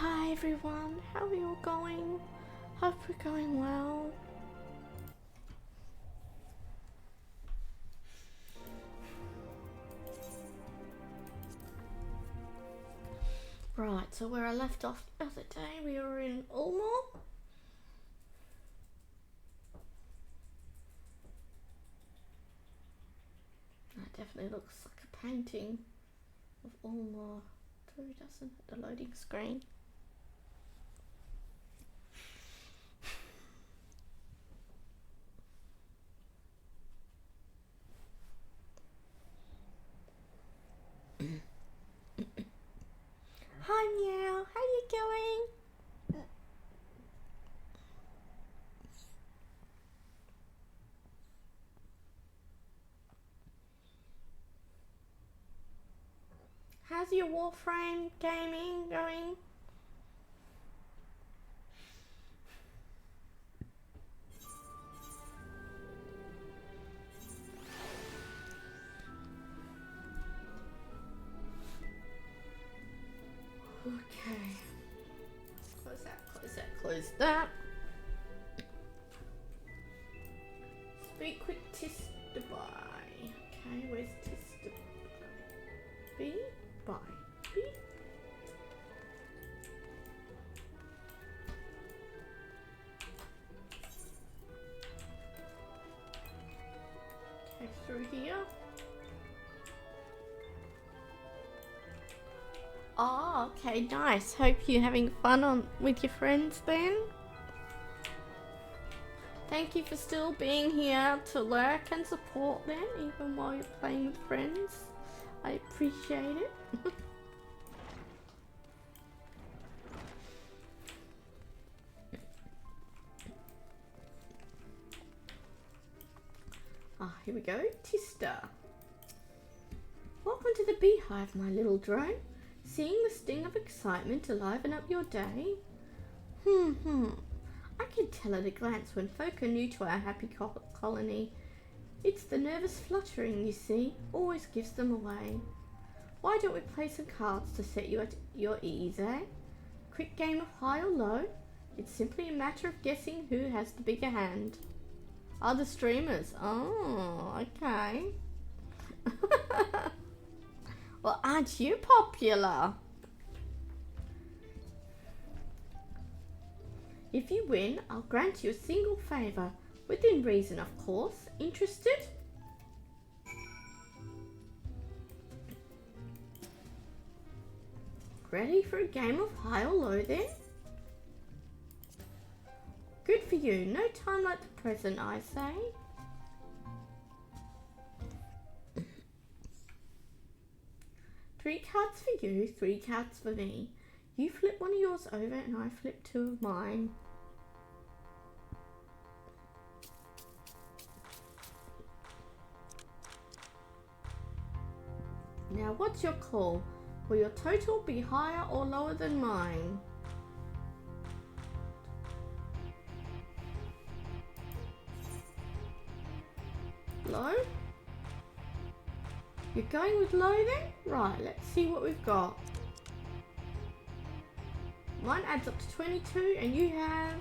Hi everyone, how are you all going? Hope we're going well. Right, so where I left off the other day, we were in Eulmore. That definitely looks like a painting of Eulmore. True, doesn't it? The loading screen. Hi Meow, how you going? How's your Warframe gaming going? Okay. Close that, close that, close that. Speak with Tistaby. Okay, where's Tistaby? B? Bye. B? Okay, through here. Oh, okay, nice. Hope you're having fun with your friends then. Thank you for still being here to lurk and support them, even while you're playing with friends. I appreciate it. Here we go. Tista. Welcome to the beehive, my little drone. Seeing the sting of excitement to liven up your day? I can tell at a glance when folk are new to our happy colony. It's the nervous fluttering, you see, always gives them away. Why don't we play some cards to set you at your ease, eh? Quick game of high or low? It's simply a matter of guessing who has the bigger hand. Other streamers? Oh, okay. Well, aren't you popular? If you win, I'll grant you a single favour. Within reason, of course. Interested? Ready for a game of high or low then? Good for you. No time like the present, I say. Three cards for you, 3 cards for me. You flip one of yours over and I flip 2 of mine. Now what's your call? Will your total be higher or lower than mine? Low? You're going with low then? Right, let's see what we've got. Mine adds up to 22 and you have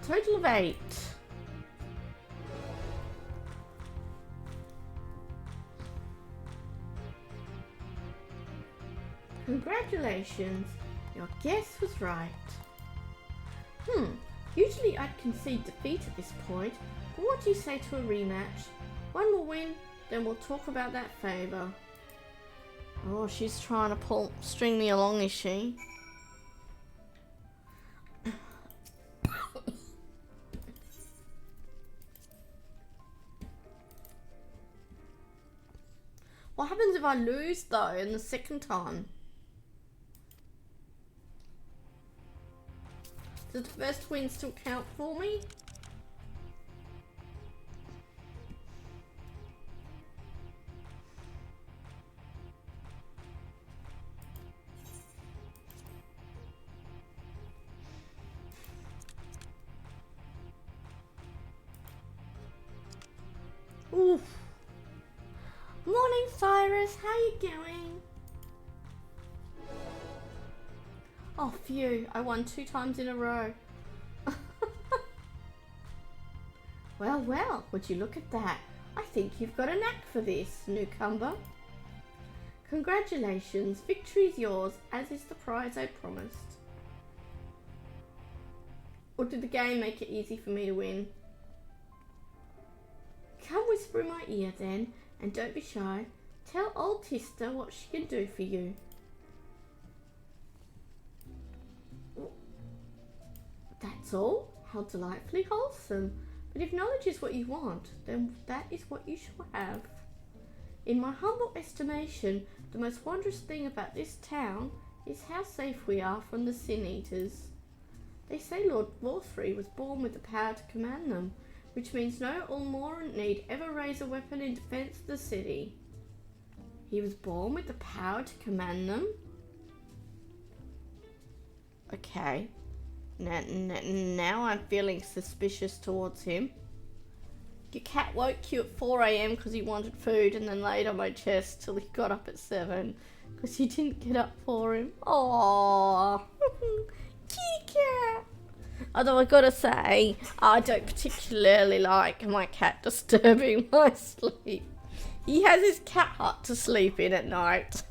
a total of 8. Congratulations, your guess was right. Usually I'd concede defeat at this point, but what do you say to a rematch? One more win, then we'll talk about that favour. Oh, she's trying to string me along, is she? What happens if I lose though in the second time? Does the first win still count for me? Oof. Morning, Cyrus. How you going? Oh, phew. I won 2 times in a row. Well, well, would you look at that? I think you've got a knack for this, newcomer. Congratulations, victory's yours, as is the prize I promised. Or did the game make it easy for me to win? Come whisper in my ear then, and don't be shy. Tell old Tista what she can do for you. That's all? How delightfully wholesome. But if knowledge is what you want, then that is what you shall have. In my humble estimation, the most wondrous thing about this town is how safe we are from the Sin Eaters. They say Lord Vorthry was born with the power to command them, which means no Eulmore need ever raise a weapon in defense of the city. He was born with the power to command them? Okay. Now I'm feeling suspicious towards him. Your cat woke you at 4 AM because he wanted food and then laid on my chest till he got up at 7 because you didn't get up for him. Aww. Kitty cat. Although I gotta say, I don't particularly like my cat disturbing my sleep. He has his cat hut to sleep in at night.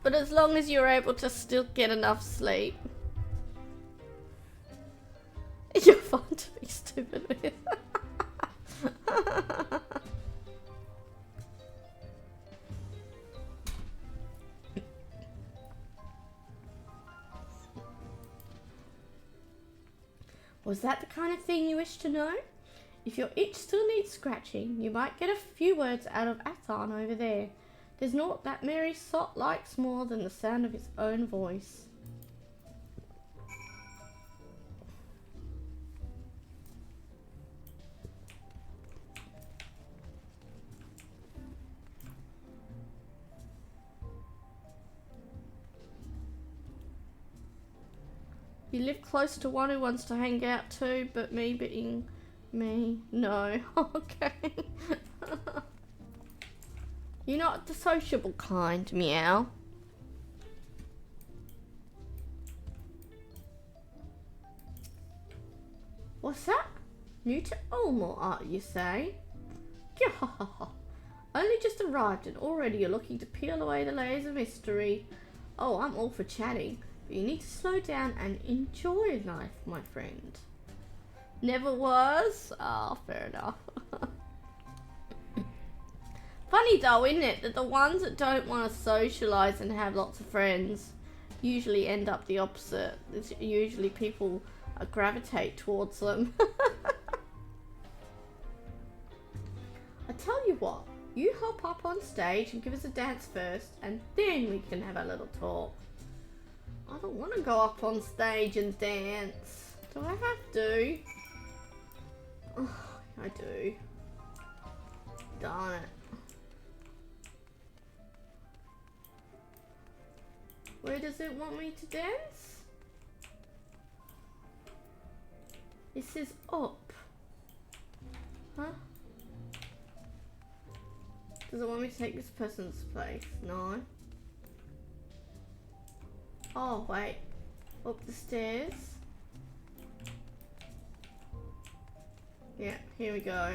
But as long as you're able to still get enough sleep. You're fun to be stupid with. Was that the kind of thing you wish to know? If your itch still needs scratching, you might get a few words out of Athan over there. There's naught that merry sot likes more than the sound of his own voice. You live close to one who wants to hang out too, but me being me, no. Okay. You're not the sociable kind, meow. What's that? New to Eulmore, art you say? Only just arrived and already you're looking to peel away the layers of mystery. Oh, I'm all for chatting, but you need to slow down and enjoy life, my friend. Never was? Oh, fair enough. Funny though, isn't it, that the ones that don't want to socialise and have lots of friends usually end up the opposite. It's usually people gravitate towards them. I tell you what, you hop up on stage and give us a dance first, and then we can have a little talk. I don't want to go up on stage and dance. Do I have to? Oh, I do. Darn it. Where does it want me to dance? It says up. Huh? Does it want me to take this person's place? No. Oh, wait. Up the stairs. Yeah, here we go.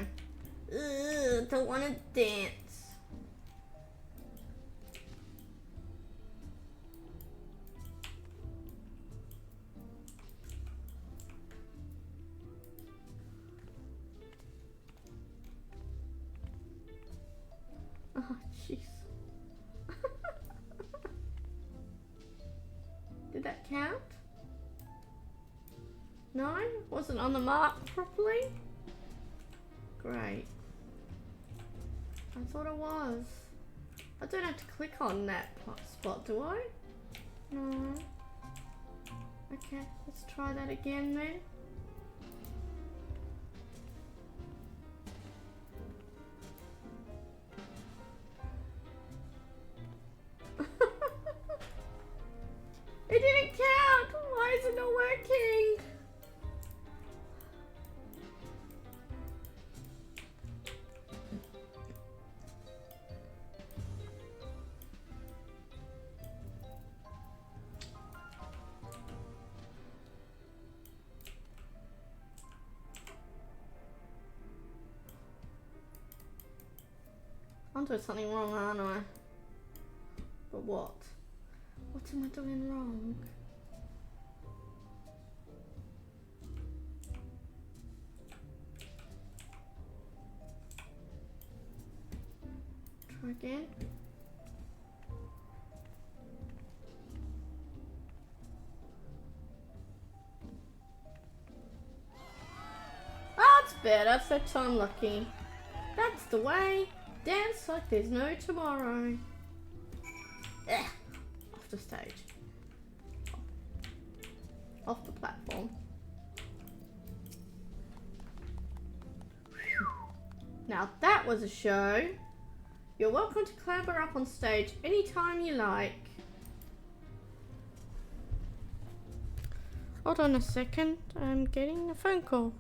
Ugh, don't want to dance. Oh, jeez. Did that count? No? Wasn't on the mark properly? Great. I thought it was. I don't have to click on that spot, do I? No. Okay, let's try that again then. It didn't count! Why is it not working? I'm doing something wrong, aren't I? But what? What am I doing wrong? Try again. That's better, so I'm lucky. That's the way. Dance like there's no tomorrow. Ugh. Off the stage. Off the platform. Whew. Now that was a show. You're welcome to clamber up on stage anytime you like. Hold on a second. I'm getting a phone call.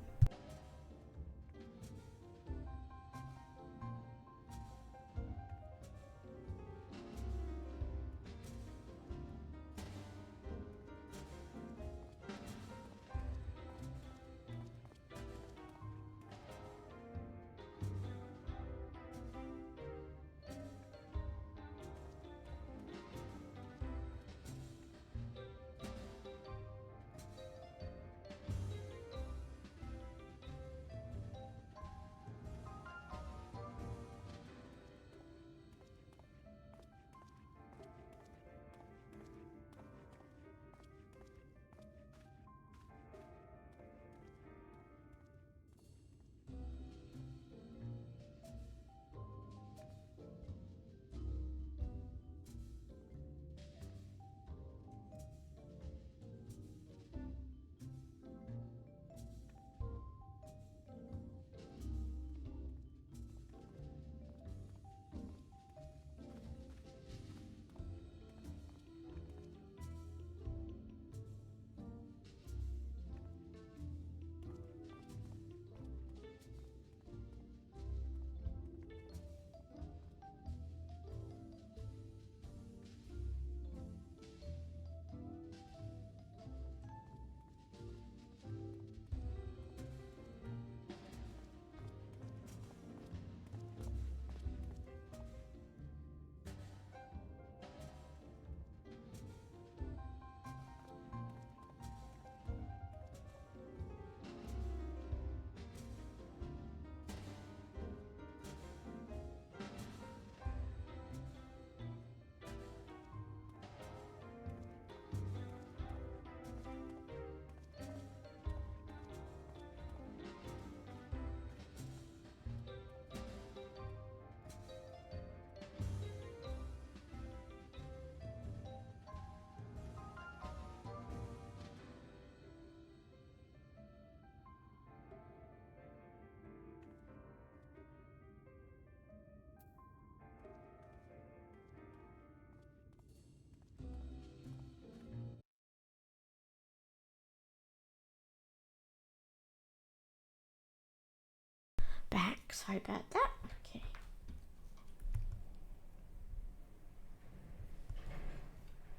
Back. Sorry about that. Okay.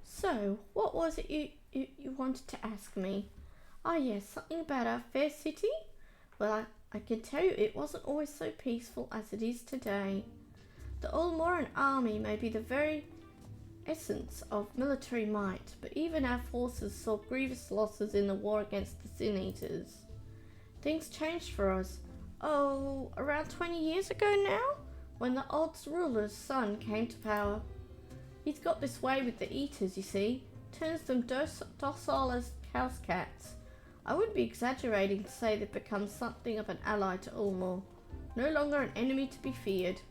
So, what was it you wanted to ask me? Ah, yes, something about our fair city? Well, I can tell you it wasn't always so peaceful as it is today. The Eulmore army may be the very essence of military might, but even our forces saw grievous losses in the war against the Sin Eaters. Things changed for us. Oh, around 20 years ago now, when the old ruler's son came to power. He's got this way with the Eaters, you see, turns them docile as house cats. I wouldn't be exaggerating to say they've become something of an ally to Eulmore, no longer an enemy to be feared.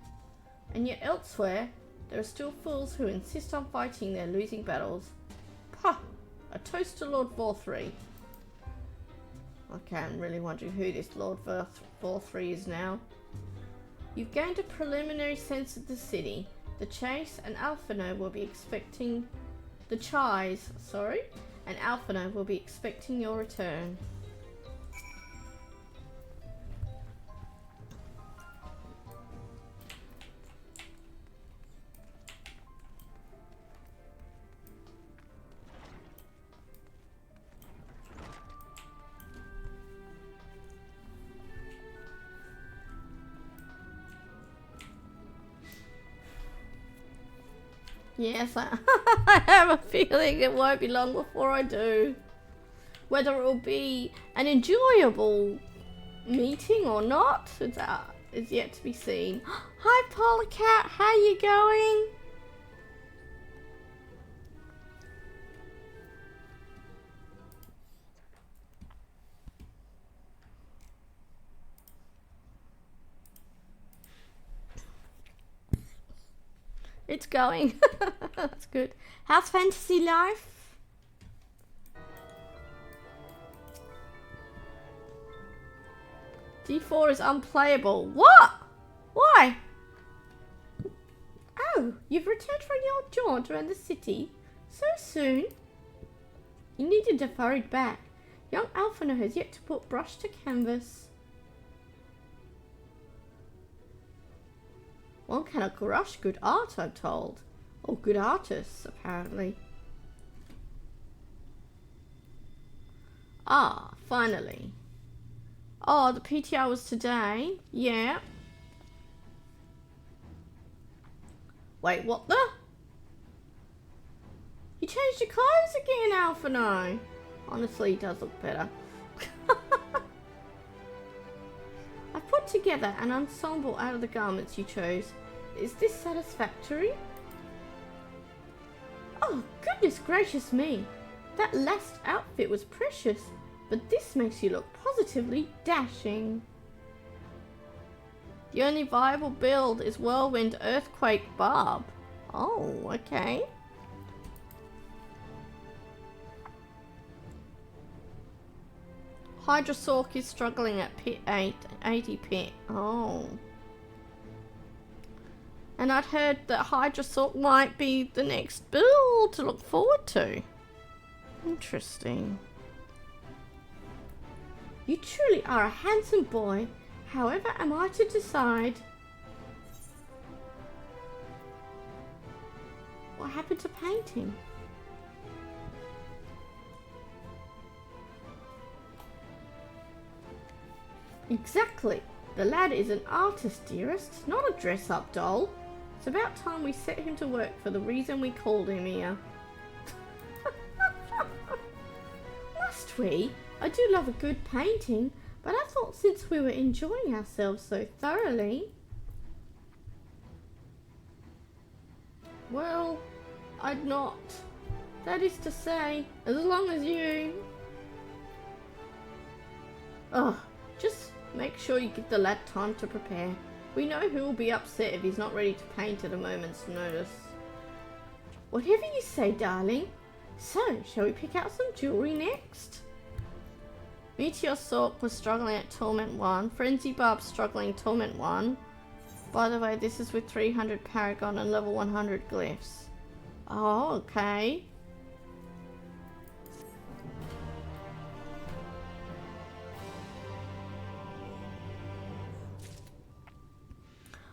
And yet elsewhere, there are still fools who insist on fighting their losing battles. Pah! A toast to Lord Vorthry. Okay, I'm really wondering who this Lord Vorthry is now. You've gained a preliminary sense of the city. The Chase and Alphino will be expecting... The Chise, sorry, and Alphino will be expecting your return. Yes, I have a feeling it won't be long before I do. Whether it will be an enjoyable meeting or not is yet to be seen. Hi, Polycat, how you going? It's going. That's good. How's fantasy life? D4 is unplayable. What? Why? Oh, you've returned from your jaunt around the city so soon? You needed to hurry back. Young Alphino has yet to put brush to canvas. One cannot crush good art, I'm told. Or good artists, apparently. Ah, finally. Oh, the PTR was today. Yeah. Wait, what the? You changed your clothes again, Alphino. Honestly, he does look better. I've put together an ensemble out of the garments you chose. Is this satisfactory? Oh, goodness gracious me. That last outfit was precious, but this makes you look positively dashing. The only viable build is Whirlwind Earthquake Barb. Oh, okay. Hydrosork is struggling at pit 8, 80 pit. Oh. And I'd heard that Hydrosork might be the next build to look forward to. Interesting. You truly are a handsome boy. However am I to decide? What happened to painting? Exactly. The lad is an artist, dearest, not a dress-up doll. It's about time we set him to work for the reason we called him here. Must we? I do love a good painting, but I thought since we were enjoying ourselves so thoroughly... Well, I'd not. That is to say, as long as you... Oh, just make sure you give the lad time to prepare. We know who will be upset if he's not ready to paint at a moment's notice. Whatever you say, darling. So, shall we pick out some jewellery next? Meteor Sork was struggling at Torment 1. Frenzy Barb struggling Torment 1. By the way, this is with 300 Paragon and level 100 glyphs. Oh, okay.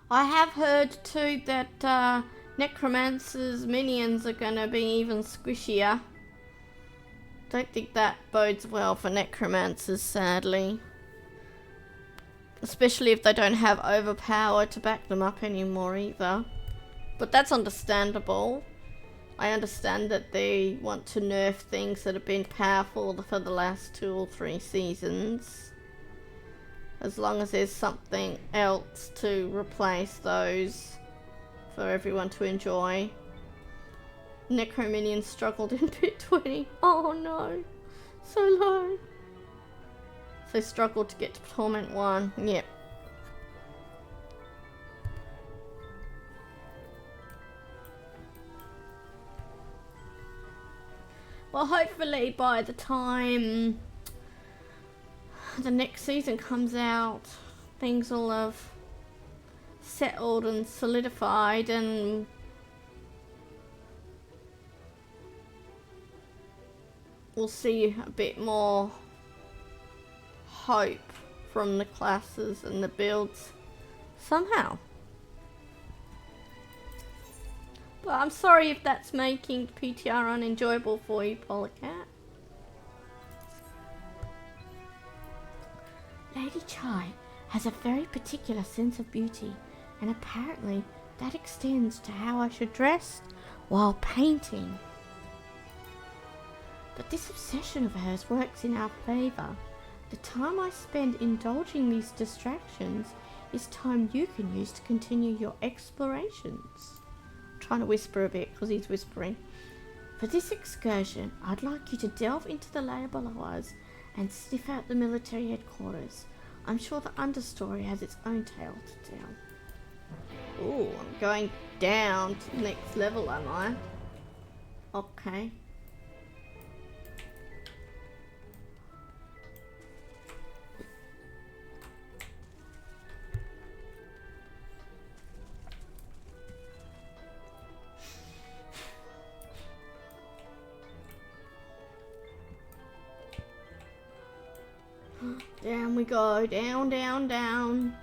I have heard too that Necromancer's minions are going to be even squishier. Don't think that bodes well for Necromancers, sadly. Especially if they don't have overpower to back them up anymore either. But that's understandable. I understand that they want to nerf things that have been powerful for the last 2 or 3 seasons. As long as there's something else to replace those for everyone to enjoy. Necrominions struggled in pit 20. Oh no, so low. So struggled to get to Torment 1. Yep. Well, hopefully by the time the next season comes out, things will have settled and solidified, and we'll see a bit more hope from the classes and the builds somehow. But I'm sorry if that's making PTR unenjoyable for you, Polycat. Lady Chai has a very particular sense of beauty, and apparently that extends to how I should dress. while painting. But this obsession of hers works in our favour. The time I spend indulging these distractions is time you can use to continue your explorations. I'm trying to whisper a bit because he's whispering. For this excursion, I'd like you to delve into the layer below us and sniff out the military headquarters. I'm sure the understory has its own tale to tell. Ooh, I'm going down to the next level, am I? Okay. Down we go, down, down, down.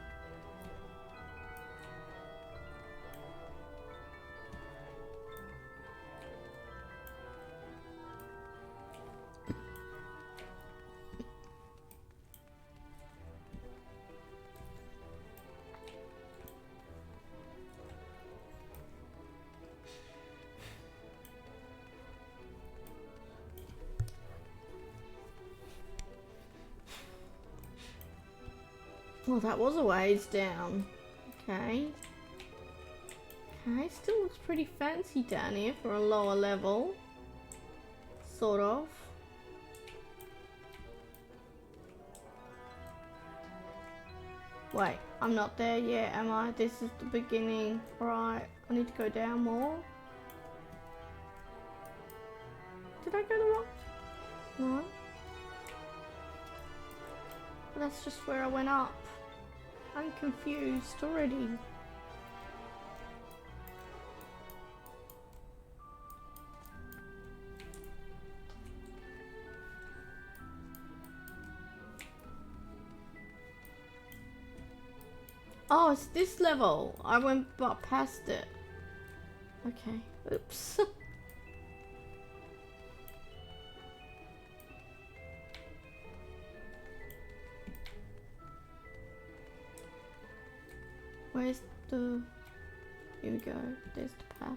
Well, that was a ways down. Okay. Okay, still looks pretty fancy down here for a lower level. Sort of. Wait, I'm not there yet, am I? This is the beginning. Right, I need to go down more. Did I go the wrong? No. That's just where I went up. I'm confused already. Oh, it's this level. I went past it. Okay. Oops. Where's the... Here we go. There's the path.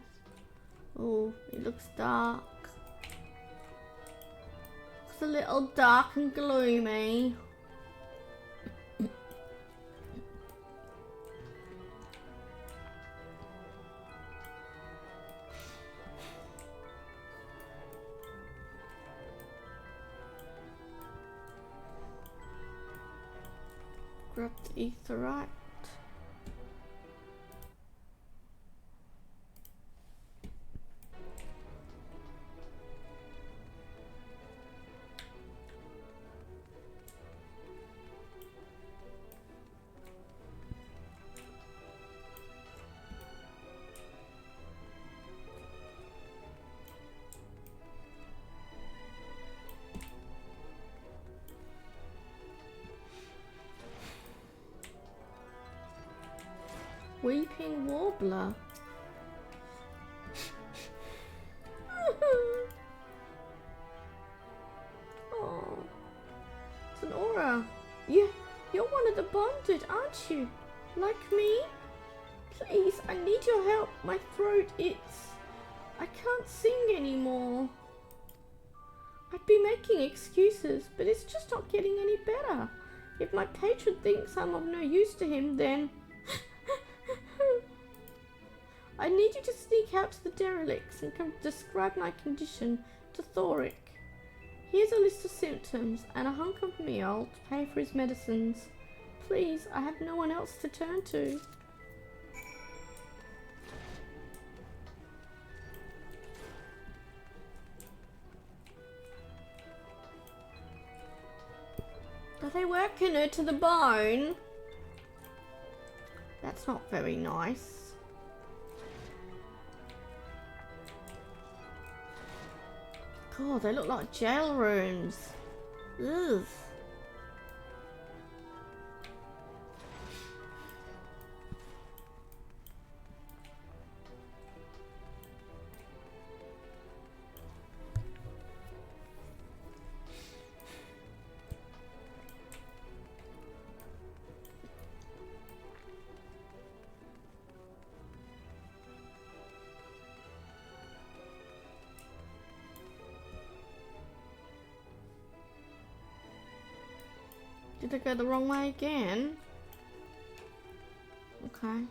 Oh, it looks dark. It's a little dark and gloomy. Grab the etherite. Weeping warbler. Oh, it's an aura. You're one of the bonded, aren't you? Like me? Please, I need your help. My throat, I can't sing anymore. I'd be making excuses, but it's just not getting any better. If my patron thinks I'm of no use to him, then... I need you to sneak out to the derelicts and describe my condition to Thoric. Here's a list of symptoms and a hunk of meal to pay for his medicines. Please, I have no one else to turn to. Are they working her to the bone? That's not very nice. God, they look like jail rooms. Ugh. Did I go the wrong way again? Okay.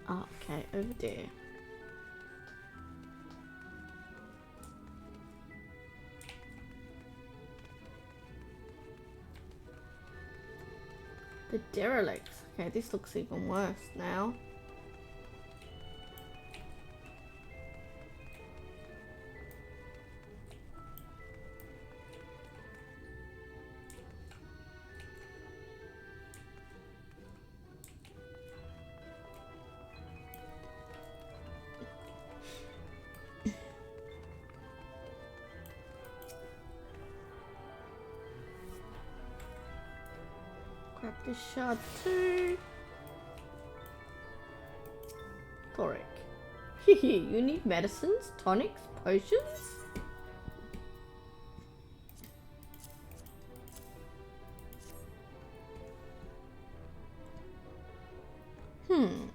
Oh, okay, over there. The derelicts. Okay, this looks even worse now. Grab this shard too. Thoric. Hehe, you need medicines, tonics, potions?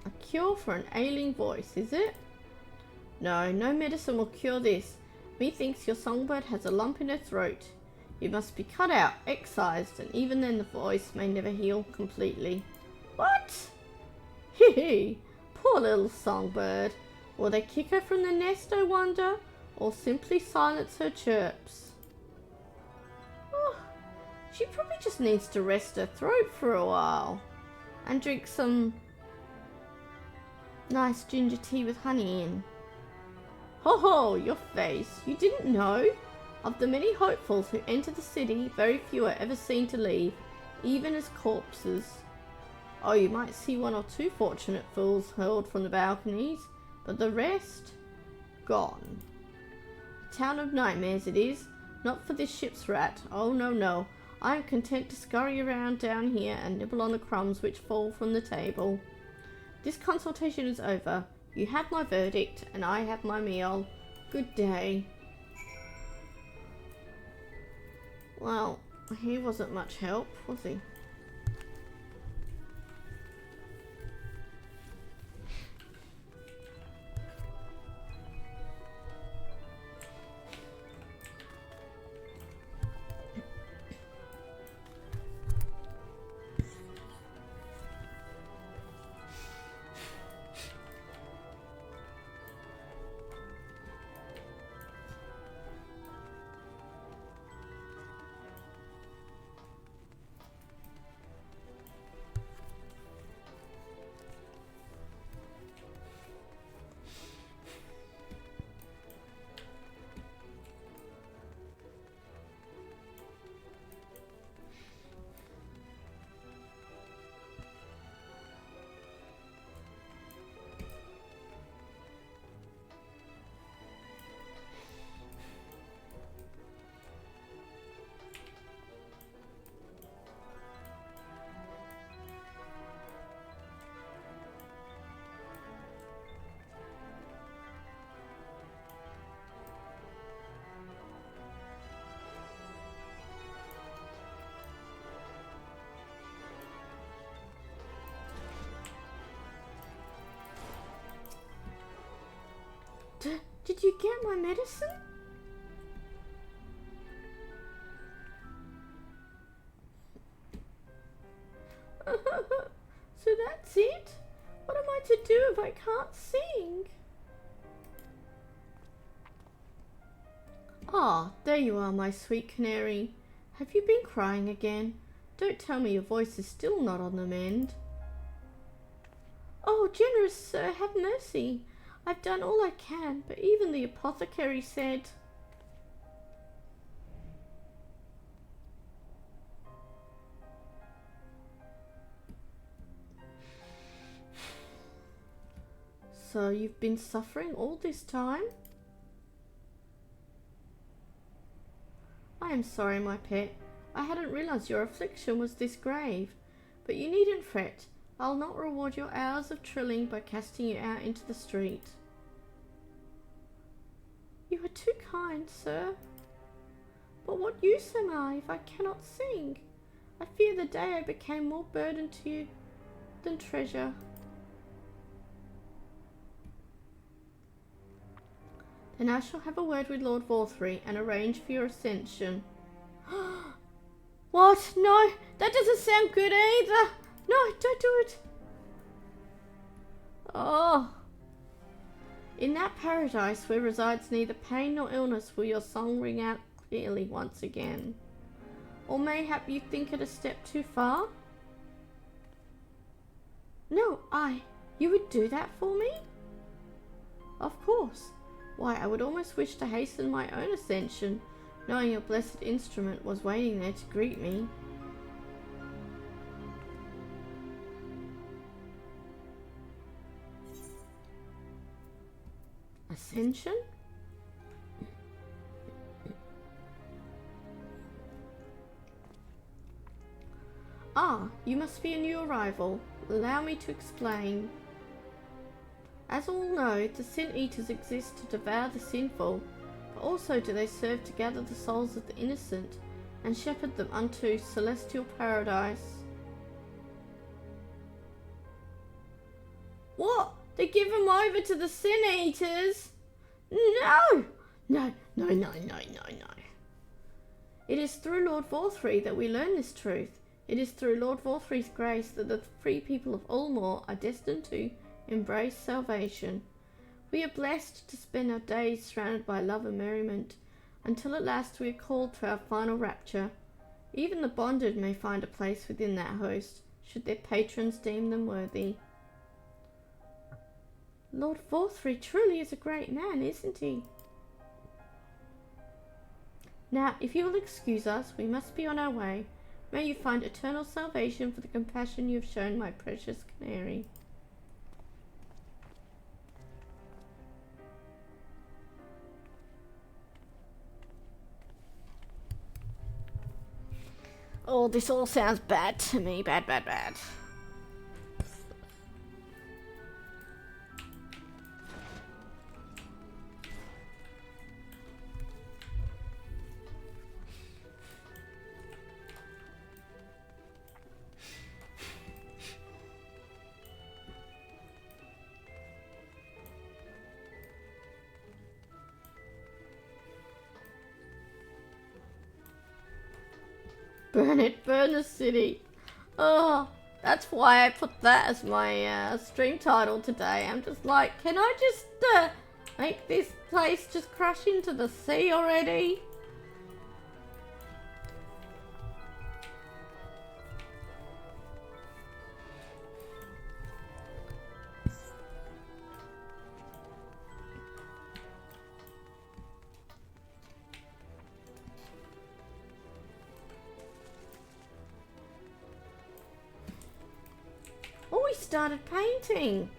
A cure for an ailing voice, is it? No, no medicine will cure this. Methinks your songbird has a lump in her throat. You must be cut out, excised, and even then the voice may never heal completely. What? Hee, poor little songbird. Will they kick her from the nest, I wonder? Or simply silence her chirps? Oh, she probably just needs to rest her throat for a while. And drink some nice ginger tea with honey in. Ho ho, your face. You didn't know? Of the many hopefuls who enter the city, very few are ever seen to leave, even as corpses. Oh, you might see one or two fortunate fools hurled from the balconies, but the rest? Gone. A town of nightmares it is, not for this ship's rat. Oh, no, no. I am content to scurry around down here and nibble on the crumbs which fall from the table. This consultation is over. You have my verdict, and I have my meal. Good day. Well, he wasn't much help, was he? Did you get my medicine? So that's it? What am I to do if I can't sing? Ah, there you are, my sweet canary. Have you been crying again? Don't tell me your voice is still not on the mend. Oh, generous sir, have mercy. I've done all I can, but even the apothecary said... So you've been suffering all this time? I am sorry, my pet. I hadn't realized your affliction was this grave. But you needn't fret. I'll not reward your hours of trilling by casting you out into the street. You are too kind, sir. But what use am I if I cannot sing? I fear the day I became more burden to you than treasure. Then I shall have a word with Lord Vorthry and arrange for your ascension. What? No, that doesn't sound good either. No, don't do it. Oh. In that paradise where resides neither pain nor illness will your song ring out clearly once again. Or mayhap you think it a step too far? No, you would do that for me? Of course. Why, I would almost wish to hasten my own ascension, knowing your blessed instrument was waiting there to greet me. Ascension? Ah, you must be a new arrival. Allow me to explain. As all know, the Sin Eaters exist to devour the sinful, but also do they serve to gather the souls of the innocent and shepherd them unto celestial paradise. What? They give them over to the Sin Eaters? No! No. It is through Lord Vorthry that we learn this truth. It is through Lord Vorthry's grace that the free people of Eulmore are destined to embrace salvation. We are blessed to spend our days surrounded by love and merriment, until at last we are called to our final rapture. Even the bonded may find a place within that host, should their patrons deem them worthy. Lord Vorthry truly is a great man, isn't he? Now, if you will excuse us, we must be on our way. May you find eternal salvation for the compassion you have shown my precious canary. Oh, this all sounds bad to me. Bad. Burn it, burn the city. Oh, that's why I put that as my stream title today. I'm just like, can I just make this place just crash into the sea already? Oh, he started painting.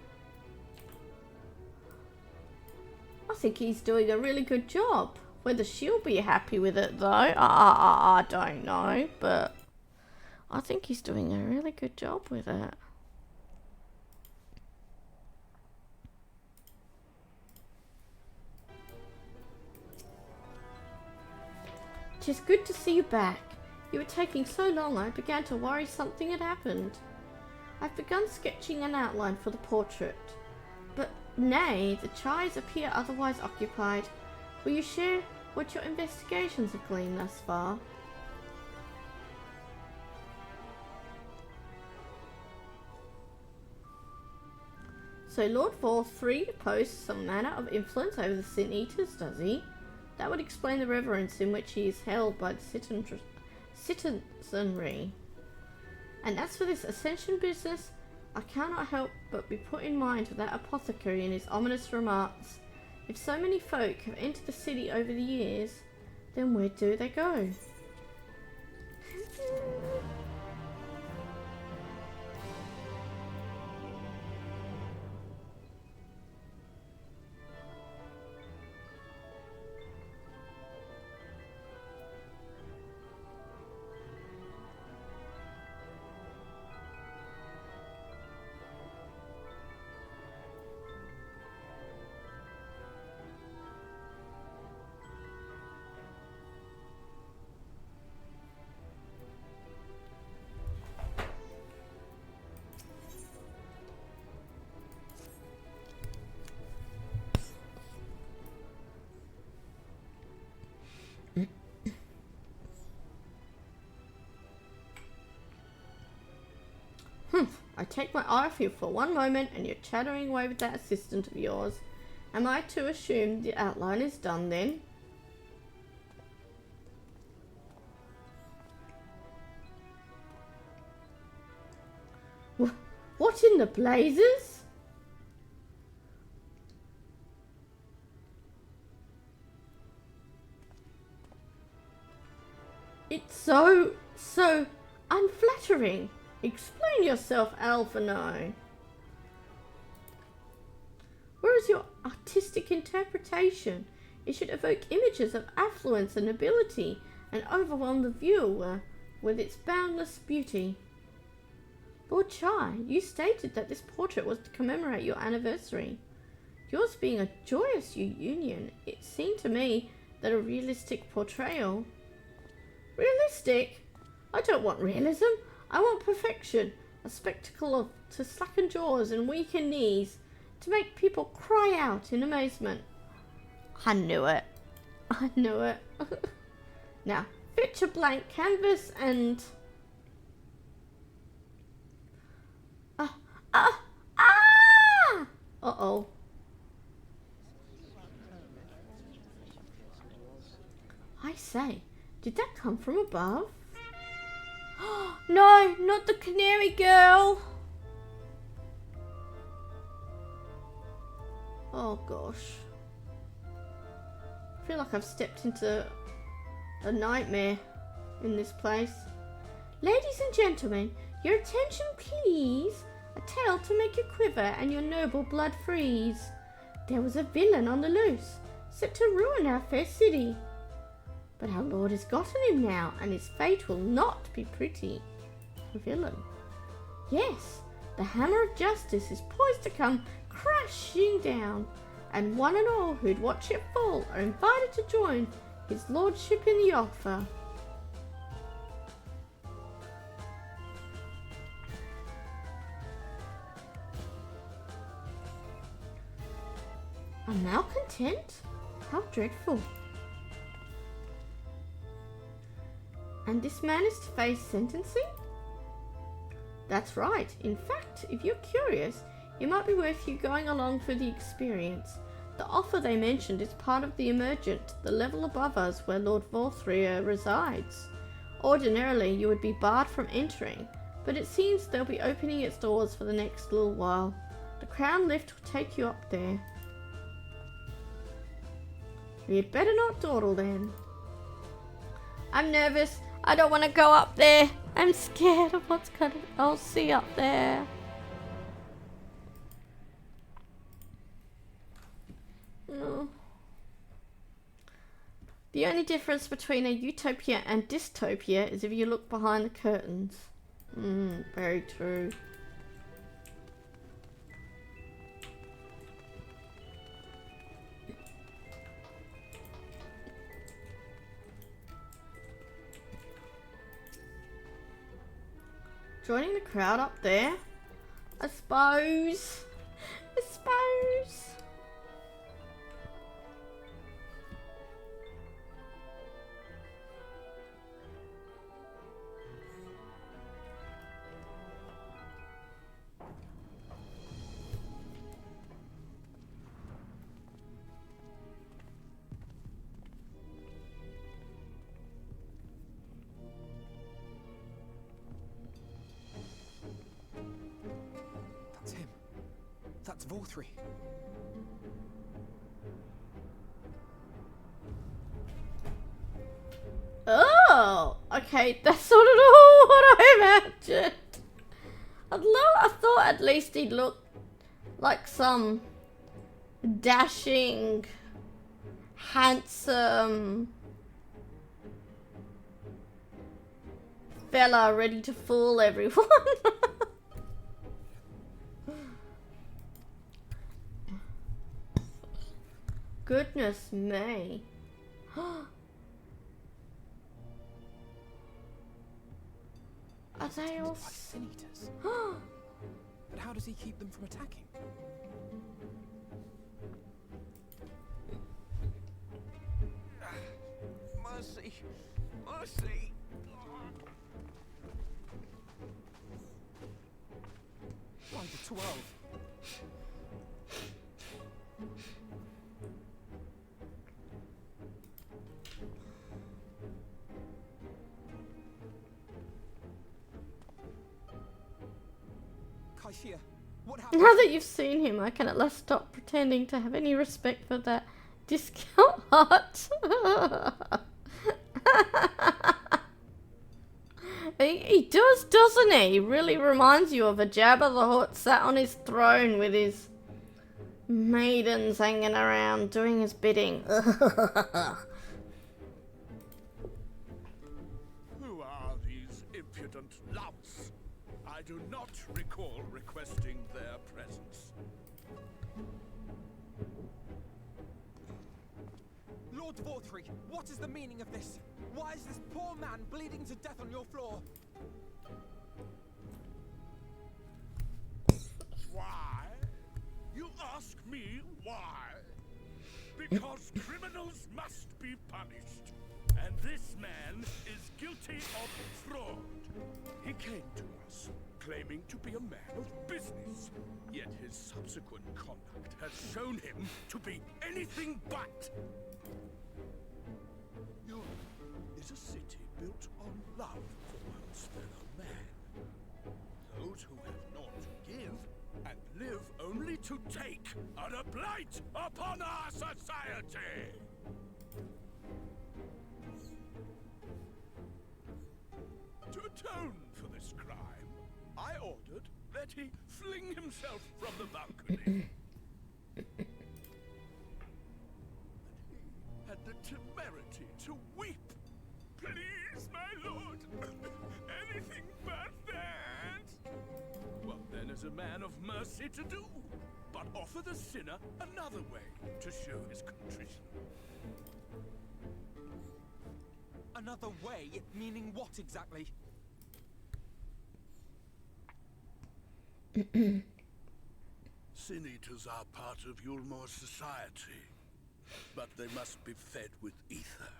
I think he's doing a really good job. Whether she'll be happy with it though, I don't know, but I think he's doing a really good job with it. Tis good to see you back. You were taking so long I began to worry something had happened. I've begun sketching an outline for the portrait, but nay, the chies appear otherwise occupied. Will you share what your investigations have gleaned thus far? So Lord Vorthry posts some manner of influence over the Sin Eaters, does he? That would explain the reverence in which he is held by the citizenry. And as for this ascension business, I cannot help but be put in mind of that apothecary and his ominous remarks. If so many folk have entered the city over the years, then where do they go? I take my eye off you for one moment and you're chattering away with that assistant of yours. Am I to assume the outline is done then? What in the blazes? It's so unflattering. Explain yourself, Alphino. Where is your artistic interpretation? It should evoke images of affluence and nobility and overwhelm the viewer with its boundless beauty. Lord Chai, you stated that this portrait was to commemorate your anniversary. Yours being a joyous union, it seemed to me that a realistic portrayal... Realistic? I don't want realism. I want perfection. A spectacle to slacken jaws and weaken knees, to make people cry out in amazement. I knew it. I knew it. Now, fetch a blank canvas and... Uh-oh. I say, did that come from above? No, not the canary girl. Oh gosh. I feel like I've stepped into a nightmare in this place. Ladies and gentlemen, your attention please. A tale to make you quiver and your noble blood freeze. There was a villain on the loose, set to ruin our fair city. But our lord has gotten him now, and his fate will not be pretty. The villain. Yes, the hammer of justice is poised to come crashing down, and one and all who'd watch it fall are invited to join his lordship in the offer. A malcontent? How dreadful. And this man is to face sentencing? That's right. In fact, if you're curious, it might be worth you going along for the experience. The offer they mentioned is part of the Emergent, the level above us where Lord Vorthria resides. Ordinarily, you would be barred from entering, but it seems they'll be opening its doors for the next little while. The Crown Lift will take you up there. You'd better not dawdle then. I'm nervous. I don't want to go up there. I'm scared of what's gonna I'll see up there. No. The only difference between a utopia and dystopia is if you look behind the curtains. Very true. Joining the crowd up there? I suppose. That's Vorthri. Oh, okay, that's not at all what I imagined. I thought at least he'd look like some dashing, handsome fella ready to fool everyone. Goodness me. Are they all sin eaters? But how does he keep them from attacking? Mercy! Mercy! 12. Kaishia, what happened? Now that you've seen him, I can at last stop pretending to have any respect for that discount hut. He does, doesn't he? He really reminds you of a Jabba the Hutt sat on his throne with his maidens hanging around doing his bidding. Who are these impudent louts? I do not recall requesting their presence. Lord Vorthree, what is the meaning of this? Why is this poor man bleeding to death on your floor? Why? You ask me why? Because criminals must be punished. And this man is guilty of fraud. He came to us, claiming to be a man of business. Yet his subsequent conduct has shown him to be anything but. Eulmore is a city built on love for one's fellow man. Those who have naught to give and live only to take are a blight upon our society. To atone for this crime, I ordered that he fling himself from the balcony. And he had the temerity to weep. Please, my lord, anything but that. What then is a man of mercy to do? But offer the sinner another way to show his contrition. Another way? Meaning what exactly? Sin eaters are part of Eulmore's society, but they must be fed with ether.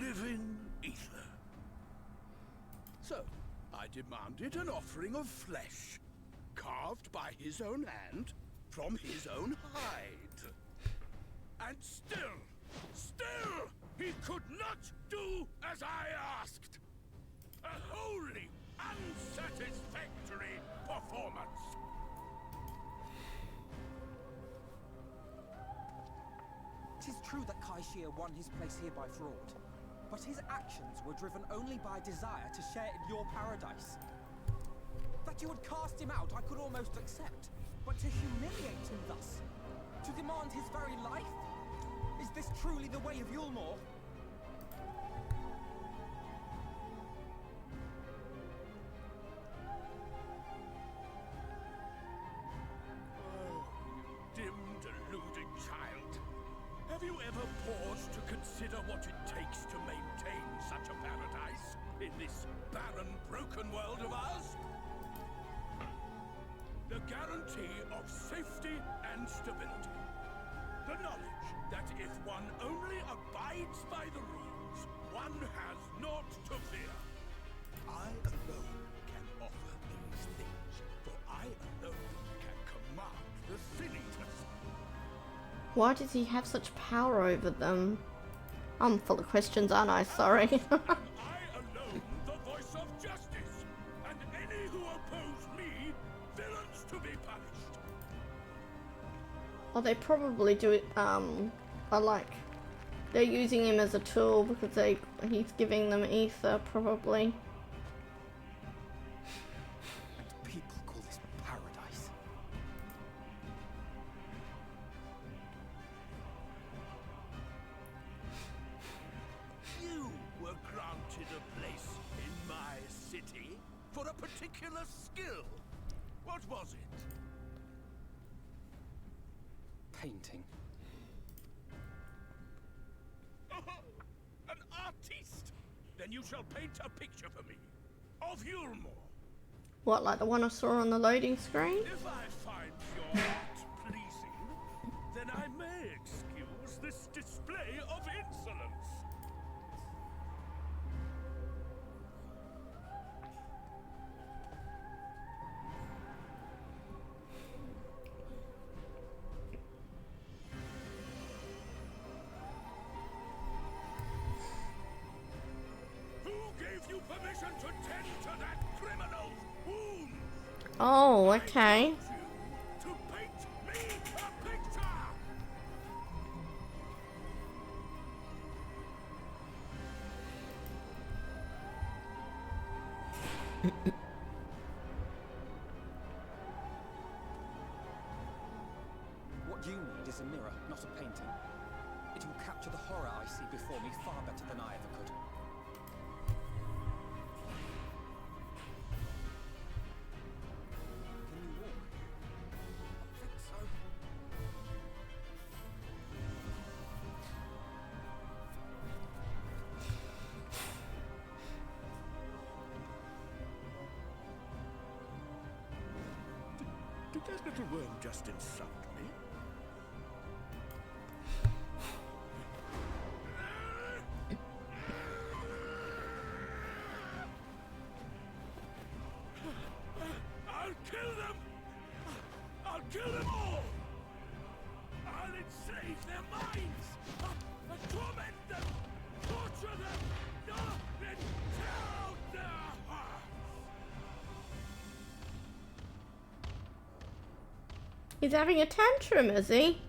Living ether. So, I demanded an offering of flesh, carved by his own hand, from his own hide. And still, he could not do as I asked. A wholly unsatisfactory performance. It is true that Kaishia won his place here by fraud, but his actions were driven only by desire to share in your paradise. That you would cast him out I could almost accept, but to humiliate him thus, to demand his very life? Is this truly the way of Eulmore? Oh, you dim, deluding child. Have you ever paused to consider what it takes to maintain such a paradise in this barren, broken world of ours? The guarantee of safety and stability. The knowledge that if one only abides by the rules, one has naught to fear. I alone can offer these things, for I alone can command the Sin Eaters. Why does he have such power over them? I'm full of questions, aren't I? Sorry. I alone the voice of justice, and any who oppose me, villains to be punished. Well, they probably do it, are like, they're using him as a tool because he's giving them ether, probably. People call this paradise. You were granted a place in my city for a particular skill. What was it? Painting. An artiste! Then you shall paint a picture for me of Eulmore. What, like the one I saw on the loading screen? If I find your art pleasing, then I may excuse this display of insolence. Okay. To paint me a picture! What you need is a mirror, not a painting. It will capture the horror I see before me far better than I ever could. Can you walk? I think so. Did that little worm just insult me? I'll kill them! I'll kill them all! I'll enslave their minds! And torment them! Torture them! Then tear out their hearts! He's having a tantrum, is he?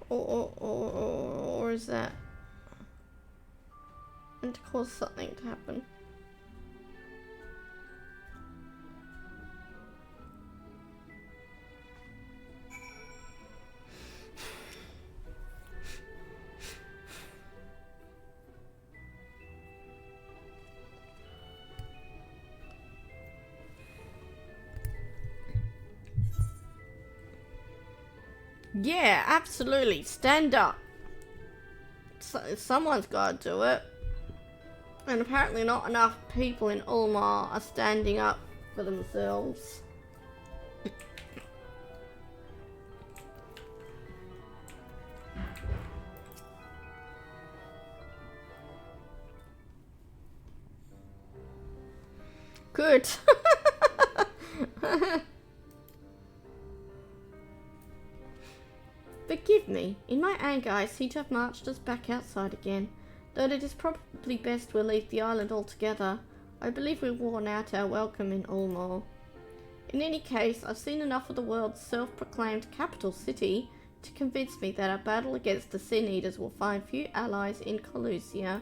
Or is that and to cause something to happen? Yeah, absolutely. Stand up. Someone's got to do it. And apparently not enough people in Eulmore are standing up for themselves. Good. Forgive me. In my anger, I seem to have marched us back outside again. Though it is probably best we'll leave the island altogether. I believe we've worn out our welcome in Eulmore. In any case, I've seen enough of the world's self-proclaimed capital city to convince me that our battle against the Sin Eaters will find few allies in Collusia.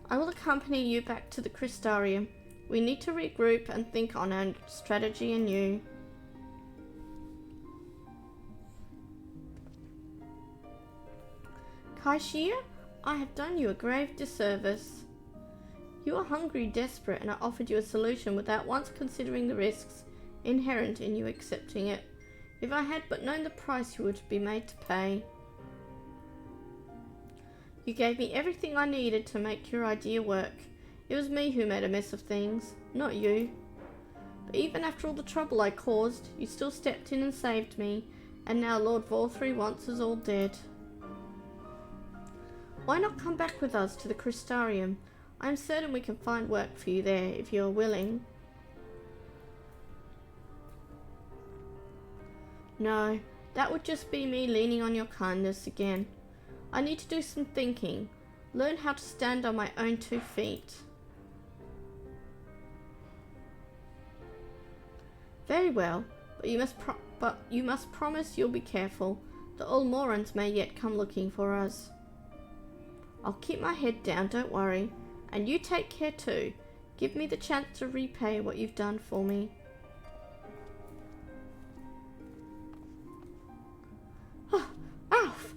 I will accompany you back to the Crystarium. We need to regroup and think on our strategy anew. Kaishia, I have done you a grave disservice. You are hungry, desperate, and I offered you a solution without once considering the risks inherent in you accepting it. If I had but known the price you would be made to pay. You gave me everything I needed to make your idea work. It was me who made a mess of things, not you. But even after all the trouble I caused, you still stepped in and saved me, and now Lord Vorthree wants us all dead. Why not come back with us to the Crystarium? I am certain we can find work for you there, if you are willing. No, that would just be me leaning on your kindness again. I need to do some thinking, learn how to stand on my own 2 feet. Very well, but you must promise you'll be careful. The Eulmorans may yet come looking for us. I'll keep my head down, don't worry. And you take care too. Give me the chance to repay what you've done for me. Oh, Alf!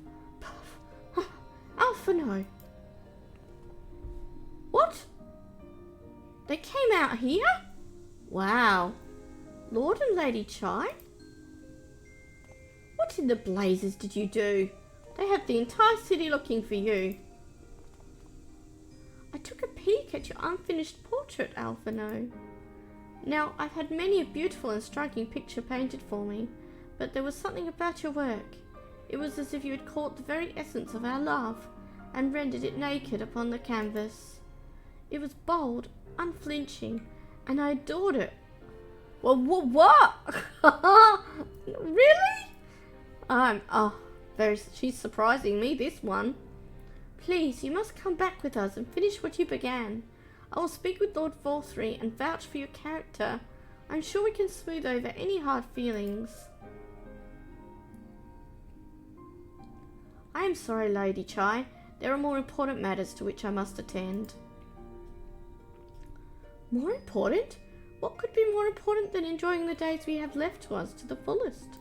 Alphino! What? They came out here? Wow. Lord and Lady Chai? What in the blazes did you do? They have the entire city looking for you. I took a peek at your unfinished portrait, Alphino. Now, I've had many a beautiful and striking picture painted for me, but there was something about your work. It was as if you had caught the very essence of our love and rendered it naked upon the canvas. It was bold, unflinching, and I adored it. Well, what? Really? She's surprising me, this one. Please, you must come back with us and finish what you began. I will speak with Lord Forthry and vouch for your character. I'm sure we can smooth over any hard feelings. I am sorry, Lady Chai. There are more important matters to which I must attend. More important? What could be more important than enjoying the days we have left to us to the fullest?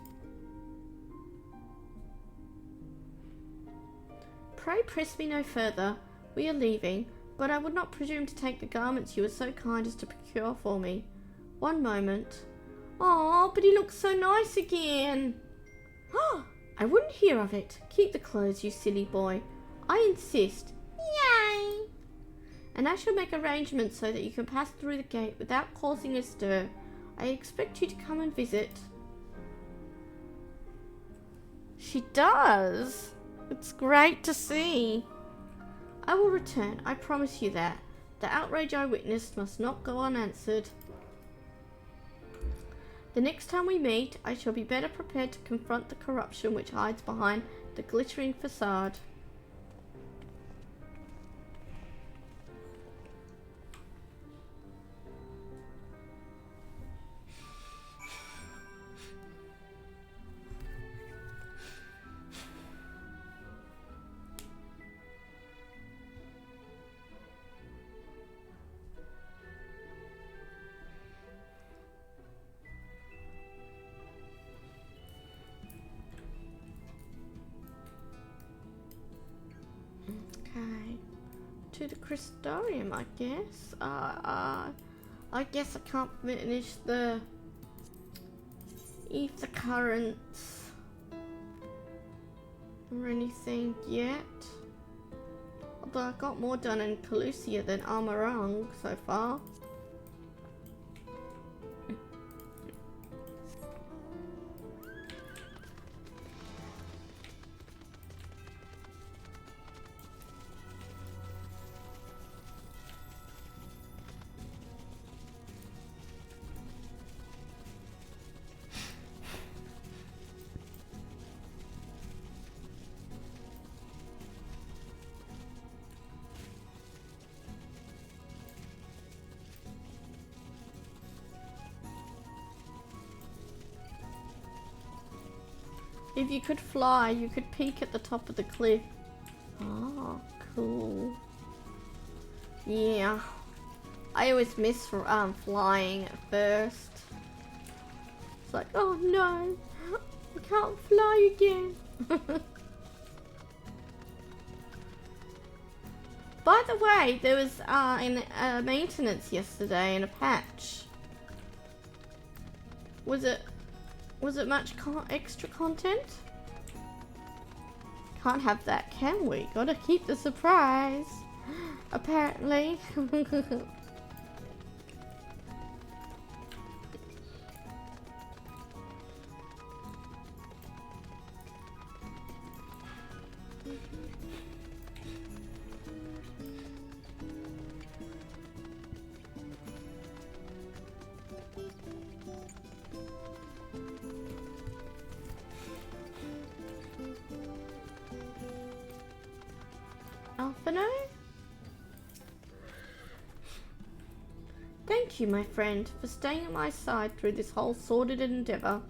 Pray press me no further. We are leaving, but I would not presume to take the garments you were so kind as to procure for me. One moment. Oh, but he looks so nice again. Oh, I wouldn't hear of it. Keep the clothes, you silly boy. I insist. Yay! And I shall make arrangements so that you can pass through the gate without causing a stir. I expect you to come and visit. She does. It's great to see. I will return, I promise you that. The outrage I witnessed must not go unanswered. The next time we meet, I shall be better prepared to confront the corruption which hides behind the glittering facade. Okay, to the Crystarium, I guess. I guess I can't finish the ether currents or anything yet. Although I got more done in Calusia than Amarang so far. If you could fly, you could peek at the top of the cliff. Oh, cool. Yeah. I always miss flying at first. It's like, oh no, I can't fly again. By the way, there was maintenance yesterday and a patch. Was it much extra content? Can't have that, can we? Gotta keep the surprise. Apparently. Alphino? Thank you, my friend, for staying at my side through this whole sordid endeavour.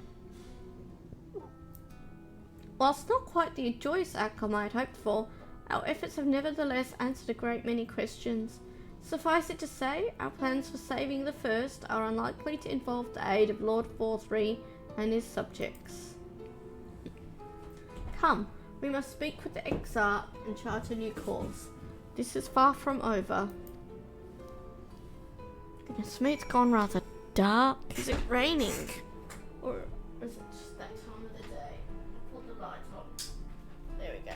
Whilst not quite the joyous outcome I had hoped for, our efforts have nevertheless answered a great many questions. Suffice it to say, our plans for saving the First are unlikely to involve the aid of Lord Forthry and his subjects. Come, we must speak with the Exarch and chart a new course. This is far from over. Goodness me, it's gone rather dark. Is it raining? Or is it just that time of the day? I'll put the light on. There we go.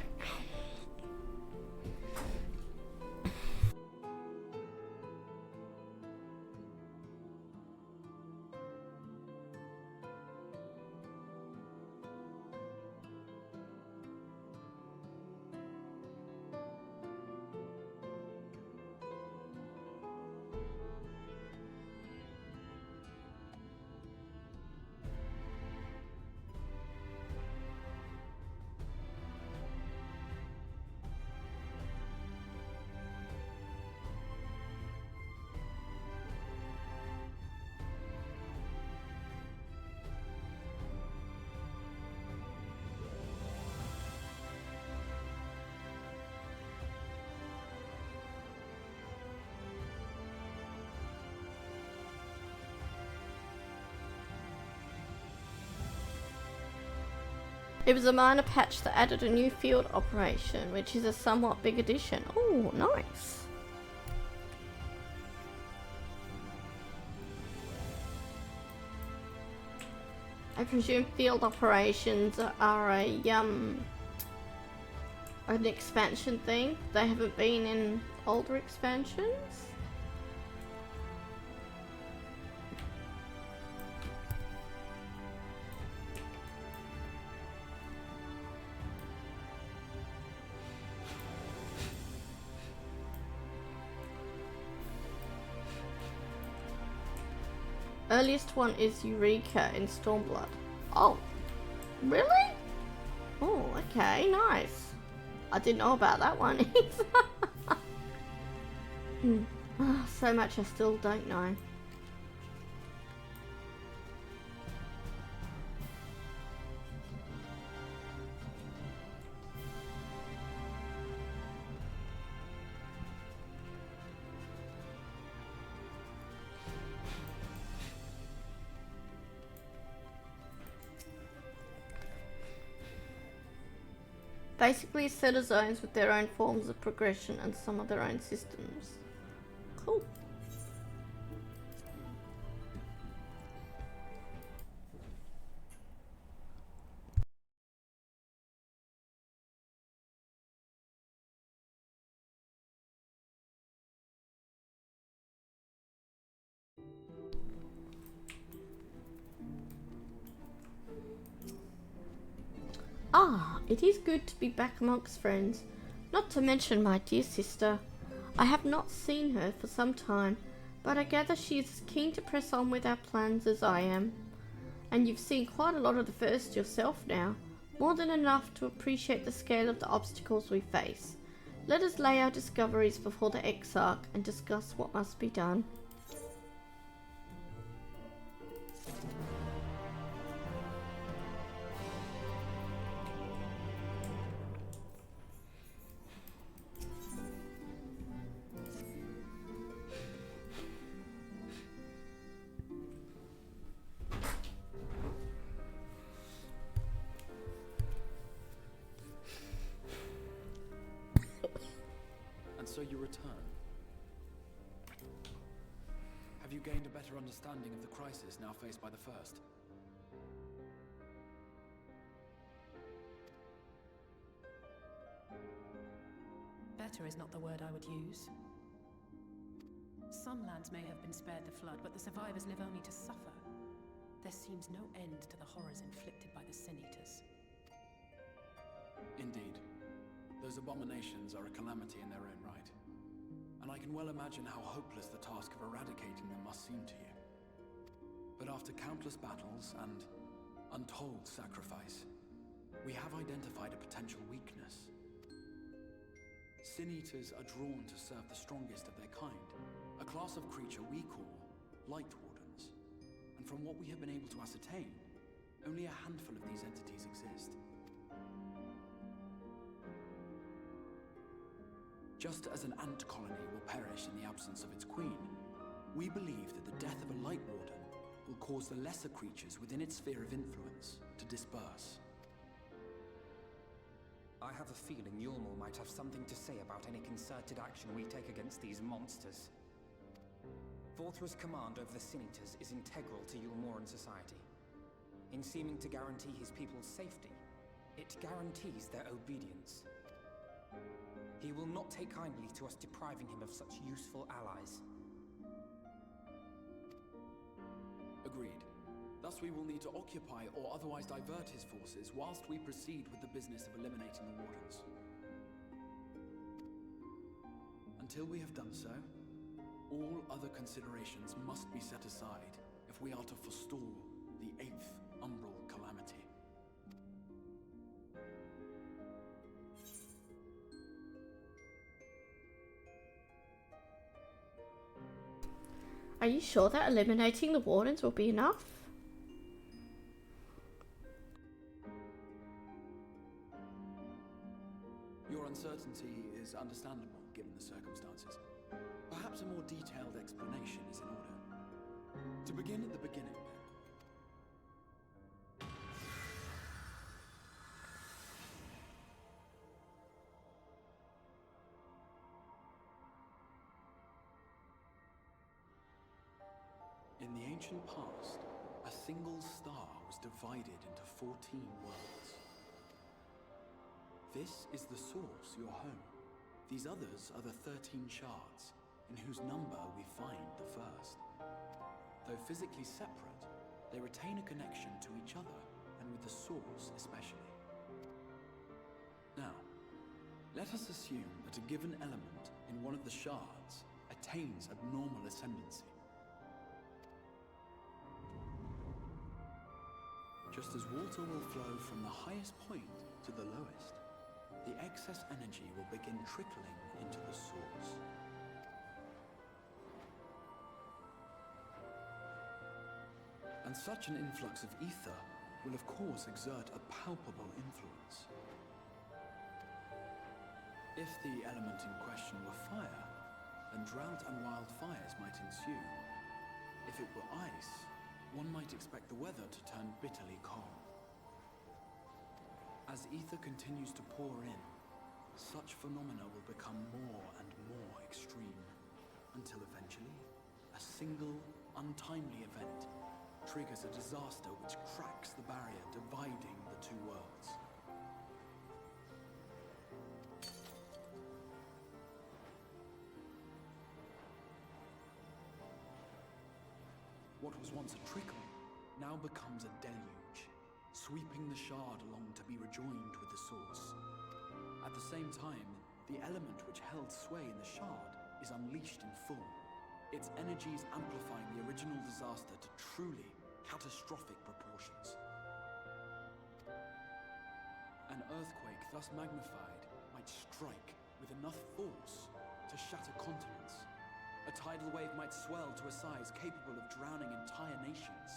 It was a minor patch that added a new field operation, which is a somewhat big addition. Oh, nice. I presume field operations are an expansion thing. They haven't been in older expansions. Earliest one is Eureka in Stormblood. Oh, really? Oh, okay, nice. I didn't know about that one either. Oh, so much I still don't know. Basically a set of zones with their own forms of progression and some of their own systems. Cool. Ah, it is good to be back amongst friends, not to mention my dear sister. I have not seen her for some time, but I gather she is as keen to press on with our plans as I am. And you've seen quite a lot of the first yourself now, more than enough to appreciate the scale of the obstacles we face. Let us lay our discoveries before the Exarch and discuss what must be done. So you return. Have you gained a better understanding of the crisis now faced by the First? Better is not the word I would use. Some lands may have been spared the flood, but the survivors live only to suffer. There seems no end to the horrors inflicted by the Sin Eaters. Indeed. Those abominations are a calamity in their own right. And I can well imagine how hopeless the task of eradicating them must seem to you. But after countless battles and untold sacrifice, we have identified a potential weakness. Sin Eaters are drawn to serve the strongest of their kind, a class of creature we call Light Wardens. And from what we have been able to ascertain, only a handful of these entities exist. Just as an ant colony will perish in the absence of its queen, we believe that the death of a Light Warden will cause the lesser creatures within its sphere of influence to disperse. I have a feeling Eulmore might have something to say about any concerted action we take against these monsters. Vorthra's command over the Sin Eaters is integral to Eulmoran society. In seeming to guarantee his people's safety, it guarantees their obedience. He will not take kindly to us depriving him of such useful allies. Agreed. Thus we will need to occupy or otherwise divert his forces whilst we proceed with the business of eliminating the Wardens. Until we have done so, all other considerations must be set aside if we are to forestall the 8th Umbral Calamity. Are you sure that eliminating the Wardens will be enough? Your uncertainty is understandable, given the circumstances. Perhaps a more detailed explanation is in order. To begin at the beginning, then. In the ancient past, a single star was divided into 14 worlds. This is the source, your home. These others are the 13 shards, in whose number we find the first. Though physically separate, they retain a connection to each other, and with the source especially. Now, let us assume that a given element in one of the shards attains abnormal ascendancy. Just as water will flow from the highest point to the lowest, the excess energy will begin trickling into the source. And such an influx of ether will of course exert a palpable influence. If the element in question were fire, then drought and wildfires might ensue. If it were ice, one might expect the weather to turn bitterly cold. As ether continues to pour in, such phenomena will become more and more extreme, until eventually, a single, untimely event triggers a disaster which cracks the barrier dividing the two worlds. What was once a trickle now becomes a deluge, sweeping the shard along to be rejoined with the source. At the same time, the element which held sway in the shard is unleashed in full, its energies amplifying the original disaster to truly catastrophic proportions. An earthquake thus magnified might strike with enough force to shatter continents. A tidal wave might swell to a size capable of drowning entire nations.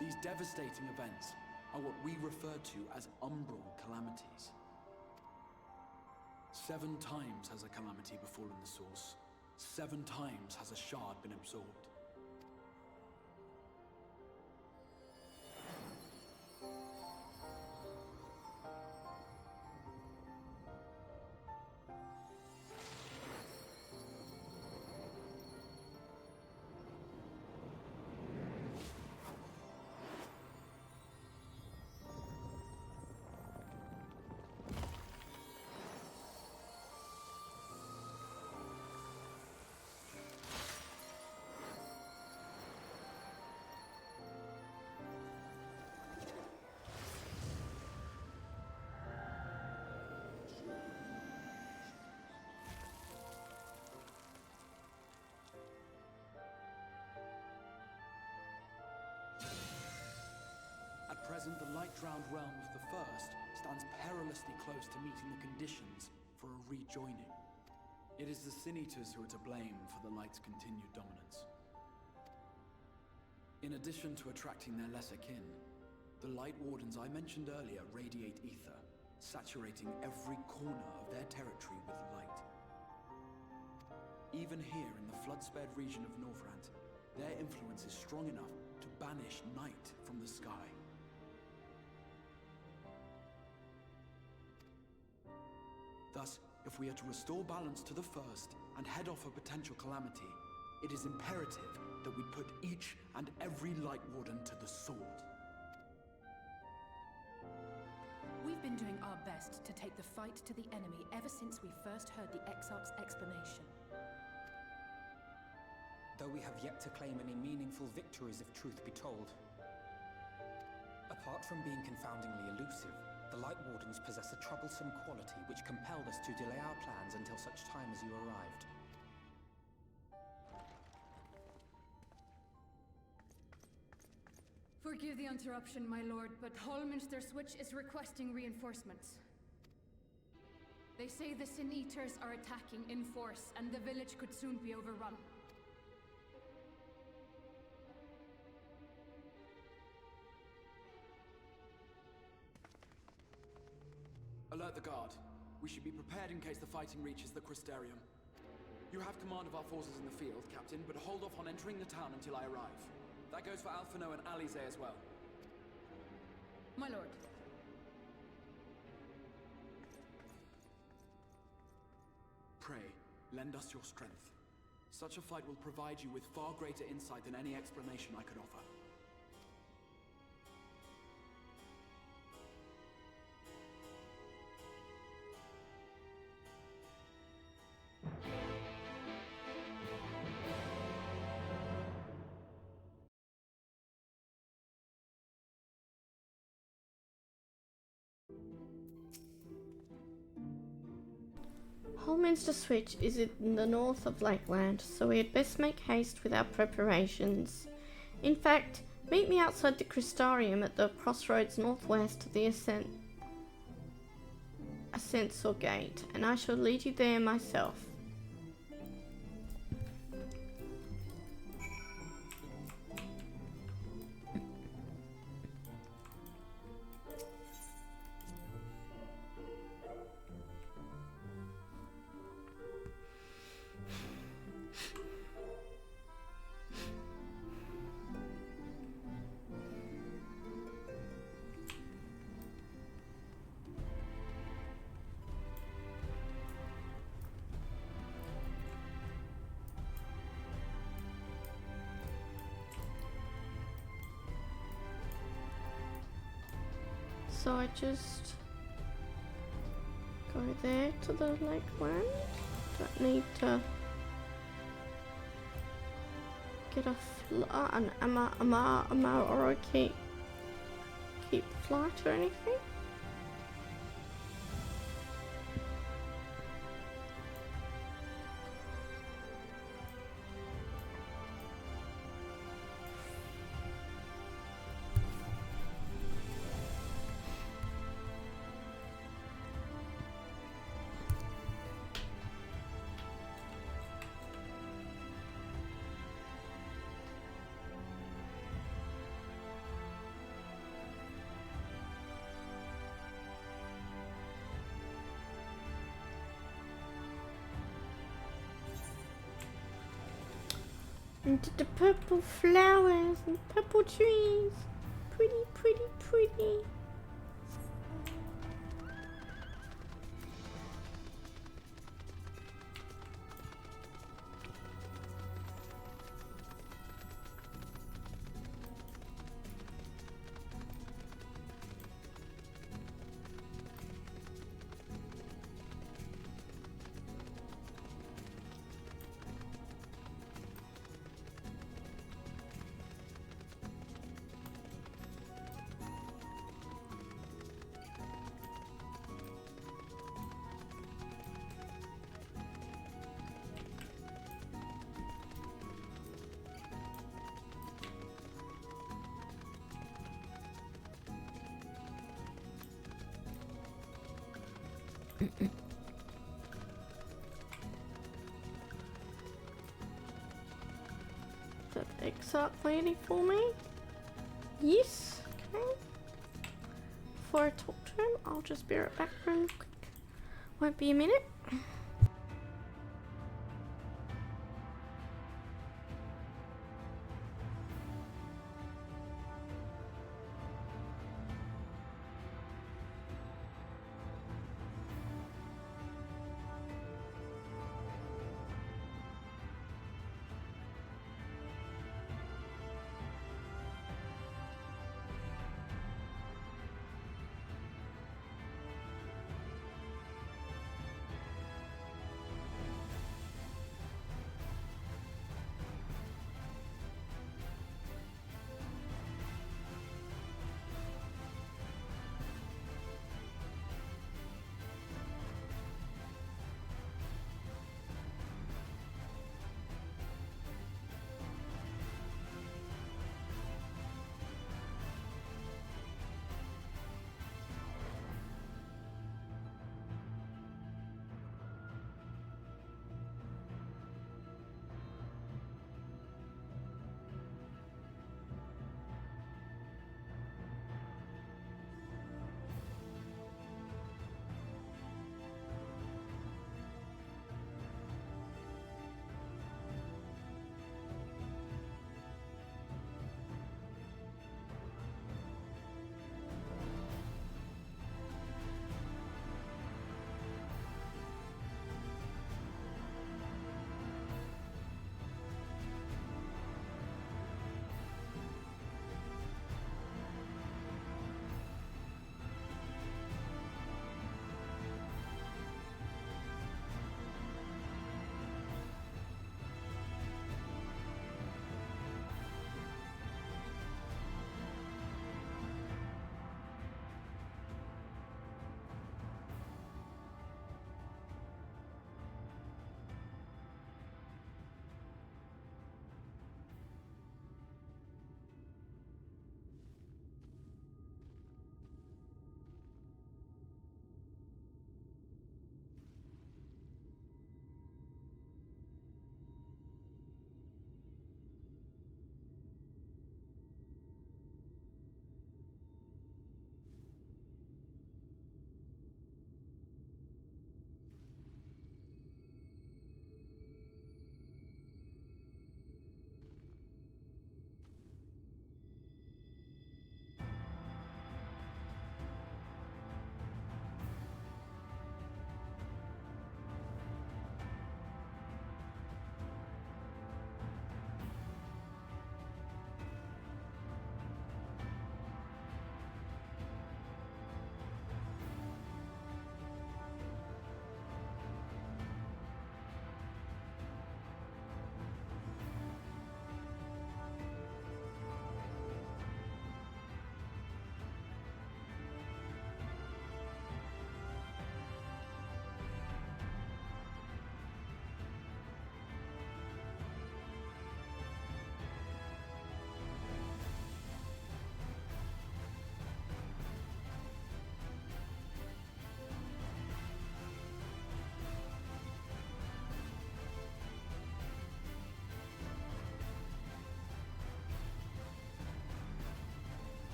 These devastating events are what we refer to as umbral calamities. 7 times has a calamity befallen the source. 7 times has a shard been absorbed. At present, the light-drowned realm of the First stands perilously close to meeting the conditions for a rejoining. It is the Sin Eaters who are to blame for the light's continued dominance. In addition to attracting their lesser kin, the Light Wardens I mentioned earlier radiate ether, saturating every corner of their territory with light. Even here in the flood-spared region of Northrant, their influence is strong enough to banish night from the sky. Thus, if we are to restore balance to the First and head off a potential calamity, it is imperative that we put each and every Light Warden to the sword. We've been doing our best to take the fight to the enemy ever since we first heard the Exarch's explanation. Though we have yet to claim any meaningful victories if truth be told. Apart from being confoundingly elusive, the Light Wardens possess a troublesome quality which compelled us to delay our plans until such time as you arrived. Forgive the interruption, my lord, but Hallminster Switch is requesting reinforcements. They say the Sin Eaters are attacking in force, and the village could soon be overrun. Alert the guard. We should be prepared in case the fighting reaches the Crystarium. You have command of our forces in the field, Captain, but hold off on entering the town until I arrive. That goes for Alphino and Alize as well. My lord. Pray, lend us your strength. Such a fight will provide you with far greater insight than any explanation I could offer. Holminster Switch is in the north of Lakeland, so we had best make haste with our preparations. In fact, meet me outside the Crystarium at the crossroads northwest of the Ascensor Gate, and I shall lead you there myself. So I just go there to the Lakeland. Don't need to get a or keep flight or anything. Into the purple flowers and purple trees. Pretty, pretty, pretty. That exarch lady for me? Yes, okay. Before I talk to him, I'll just be right back real quick. Won't be a minute.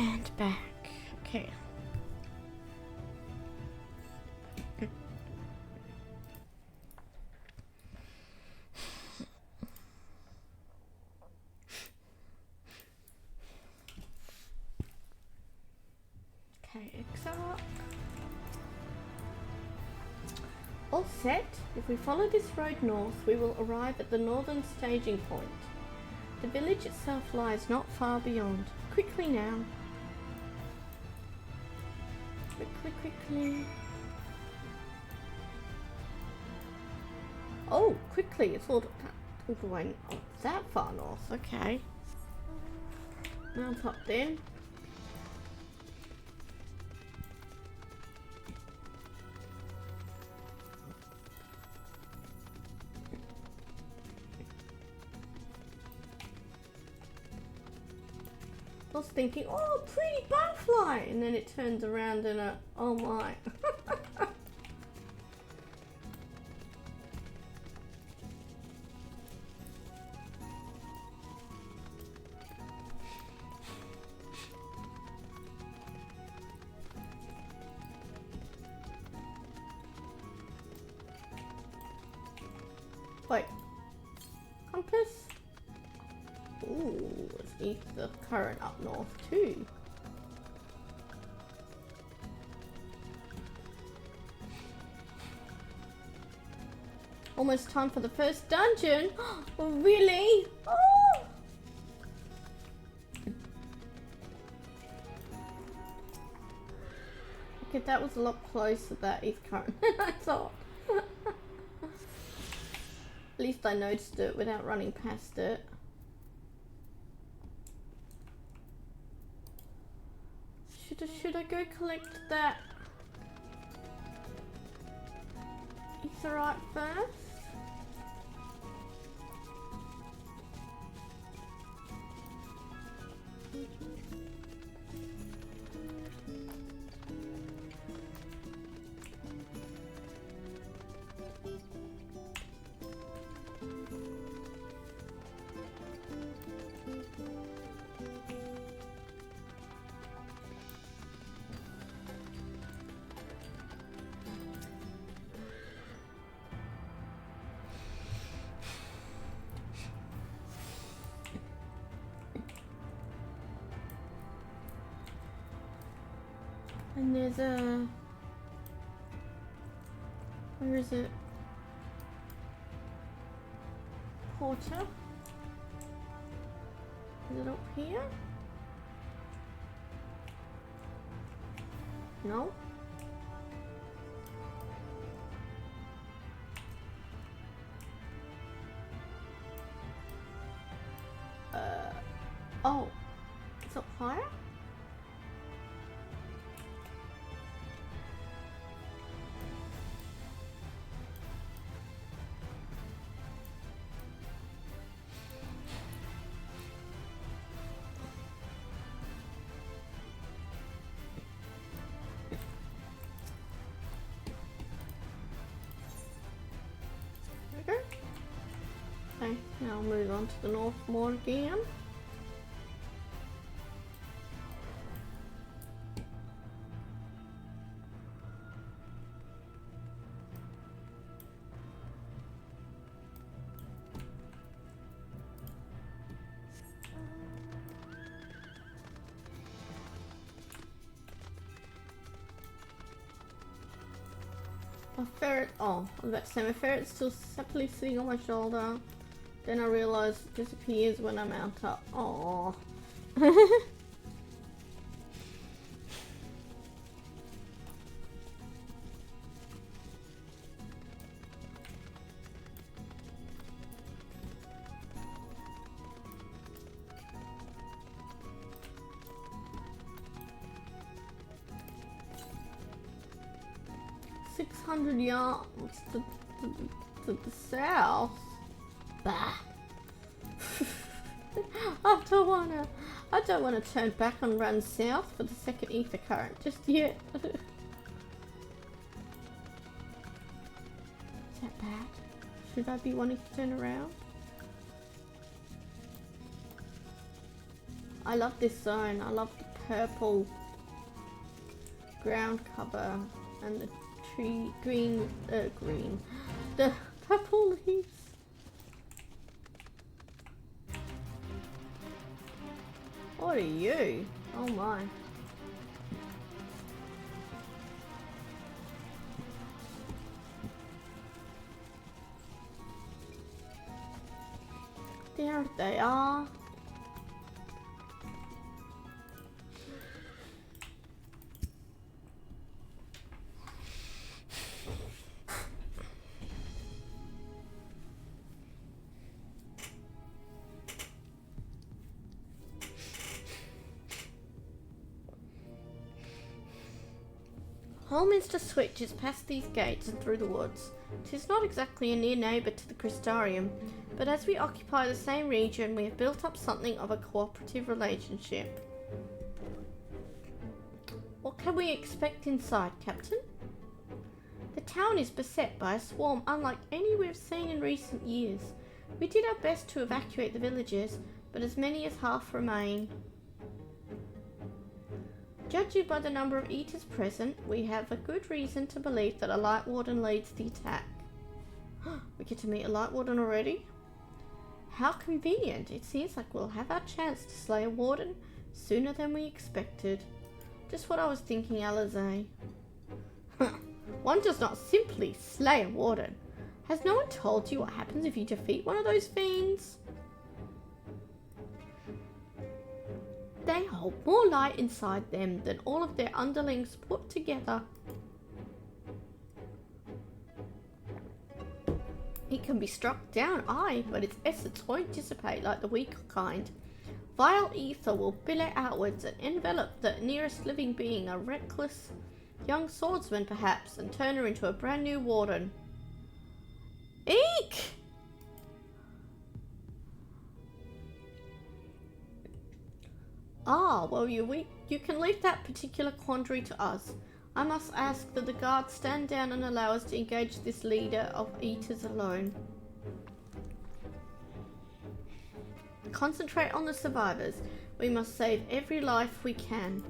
And back. Okay. Okay, excellent. All set. If we follow this road north, we will arrive at the northern staging point. The village itself lies not far beyond. Quickly now. Quickly. Oh, quickly. It's all the way that far north. Okay. Mount up then. I was thinking, oh, pretty butterfly, and then it turns around and oh my. Wait, compass? Ooh, let's eat the current up north too. Almost time for the first dungeon. Oh, really? Oh! Okay, that was a lot closer, that is current than I thought. At least I noticed it without running past it. Should I go collect that etherite first? And there's a... where is it? Porter? Is it up here? No? Oh, it's up higher? Okay, now I'll move on to the north more again. My ferret, oh, I was about to say my ferret's still happily sitting on my shoulder. Then I realise it disappears when I mount up. Aww. 600 yards to the south. Bah. I don't wanna turn back and run south for the second ether current just yet. Is that bad? Should I be wanting to turn around? I love this zone. I love the purple ground cover and the tree green, the purple leaves. What are you? Oh my. There they are. Holminster Switch is past these gates and through the woods. 'Tis not exactly a near neighbour to the Crystarium, but as we occupy the same region, we have built up something of a cooperative relationship. What can we expect inside, Captain? The town is beset by a swarm unlike any we've seen in recent years. We did our best to evacuate the villages, but as many as half remain. Judging by the number of eaters present, we have a good reason to believe that a Light Warden leads the attack. We get to meet a Light Warden already? How convenient. It seems like we'll have our chance to slay a Warden sooner than we expected. Just what I was thinking, Alizé. One does not simply slay a Warden. Has no one told you what happens if you defeat one of those fiends? They hold more light inside them than all of their underlings put together. It can be struck down, aye, but its essence won't dissipate like the weaker kind. Vile ether will billow outwards and envelop the nearest living being, a reckless young swordsman perhaps, and turn her into a brand new warden. Eek! Ah, well, you can leave that particular quandary to us. I must ask that the guards stand down and allow us to engage this leader of eaters alone. Concentrate on the survivors. We must save every life we can.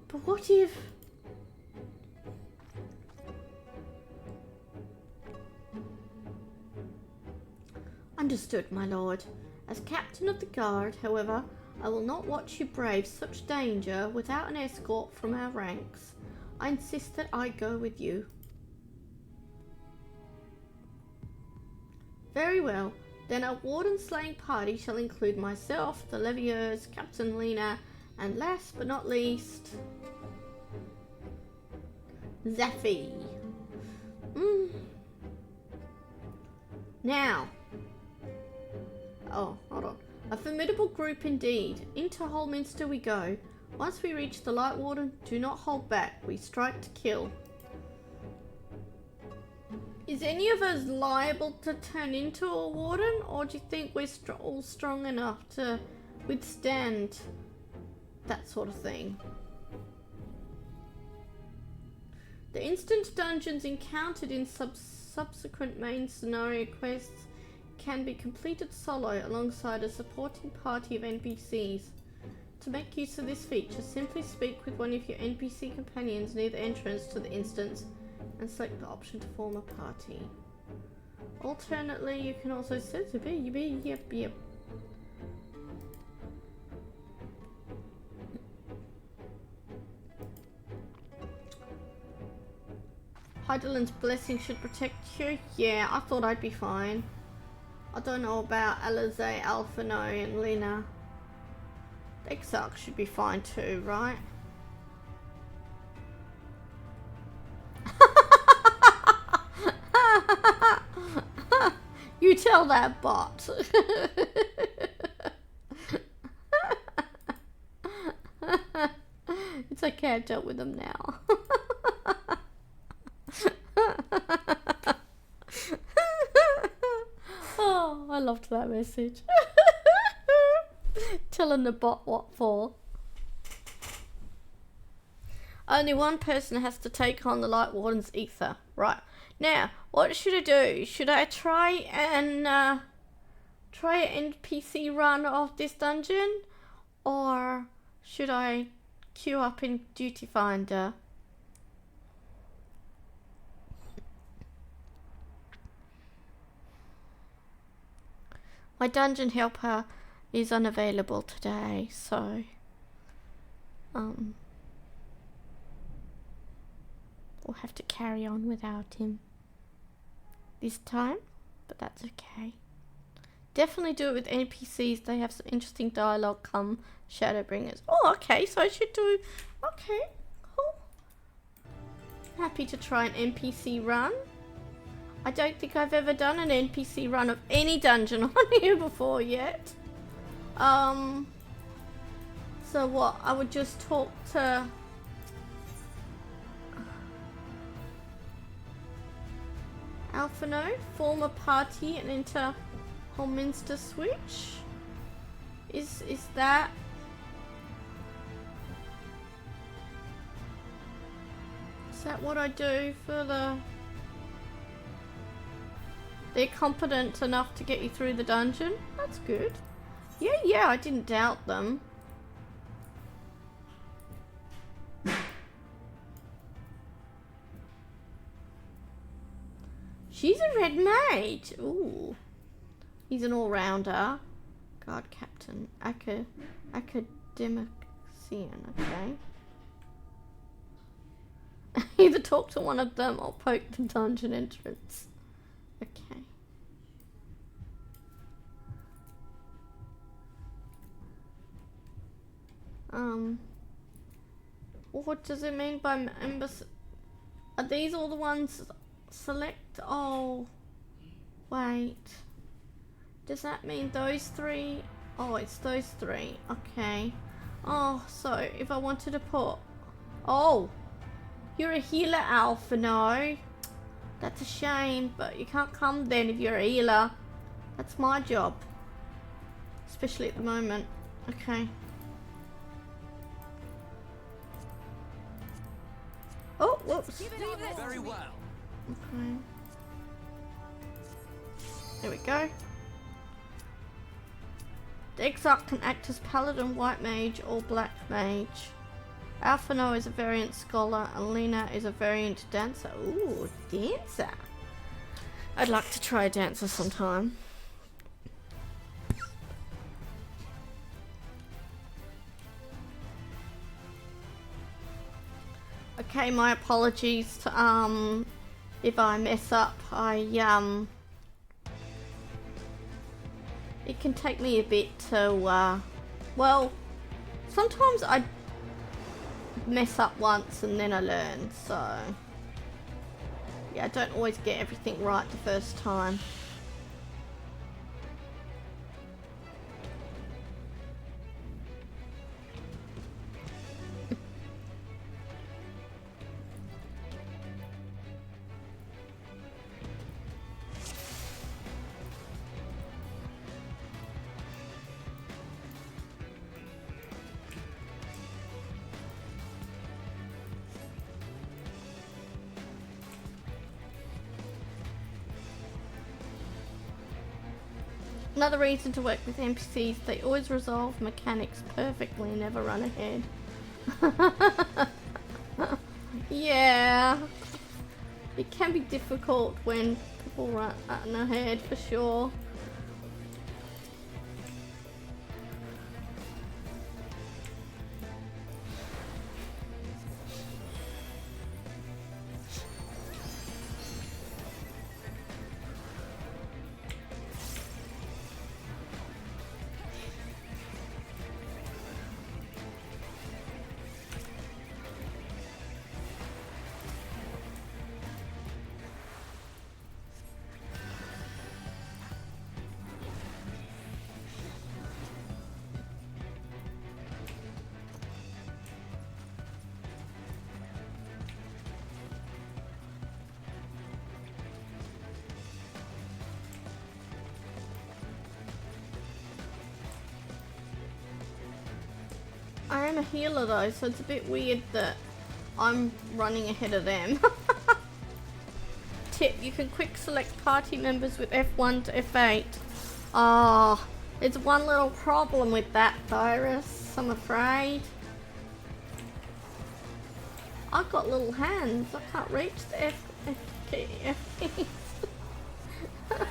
But what if... Understood, my lord. As captain of the guard, however, I will not watch you brave such danger without an escort from our ranks. I insist that I go with you. Very well. Then our warden-slaying party shall include myself, the Leviers, Captain Lena, and last but not least... Zaffy. Now... Oh, hold on. A formidable group indeed. Into Holminster we go. Once we reach the Light Warden, do not hold back. We strike to kill. Is any of us liable to turn into a Warden? Or do you think we're all strong enough to withstand that sort of thing? The instant dungeons encountered in subsequent main scenario quests can be completed solo alongside a supporting party of NPCs. To make use of this feature, simply speak with one of your NPC companions near the entrance to the instance and select the option to form a party. Alternately, you can also set to be yep. Hydalin's blessing should protect you. Yeah, I thought I'd be fine. I don't know about Alizé, Alphino, and Lena. Exarch should be fine too, right? You tell that bot. It's okay, I've dealt with them now. Oh, I loved that message. Telling the bot what for. Only one person has to take on the Light Warden's ether. Right. Now, what should I do? Should I try an NPC run of this dungeon? Or should I queue up in Duty Finder? My dungeon helper is unavailable today, so we'll have to carry on without him this time, but that's okay. Definitely do it with NPCs. They have some interesting dialogue come Shadowbringers. Oh, okay, so I should do... Okay, cool. Happy to try an NPC run. I don't think I've ever done an NPC run of any dungeon on here before yet. So what? I would just talk to... Alphino, form a party and enter Holminster switch. Is that... Is that what I do for the... They're competent enough to get you through the dungeon? That's good. Yeah, I didn't doubt them. She's a red mage. Ooh. He's an all-rounder. Guard captain. Academician, okay. Either talk to one of them or poke the dungeon entrance. Okay. What does it mean by members? Are these all the ones select? Oh, wait. Does that mean those three? Oh, it's those three. Okay. Oh, so if I wanted to put... Oh, you're a healer, Alpha, no. That's a shame, but you can't come then if you're a healer. That's my job. Especially at the moment. Okay. Oh, whoops. Very well. Okay. There we go. The Exarch can act as Paladin, White Mage, or Black Mage. Alphino is a variant Scholar, and Lena is a variant Dancer. Ooh, Dancer. I'd like to try a Dancer sometime. Okay, my apologies to, if I mess up. It can take me a bit to, well, sometimes I mess up once and then I learn, so yeah, I don't always get everything right the first time. Another reason to work with NPCs, they always resolve mechanics perfectly and never run ahead. Yeah. It can be difficult when people run ahead, for sure. I am a healer though, so it's a bit weird that I'm running ahead of them. Tip, you can quick select party members with F1 to F8. Ah, there's one little problem with that, Virus. I'm afraid. I've got little hands. I can't reach the F keys. I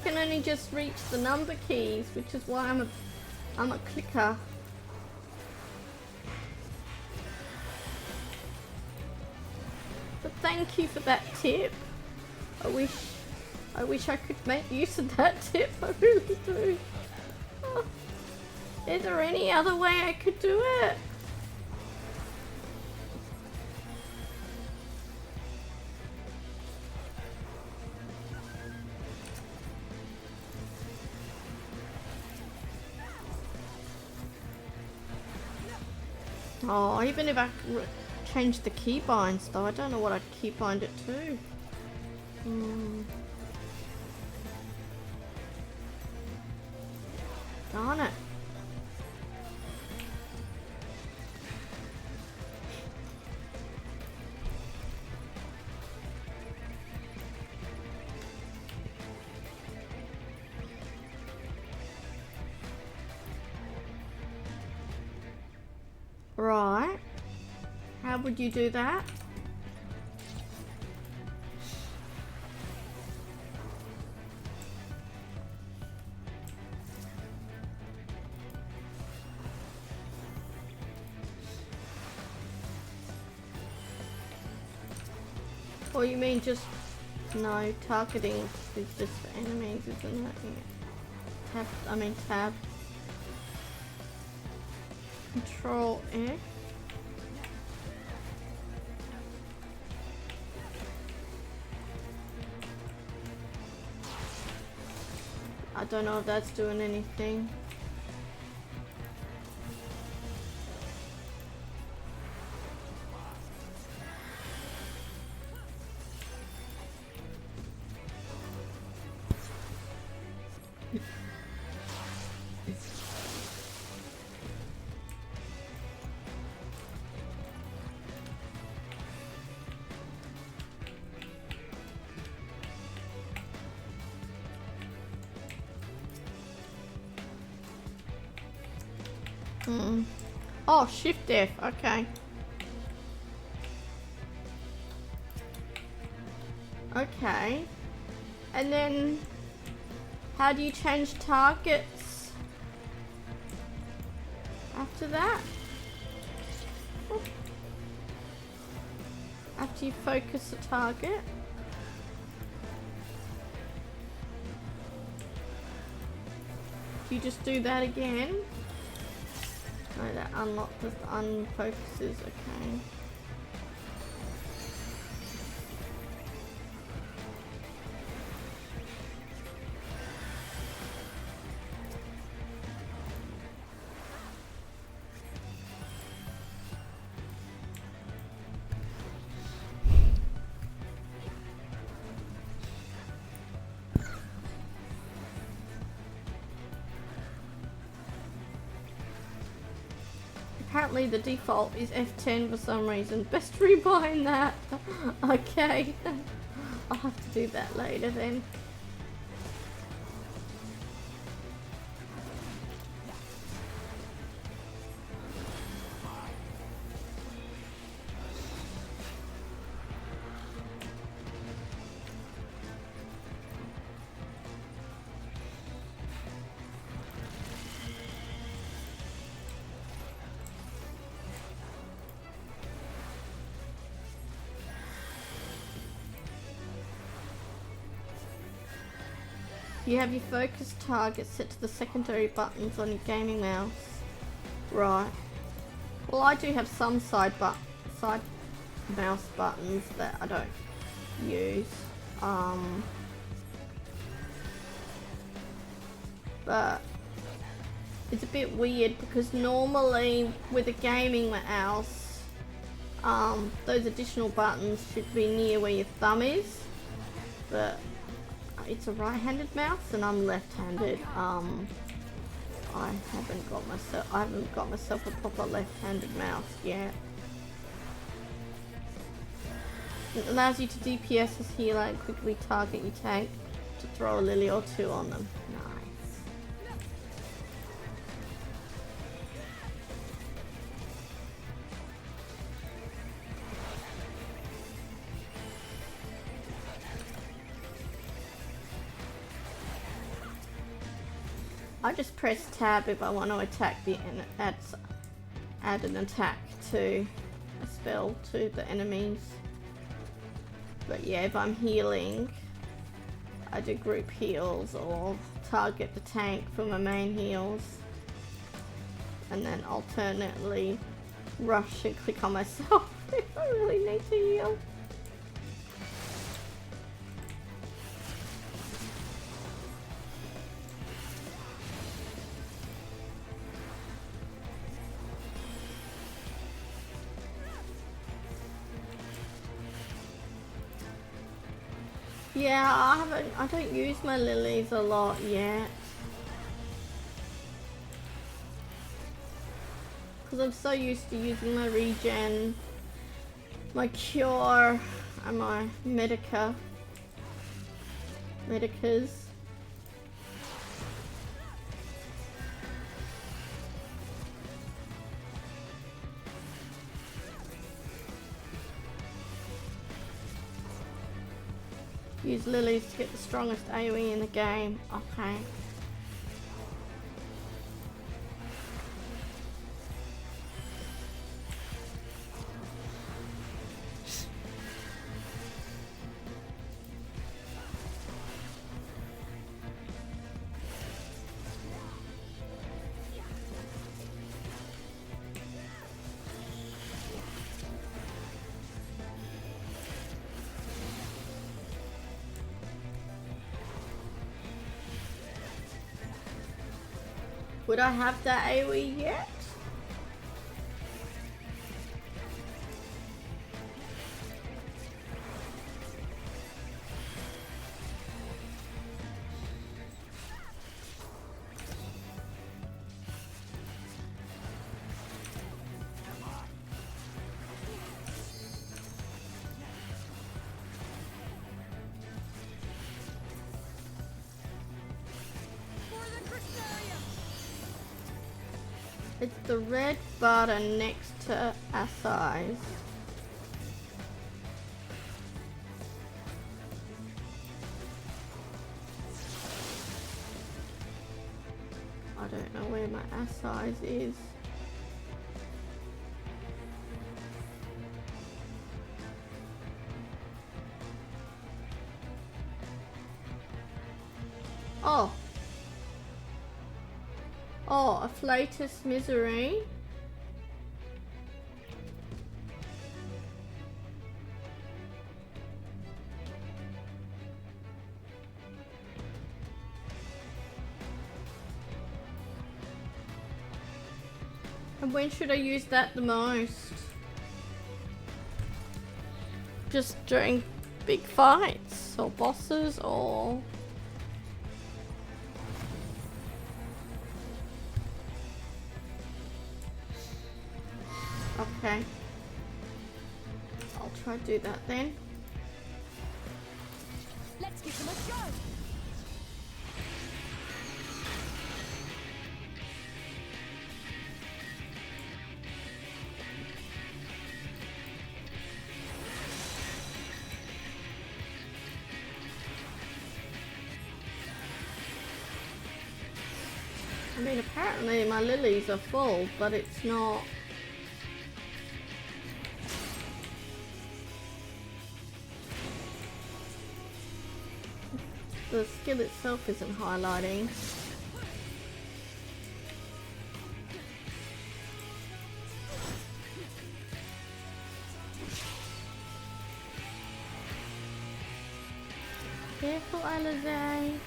can only just reach the number keys, which is why I'm a clicker. But thank you for that tip. I wish I could make use of that tip. I really do. Oh. Is there any other way I could do it? Oh, even if I change the keybinds though, I don't know what I'd keybind it to. Darn it. Right. How would you do that? Or you mean just... No, targeting is just for enemies, isn't it? Yeah. Tab. Control F. I don't know if that's doing anything. Oh, Shift F, okay. Okay. And then, how do you change targets after that? Oh. After you focus the target? Do you just do that again? No, that unfocuses, okay. Apparently the default is F10 for some reason. Best rebind that. Okay. I'll have to do that later then. You have your focus target set to the secondary buttons on your gaming mouse. Right. Well, I do have some side mouse buttons that I don't use. But it's a bit weird because normally with a gaming mouse, those additional buttons should be near where your thumb is. But it's a right-handed mouse and I'm left-handed. I haven't got myself a proper left-handed mouse yet. It allows you to DPS as healer and quickly target your tank to throw a lily or two on them. Nice. I just press tab if I want to attack the add an attack to a spell to the enemies. But yeah, if I'm healing, I do group heals or target the tank for my main heals. And then alternately rush and click on myself if I really need to heal. Yeah, I don't use my lilies a lot yet. Because I'm so used to using my regen, my cure, and my medicas. Use lilies to get the strongest AoE in the game. Okay. Would I have that AoE yet? It's the red button next to Assai's. I don't know where my Assai's is. Oh. Oh, a Flatus Misery. And when should I use that the most? Just during big fights or bosses or... Okay. I'll try to do that then. Let's give them a go. I mean, apparently my lilies are full, but it's not... The skill itself isn't highlighting. Careful, Alizé.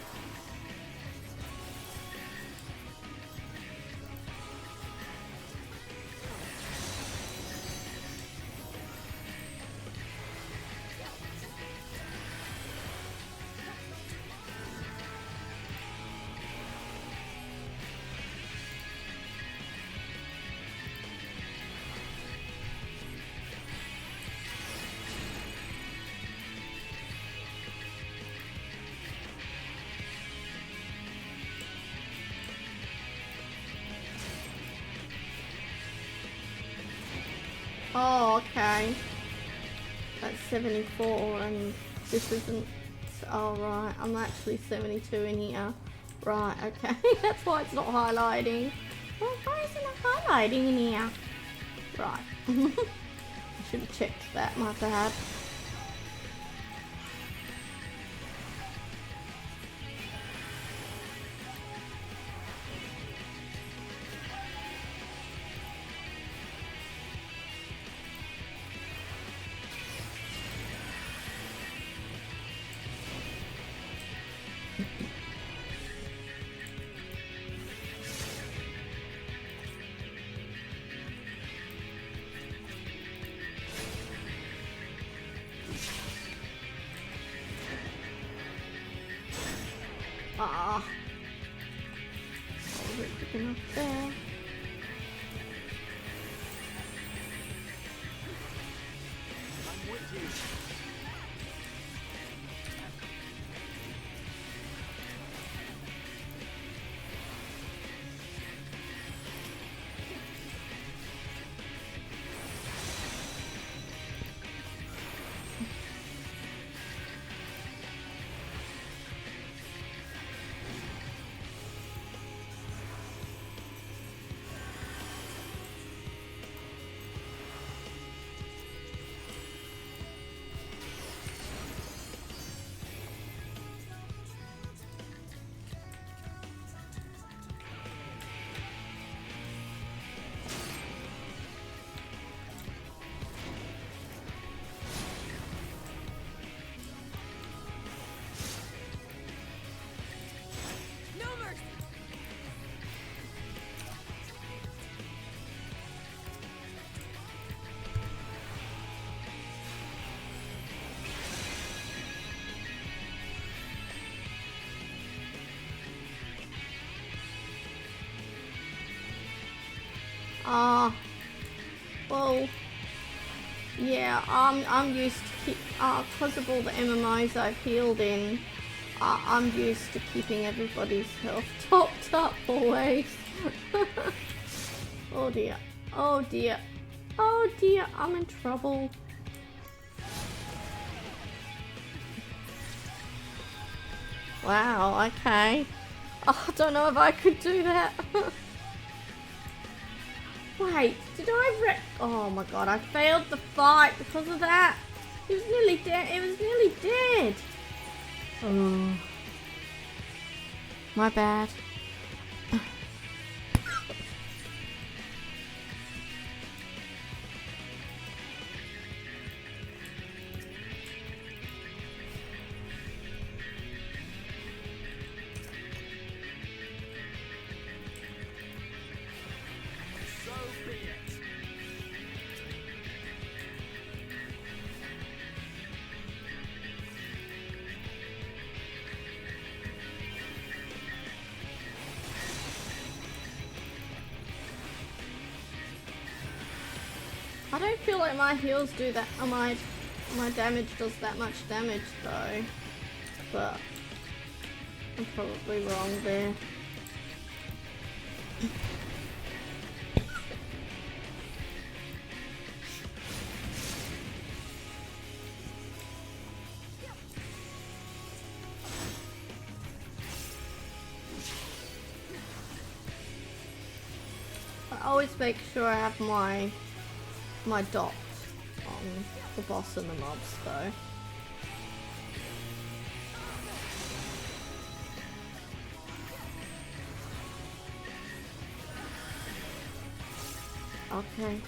Oh, okay. That's 74 and this isn't... Oh, right. I'm actually 72 in here. Right, okay. That's why it's not highlighting. Well, why isn't it highlighting in here? Right. I should have checked that, my bad. Ah. Oh, we're quick enough there. I'm with you. Well, yeah, I'm used to because of all the MMOs I've healed in, I'm used to keeping everybody's health topped up always. Oh dear, oh dear, oh dear, I'm in trouble. Wow, okay. Oh, I don't know if I could do that. Wait, did I oh my god, I failed the fight because of that. It was nearly dead. It was nearly dead. Oh. My bad. I don't feel like my heals do that, or my damage does that much damage though, but I'm probably wrong there. I always make sure I have my dots on the boss and the mobs though. Okay.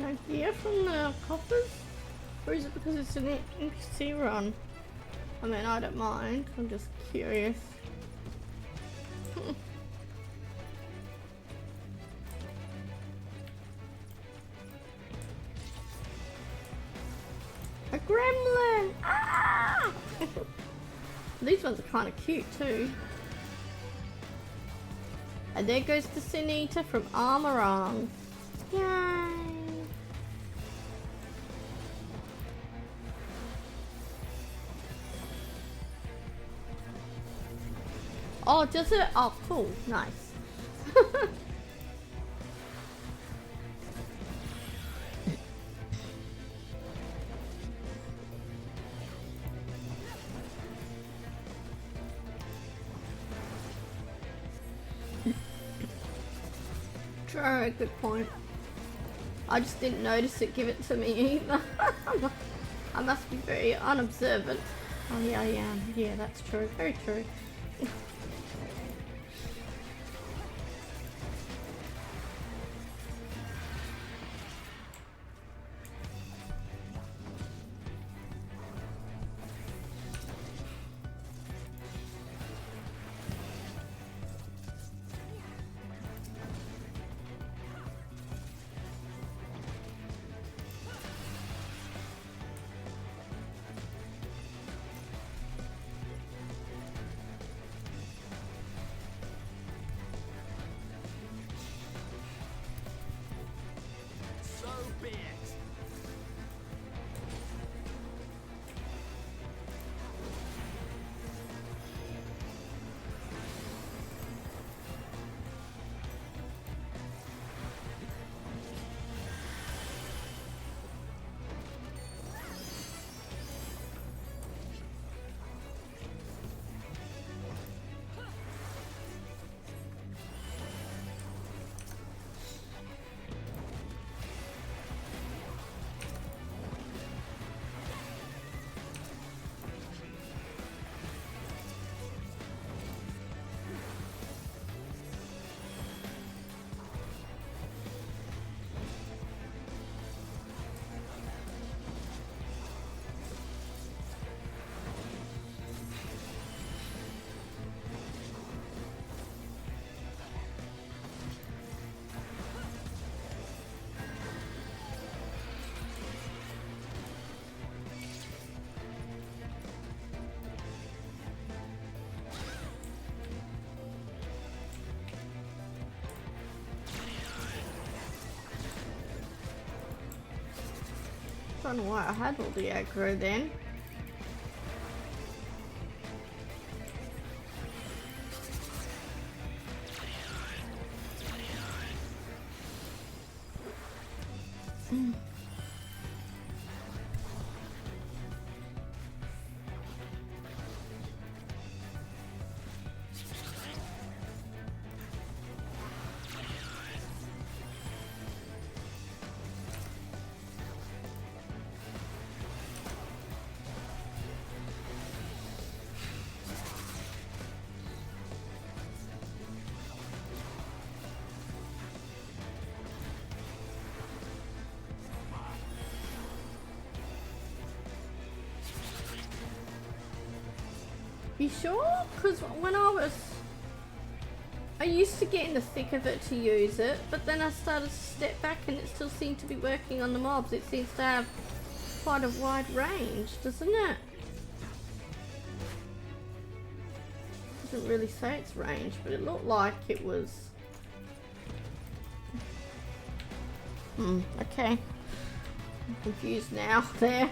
no gear from the coffers? Or is it because it's an NPC run? I mean, I don't mind. I'm just curious. A gremlin! Ah! These ones are kind of cute too. And there goes the Sin Eater from Armorong. Yay! Oh, does it? Oh, cool. Nice. True, good point. I just didn't notice it give it to me either. I must be very unobservant. Oh yeah, I am. Yeah, that's true. Very true. So be it. Don't know why I had all the aggro then. You sure? Because when I used to get in the thick of it to use it, but then I started to step back and it still seemed to be working on the mobs. It seems to have quite a wide range, doesn't it? Doesn't really say its range, but it looked like it was. Okay. I'm confused now there.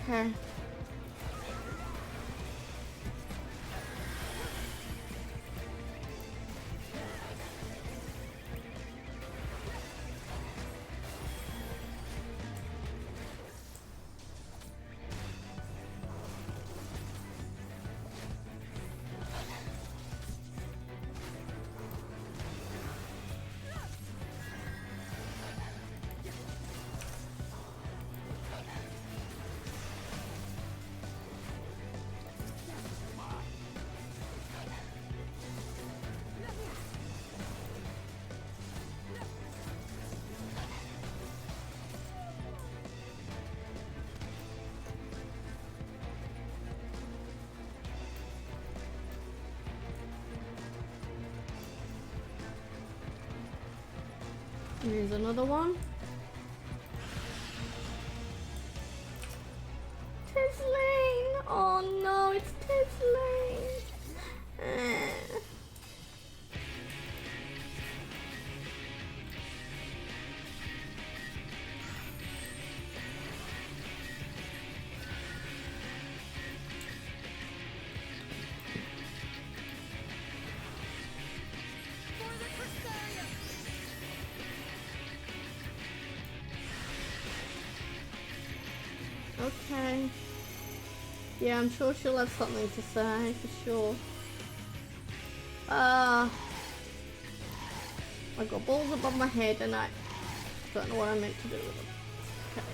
Okay. Here's another one. Tislane! Oh no, it's Tislane! Okay. Yeah, I'm sure she'll have something to say, for sure. I got balls above my head and I don't know what I meant to do with them. Okay.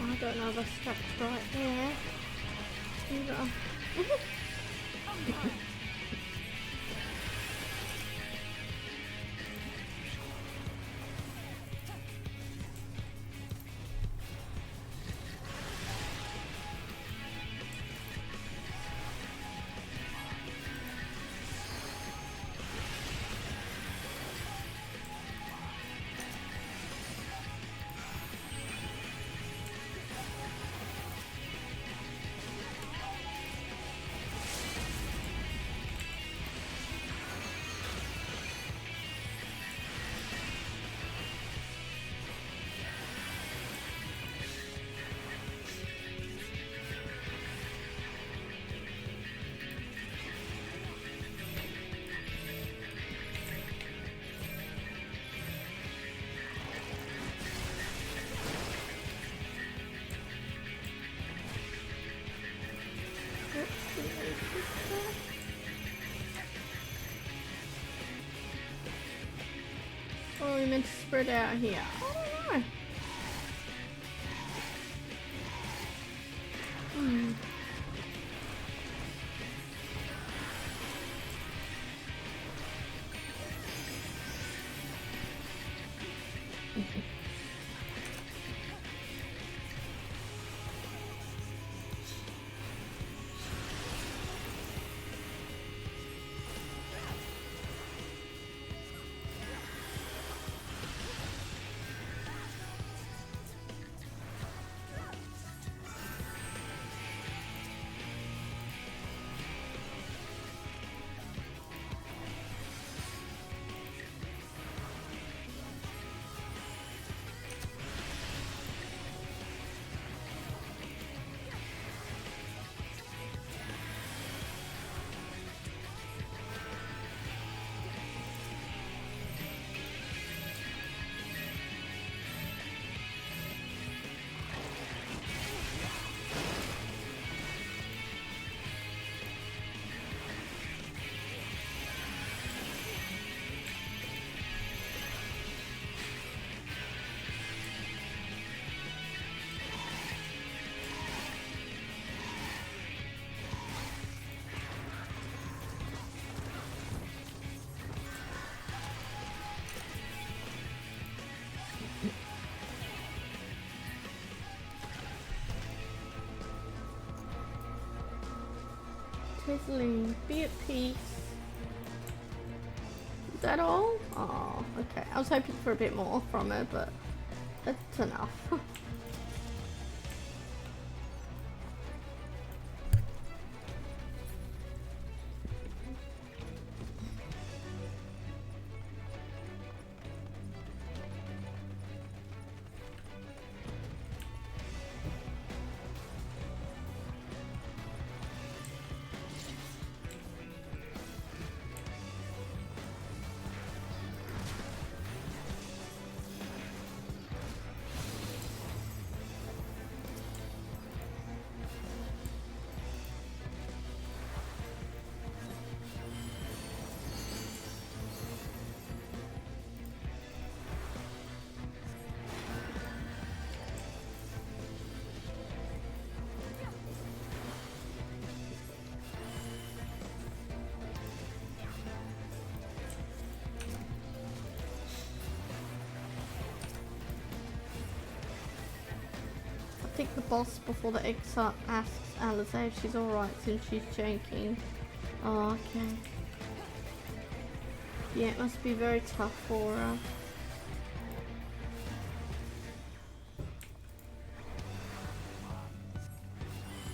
I don't know if I stuck right there. Either. Oh, we meant to spread out here. I don't know. Tizzling, be at peace. Is that all? Oh, okay. I was hoping for a bit more from her, but that's enough. think the boss before the exile asks Alize if she's alright since she's janking. Oh, okay. Yeah, it must be very tough for her.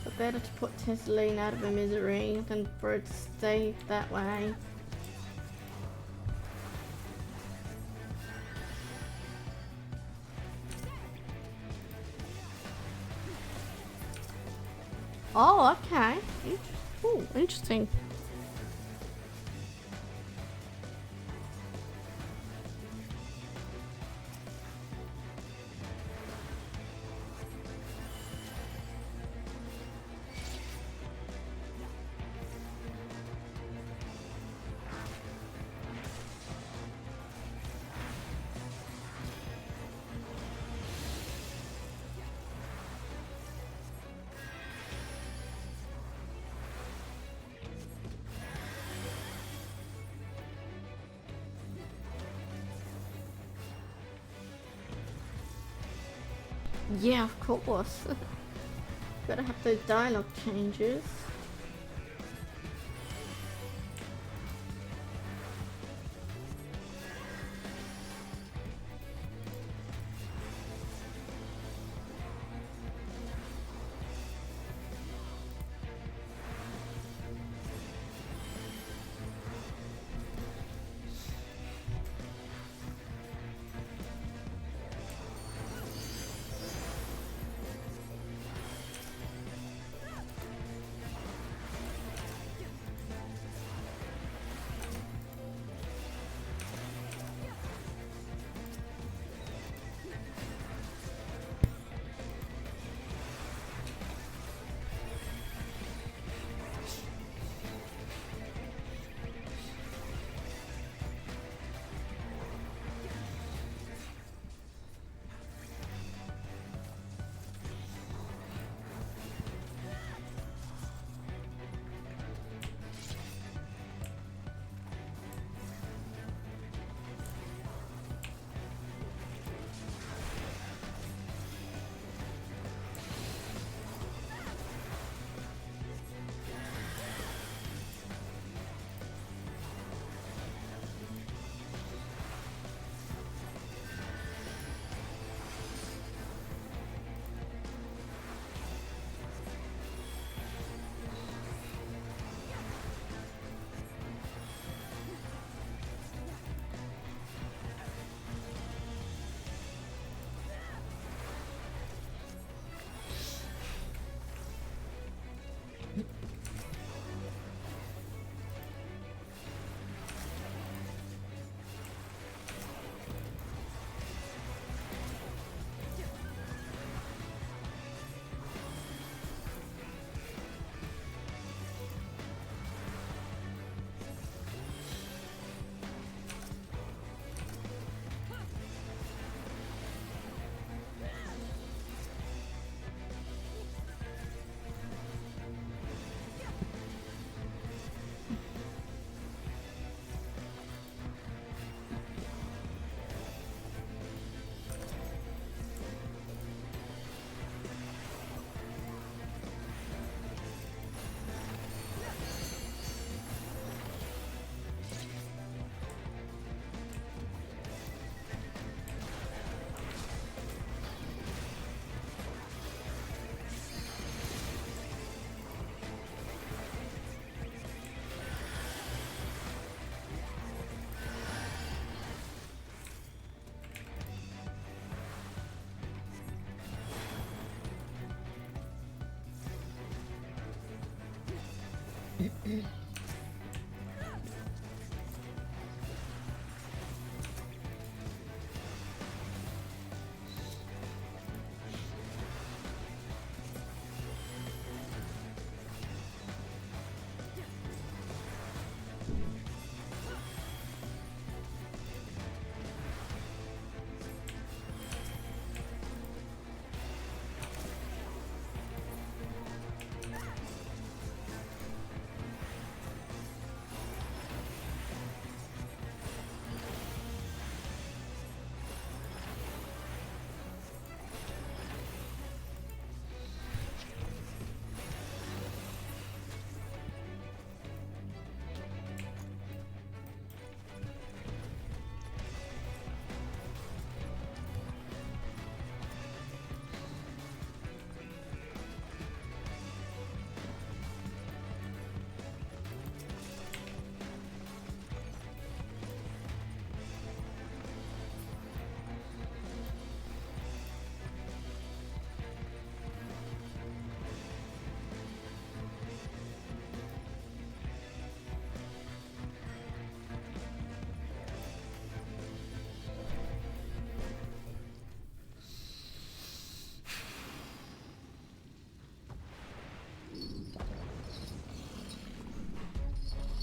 But better to put Tesseline out of her misery than for her to stay that way. Oh, okay. Ooh, interesting. Yeah, of course. Gotta have those dialogue changes.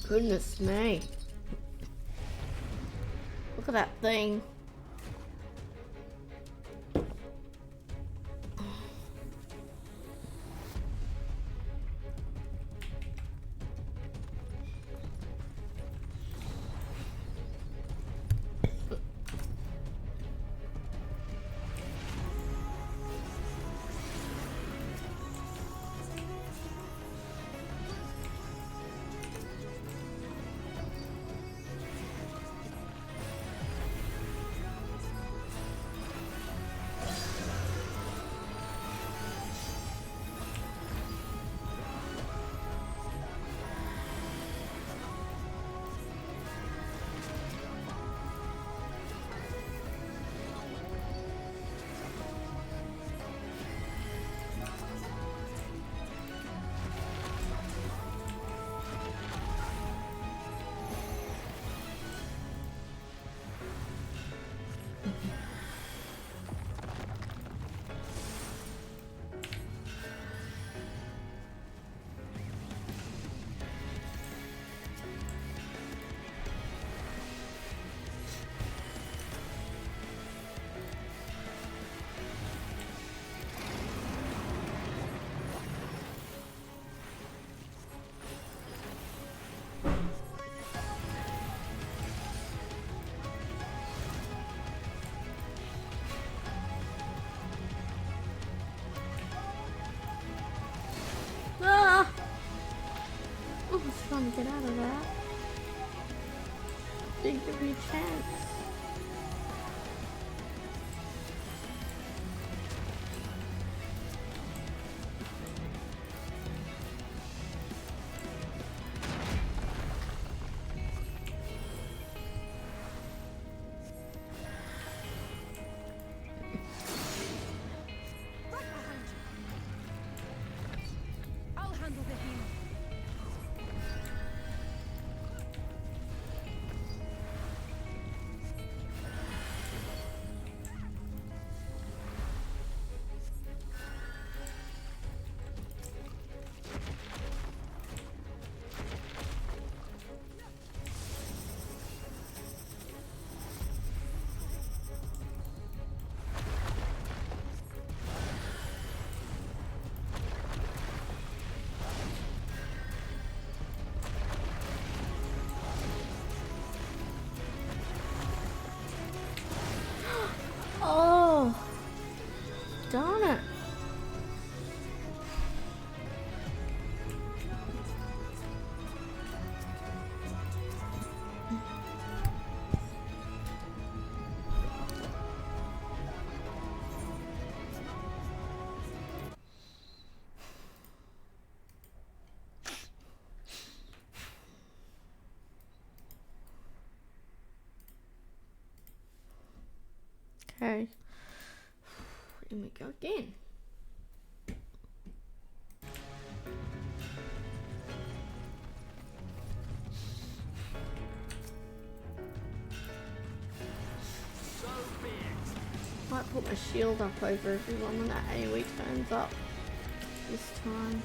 Goodness me. Look at that thing. Ah! Oh, I was trying to get out of that. Didn't give me a chance. I'll handle the healing. Oh, darn it. Okay. Here we go again. Might put my shield up over everyone when that AoE turns up this time.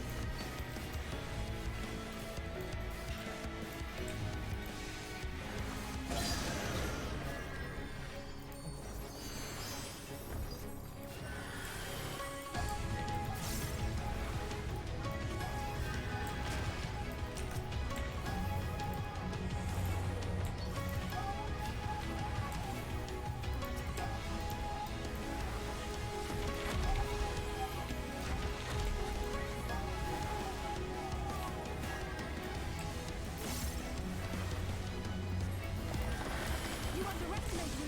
You underestimate me.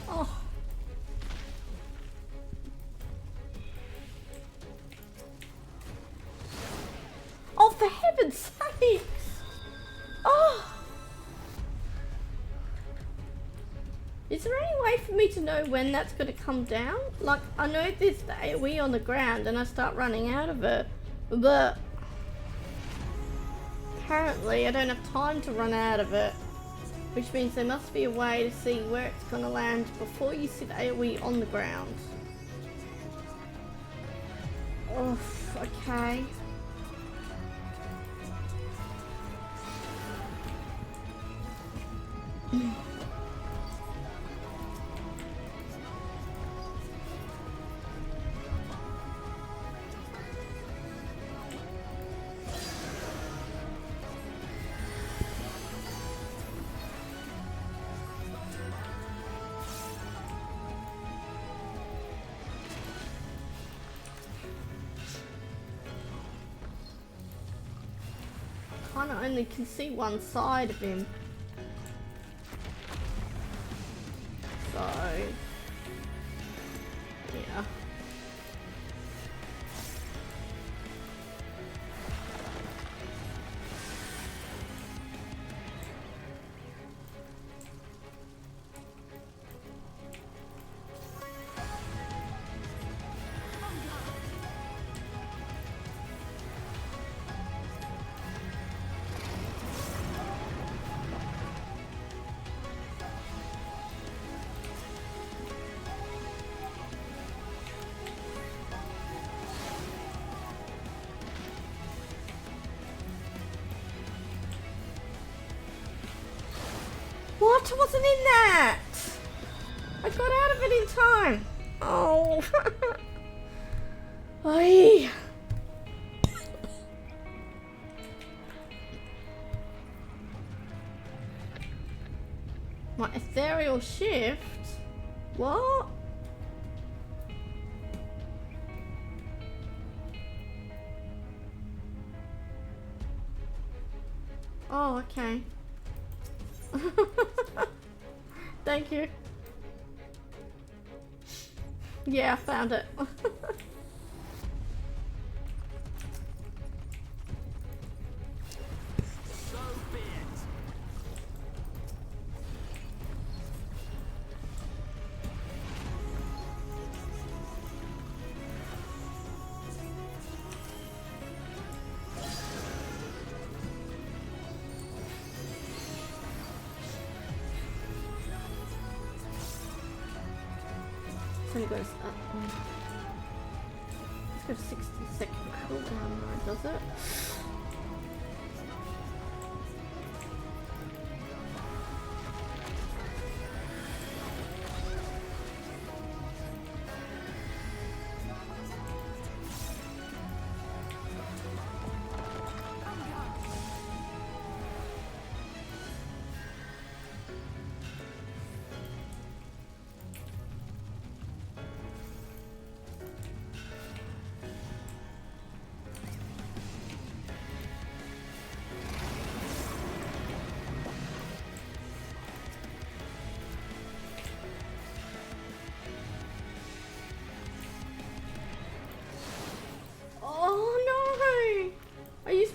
Oh. Oh, for heaven's sakes! Oh! Is there any way for me to know when that's going to come down? Like, I know there's the AoE on the ground and I start running out of it, but apparently I don't have time to run out of it, which means there must be a way to see where it's going to land before you see the AoE on the ground. Oh, okay. Kind of only can see one side of him. So, yeah. What? I wasn't in that! I got out of it in time! Oh! Oy. My ethereal shift? What? Oh, okay. Thank you. Yeah, I found it. So be it. It's only goes up. It's got a 60-second cooldown now, does it?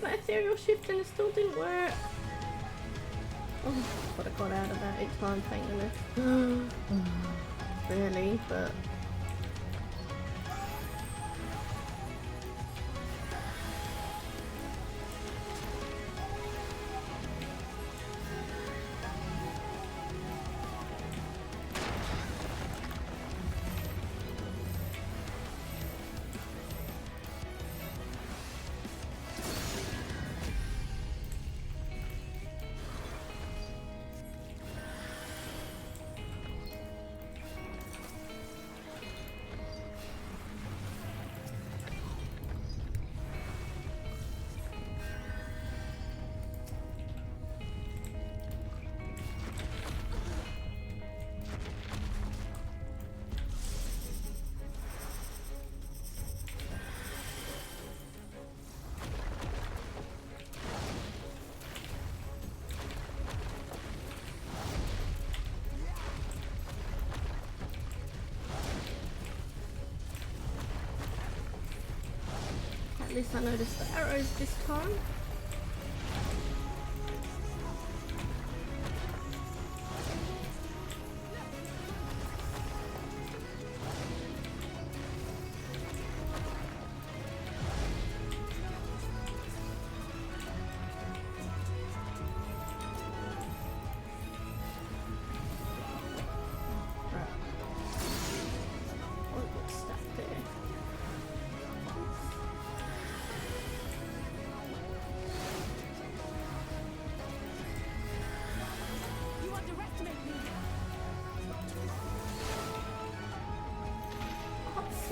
My ethereal shift and it still didn't work. Oh, but I got out of that 8 times, thank goodness. Really, but at least I noticed the arrows this time.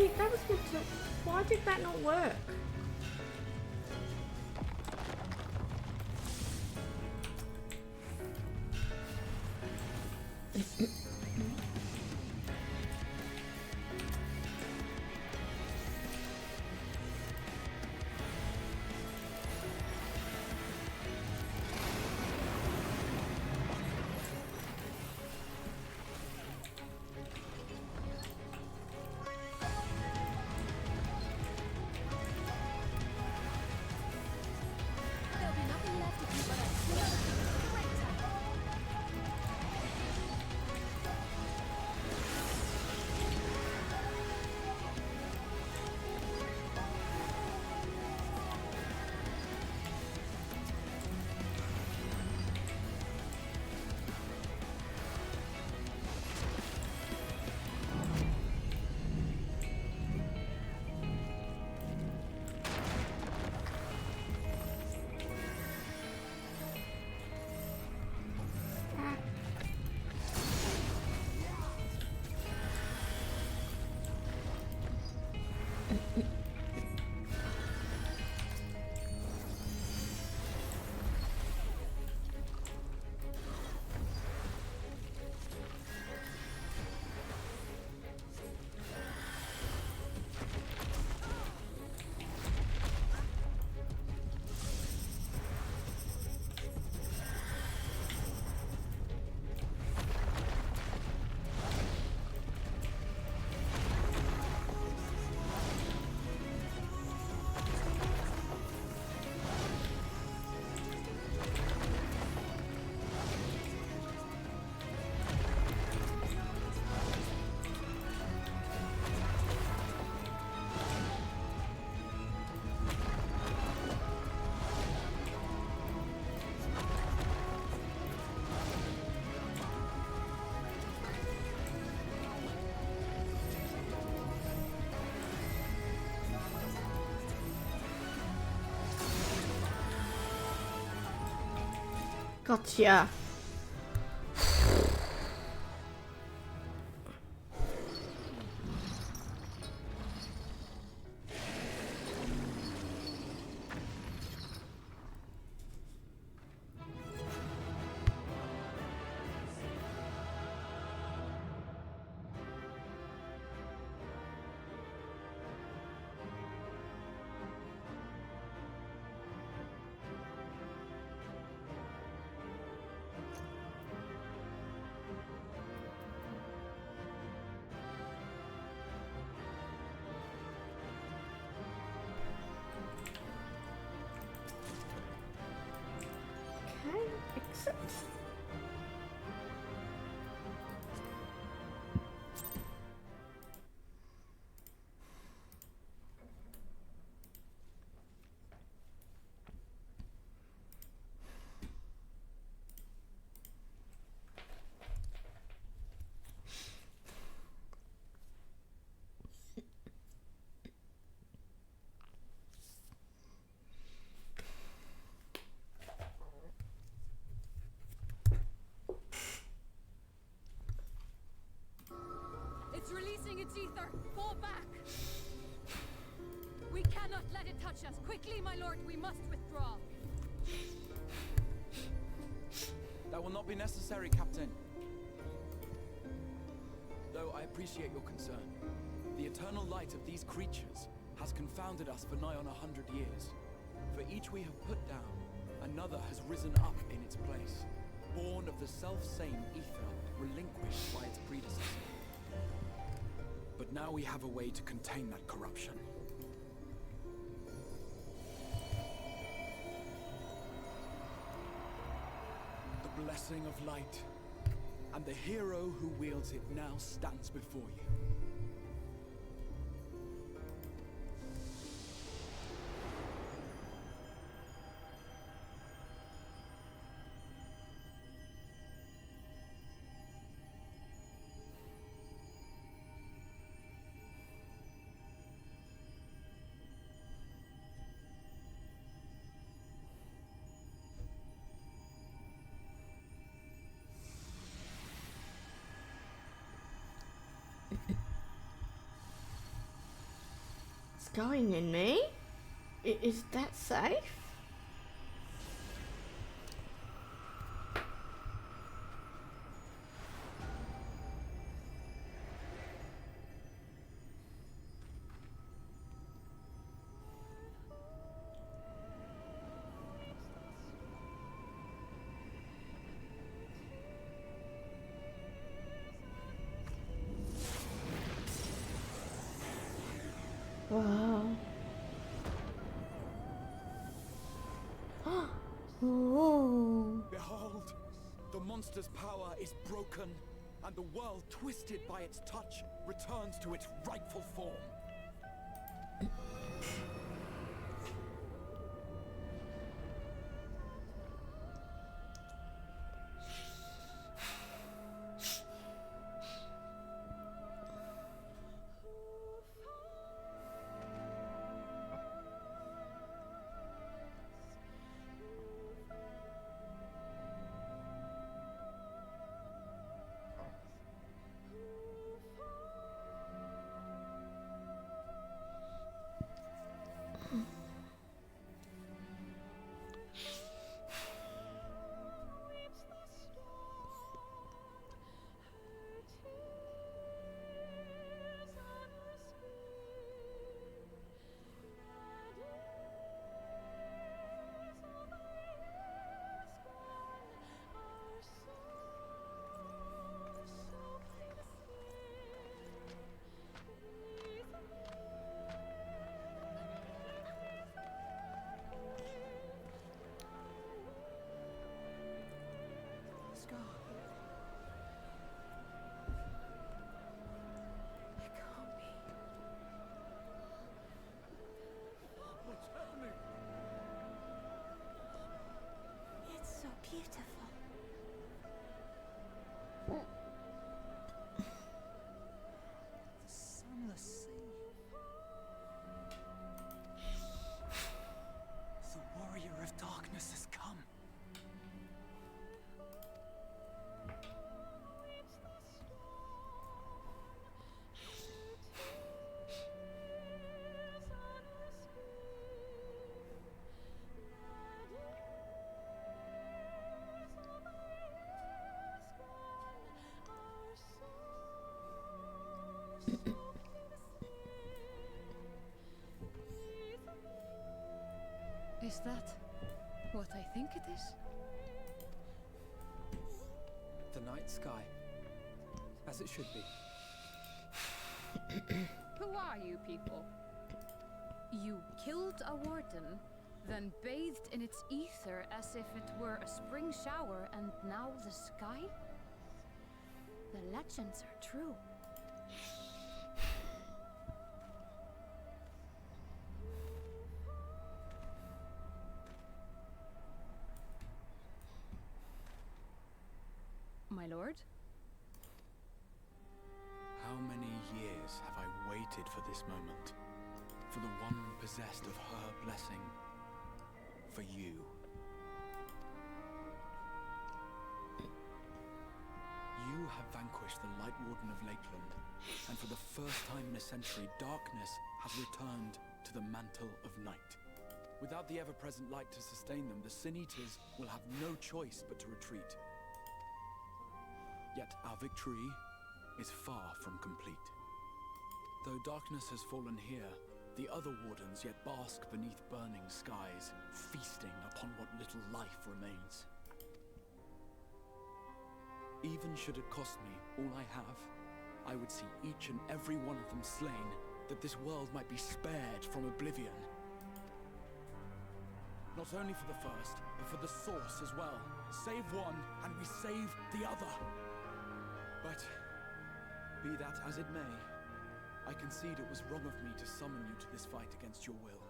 see, that was meant to... Why did that not work? There'll be nothing left of you but a Gotcha. Okay, exit. It's releasing its ether! Fall back! We cannot let it touch us! Quickly, my lord, we must withdraw! That will not be necessary, Captain. Though I appreciate your concern. The eternal light of these creatures has confounded us for nigh on 100 years. For each we have put down, another has risen up in its place, born of the self-same ether relinquished by its predecessor. But now we have a way to contain that corruption. The blessing of light, and the hero who wields it now stands before you. going in me? Is that safe? Wow. Oh. Behold, the monster's power is broken, and the world, twisted by its touch, returns to its rightful form. It's so beautiful. The sunless sea. The warrior of darkness has come. Is that what I think it is? The night sky. As it should be. Who are you people? You killed a warden, then bathed in its ether as if it were a spring shower, and now the sky? The legends are true. My lord? How many years have I waited for this moment? For the one possessed of her blessing. For you. You have vanquished the Light Warden of Lakeland, and for the first time in a century, darkness has returned to the mantle of night. Without the ever-present light to sustain them, the Sin Eaters will have no choice but to retreat. Yet our victory is far from complete. Though darkness has fallen here, the other wardens yet bask beneath burning skies, feasting upon what little life remains. Even should it cost me all I have, I would see each and every one of them slain, that this world might be spared from oblivion. Not only for the first, but for the source as well. Save one, and we save the other. But, be that as it may, I concede it was wrong of me to summon you to this fight against your will.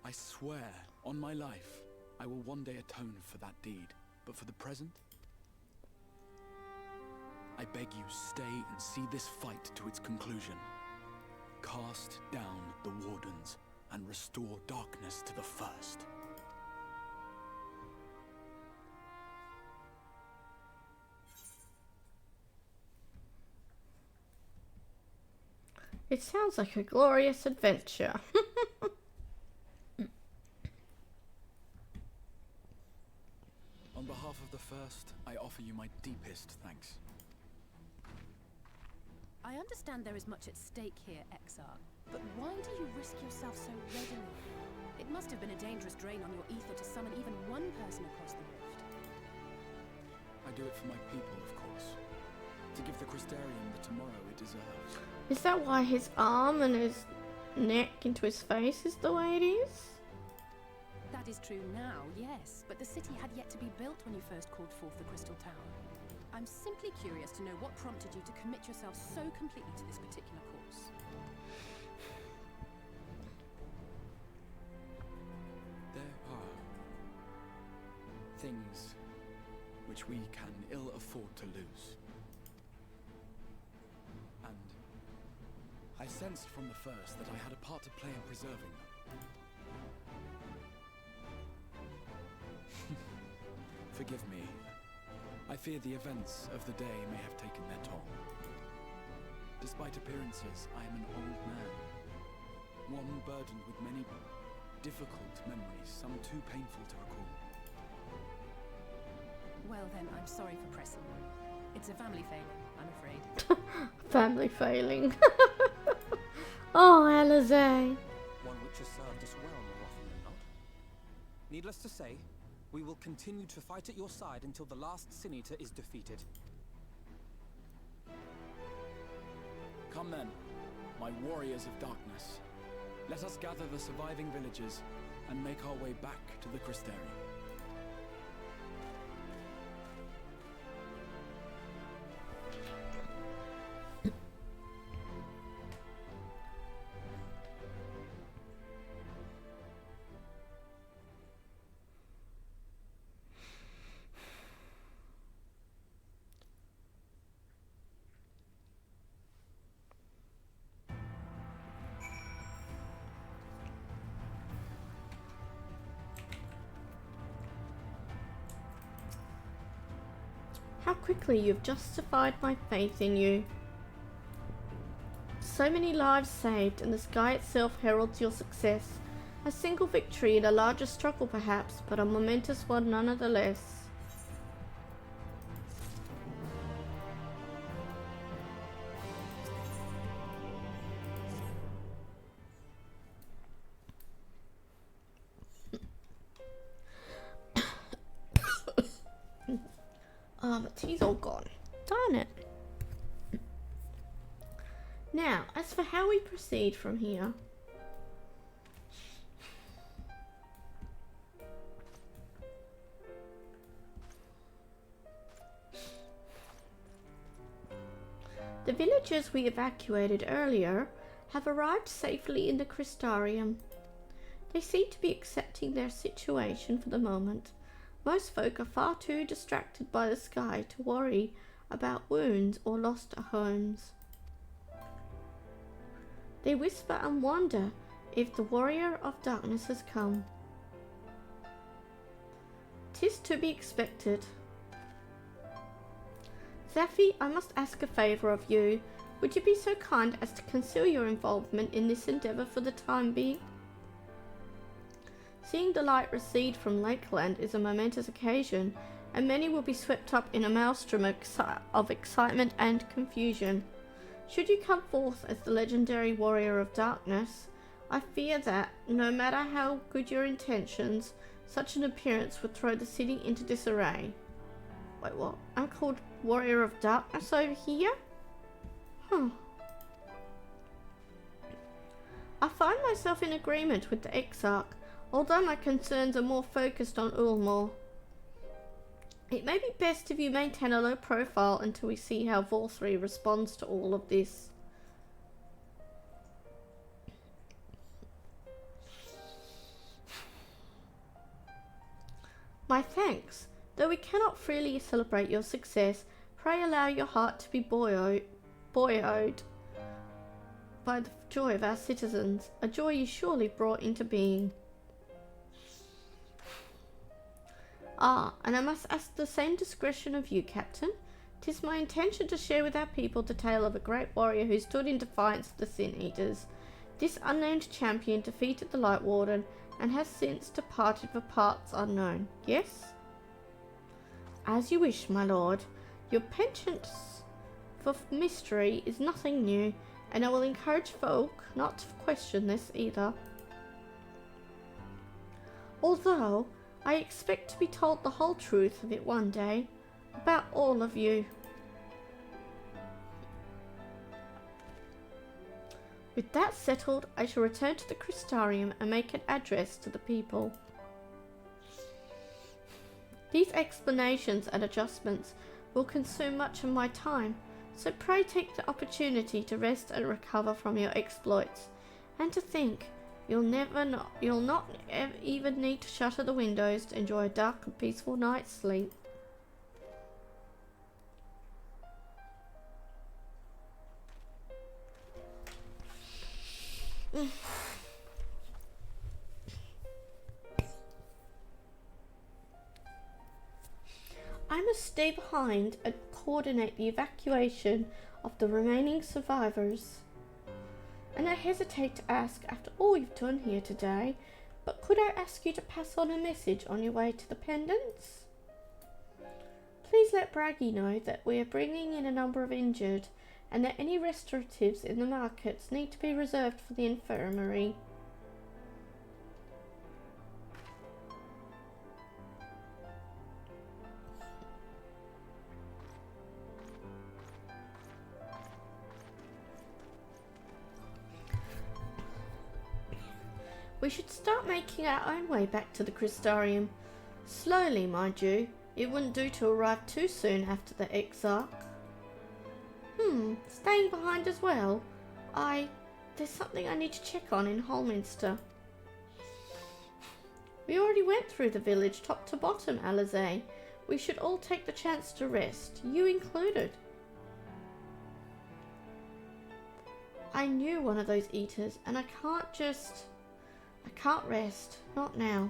I swear, on my life, I will one day atone for that deed. But for the present, I beg you stay and see this fight to its conclusion. Cast down the wardens and restore darkness to the first. It sounds like a glorious adventure. On behalf of the First, I offer you my deepest thanks. I understand there is much at stake here, Exarch, but why do you risk yourself so readily? It must have been a dangerous drain on your ether to summon even one person across the rift. I do it for my people, of course. To give the Crystarium the tomorrow it deserves. Is that why his arm and his neck into his face is the way it is? That is true now, yes, but the city had yet to be built when you first called forth the Crystal Tower. I'm simply curious to know what prompted you to commit yourself so completely to this particular course. There are things which we can ill afford to lose. And I sensed from the first that I had a part to play in preserving them. Forgive me. I fear the events of the day may have taken their toll. Despite appearances, I am an old man. One burdened with many difficult memories, some too painful to recall. Well then, I'm sorry for pressing you. It's a family failing, I'm afraid. Family failing. Oh, Alizé. One which has served us well more often than not. Needless to say, we will continue to fight at your side until the last Sin Eater is defeated. Come then, my warriors of darkness. Let us gather the surviving villagers and make our way back to the Crystarium. How quickly you've justified my faith in you. So many lives saved, and the sky itself heralds your success. A single victory in a larger struggle perhaps, but a momentous one nonetheless. Oh, my tea's all gone. Darn it. Now, as for how we proceed from here. The villagers we evacuated earlier have arrived safely in the Crystarium. They seem to be accepting their situation for the moment. Most folk are far too distracted by the sky to worry about wounds or lost homes. They whisper and wonder if the warrior of darkness has come. 'Tis to be expected. Zephy, I must ask a favour of you. Would you be so kind as to conceal your involvement in this endeavour for the time being? Seeing the light recede from Lakeland is a momentous occasion, and many will be swept up in a maelstrom of excitement and confusion. Should you come forth as the legendary warrior of darkness, I fear that, no matter how good your intentions, such an appearance would throw the city into disarray. Wait, what? I'm called warrior of darkness over here? Huh. I find myself in agreement with the Exarch, although my concerns are more focused on Eulmore. It may be best if you maintain a low profile until we see how Vorthri responds to all of this. My thanks. Though we cannot freely celebrate your success, pray allow your heart to be buoyed by the joy of our citizens, a joy you surely brought into being. Ah, and I must ask the same discretion of you, Captain. 'Tis my intention to share with our people the tale of a great warrior who stood in defiance of the Sin Eaters. This unnamed champion defeated the Light Warden and has since departed for parts unknown. Yes? As you wish, my lord. Your penchant for mystery is nothing new, and I will encourage folk not to question this either. Although I expect to be told the whole truth of it one day, about all of you. With that settled, I shall return to the Crystarium and make an address to the people. These explanations and adjustments will consume much of my time, so pray take the opportunity to rest and recover from your exploits, and to think you'll not even need to shutter the windows to enjoy a dark and peaceful night's sleep. I must stay behind and coordinate the evacuation of the remaining survivors. And I hesitate to ask after all you've done here today, but could I ask you to pass on a message on your way to the pendants? Please let Braggy know that we are bringing in a number of injured, and that any restoratives in the markets need to be reserved for the infirmary. We should start making our own way back to the Crystarium. Slowly, mind you. It wouldn't do to arrive too soon after the Exarch. Staying behind as well? There's something I need to check on in Holminster. We already went through the village top to bottom, Alizé. We should all take the chance to rest, you included. I knew one of those eaters, and I can't rest. Not now.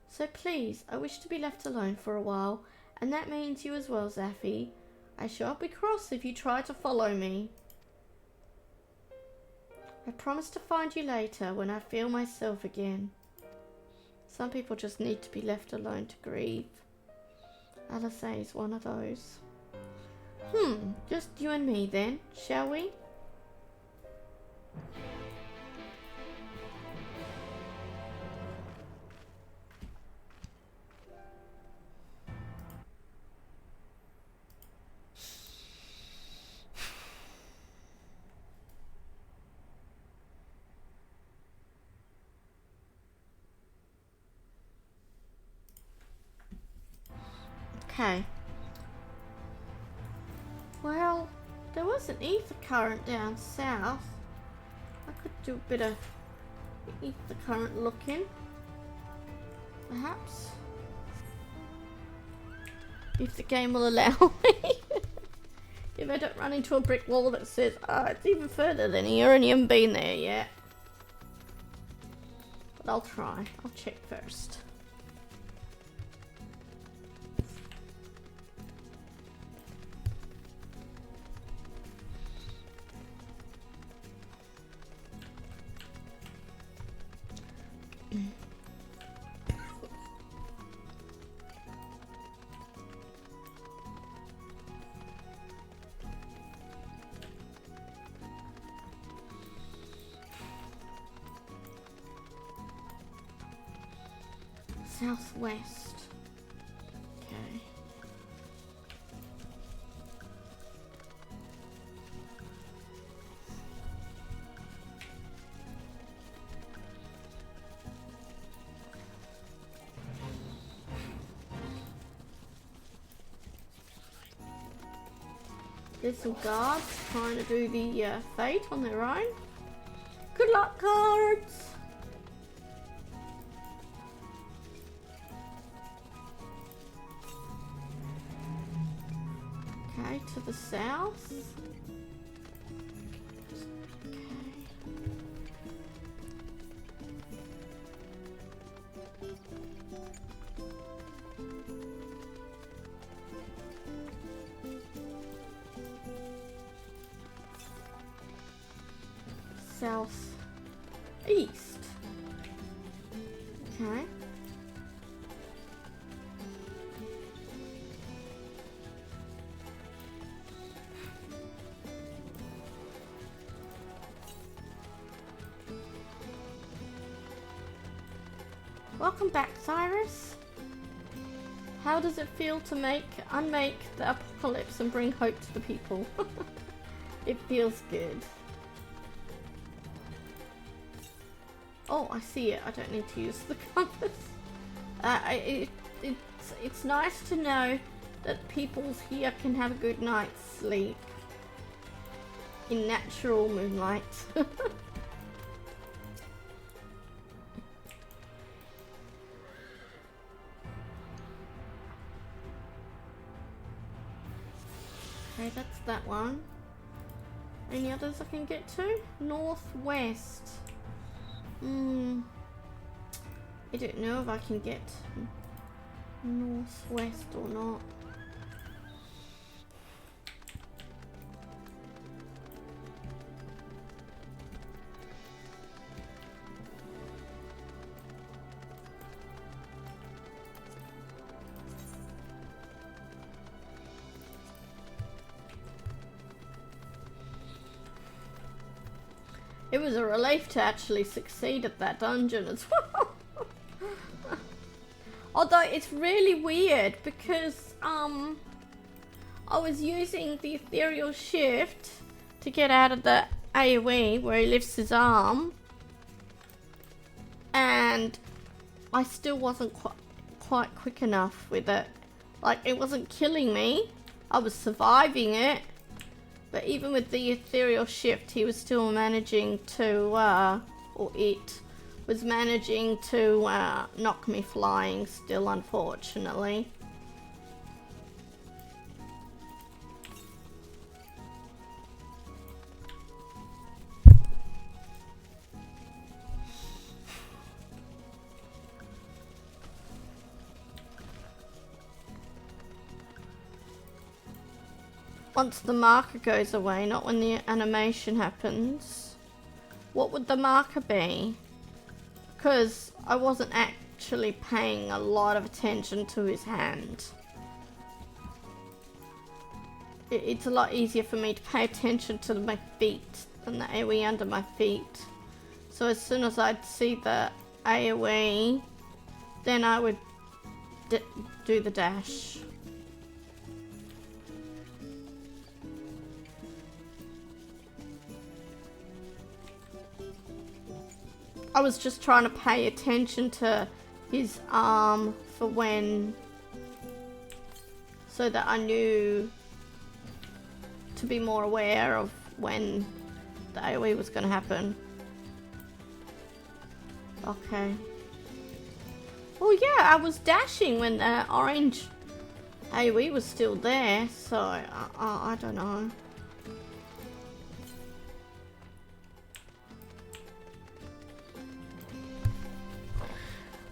So please, I wish to be left alone for a while, and that means you as well, Zaffy. I shall be cross if you try to follow me. I promise to find you later when I feel myself again. Some people just need to be left alone to grieve. Alizé is one of those. Just you and me then, shall we? Okay. Well, there was an ether current down south. I could do a bit of ether current looking. Perhaps. If the game will allow me. If I don't run into a brick wall that says, it's even further than here and you haven't been there yet. But I'll try. I'll check first. Southwest. Okay. There's some guards trying to do the fate on their own. Good luck, cards! Okay, to the south. Okay. south east. Okay. Welcome back, Cyrus. How does it feel to unmake the apocalypse and bring hope to the people? It feels good. Oh, I see it. I don't need to use the compass. It's nice to know that people here can have a good night's sleep in natural moonlight. Okay, that's that one. Any others I can get to? Northwest. I don't know if I can get northwest or not. It was a relief to actually succeed at that dungeon as well. Although it's really weird because I was using the ethereal shift to get out of the AoE where he lifts his arm, and I still wasn't quite quick enough with it. Like, it wasn't killing me, I was surviving it. But even with the ethereal shift, he was still managing to, or it was managing to knock me flying still, unfortunately. Once the marker goes away, not when the animation happens. What would the marker be? Because I wasn't actually paying a lot of attention to his hand. It's a lot easier for me to pay attention to my feet than the AoE under my feet. So as soon as I'd see the AoE, then I would do the dash. I was just trying to pay attention to his arm for when, so that I knew to be more aware of when the AoE was going to happen. Okay. Oh yeah, I was dashing when the orange AoE was still there, so I don't know.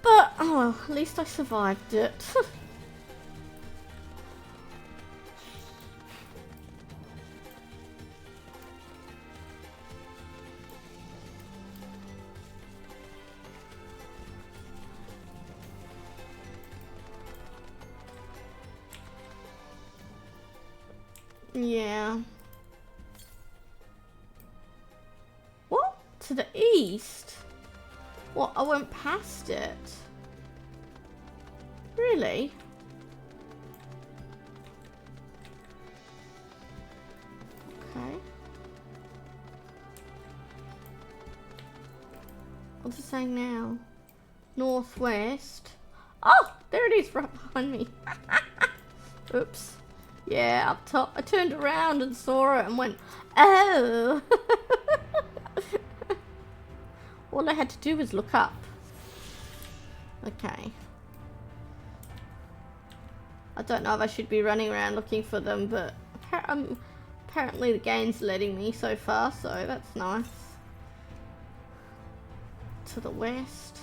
But, oh well, at least I survived it. Yeah. What? To the east? What? I went past it. Really? Okay. What's it saying now? Northwest. Oh, there it is right behind me. Oops. Yeah, up top. I turned around and saw it and went, oh. All I had to do was look up. Okay. I don't know if I should be running around looking for them, but apparently the game's letting me so far, so that's nice. To the west.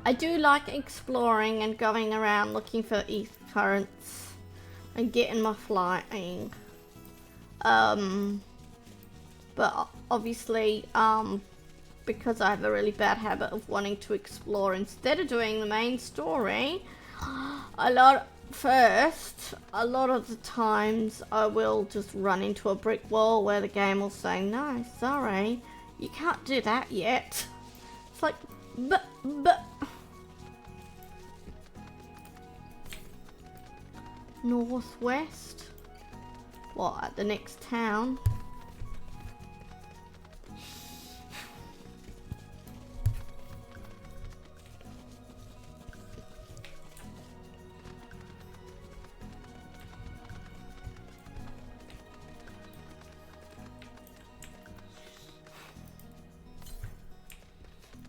I do like exploring and going around looking for ether currents and getting my flying. but obviously, because I have a really bad habit of wanting to explore instead of doing the main story, a lot of the times I will just run into a brick wall where the game will say, no, sorry, you can't do that yet. It's like, but. Northwest? What, at the next town?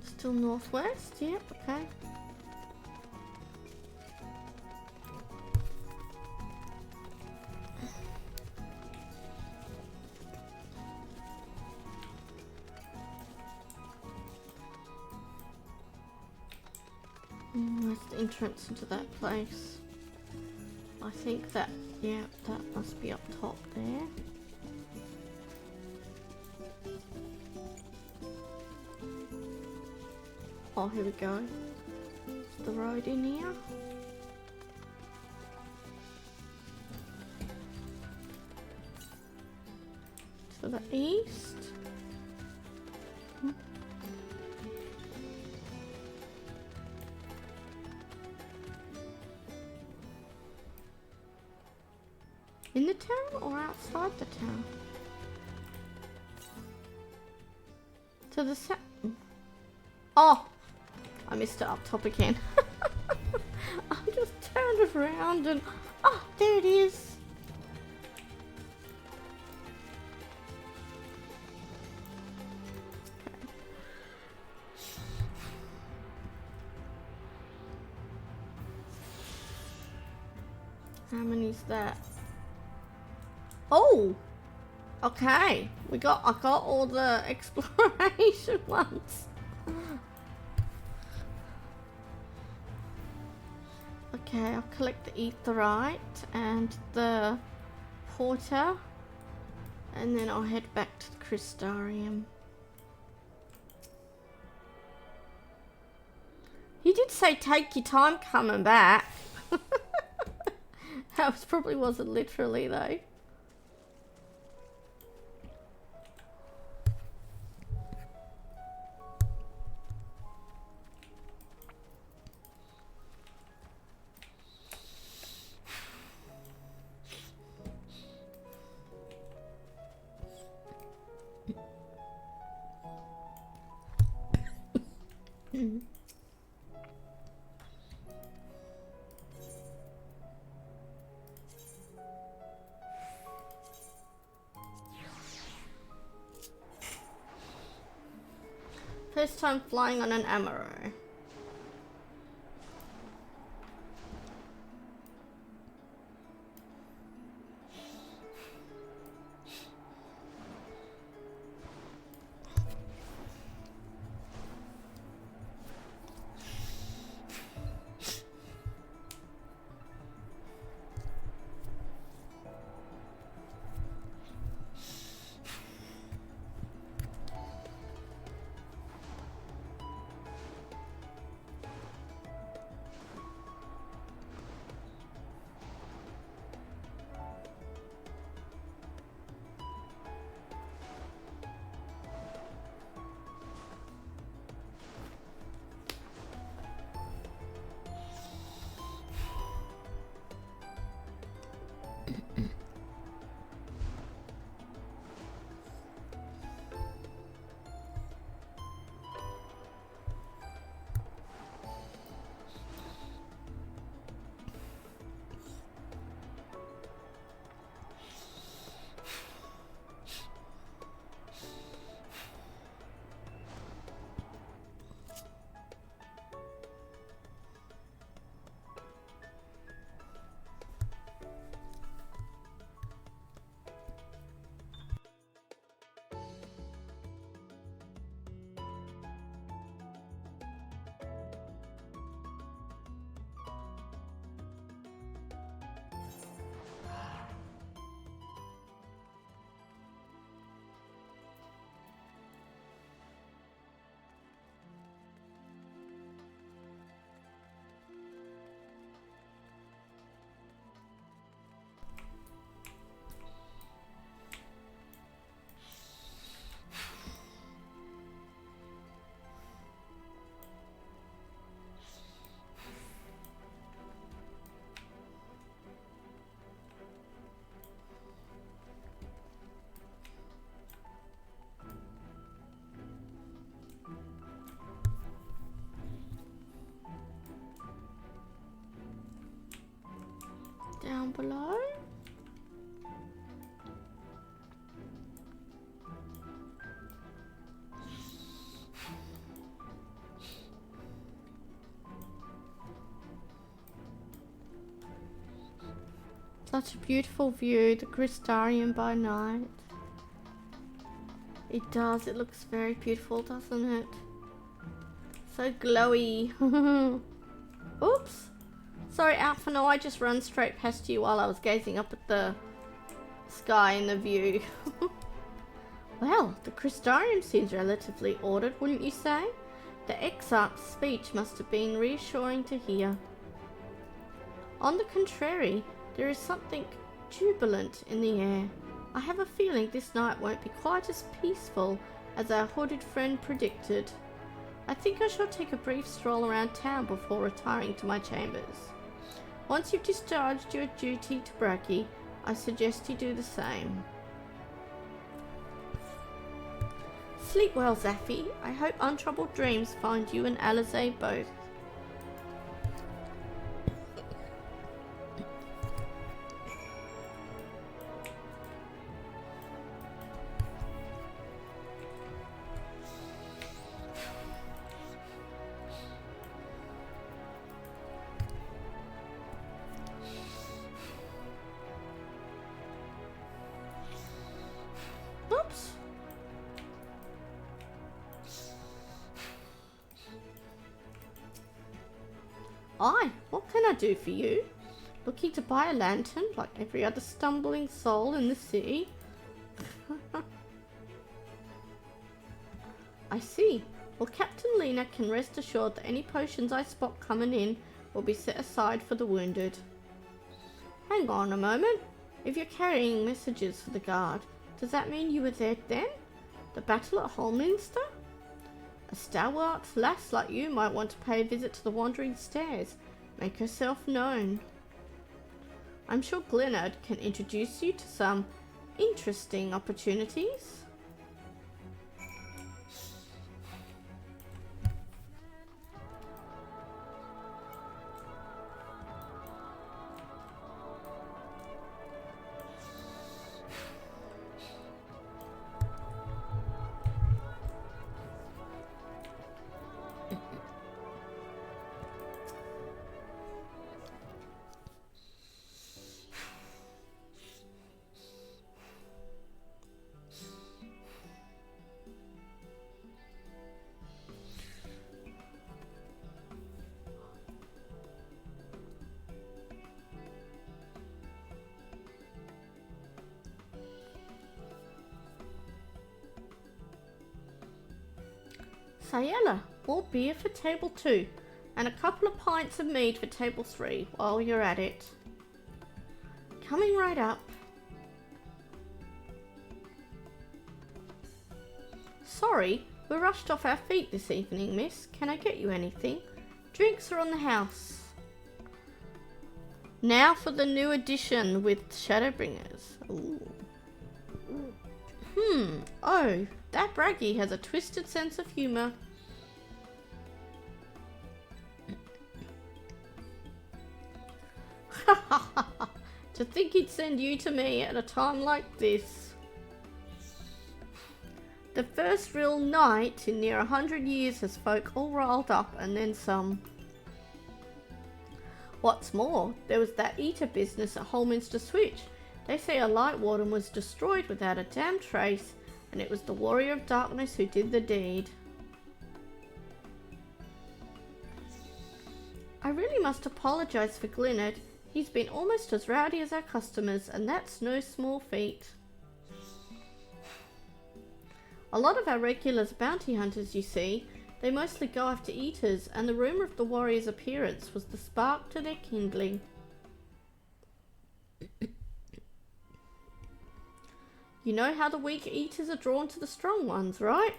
Still northwest? Yep, okay. Where's the entrance into that place? I think that, yeah, that must be up top there. Oh, here we go. Is the road in here? To the east? In the town or outside the town? To the south. Oh! I missed it up top again. I just turned it around and... Oh, there it is! How many's that? Oh! Okay. I got all the exploration ones. Okay, I'll collect the etherite and the porter, and then I'll head back to the crystarium. He did say take your time coming back. That probably wasn't literally though. First time flying on an Amaro. Such a beautiful view, the Crystarium by night. It does, it looks very beautiful, doesn't it? So glowy. Oops. Sorry, Alphino, I just run straight past you while I was gazing up at the sky and the view. Well, the Crystarium seems relatively ordered, wouldn't you say? The Exarch's speech must have been reassuring to hear. On the contrary, there is something jubilant in the air. I have a feeling this night won't be quite as peaceful as our hooded friend predicted. I think I shall take a brief stroll around town before retiring to my chambers. Once you've discharged your duty to Bragi, I suggest you do the same. Sleep well, Zaffi. I hope untroubled dreams find you and Alizé both. Oops. Aye, what can I do for you? Looking to buy a lantern like every other stumbling soul in the city? I see. Well, Captain Lena can rest assured that any potions I spot coming in will be set aside for the wounded. Hang on a moment. If you're carrying messages for the guard, does that mean you were there then? The battle at Holminster? A stalwart lass like you might want to pay a visit to the Wandering Stairs. Make yourself known. I'm sure Glenard can introduce you to some interesting opportunities. Sayella, more beer for table 2, and a couple of pints of mead for table 3 while you're at it. Coming right up. Sorry, we're rushed off our feet this evening, miss. Can I get you anything? Drinks are on the house. Now for the new edition with Shadowbringers. Ooh. Oh, that Bragi has a twisted sense of humour. To think he'd send you to me at a time like this. The first real night in near 100 years has folk all riled up and then some. What's more, there was that eater business at Holminster Switch. They say a light warden was destroyed without a damn trace, and it was the warrior of darkness who did the deed. I really must apologise for Glenard. He's been almost as rowdy as our customers, and that's no small feat. A lot of our regulars are bounty hunters, you see. They mostly go after eaters, and the rumour of the warrior's appearance was the spark to their kindling. You know how the weak eaters are drawn to the strong ones, right?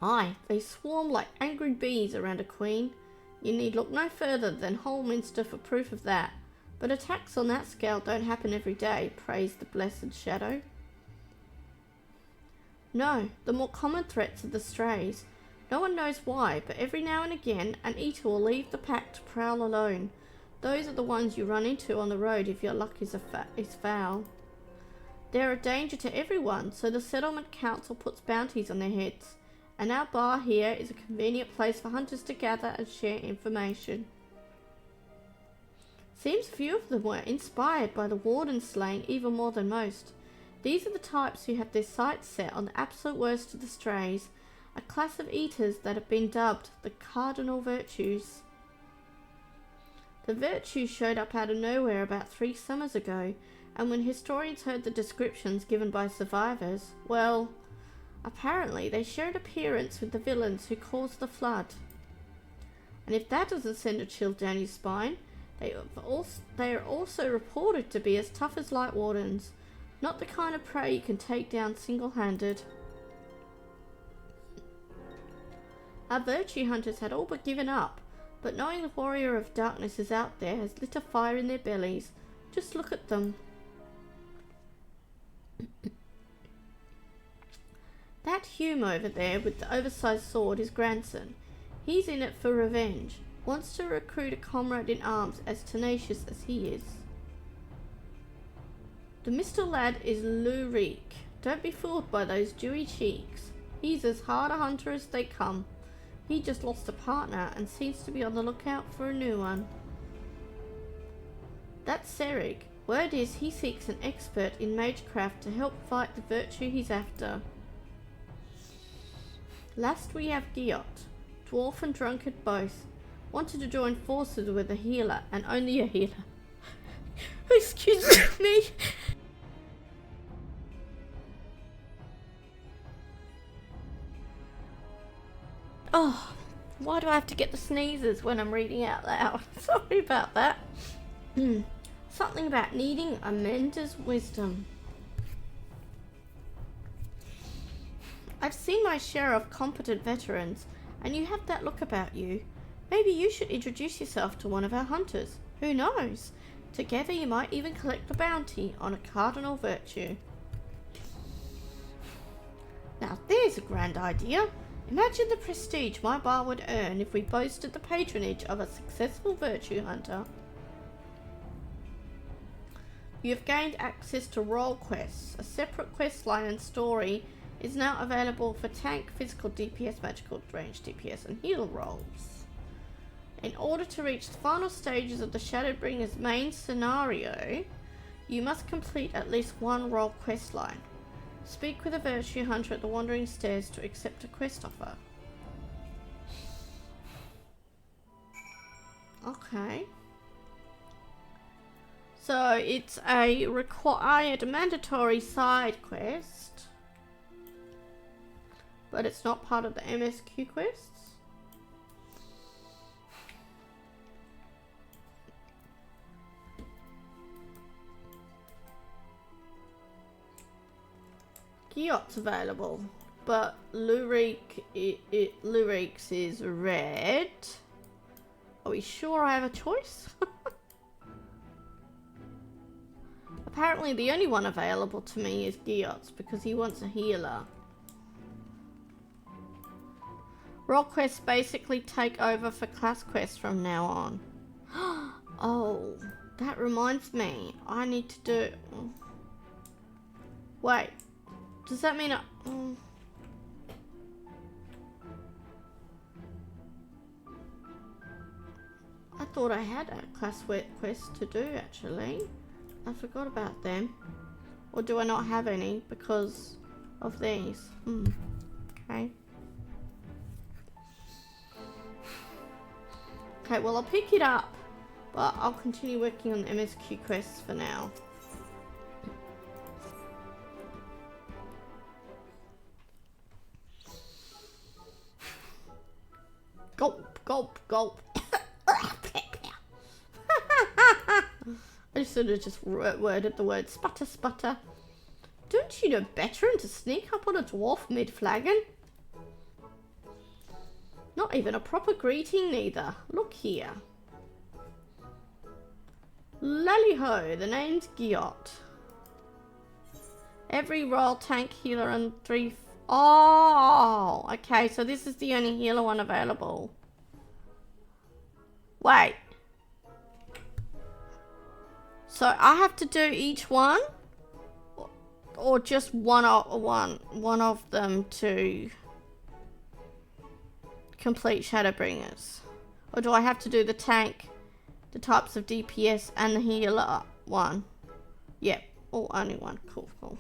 Aye, they swarm like angry bees around a queen. You need look no further than Holminster for proof of that. But attacks on that scale don't happen every day, praise the blessed shadow. No, the more common threats are the strays. No one knows why, but every now and again an eater will leave the pack to prowl alone. Those are the ones you run into on the road if your luck is foul. They're a danger to everyone, so the settlement council puts bounties on their heads, and our bar here is a convenient place for hunters to gather and share information. Seems few of them were inspired by the warden slaying even more than most. These are the types who have their sights set on the absolute worst of the strays, a class of eaters that have been dubbed the cardinal virtues. The virtues showed up out of nowhere about 3 summers ago, and when historians heard the descriptions given by survivors, well, apparently they shared appearance with the villains who caused the flood. And if that doesn't send a chill down your spine, they are also reported to be as tough as light wardens, not the kind of prey you can take down single-handed. Our virtue hunters had all but given up, but knowing the warrior of darkness is out there has lit a fire in their bellies. Just look at them. That Hume over there with the oversized sword is grandson. He's in it for revenge. Wants to recruit a comrade in arms as tenacious as he is. The Mr. Lad is Lurik. Don't be fooled by those dewy cheeks. He's as hard a hunter as they come. He just lost a partner and seems to be on the lookout for a new one. That's Serig. Word is he seeks an expert in magecraft to help fight the virtue he's after. Last we have Giot, dwarf and drunkard both. Wanted to join forces with a healer, and only a healer. Excuse me. Oh, why do I have to get the sneezes when I'm reading out loud? Sorry about that. Something about needing a mentor's wisdom. I've seen my share of competent veterans, and you have that look about you. Maybe you should introduce yourself to one of our hunters. Who knows? Together you might even collect a bounty on a cardinal virtue. Now there's a grand idea. Imagine the prestige my bar would earn if we boasted the patronage of a successful virtue hunter. You have gained access to role quests. A separate quest line and story is now available for tank, physical DPS, magical range DPS, and heal roles. In order to reach the final stages of the Shadowbringers main scenario, you must complete at least one role quest line. Speak with a virtue hunter at the Wandering Stairs to accept a quest offer. Okay. So it's a required mandatory side quest, but it's not part of the MSQ quests. Giot's available, but Lurik's is red. Are we sure I have a choice? Apparently the only one available to me is Giot's because he wants a healer. Role quests basically take over for class quests from now on. Oh, that reminds me. I need to do... Wait. Does that mean I thought I had a class quest to do actually. I forgot about them. Or do I not have any because of these? Okay. Okay, well I'll pick it up, but I'll continue working on the MSQ quests for now. Gulp, gulp, gulp. I should have just worded the word sputter, sputter. Don't you know better than to sneak up on a dwarf mid-flagon? Not even a proper greeting neither. Look here. Lally-ho, the name's Giot. Every royal tank healer and 3... Oh, okay, so this is the only healer one available. Wait. So I have to do each one? Or just one of them to complete Shadowbringers? Or do I have to do the tank, the types of DPS and the healer one. Yep, oh, only one. Cool, cool.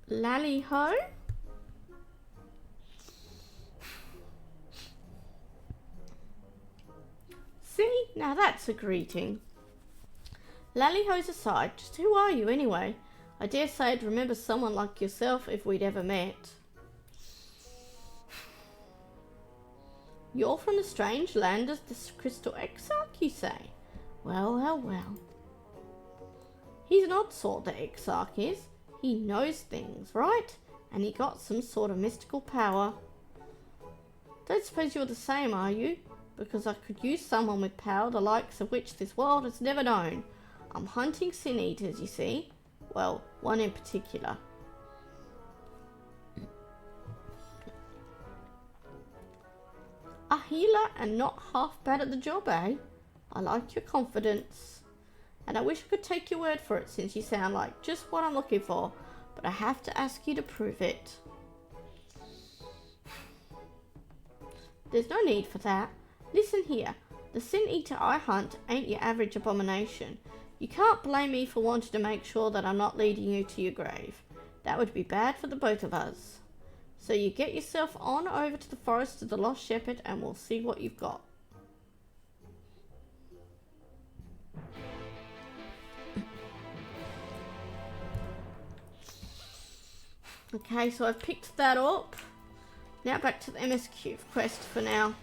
Lally ho. See, now that's a greeting. Lally ho's aside, just who are you anyway? I dare say I'd remember someone like yourself if we'd ever met. You're from the strange land of the Crystal Exarch, you say? Well, well, well. He's an odd sort, the Exarch is. He knows things, right? And he got some sort of mystical power. Don't suppose you're the same, are you? Because I could use someone with power the likes of which this world has never known. I'm hunting sin eaters, you see. Well, one in particular. A healer and not half bad at the job, eh? I like your confidence. And I wish I could take your word for it, since you sound like just what I'm looking for. But I have to ask you to prove it. There's no need for that. Listen here. The sin eater I hunt ain't your average abomination. You can't blame me for wanting to make sure that I'm not leading you to your grave. That would be bad for the both of us. So you get yourself on over to the forest of the Lost Shepherd and we'll see what you've got. Okay, so I've picked that up. Now back to the MSQ quest for now.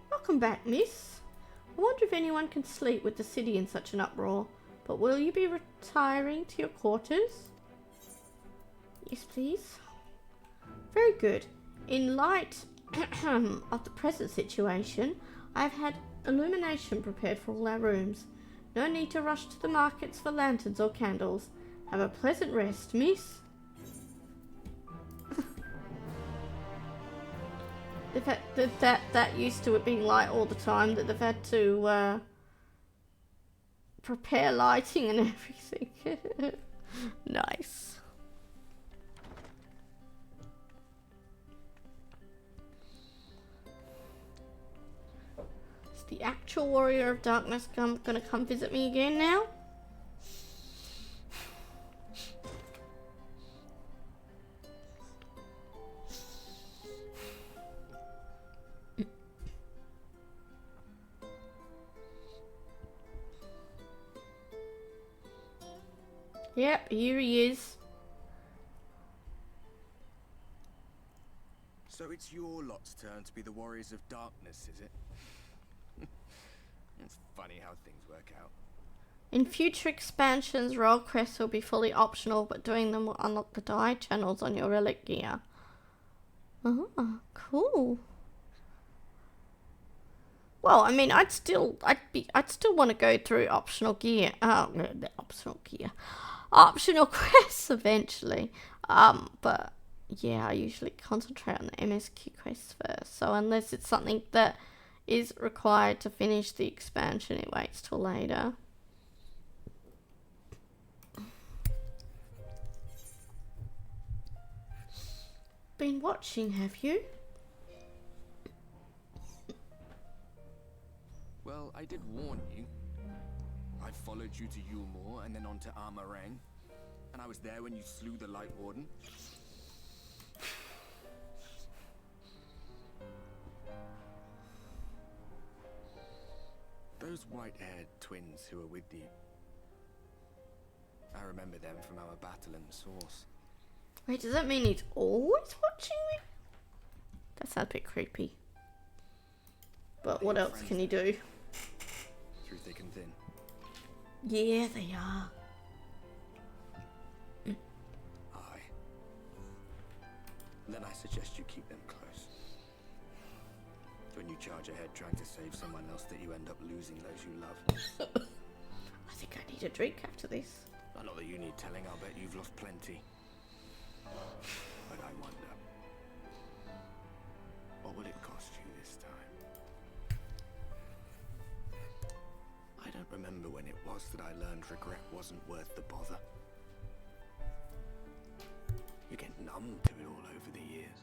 Welcome back, miss. I wonder if anyone can sleep with the city in such an uproar. But will you be retiring to your quarters? Yes, please. Very good. In light of the present situation, I've had illumination prepared for all our rooms. No need to rush to the markets for lanterns or candles. Have a pleasant rest, miss. They've had that used to it being light all the time, that they've had to prepare lighting and everything. Nice. Is the actual warrior of darkness gonna come visit me again now? Yep, here he is. So it's your lot's turn to be the warriors of darkness, is it? It's funny how things work out. In future expansions, roll quests will be fully optional, but doing them will unlock the die channels on your relic gear. Oh, cool. Well, I mean, I'd still want to go through optional gear. Optional quests eventually. But yeah, I usually concentrate on the MSQ quests first. So unless it's something that is required to finish the expansion, it waits till later. Been watching, have you? Well, I did warn you. I followed you to Eulmore and then on to Armorang. And I was there when you slew the Light Warden. Those white-haired twins who were with you. I remember them from our battle in the Source. Wait, does that mean he's always watching me? That sounds a bit creepy. But what else can he do? Through thick and thin. Yeah, they are. Aye. Then I suggest you keep them close. When you charge ahead trying to save someone else, that you end up losing those you love. I think I need a drink after this. Not that you need telling, I'll bet you've lost plenty. But I wonder, what will it cost you this time? was that I learned regret wasn't worth the bother. You get numb to it all over the years.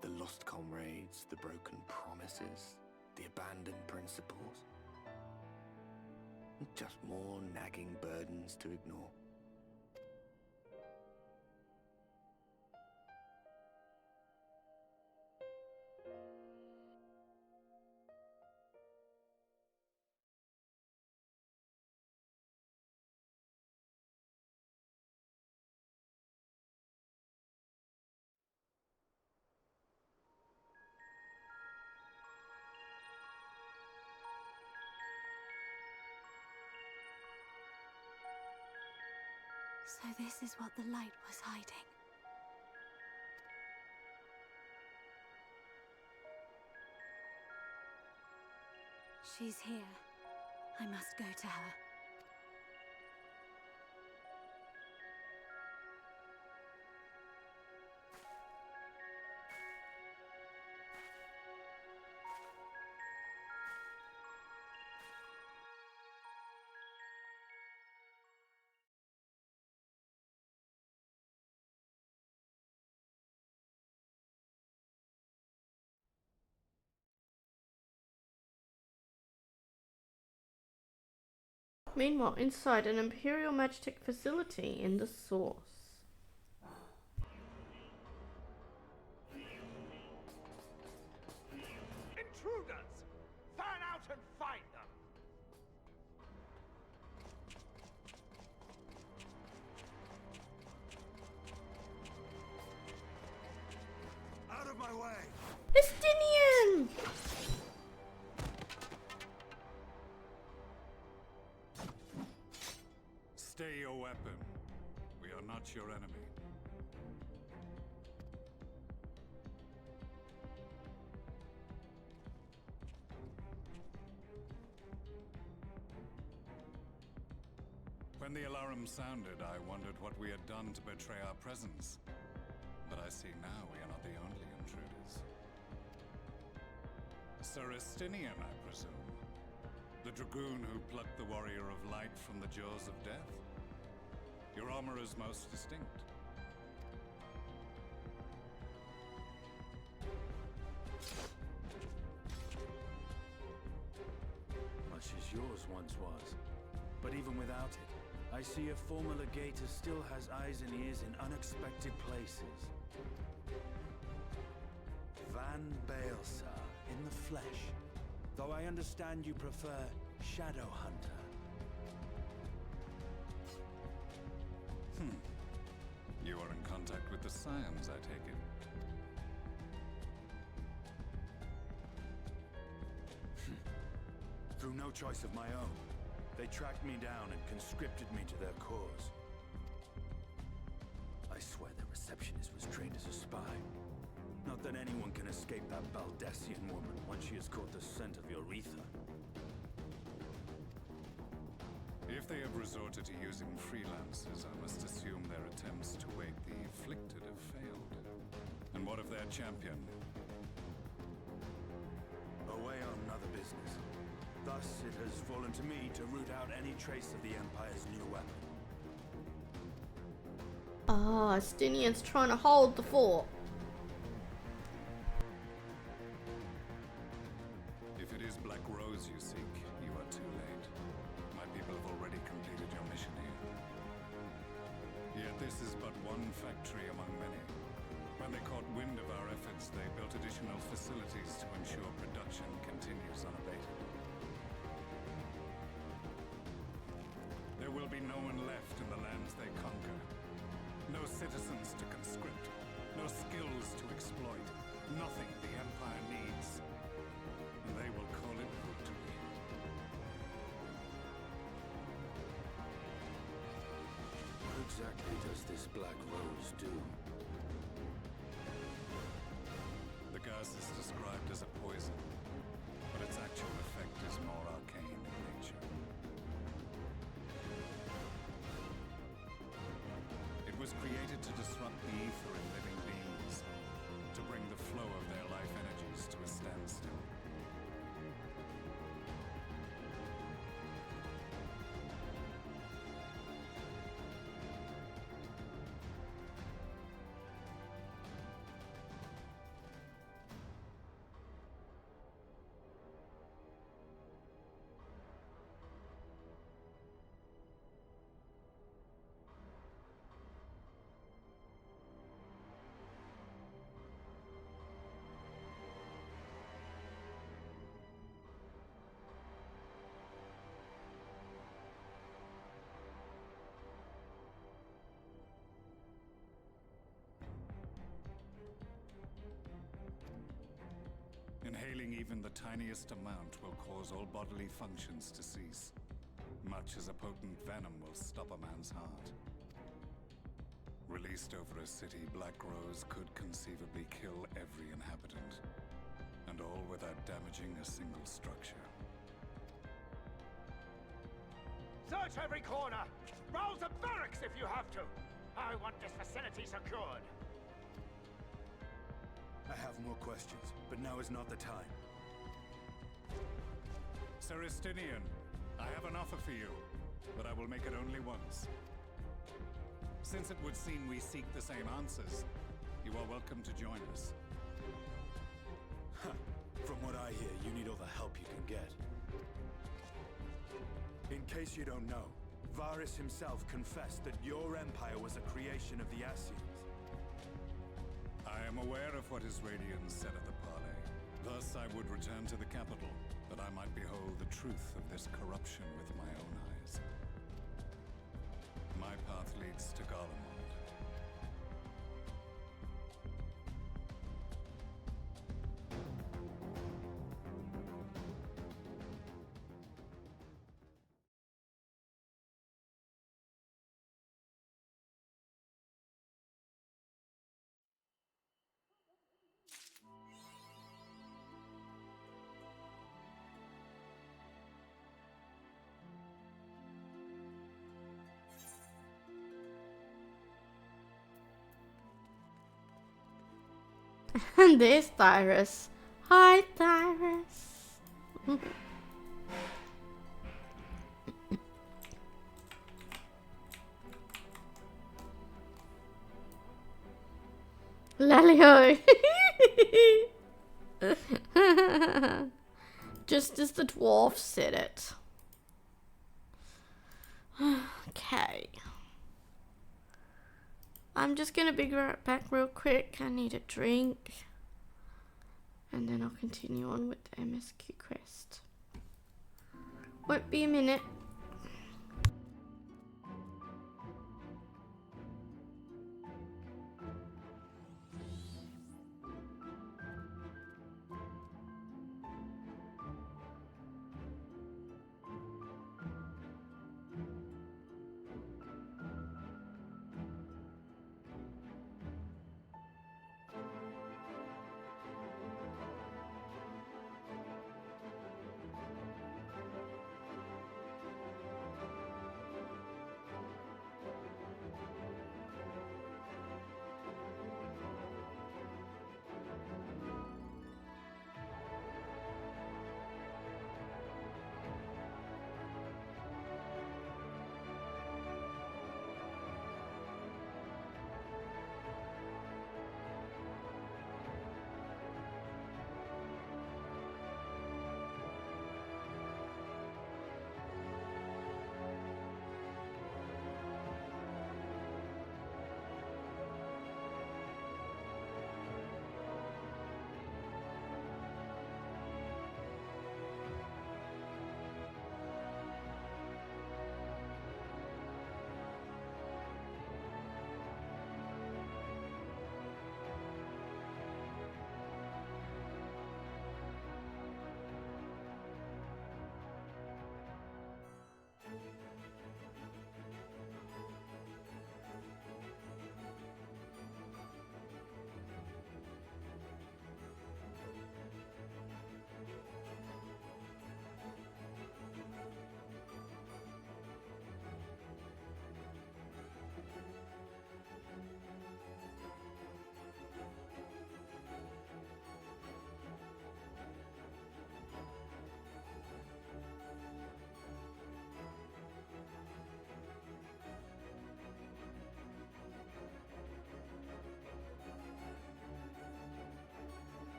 The lost comrades, the broken promises, the abandoned principles. Just more nagging burdens to ignore. So this is what the light was hiding. She's here. I must go to her. Meanwhile, inside an Imperial Magitech facility in the Source. Intruders! Fan out and find them! Out of my way! Estinian! Stay your weapon. We are not your enemy. When the alarm sounded, I wondered what we had done to betray our presence. But I see now we are not the only intruders. Sir Estinian, I presume. The dragoon who plucked the warrior of light from the jaws of death. Your armor is most distinct. Much as yours once was. But even without it, I see a former legator still has eyes and ears in unexpected places. Van Baelsar, in the flesh. Though I understand you prefer Shadowhunter. You are in contact with the Scions, I take it. Through no choice of my own, they tracked me down and conscripted me to their cause. I swear the receptionist was trained as a spy. Not that anyone can escape that Baldessian woman once she has caught the scent of your ether. If they have resorted to using freelancers, I must assume their attempts to wake the afflicted have failed. And what of their champion? Away on another business. Thus, it has fallen to me to root out any trace of the Empire's new weapon. Ah, Estinian's trying to hold the fort. If it is Black Rose you seek, you are too late. My people have already completed your mission here. Yet this is but one factory among many. When they caught wind of our efforts, they built additional facilities to ensure production continues unabated. There will be no one left in the lands they conquer. No citizens to conscript. No skills to exploit. Nothing the Empire needs. And they will call it victory. What exactly does this Black Rose do? The gas is described as a poison, but its actual effect is more arcane in nature. It was created to disrupt the ether in living beings, to bring the flow of their life energies to a standstill. Failing even the tiniest amount will cause all bodily functions to cease, much as a potent venom will stop a man's heart. Released over a city, Black Rose could conceivably kill every inhabitant, and all without damaging a single structure. Search every corner! Rouse the barracks if you have to! I want this facility secured! I have more questions, but now is not the time. Sir Estinian, I have an offer for you, but I will make it only once. Since it would seem we seek the same answers, you are welcome to join us. From what I hear, you need all the help you can get. In case you don't know, Varys himself confessed that your empire was a creation of the Ascians. I am aware of what his Radiance said at the parley. Thus I would return to the capital, that I might behold the truth of this corruption with my own eyes. My path leads to Garlemald. And there's Tyrus. Hi, Tyrus. Lalio. Just as the dwarf said it. Okay. I'm just gonna be right back real quick. I need a drink. And then I'll continue on with the MSQ quest. Won't be a minute.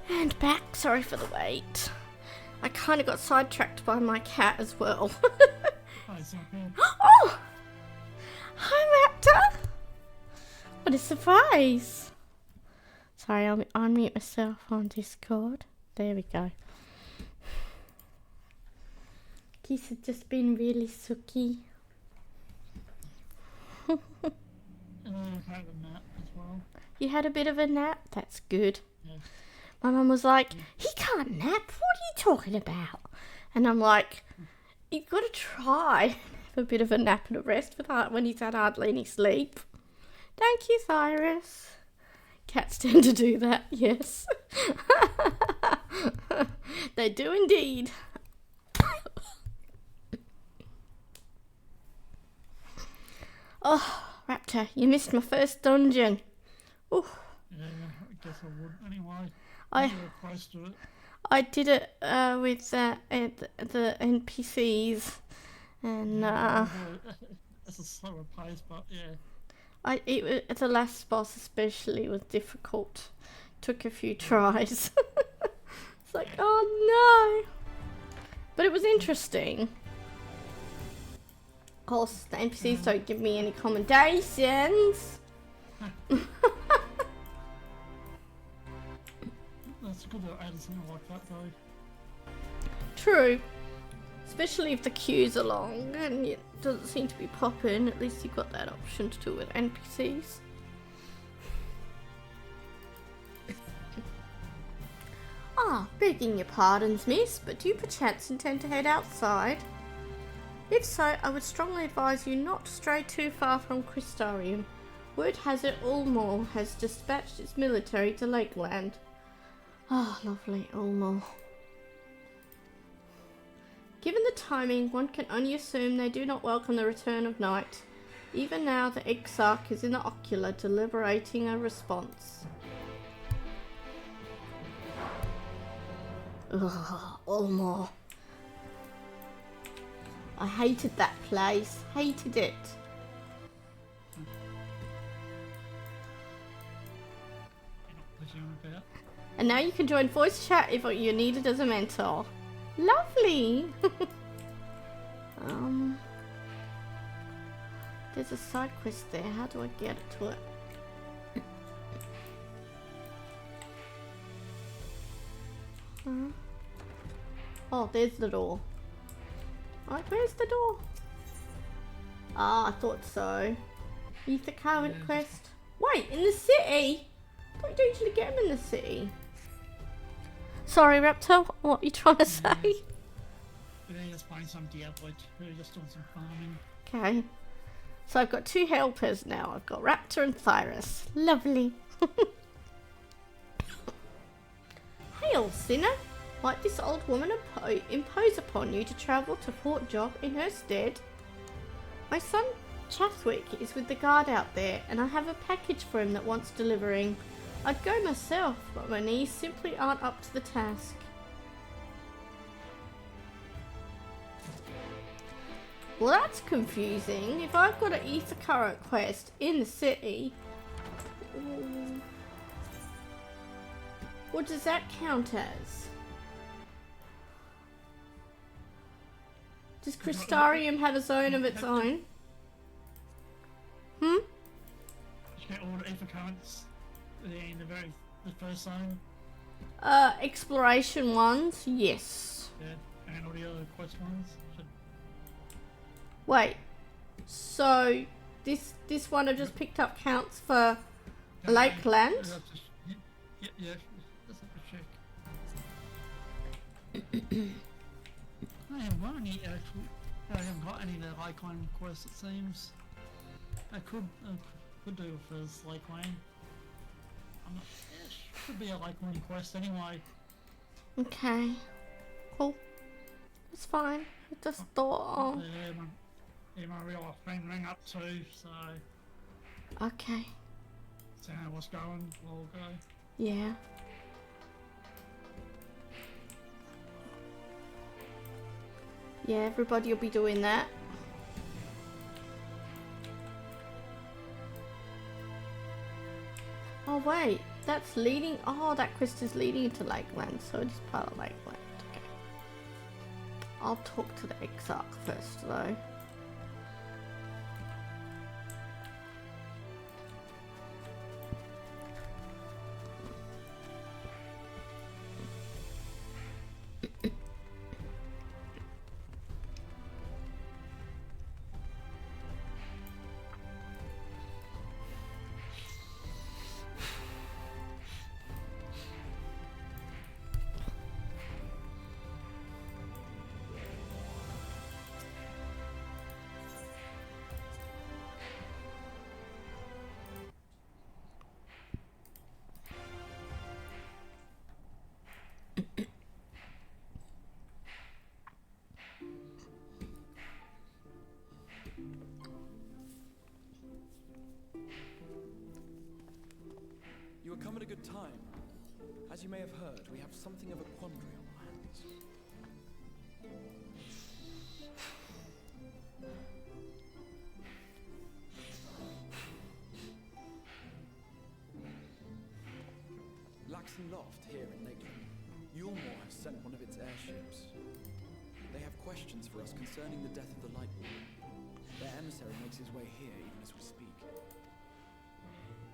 And back. Sorry for the wait. I kind of got sidetracked by my cat as well. Oh! Hi, Raptor! What a surprise! Sorry, I'll unmute myself on Discord. There we go. Geese have just been really sucky. And I had a nap as well. You had a bit of a nap? That's good. Yeah. My mum was like, he can't nap, what are you talking about? And I'm like, you've got to try. Have a bit of a nap and a rest when he's had hardly any sleep. Thank you, Cyrus. Cats tend to do that, yes. They do indeed. Oh, Raptor, you missed my first dungeon. Ooh. Yeah, I guess I would anyway. I You were close to it. I did it with the NPCs, and It's a slower pace, but yeah. The last boss especially was difficult. Took a few tries. It's like, oh no! But it was interesting. Of course, the NPCs don't give me any commendations. That's good to add something like that though. True. Especially if the queue's are long and it doesn't seem to be popping, at least you've got that option to do with NPCs. Begging your pardons, miss, but do you perchance intend to head outside? If so, I would strongly advise you not to stray too far from Crystarium. Word has it Eulmore has dispatched its military to Lakeland. Ah, lovely Eulmore. Given the timing, one can only assume they do not welcome the return of night. Even now, the Exarch is in the ocular deliberating a response. Ugh, Eulmore. I hated that place. Hated it. And now you can join voice chat if you're needed as a mentor. Lovely! There's a side quest there. How do I get to it? Oh, there's the door. Like, where's the door? Ah, I thought so. Ether Current quest. Wait, in the city? I thought you usually get them in the city. Sorry, Raptor, what are you trying to say? We're just playing some Diablo 2, just doing some farming. Okay. So I've got two helpers now. I've got Raptor and Cyrus. Lovely. Hail, sinner. Might this old woman impose upon you to travel to Fort Job in her stead? My son Chathwick is with the guard out there, and I have a package for him that wants delivering. I'd go myself, but my knees simply aren't up to the task. Well, that's confusing. If I've got an Ether Current quest in the city, what does that count as? Does Crystarium have a zone of its own? You get all the Ether Currents in the first zone? Exploration ones, yes. Yeah, and all the other quest ones? Wait, so this one I just picked up counts for Lakeland? Yeah, let's have a check. I haven't got any actual. I haven't got any of the Lakeland quests, it seems. I could do it for this Lakeland. I'm not. Yeah, should be a Lakeland quest anyway. Okay, cool. It's fine. I just thought. Oh. Yeah, my real life friend rang up too, so. Okay. So how what's going? We'll go. Yeah. Yeah, everybody will be doing that. Oh wait, That's leading. Oh, that quest is leading into Lakeland, so it is part of Lakeland. Okay. I'll talk to the Exarch first, though. You have come at a good time. As you may have heard, we have something of a quandary on our hands. Laxon Loft here in Lakeland. Eulmore has sent one of its airships. They have questions for us concerning the death of the Light Warden. Their emissary makes his way here even as we speak.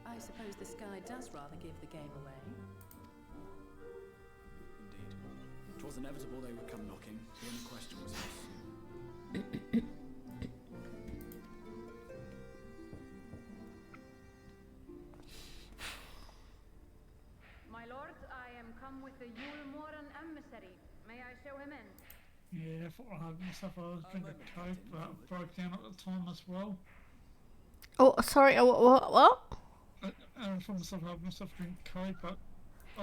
I suppose the sky does rather give the game away. Indeed. 'Twas inevitable they would come knocking. The only question was how soon. My lord, I am come with the Eulmoran emissary. May I show him in? Yeah, I thought I had myself a drink of coke, but it broke down at the time as well. Oh, sorry. What? I thought myself I had myself a drink of coke, but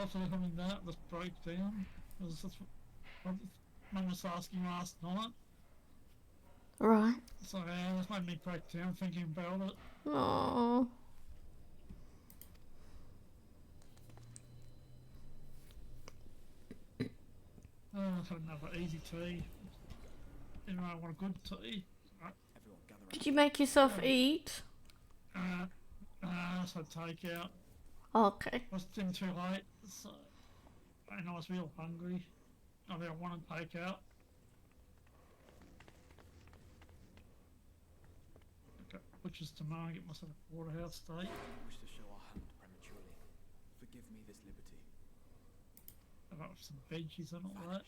after having that, it just broke down. It was just what Mum was asking last night. Right. So yeah, it just made me break down thinking about it. Oh. I've had another easy tea. Even though I want a good tea. Everyone gather Did you make yourself eat? So take out. Okay. I was getting too late, so and I was real hungry. I mean, I wanted take out. Okay, which is tomorrow. Get myself a porterhouse steak. I wish to show our hand prematurely. Forgive me this liberty. I've got some veggies and all that.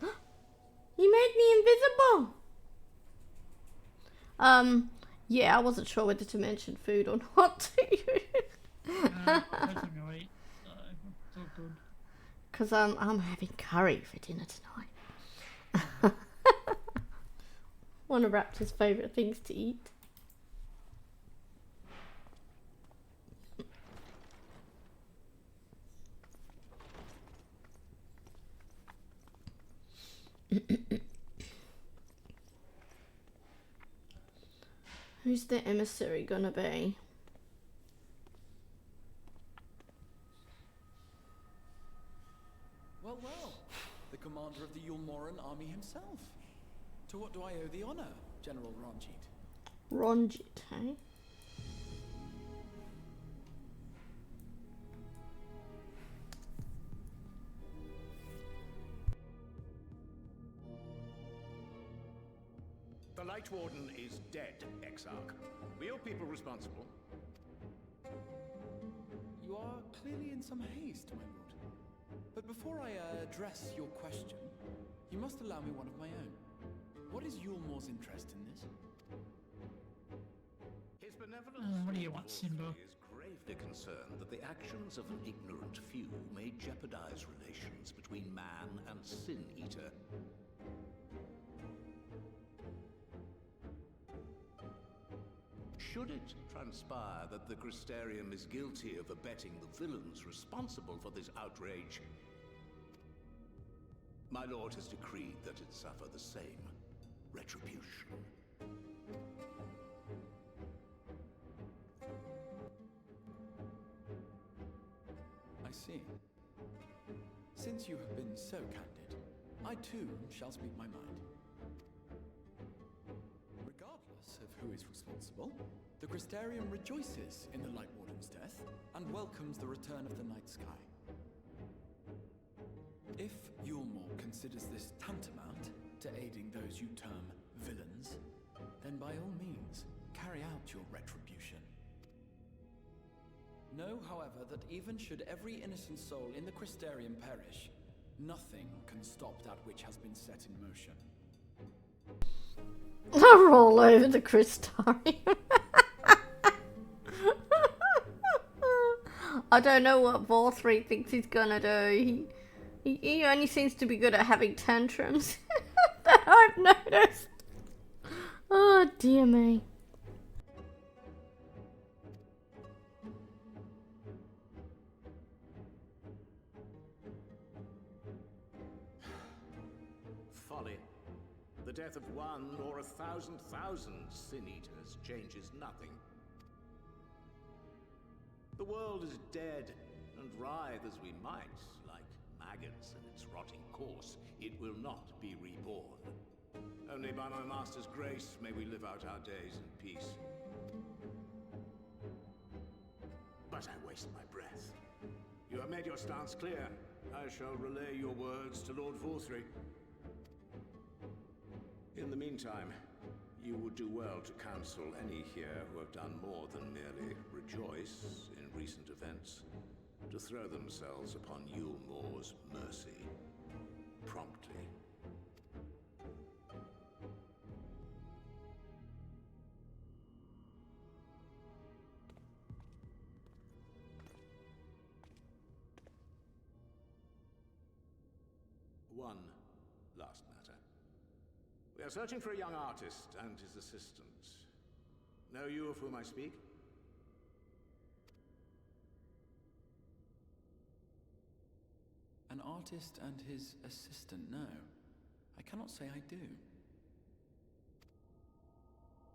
So. You made me invisible. Yeah, I wasn't sure whether to mention food or not to you. Everything I eat, so it's all good. Because I'm having curry for dinner tonight. One of Raptor's favourite things to eat. Who's the emissary gonna be? Well, the commander of the Eulmoran army himself. To what do I owe the honor, General Ronjit? Ronjit, eh? The Light Warden is dead, Exarch. Were your people responsible? You are clearly in some haste, my lord. But before I address your question, you must allow me one of my own. What is Eulmore's interest in this? His benevolence What do you want, Simba? is gravely concerned that the actions of an ignorant few may jeopardize relations between man and Sin Eater. Should it transpire that the Crystarium is guilty of abetting the villains responsible for this outrage, my lord has decreed that it suffer the same retribution. I see. Since you have been so candid, I too shall speak my mind. Regardless of who is responsible, the Crystarium rejoices in the Light Warden's death and welcomes the return of the night sky. If Eulmore considers this tantamount to aiding those you term villains, then by all means, carry out your retribution. Know, however, that even should every innocent soul in the Crystarium perish, nothing can stop that which has been set in motion. They're all over the Crystarium. I don't know what Vorthry thinks he's gonna do. He only seems to be good at having tantrums that I've noticed. Oh dear me. Folly. The death of one or 1,000,000 sin-eaters changes nothing. The world is dead, and writhe as we might, like maggots in its rotting corpse, it will not be reborn. Only by my master's grace may we live out our days in peace. But I waste my breath. You have made your stance clear. I shall relay your words to Lord Vorthry. In the meantime, you would do well to counsel any here who have done more than merely rejoice in recent events, to throw themselves upon Eulmore's mercy, promptly. One last matter. We are searching for a young artist and his assistant. Know you of whom I speak? An artist and his assistant, no. I cannot say I do.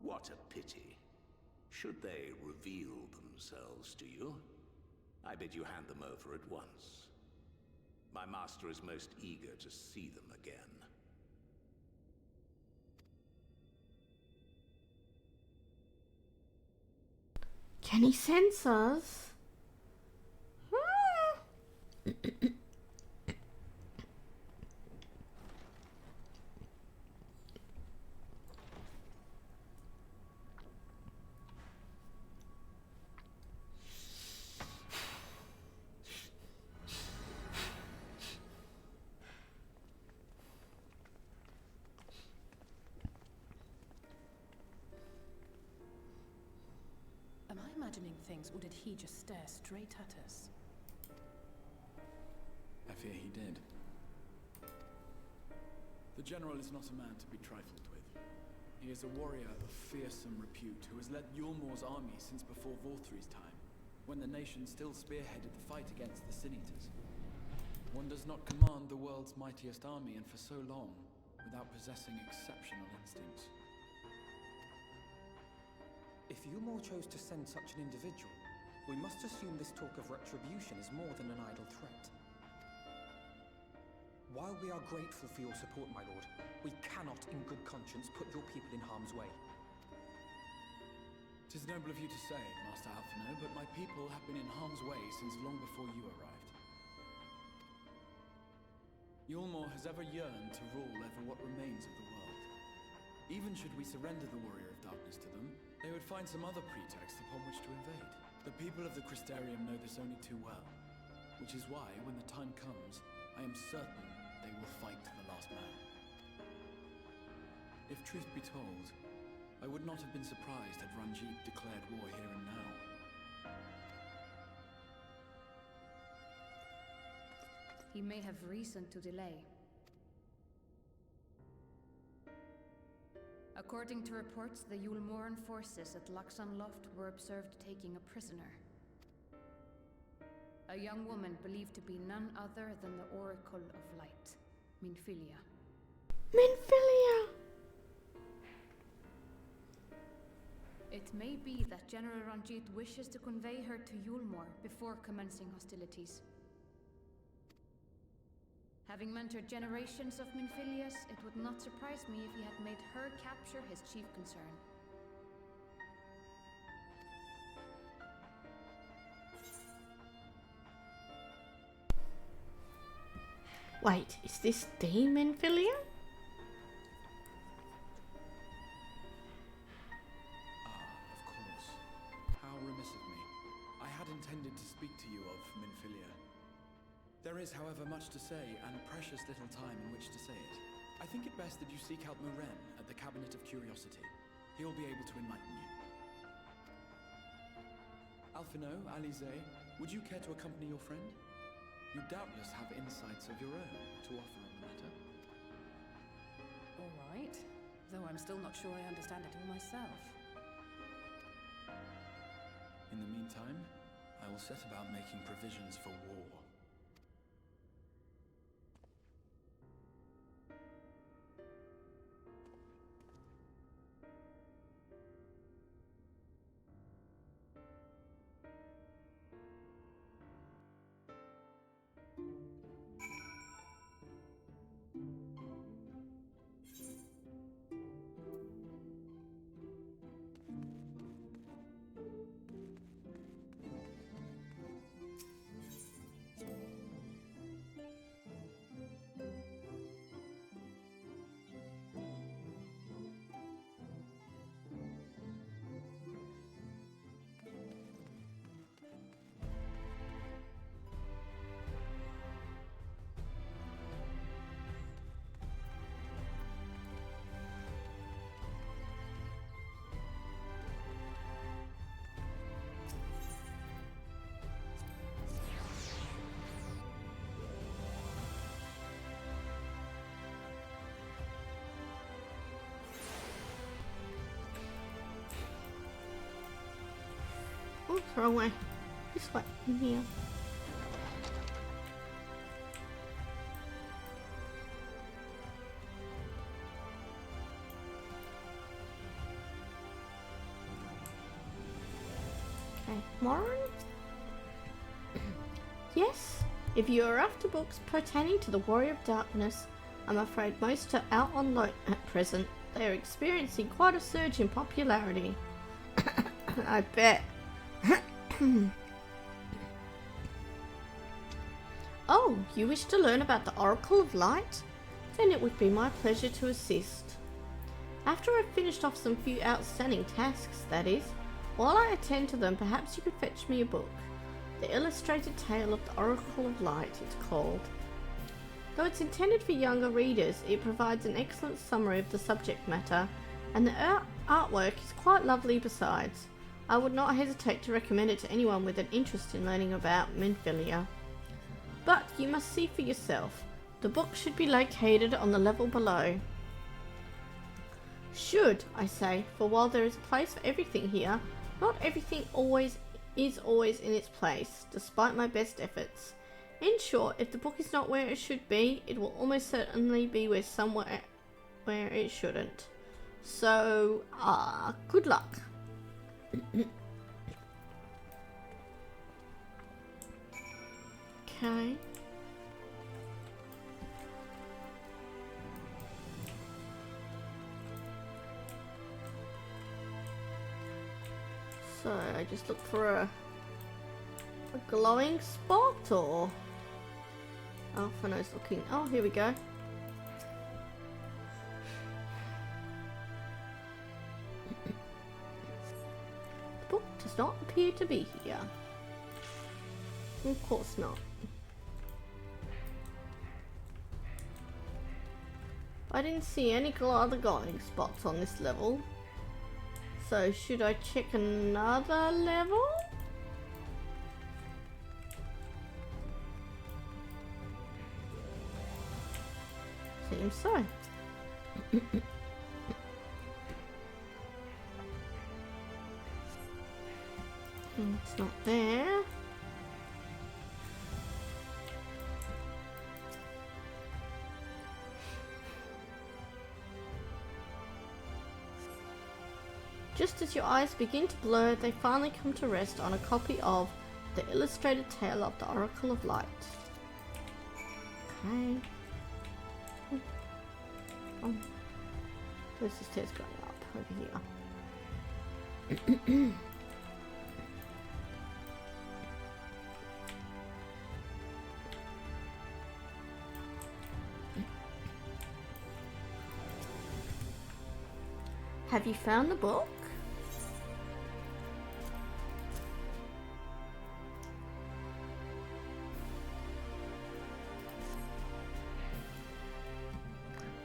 What a pity. Should they reveal themselves to you, I bid you hand them over at once. My master is most eager to see them again. Can he sense us? Am I imagining things, or did he just stare straight at us? I fear he did. The General is not a man to be trifled with. He is a warrior of fearsome repute who has led Eulmore's army since before Vorthry's time, when the nation still spearheaded the fight against the Sin-Eaters. One does not command the world's mightiest army, and for so long, without possessing exceptional instincts. If Eulmore chose to send such an individual, we must assume this talk of retribution is more than an idle threat. While we are grateful for your support, my lord, we cannot in good conscience put your people in harm's way. 'Tis noble of you to say, Master Alphino, but my people have been in harm's way since long before you arrived. Eulmore has ever yearned to rule over what remains of the world. Even should we surrender the Warrior of Darkness to them, they would find some other pretext upon which to invade. The people of the Crystarium know this only too well, which is why, when the time comes, I am certain they will fight to the last man. If truth be told, I would not have been surprised had Ranjit declared war here and now. He may have reason to delay. According to reports, the Eulmoran forces at Laxan Loft were observed taking a prisoner. A young woman believed to be none other than the Oracle of Light, Minfilia. Minfilia! It may be that General Ranjit wishes to convey her to Eulmore before commencing hostilities. Having mentored generations of Minfilias, it would not surprise me if he had made her capture his chief concern. Wait, is this the Minfilia? Of course. How remiss of me. I had intended to speak to you of Minfilia. There is, however, much to say, and precious little time in which to say it. I think it best that you seek out Moren at the Cabinet of Curiosity. He will be able to enlighten you. Alphino, Alize, would you care to accompany your friend? You doubtless have insights of your own to offer on the matter. All right. Though I'm still not sure I understand it all myself. In the meantime, I will set about making provisions for war. Oh, wrong way. This way, in here. Okay, Morin? Yes, if you are after books pertaining to the Warrior of Darkness, I'm afraid most are out on loan at present. They are experiencing quite a surge in popularity. I bet. Oh, you wish to learn about the Oracle of Light? Then it would be my pleasure to assist. After I've finished off some few outstanding tasks, that is, while I attend to them, perhaps you could fetch me a book. The Illustrated Tale of the Oracle of Light, it's called. Though it's intended for younger readers, it provides an excellent summary of the subject matter, and the artwork is quite lovely besides. I would not hesitate to recommend it to anyone with an interest in learning about Minfilia. But you must see for yourself. The book should be located on the level below. Should, I say, for while there is a place for everything here, not everything is always in its place, despite my best efforts. In short, if the book is not where it should be, it will almost certainly be somewhere where it shouldn't. So, good luck. Okay. So I just look for a glowing spot, or Alphino's looking. Oh, here we go. The book does not appear to be here. Of course not. I didn't see any other glowing spots on this level. So should I check another level? Seems so. It's not there. Just as your eyes begin to blur, they finally come to rest on a copy of The Illustrated Tale of the Oracle of Light. Okay. Oh. Where's the stairs going up? Over here. Have you found the book?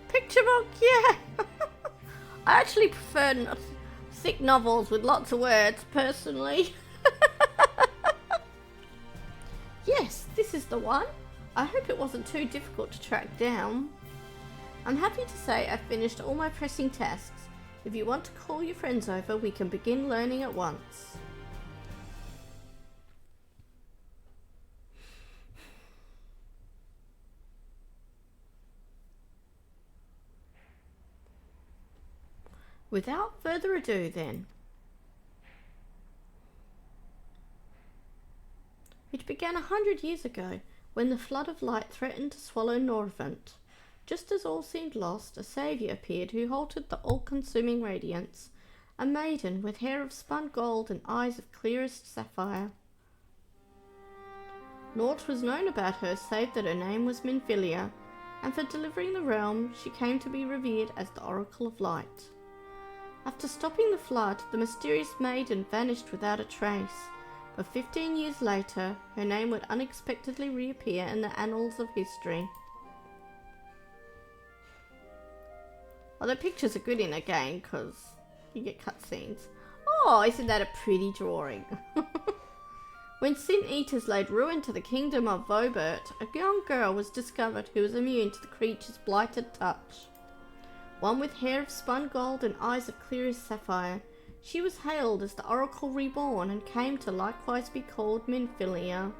Picture book, yeah! I actually prefer thick novels with lots of words, personally. Yes, this is the one. I hope it wasn't too difficult to track down. I'm happy to say I've finished all my pressing tasks. If you want to call your friends over, we can begin learning at once. Without further ado then. It began 100 years ago, when the flood of light threatened to swallow Norvent. Just as all seemed lost, a saviour appeared who halted the all-consuming radiance, a maiden with hair of spun gold and eyes of clearest sapphire. Naught was known about her save that her name was Minfilia, and for delivering the realm she came to be revered as the Oracle of Light. After stopping the flood, the mysterious maiden vanished without a trace, but 15 years later her name would unexpectedly reappear in the annals of history. Well, the pictures are good in a game because you get cutscenes. Oh, isn't that a pretty drawing? When Sin Eaters laid ruin to the kingdom of Vobert, a young girl was discovered who was immune to the creature's blighted touch. One with hair of spun gold and eyes of clearest sapphire, she was hailed as the Oracle Reborn and came to likewise be called Minfilia.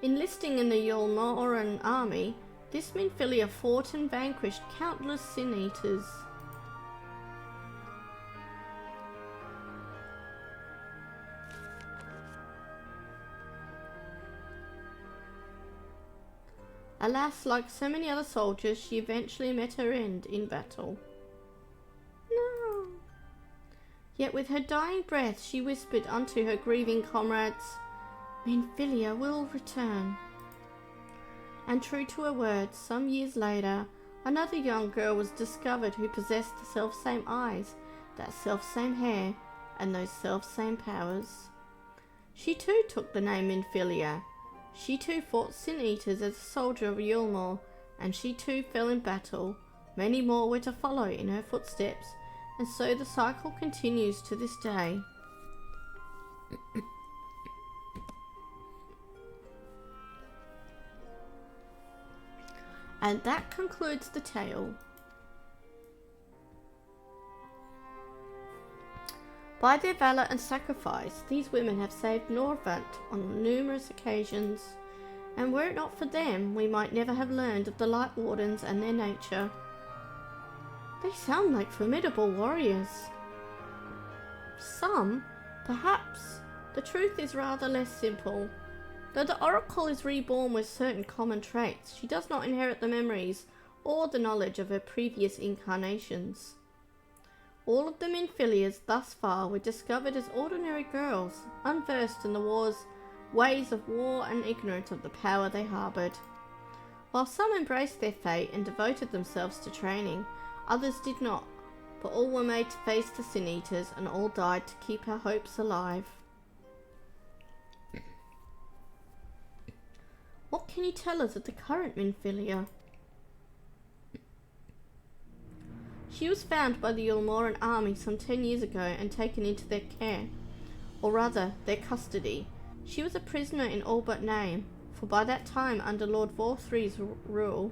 Enlisting in the Eulmore army, this Minfilia fought and vanquished countless Sin Eaters. Alas, like so many other soldiers, she eventually met her end in battle. No. Yet with her dying breath she whispered unto her grieving comrades, Minfilia will return. And true to her words, some years later, another young girl was discovered who possessed the self-same eyes, that self-same hair, and those self-same powers. She too took the name Minfilia. She too fought Sin Eaters as a soldier of Eulmore, and she too fell in battle. Many more were to follow in her footsteps, and so the cycle continues to this day. And that concludes the tale. By their valour and sacrifice, these women have saved Norvent on numerous occasions, and were it not for them, we might never have learned of the Light Wardens and their nature. They sound like formidable warriors. Some, perhaps. The truth is rather less simple. Though the Oracle is reborn with certain common traits, she does not inherit the memories or the knowledge of her previous incarnations. All of the Minfilias thus far were discovered as ordinary girls, unversed in the ways of war and ignorant of the power they harboured. While some embraced their fate and devoted themselves to training, others did not, but all were made to face the Sin Eaters and all died to keep our hopes alive. What can you tell us of the current Minfilia? She was found by the Eulmoran army some 10 years ago and taken into their care, or rather, their custody. She was a prisoner in all but name, for by that time, under Lord Vorthry's rule,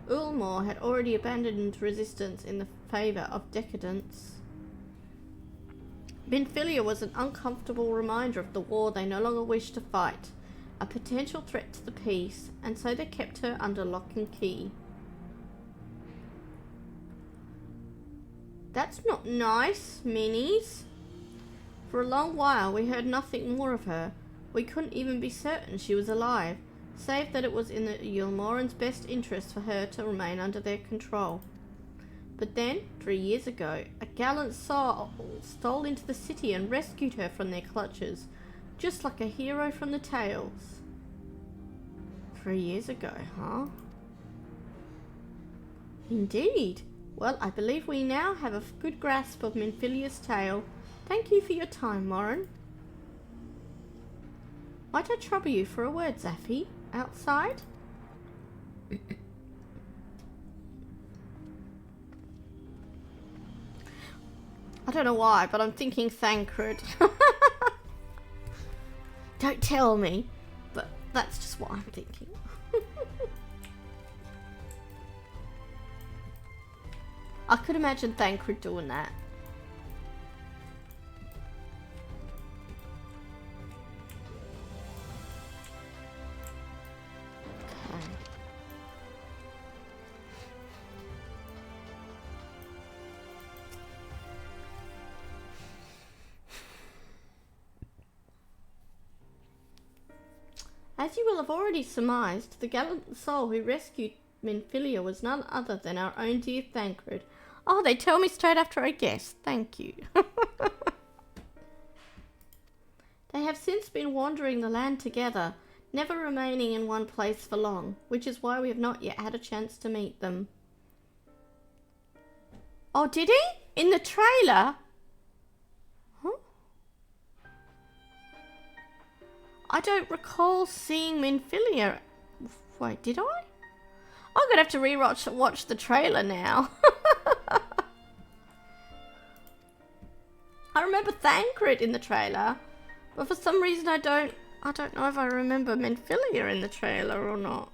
Eulmore had already abandoned resistance in the favour of decadence. Minfilia was an uncomfortable reminder of the war they no longer wished to fight, a potential threat to the peace, and so they kept her under lock and key. That's not nice, Minis. For a long while we heard nothing more of her. We couldn't even be certain she was alive, save that it was in the Eulmorans' best interest for her to remain under their control. But then, 3 years ago, a gallant soul stole into the city and rescued her from their clutches, just like a hero from the tales. 3 years ago, huh? Indeed. Well, I believe we now have a good grasp of Minfilia's tale. Thank you for your time, Morin. Might I trouble you for a word, Zaffy? Outside? I don't know why, but I'm thinking Thancred. Don't tell me, but that's just what I'm thinking. I could imagine Thancred doing that. Okay. As you will have already surmised, the gallant soul who rescued Minfilia was none other than our own dear Thancred. Oh, they tell me straight after I guess. Thank you. They have since been wandering the land together, never remaining in one place for long, which is why we have not yet had a chance to meet them. Oh, did he? In the trailer? Huh? I don't recall seeing Minfilia. Wait, did I? I'm gonna have to watch the trailer now. I remember Thancred in the trailer, but for some reason I don't know if I remember Minfilia in the trailer or not.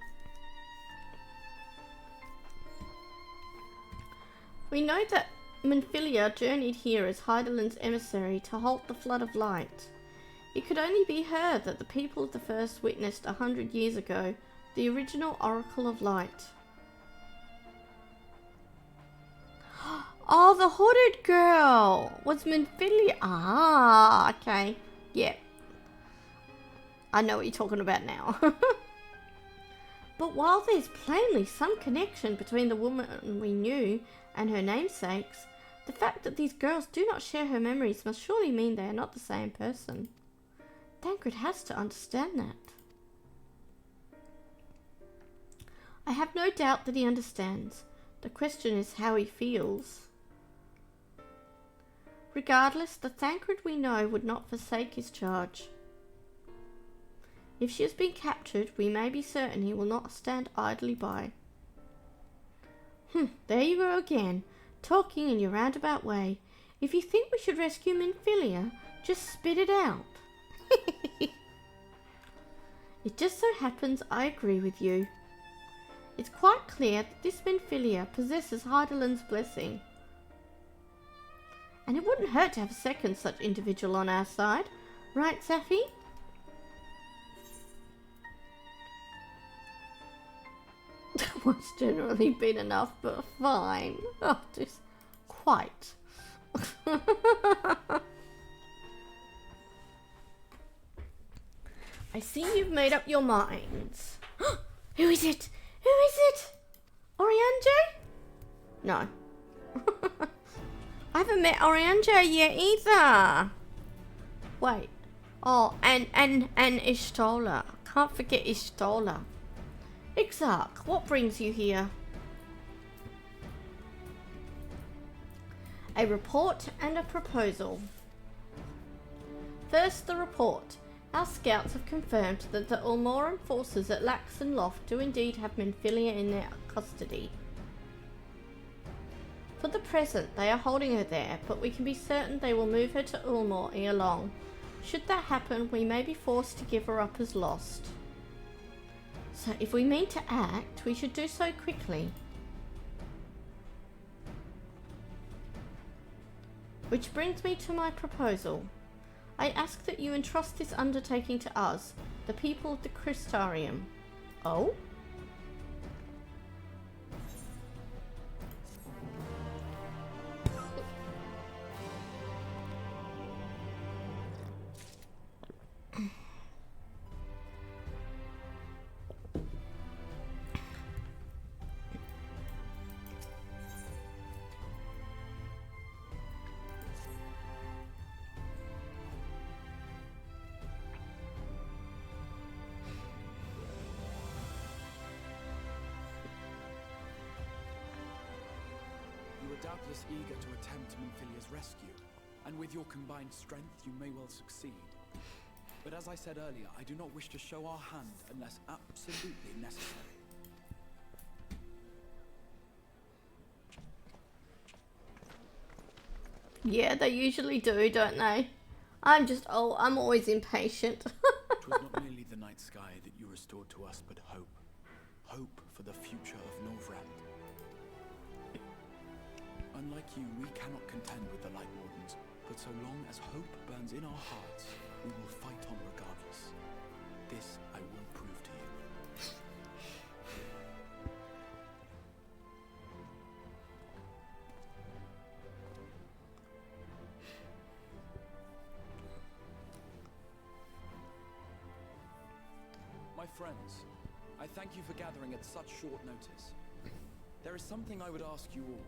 We know that Minfilia journeyed here as Hydaelyn's emissary to halt the flood of light. It could only be her that the people of the First witnessed 100 years ago, the original Oracle of Light. Oh, the hooded girl was Minfilia. Ah, okay. Yeah. I know what you're talking about now. But while there's plainly some connection between the woman we knew and her namesakes, the fact that these girls do not share her memories must surely mean they are not the same person. Thancred has to understand that. I have no doubt that he understands. The question is how he feels. Regardless, the Thancred we know would not forsake his charge. If she has been captured, we may be certain he will not stand idly by. There you go again, talking in your roundabout way. If you think we should rescue Minfilia, just spit it out. It just so happens I agree with you. It's quite clear that this Minfilia possesses Hydaelyn's blessing. And it wouldn't hurt to have a second such individual on our side. Right, Zaffy? What's generally been enough, but fine. Oh, just quite. I see you've made up your minds. Who is it? Who is it? Oriange? No. I haven't met Oriange yet either. Wait. Oh, and Ishtola. Can't forget Ishtola. Ixark, what brings you here? A report and a proposal. First, the report. Our scouts have confirmed that the Eulmore forces at Laxon Loft do indeed have Minfilia in their custody. For the present, they are holding her there, but we can be certain they will move her to Eulmore ere long. Should that happen, we may be forced to give her up as lost. So if we mean to act, we should do so quickly. Which brings me to my proposal. I ask that you entrust this undertaking to us, the people of the Crystarium. Oh? doubtless eager to attempt Minfilia's rescue, and with your combined strength, you may well succeed. But as I said earlier, I do not wish to show our hand unless absolutely necessary. Yeah, they usually do, don't they? I'm always impatient. It was not merely the night sky that you restored to us, but hope. Hope for the future of Norvrand. Unlike you, we cannot contend with the Light Wardens, but so long as hope burns in our hearts, we will fight on regardless. This I will prove to you. My friends, I thank you for gathering at such short notice. There is something I would ask you all.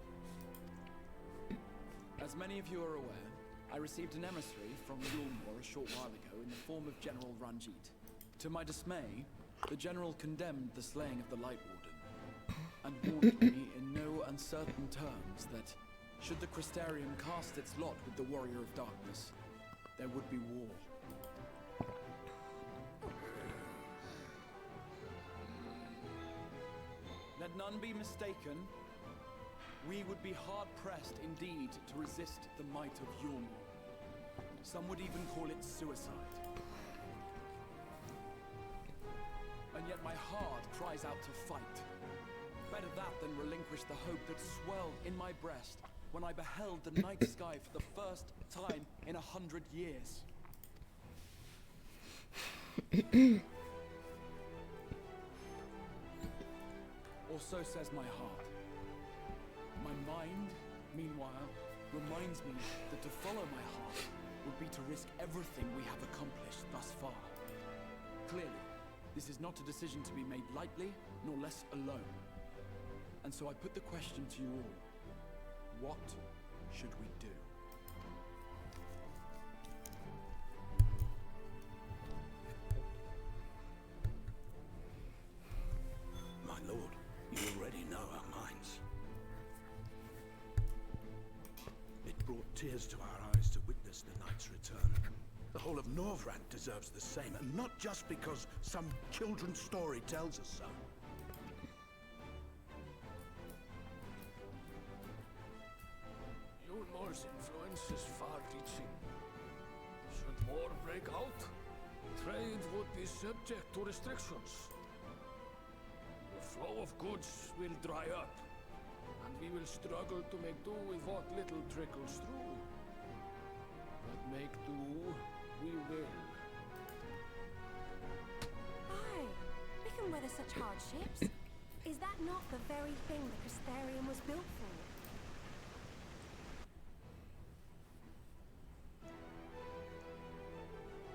As many of you are aware, I received an emissary from Eulmore a short while ago in the form of General Ranjit. To my dismay, the General condemned the slaying of the Light Warden, and warned me in no uncertain terms that, should the Crystarium cast its lot with the Warrior of Darkness, there would be war. Let none be mistaken. We would be hard-pressed indeed to resist the might of Eulmore. Some would even call it suicide. And yet my heart cries out to fight. Better that than relinquish the hope that swelled in my breast when I beheld the night sky for the first time in 100 years. Or so says my heart. My mind, meanwhile, reminds me that to follow my heart would be to risk everything we have accomplished thus far. Clearly, this is not a decision to be made lightly, nor less alone. And so I put the question to you all. What should we do? My lord, you already know our minds. It brought tears to our eyes to witness the knight's return. The whole of Norvrand deserves the same, and not just because some children's story tells us so. Eulmore's influence is far-reaching. Should war break out, trade would be subject to restrictions. The flow of goods will dry up, and we will struggle to make do with what little trickles through. But make do, we will. Aye, we can weather such hardships. Is that not the very thing the Crystarium was built for?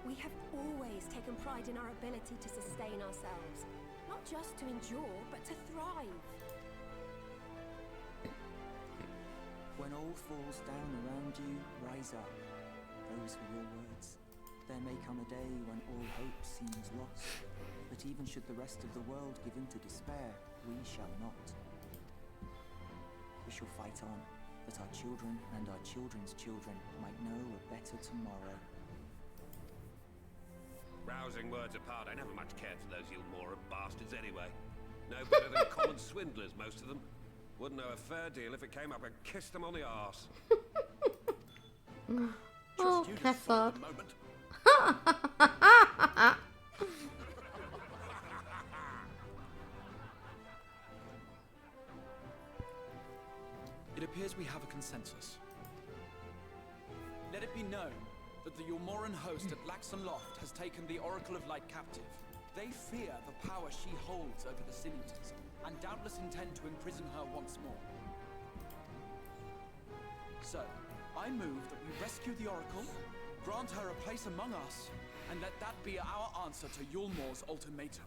We have always taken pride in our ability to sustain ourselves. Not just to endure, but to thrive. When all falls down around you, rise up. Those were your words. There may come a day when all hope seems lost. But even should the rest of the world give in to despair, we shall not. We shall fight on, that our children and our children's children might know a better tomorrow. Rousing words apart, I never much cared for those Eulmore bastards anyway. No better than common swindlers, most of them. Wouldn't know a fair deal if it came up and kissed them on the arse. Oh, Kessa. It appears we have a consensus. Let it be known that the Eulmoran host at Laxon Loft has taken the Oracle of Light captive. They fear the power she holds over the Sin-Eaters, and doubtless intend to imprison her once more. So, I move that we rescue the Oracle, grant her a place among us, and let that be our answer to Eulmore's ultimatum.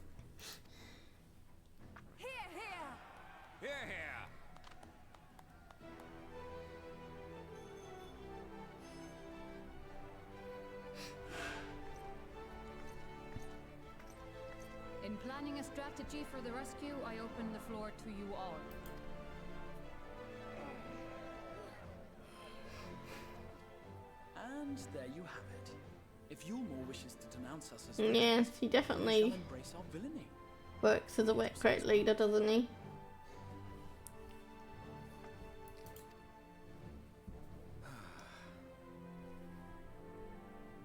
Hear, hear! Hear, hear! In planning a strategy for the rescue, I open the floor to you all. there you have it. If Eulmore wishes to denounce us as villains, Yes, he we shall definitely embrace our villainy. works as a great leader, doesn't he?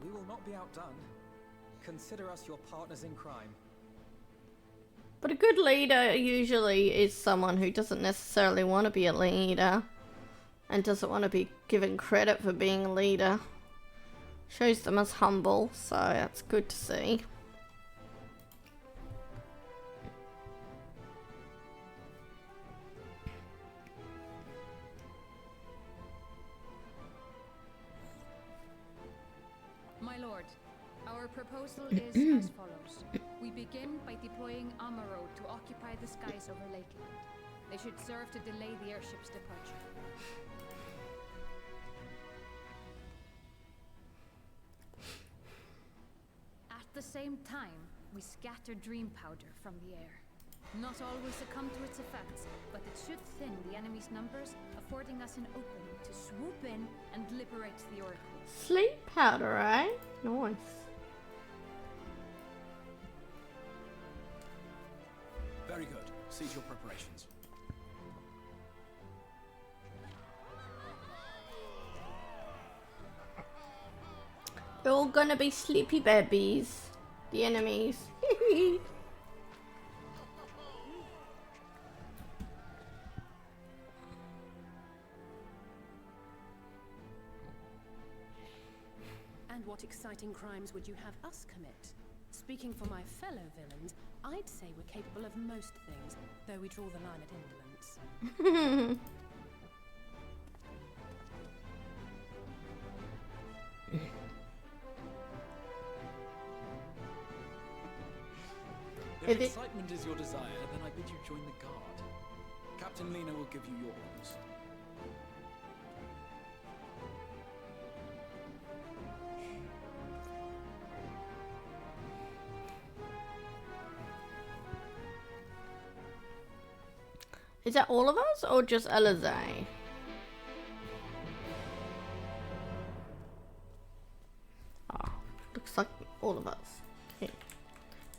We will not be outdone. Consider us your partners in crime. But a good leader usually is someone who doesn't necessarily want to be a leader and doesn't want to be given credit for being a leader. Shows them as humble, so that's good to see. My lord, our proposal is as follows. We begin by deploying Amaro to occupy the skies over Lakeland. They should serve to delay the airship's departure. At the same time, we scatter dream powder from the air. Not always succumb to its effects, but it should thin the enemy's numbers, affording us an opening to swoop in and liberate the Oracle. Sleep powder, eh? Nice. Very good. Cease your preparations. They're all gonna be sleepy babies. The enemies. And what exciting crimes would you have us commit? Speaking for my fellow villains, I'd say we're capable of most things, though we draw the line at indolence. If excitement is your desire, then I bid you join the guard. Captain Lena will give you your orders. Is that all of us or just Alizé? Oh, looks like all of us. Okay.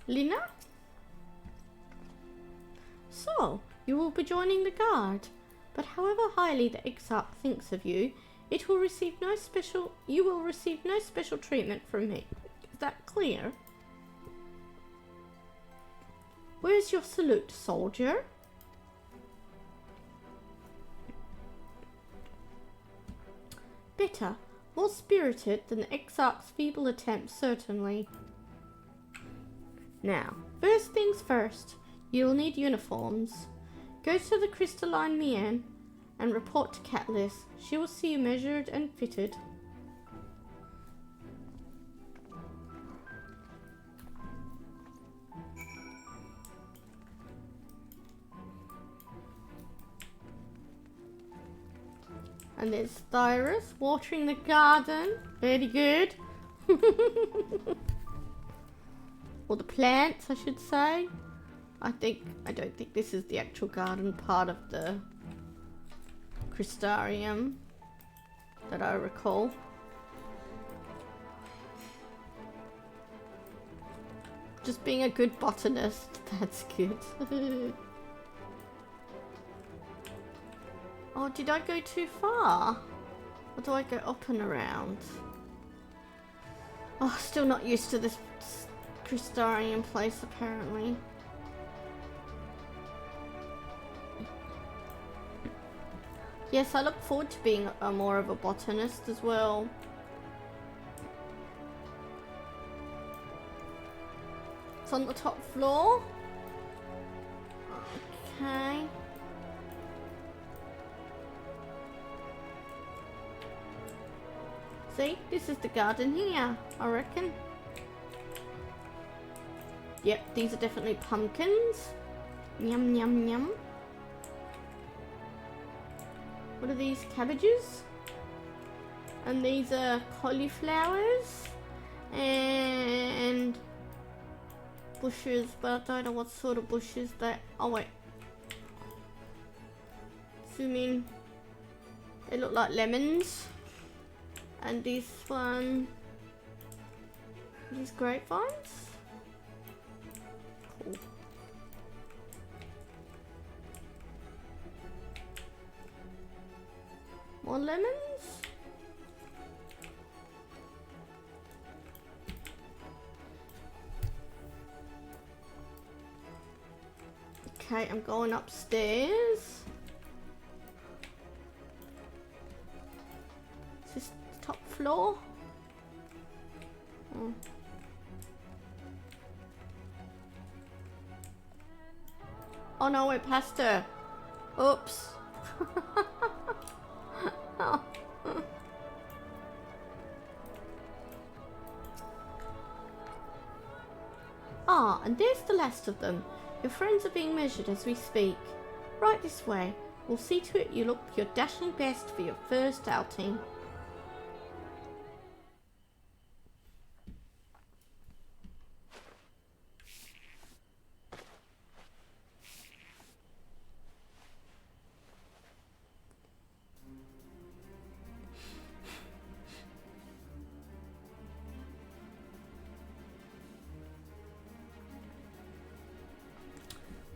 Lina? So, you will be joining the guard, but however highly the Exarch thinks of you, you will receive no special treatment from me. Is that clear? Where's your salute, soldier? Better, more spirited than the Exarch's feeble attempt, certainly. Now, first things first, you'll need uniforms. Go to the Crystalline Mian and report to Catliss. She will see you measured and fitted. And there's Thyrus watering the garden. Very good. Or the plants, I should say. I don't think this is the actual garden part of the Crystarium that I recall. Just being a good botanist, that's good. Oh, did I go too far? Or do I go up and around? Oh, still not used to this Crystarium place, apparently. Yes, I look forward to being more of a botanist as well. It's on the top floor. Okay. See, this is the garden here, I reckon. Yep, these are definitely pumpkins. Yum, yum, yum. What are these? Cabbages? And these are cauliflowers. And bushes, but I don't know what sort of bushes that. Oh, wait. Zoom in. They look like lemons. And this one, these grapevines. Cool. More lemons. Okay, I'm going upstairs. Is this the top floor? Oh. Oh no, we're past her. Oops. Oh. Ah, and there's the last of them. Your friends are being measured as we speak. Right this way. We'll see to it you look your dashing best for your first outing.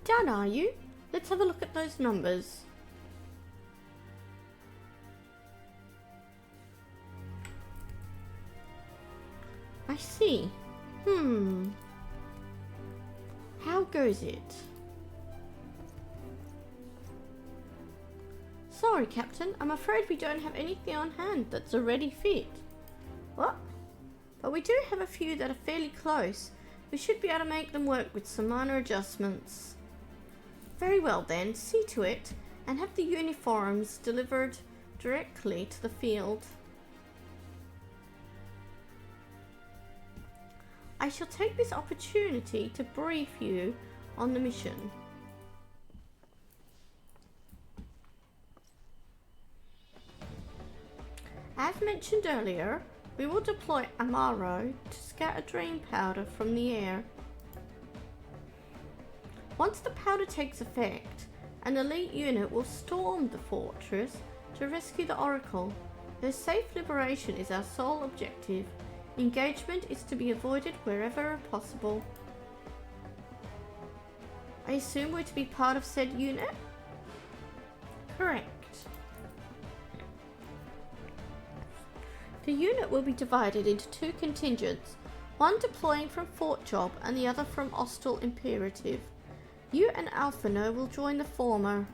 Done, are you? Let's have a look at those numbers. I see. How goes it? Sorry, Captain. I'm afraid we don't have anything on hand that's a ready fit. What? But we do have a few that are fairly close. We should be able to make them work with some minor adjustments. Very well then, see to it, and have the uniforms delivered directly to the field. I shall take this opportunity to brief you on the mission. As mentioned earlier, we will deploy Amaro to scatter drain powder from the air. Once the powder takes effect, an elite unit will storm the fortress to rescue the Oracle. Her safe liberation is our sole objective. Engagement is to be avoided wherever possible. I assume we're to be part of said unit? Correct. The unit will be divided into two contingents, one deploying from Fort Job and the other from Hostile Imperative. You and Alphino will join the former.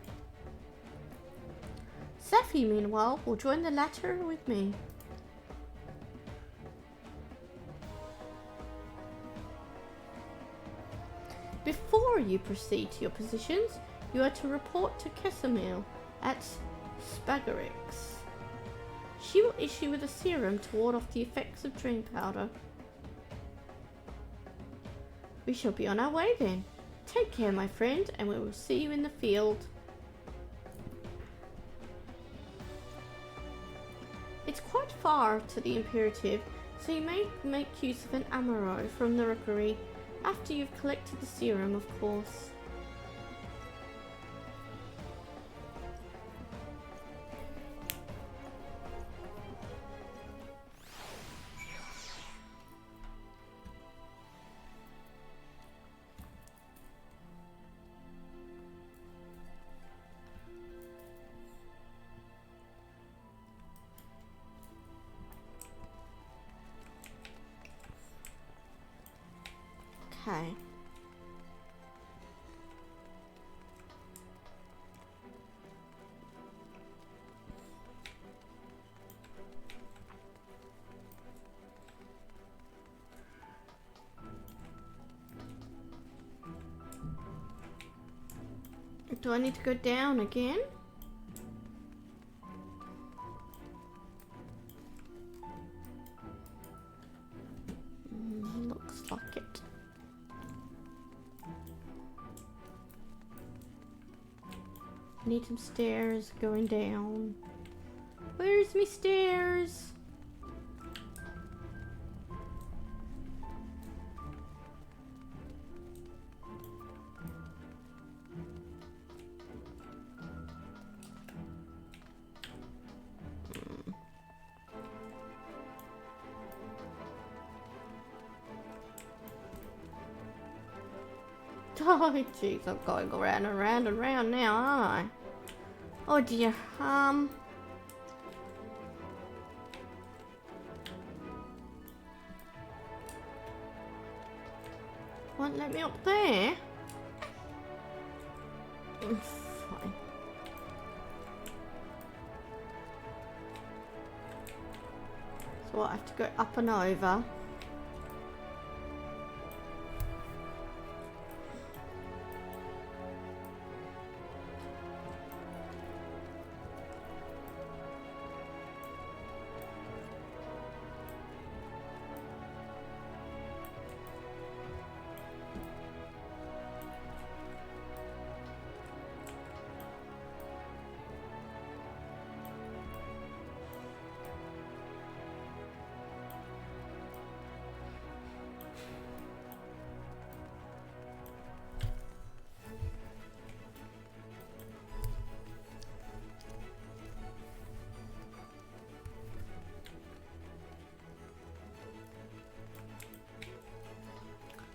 Safi, meanwhile, will join the latter with me. Before you proceed to your positions, you are to report to Kesamil at Spagarix. She will issue with a serum to ward off the effects of drain powder. We shall be on our way then. Take care, my friend, and we will see you in the field. It's quite far to the Imperative, so you may make use of an Amaro from the rookery, after you've collected the serum, of course. Okay. Do I need to go down again? Looks like it. Need some stairs going down. Where's me stairs? Oh jeez, I'm going around and round and round now, aren't I? Oh dear. Won't let me up there. Fine. So I have to go up and over.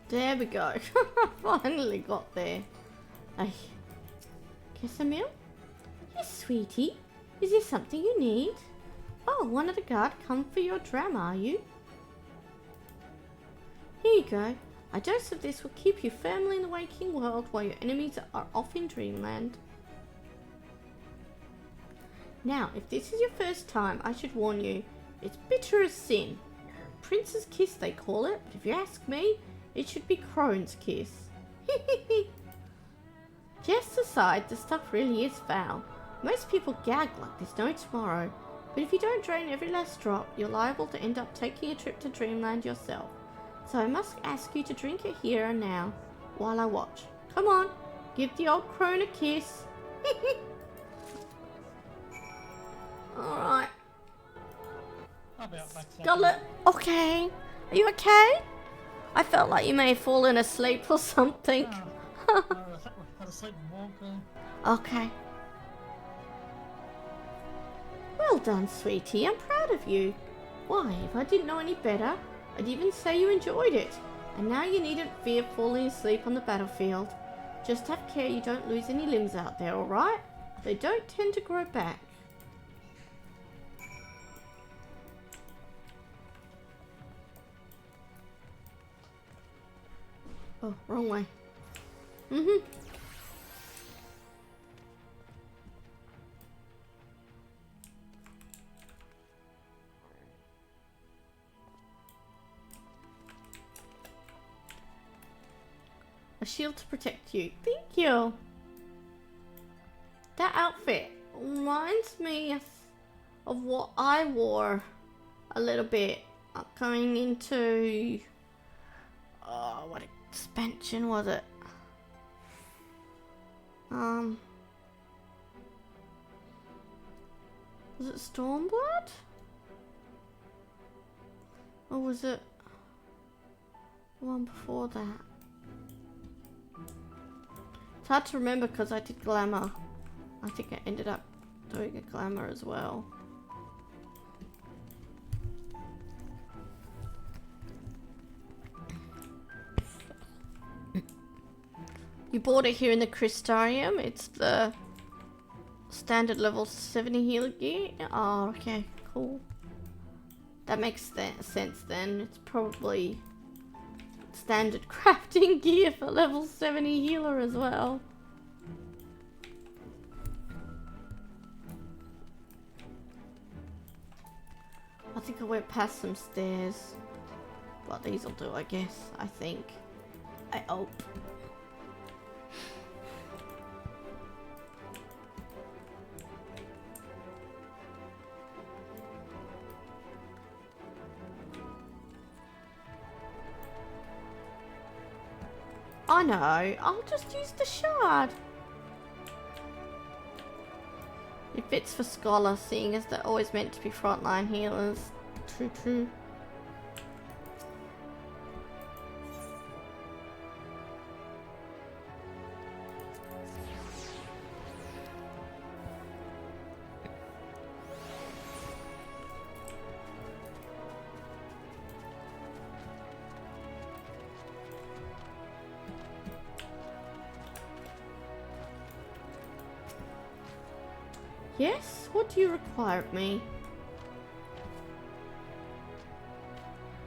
There we go. Finally got there. Kiss a meal? Yes, sweetie. Is there something you need? Oh, one of the guard come for your dram, are you? Here you go. A dose of this will keep you firmly in the waking world while your enemies are off in dreamland. Now, if this is your first time, I should warn you, it's bitter as sin. Prince's kiss, they call it, but if you ask me, it should be Crone's kiss. Just aside, the stuff really is foul. Most people gag like there's no tomorrow, but if you don't drain every last drop, you're liable to end up taking a trip to Dreamland yourself. So I must ask you to drink it here and now, while I watch. Come on, give the old crone a kiss. Alright. Scarlet, okay. Are you okay? I felt like you may have fallen asleep or something. Okay. Well done, sweetie. I'm proud of you. Why, if I didn't know any better, I'd even say you enjoyed it. And now you needn't fear falling asleep on the battlefield. Just have care you don't lose any limbs out there, alright? They don't tend to grow back. Oh, wrong way. A shield to protect you. Thank you. That outfit reminds me of what I wore a little bit going into... Oh, what expansion was it? Was it Stormblood? Or was it the one before that? It's hard to remember because I did glamour. I think I ended up doing a glamour as well. You bought it here in the Crystarium. It's the standard level 70 healer gear. Oh, okay, cool. That makes sense then. It's probably standard crafting gear for level 70 healer as well. I think I went past some stairs. But these will do, I guess. I think. I hope. I know, I'll just use the shard. It fits for Scholar, seeing as they're always meant to be frontline healers. True, true. Yes? What do you require of me?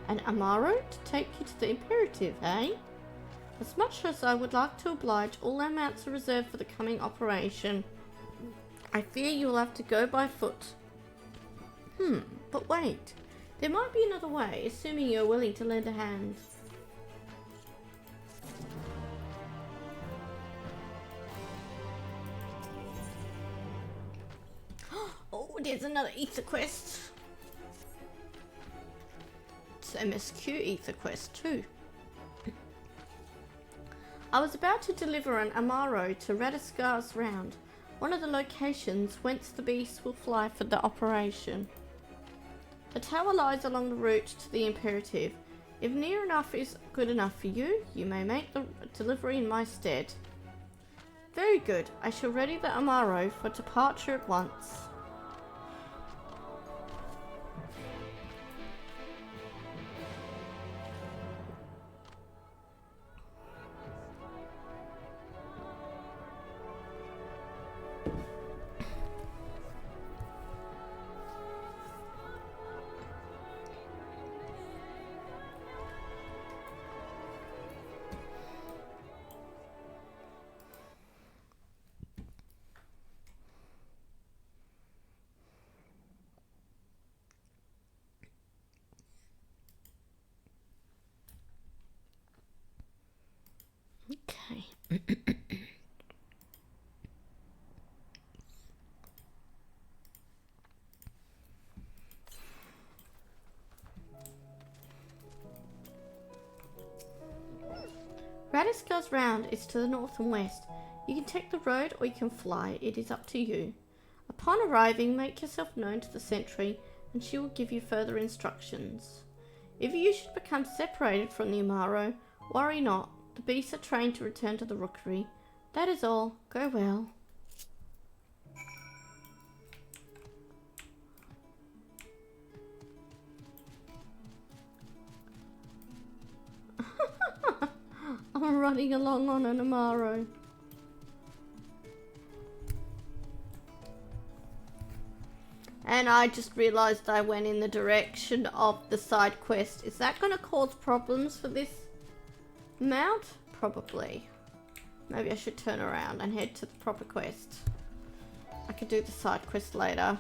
An Amaro to take you to the Imperative, eh? As much as I would like to oblige, all our mounts are reserved for the coming operation. I fear you will have to go by foot. But wait. There might be another way, assuming you're willing to lend a hand. Oh, there's another ether quest. It's MSQ ether quest too. I was about to deliver an Amaro to Radiscar's Round, one of the locations whence the beast will fly for the operation. The tower lies along the route to the Imperative. If near enough is good enough for you, you may make the delivery in my stead. Very good. I shall ready the Amaro for departure at once. Okay. Radiscar's Round is to the north and west. You can take the road or you can fly. It is up to you. Upon arriving, make yourself known to the sentry and she will give you further instructions. If you should become separated from the Amaro, worry not. The beasts are trained to return to the rookery. That is all. Go well. I'm running along on an Amaro. And I just realised I went in the direction of the side quest. Is that going to cause problems for this mount? Probably. Maybe I should turn around and head to the proper quest. I could do the side quest later.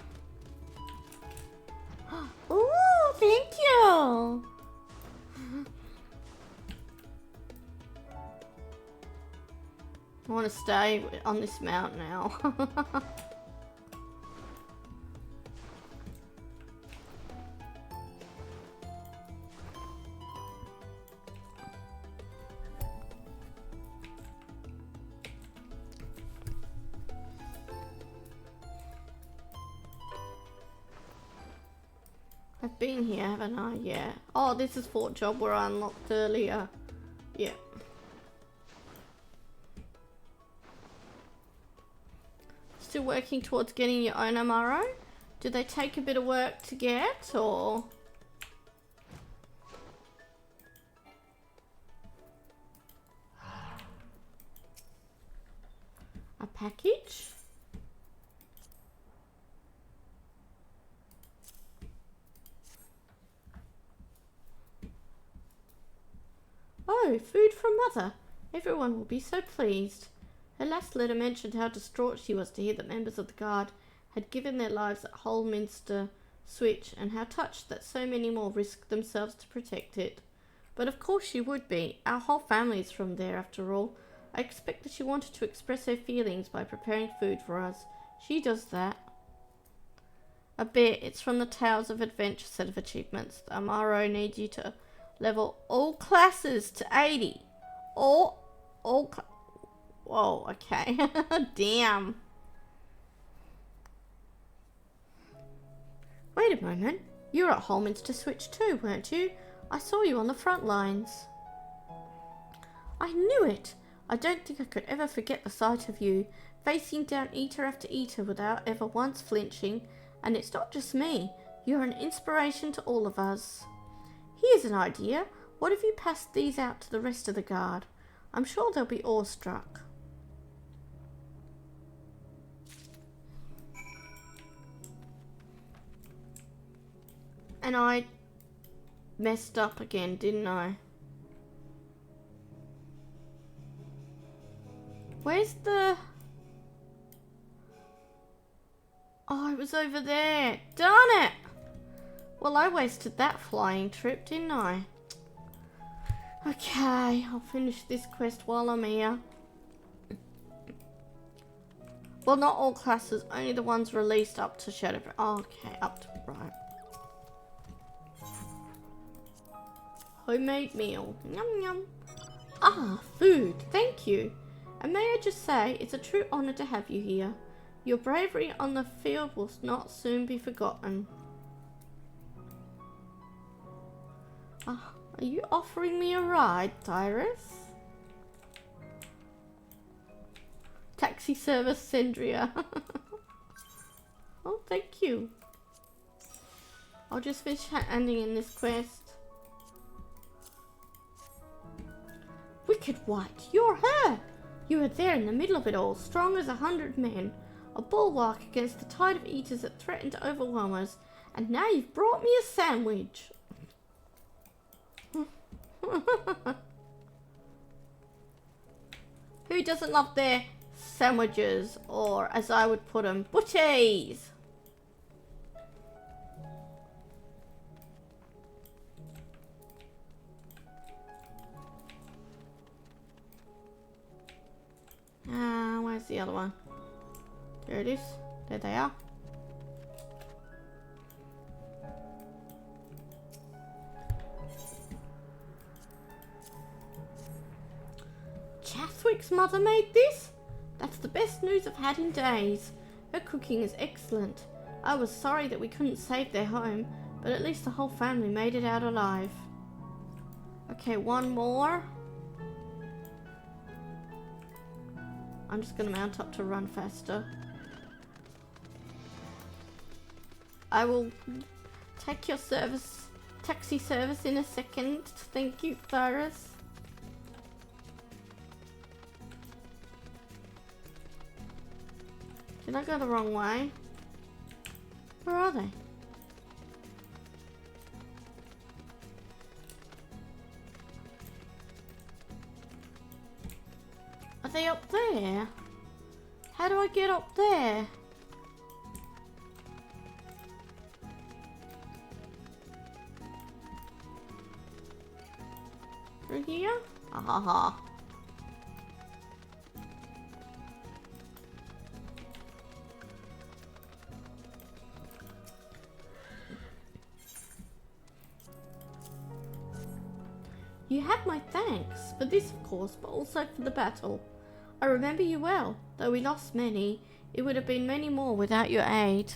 Ooh, thank you! I want to stay on this mount now. I've been here, haven't I? Yeah. Oh, this is Fort Job where I unlocked earlier. Yeah. Still working towards getting your own Amaro? Do they take a bit of work to get, or? A package? Oh, food from Mother. Everyone will be so pleased. Her last letter mentioned how distraught she was to hear that members of the Guard had given their lives at Holminster Switch, and how touched that so many more risked themselves to protect it. But of course she would be. Our whole family is from there, after all. I expect that she wanted to express her feelings by preparing food for us. She does that. A bit. It's from the Tales of Adventure set of achievements. The Amaro needs you to level all classes to 80. Whoa, okay. Damn. Wait a moment. You were at Holminster Switch too, weren't you? I saw you on the front lines. I knew it. I don't think I could ever forget the sight of you, facing down eater after eater without ever once flinching. And it's not just me. You're an inspiration to all of us. Here's an idea. What if you passed these out to the rest of the Guard? I'm sure they'll be awestruck. And I messed up again, didn't I? Where's the... Oh, it was over there. Darn it! Well, I wasted that flying trip, didn't I? Okay, I'll finish this quest while I'm here. Well, not all classes, only the ones released up to Shadowbringers. Oh, okay, up to... Right. Homemade meal. Yum yum. Ah, food. Thank you. And may I just say, it's a true honor to have you here. Your bravery on the field will not soon be forgotten. Ah, are you offering me a ride, Tyrus? Taxi service, Sindria. Oh, thank you. I'll just finish handing in this quest. Wicked White, you're her! You were there in the middle of it all, strong as 100 men, a bulwark against the tide of eaters that threatened to overwhelm us, and now you've brought me a sandwich. Who doesn't love their sandwiches, or as I would put them, butties? Where's the other one? There it is. There they are. Chaswick's mother made this? That's the best news I've had in days. Her cooking is excellent. I was sorry that we couldn't save their home, but at least the whole family made it out alive. Okay, one more. I'm just going to mount up to run faster. I will take your taxi service in a second. Thank you, Cyrus. Did I go the wrong way? Where are they? Are they up there? How do I get up there? Through here? Aha. You have my thanks for this, of course, but also for the battle. I remember you well. Though we lost many, it would have been many more without your aid.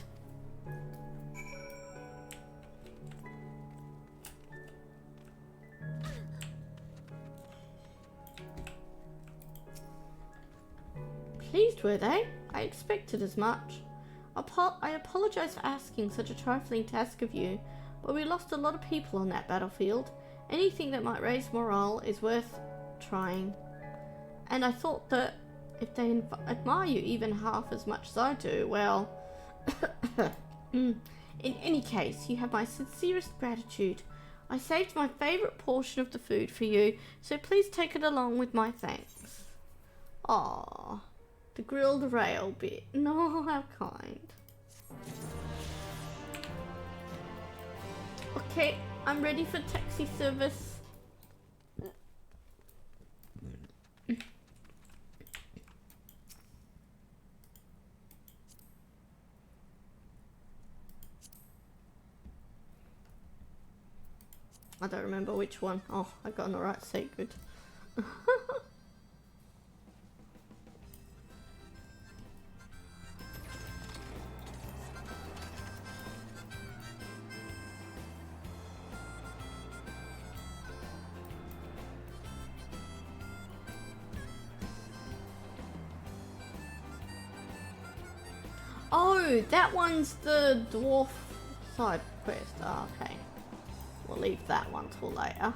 Pleased were they? I expected as much. I apologize for asking such a trifling task of you, but we lost a lot of people on that battlefield. Anything that might raise morale is worth trying. And I thought that if they admire you even half as much as I do, well... In any case, you have my sincerest gratitude. I saved my favourite portion of the food for you, so please take it along with my thanks. Aww, the grilled rail bit. No, how kind. Okay, I'm ready for taxi service. I don't remember which one. Oh, I got on the right seat, good. Oh, that one's the dwarf side quest. Oh, okay. We'll leave that one till later.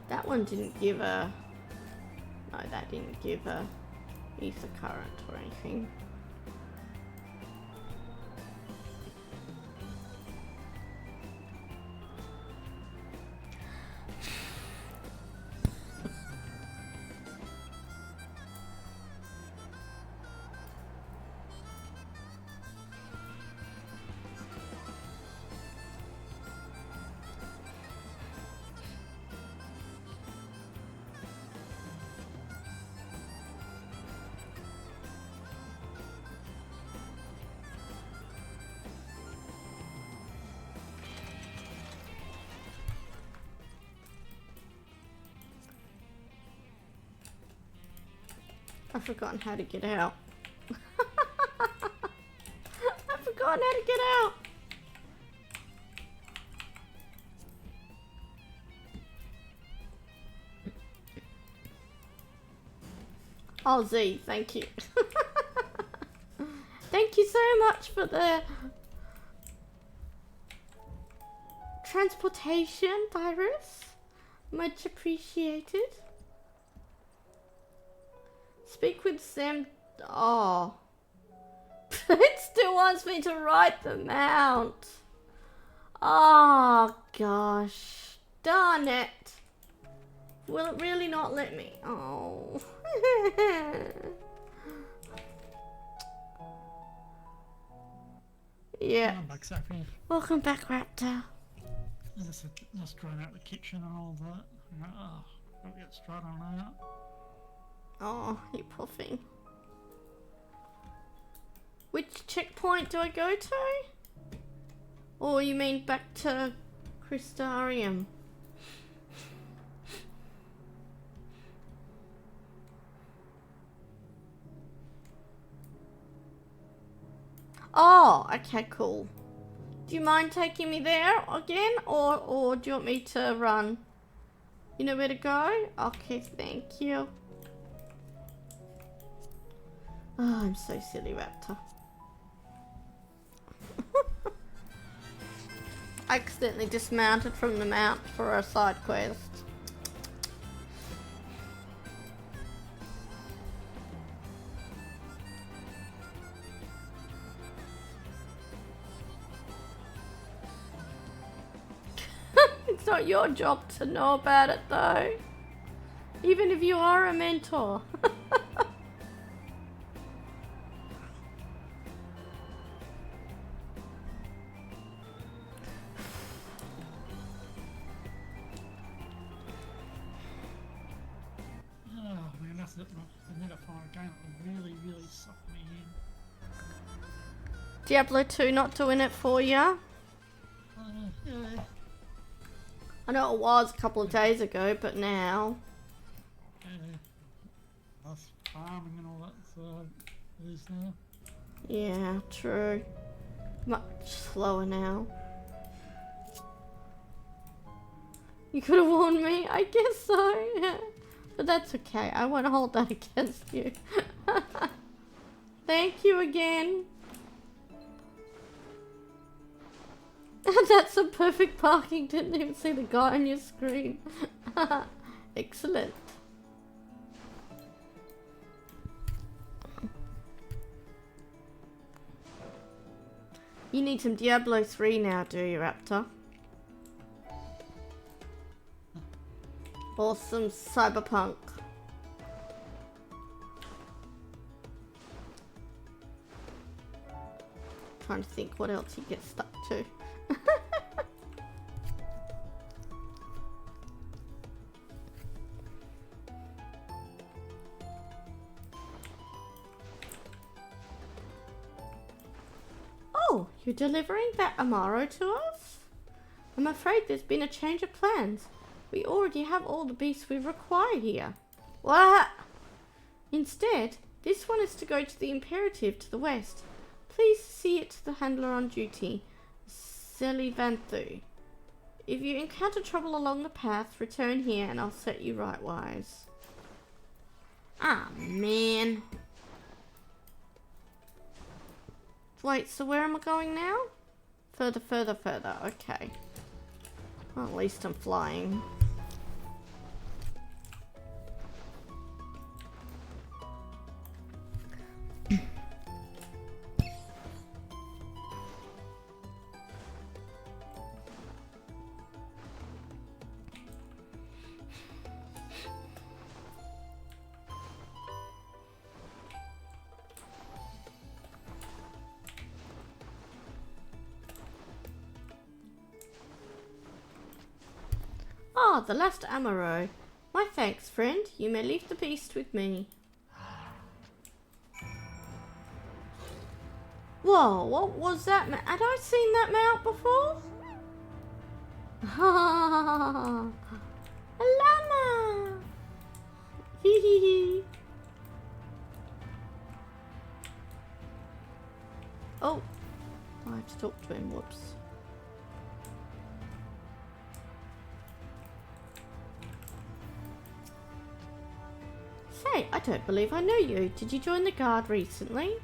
That one didn't give a... No, that didn't give a ether current or anything. I've forgotten how to get out. I've forgotten how to get out. Oh, Z, thank you. Thank you so much for the transportation, Virus. Much appreciated. Speak with Sam. Oh. It still wants me to write the mount. Oh, gosh. Darn it. Will it really not let me? Oh. Yeah. I'm back, Sappy. Welcome back, Raptor. Just drying out the kitchen and all that. Oh, gotta get straight on that. Oh, you poor thing. Which checkpoint do I go to? Or you mean back to Crystarium? Oh, okay, cool. Do you mind taking me there again? Or do you want me to run? You know where to go? Okay, thank you. Oh, I'm so silly, Raptor. I accidentally dismounted from the mount for a side quest. It's not your job to know about it though. Even if you are a mentor. Oh man, that's it. I need to find a game that will really suck me in. Diablo 2 not doing it for you? Yeah. I know it was a couple of days ago, but now... That's farming and all that, so it is now. Yeah, true. Much slower now. You could have warned me, I guess so. But that's okay, I won't hold that against you. Thank you again. That's a perfect parking, didn't even see the guy on your screen. Excellent. You need some Diablo 3 now, do you, Raptor? Or some Cyberpunk? Trying to think what else you get stuck to. Oh, you're delivering that Amaro to us? I'm afraid there's been a change of plans. We already have all the beasts we require here. What? Instead, this one is to go to the Imperative to the west. Please see it to the handler on duty, Selivanthu. If you encounter trouble along the path, return here and I'll set you right-wise. Ah, man. Wait, so where am I going now? Further, further, further. Okay. Well, at least I'm flying. Ah, the last Amaro. My thanks, friend. You may leave the beast with me. Whoa, what was that? Had I seen that mount before? A llama! Hee hee hee. Oh, I have to talk to him. Whoops. Say, I don't believe I know you. Did you join the guard recently?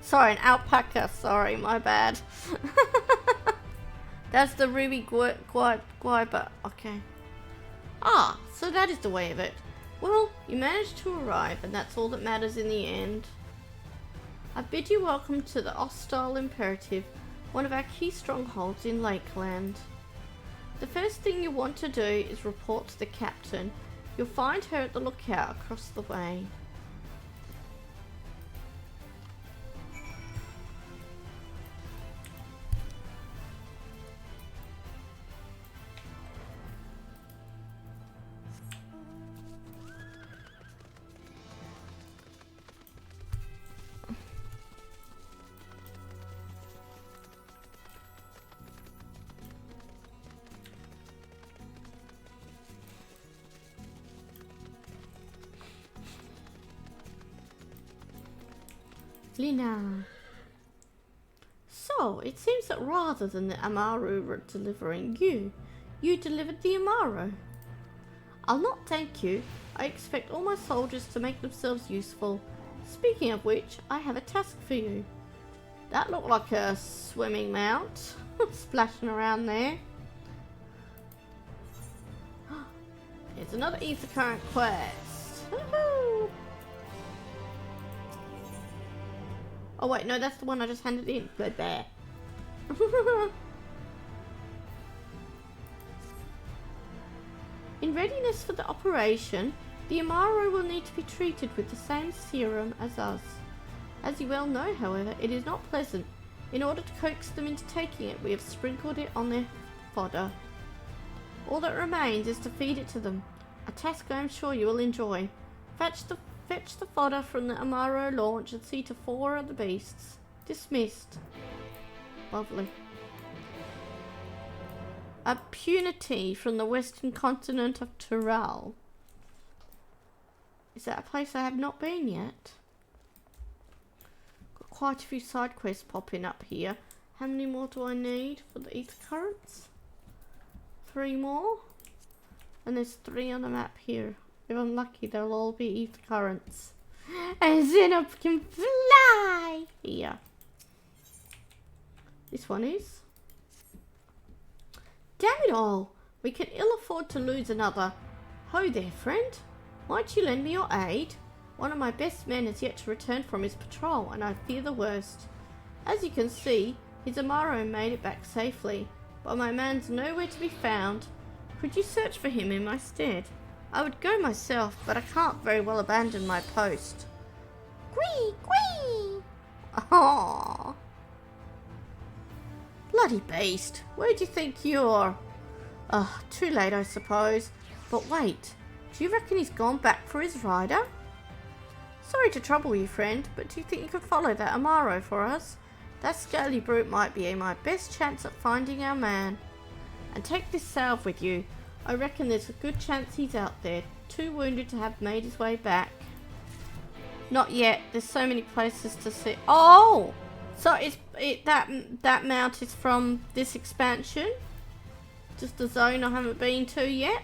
Sorry, an alpaca. Sorry, my bad. That's the ruby guiba. Okay. Ah, so that is the way of it. Well, you managed to arrive, and that's all that matters in the end. I bid you welcome to the Hostile Imperative, one of our key strongholds in Lakeland. The first thing you want to do is report to the captain. You'll find her at the lookout across the way. Lina. So, it seems that rather than the Amaru delivering you, you delivered the Amaru. I'll not thank you. I expect all my soldiers to make themselves useful. Speaking of which, I have a task for you. That looked like a swimming mount, splashing around there. Here's another Ether Current quest. Woohoo! Oh wait, no, that's the one I just handed in. Good there. In readiness for the operation, the Amaru will need to be treated with the same serum as us. As you well know, however, it is not pleasant. In order to coax them into taking it, we have sprinkled it on their fodder. All that remains is to feed it to them, a task I am sure you will enjoy. Fetch the fodder from the Amaru launch and see to 4 of the beasts. Dismissed. Lovely. A punity from the western continent of Tyrell. Is that a place I have not been yet? Got quite a few side quests popping up here. How many more do I need for the Ether Currents? 3 more. And there's 3 on the map here. If I'm lucky, they'll all be Ether Currents. And Xenop can fly! Here. This one is. Damn it all! We can ill afford to lose another. Ho there, friend. Might you lend me your aid? One of my best men has yet to return from his patrol, and I fear the worst. As you can see, his Amaru made it back safely, but my man's nowhere to be found. Could you search for him in my stead? I would go myself, but I can't very well abandon my post. Quee! Quee! Aww. Bloody beast, where do you think you're? Too late, I suppose. But wait, do you reckon he's gone back for his rider? Sorry to trouble you, friend, but do you think you could follow that Amaru for us? That scaly brute might be my best chance at finding our man. And take this salve with you. I reckon there's a good chance he's out there, too wounded to have made his way back. Not yet. There's so many places to see. Oh! So that mount is from this expansion? Just a zone I haven't been to yet?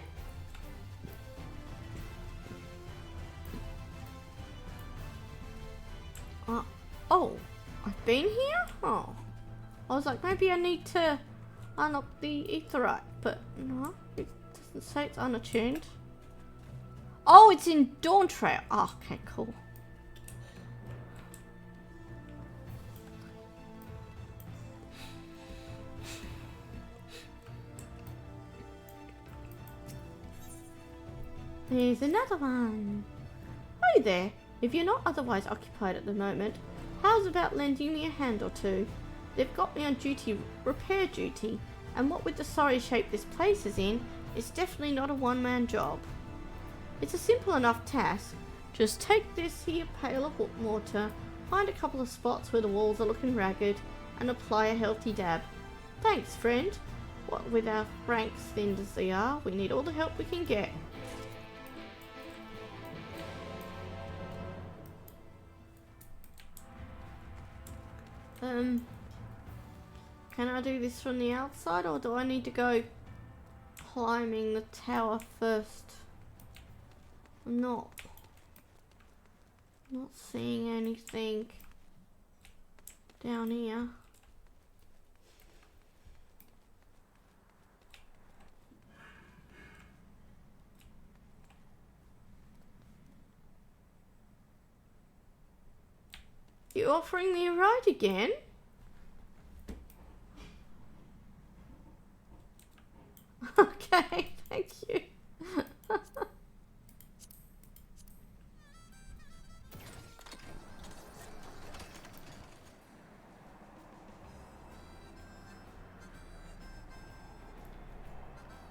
Oh, I've been here? Oh. I was like, maybe I need to unlock the Aetherite, but no, it doesn't say it's unattuned. Oh, it's in Dawn Trail. Oh, okay, cool. Here's another one. Hi there. If you're not otherwise occupied at the moment, how's about lending me a hand or two? They've got me on duty, repair duty, and what with the sorry shape this place is in, it's definitely not a one-man job. It's a simple enough task. Just take this here pail of water, find a couple of spots where the walls are looking ragged, and apply a healthy dab. Thanks, friend. What with our ranks thinned as they are, we need all the help we can get. Can I do this from the outside, or do I need to go climbing the tower first? I'm not seeing anything down here. You offering me a ride again? Okay, thank you.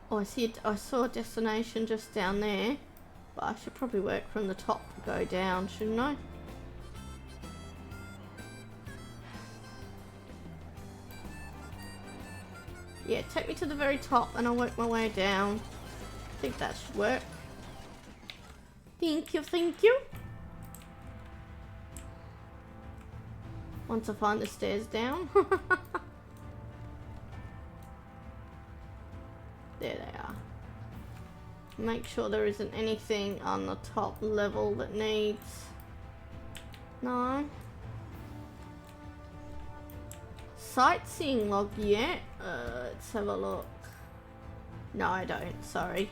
Oh, I see it. I saw a destination just down there, but I should probably work from the top to go down, shouldn't I? Yeah, take me to the very top and I'll work my way down. I think that should work. Thank you, thank you. Once I find the stairs down. There they are. Make sure there isn't anything on the top level that needs... No. Sightseeing log yet? Let's have a look. No, I don't. Sorry.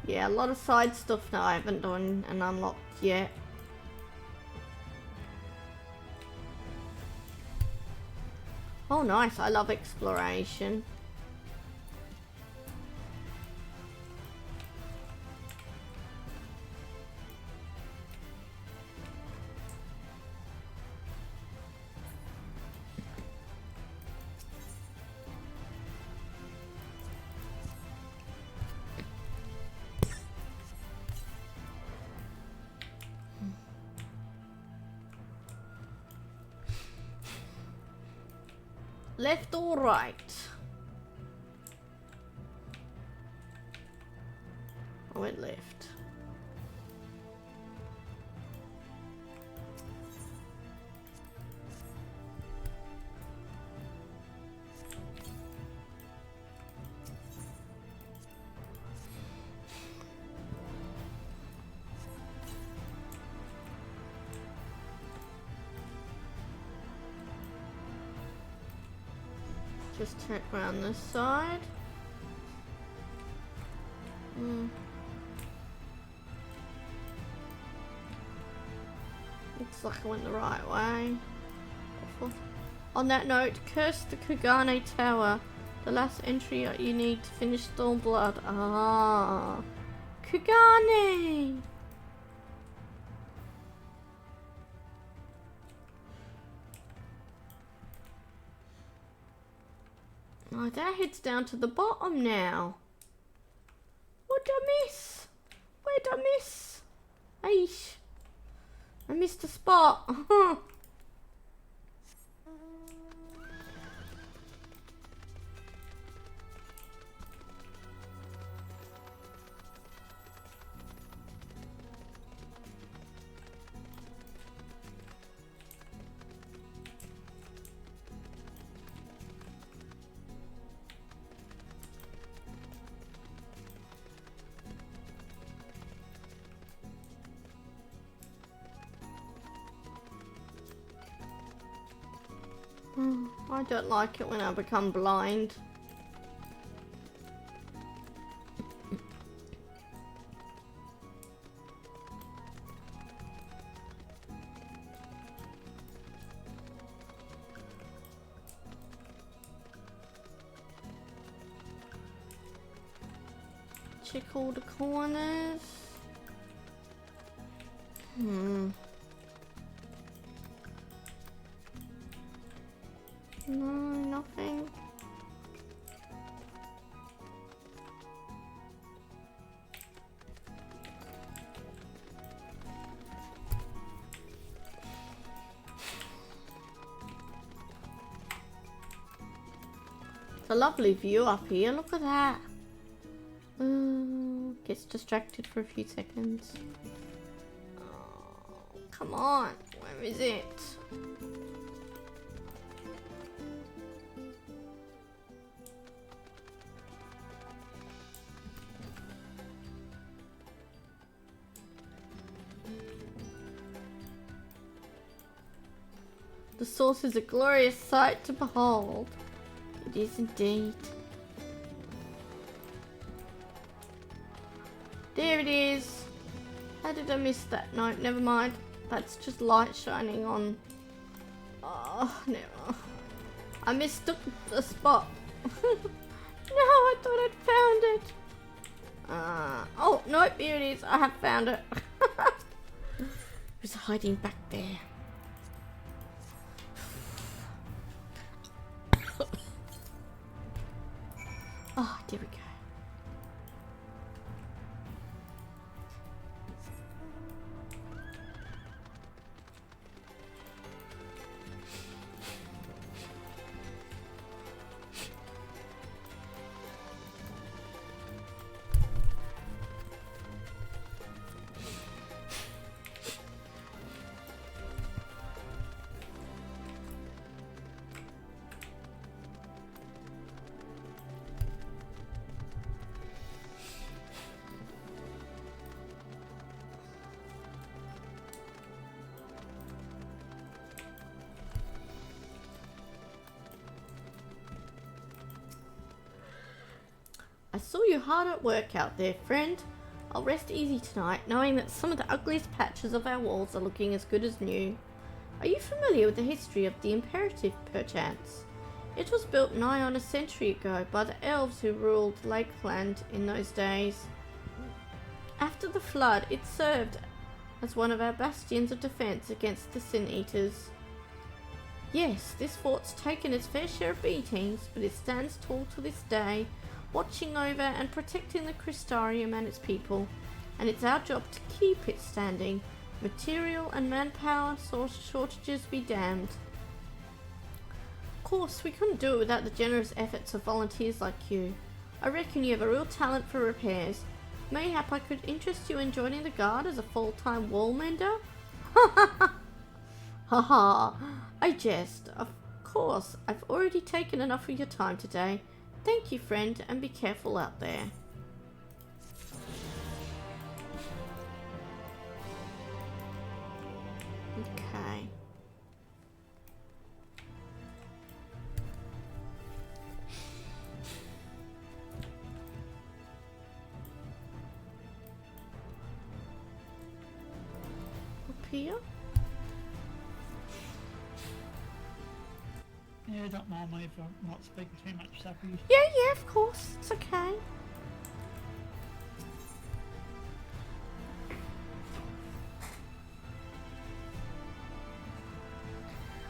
Yeah, a lot of side stuff that I haven't done and unlocked yet. Oh, nice. I love exploration. Left or right? I went left. Just turn around this side. Looks like I went the right way. On that note, curse the Kugane Tower. The last entry you need to finish Stormblood. Ah, Kugane! Oh, that heads down to the bottom now. What'd I miss? Where'd I miss? Aish. I missed a spot. I don't like it when I become blind. Check all the corners. No, nothing. It's a lovely view up here, look at that. Gets distracted for a few seconds. Oh, come on, where is it? The source is a glorious sight to behold. It is indeed. There it is. How did I miss that? No, never mind. That's just light shining on. Oh, no. I mistook the spot. No, I thought I'd found it. Oh, no, here it is. I have found it. It was hiding back there. Oh, there we go. I saw you hard at work out there, friend. I'll rest easy tonight, knowing that some of the ugliest patches of our walls are looking as good as new. Are you familiar with the history of the Imperative, perchance? It was built nigh on a century ago by the elves who ruled Lakeland in those days. After the flood, it served as one of our bastions of defence against the Sin Eaters. Yes, this fort's taken its fair share of beatings, but it stands tall to this day, watching over and protecting the Crystarium and its people, and it's our job to keep it standing. Material and manpower shortages be damned. Of course, we couldn't do it without the generous efforts of volunteers like you. I reckon you have a real talent for repairs. Mayhap I could interest you in joining the guard as a full-time wall mender? Ha ha ha! Ha ha! I jest. Of course, I've already taken enough of your time today. Thank you, friend, and be careful out there. Okay. Up here? Yeah, don't mind me for not speaking too much, Sappy. Yeah, of course. It's okay.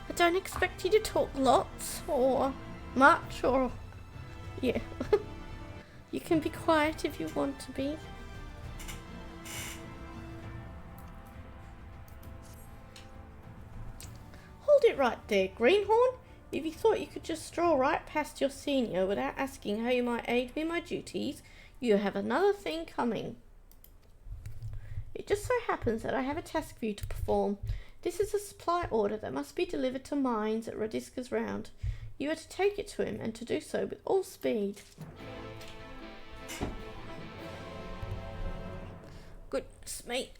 I don't expect you to talk lots or much or... Yeah. You can be quiet if you want to be. Hold it right there, Greenhorn. If you thought you could just stroll right past your senior without asking how you might aid me in my duties, you have another thing coming. It just so happens that I have a task for you to perform. This is a supply order that must be delivered to mines at Radisca's Round. You are to take it to him and to do so with all speed. Goodness me.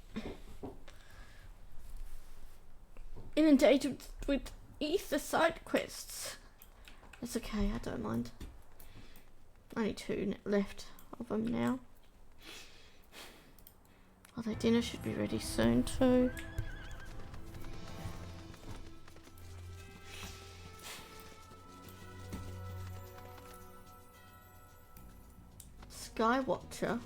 Inundated with ether side quests. That's okay, I don't mind. Only 2 left of them now. Although dinner should be ready soon too. Skywatcher.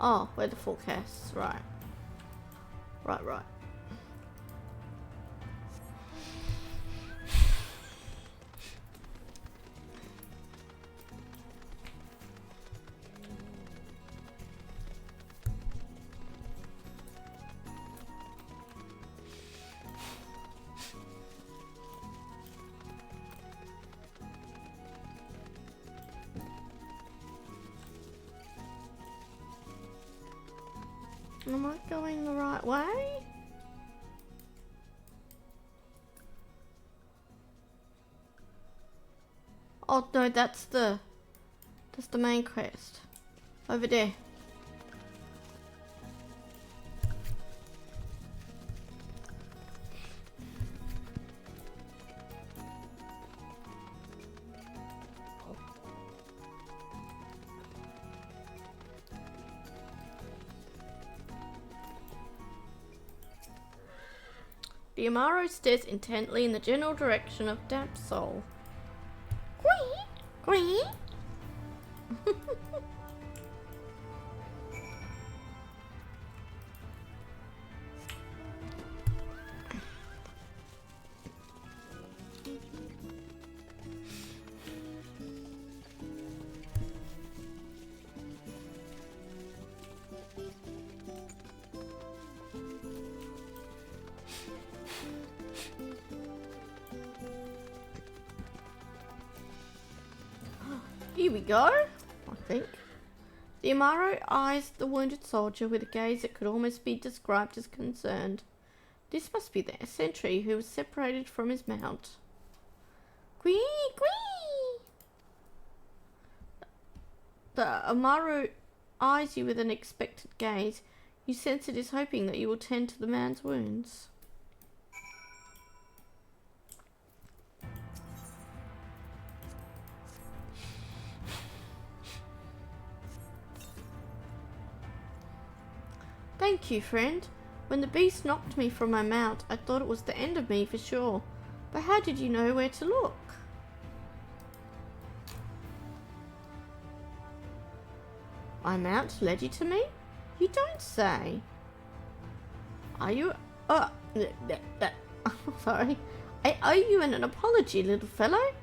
Oh, we're the forecasts, right. Right. Am I going the right way? Oh no, that's the main quest. Over there. The Amaro stares intently in the general direction of Damp Soul. Queen? Here we go, I think. The Amaro eyes the wounded soldier with a gaze that could almost be described as concerned. This must be the sentry who was separated from his mount. Quee! The Amaro eyes you with an expectant gaze. You sense it is hoping that you will tend to the man's wounds. Thank you, friend. When the beast knocked me from my mount, I thought it was the end of me for sure. But how did you know where to look? My mount led you to me? You don't say. Are you... sorry. I owe you an apology, little fellow.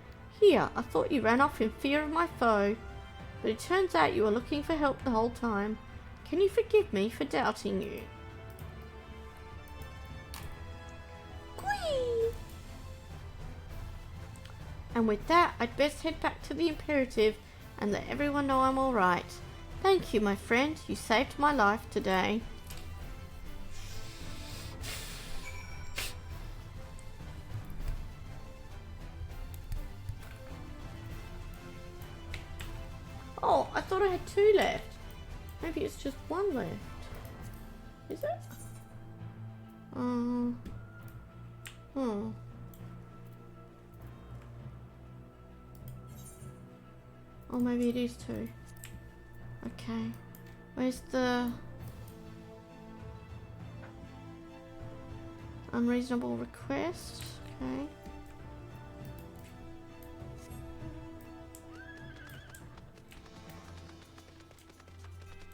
Here, I thought you ran off in fear of my foe. But it turns out you were looking for help the whole time. Can you forgive me for doubting you? Whee! And with that, I'd best head back to the Imperative and let everyone know I'm alright. Thank you, my friend. You saved my life today. Oh, I thought I had 2 left. Maybe it's just 1 left. Is it? Oh, maybe it is 2. Okay. Where's the unreasonable request? Okay.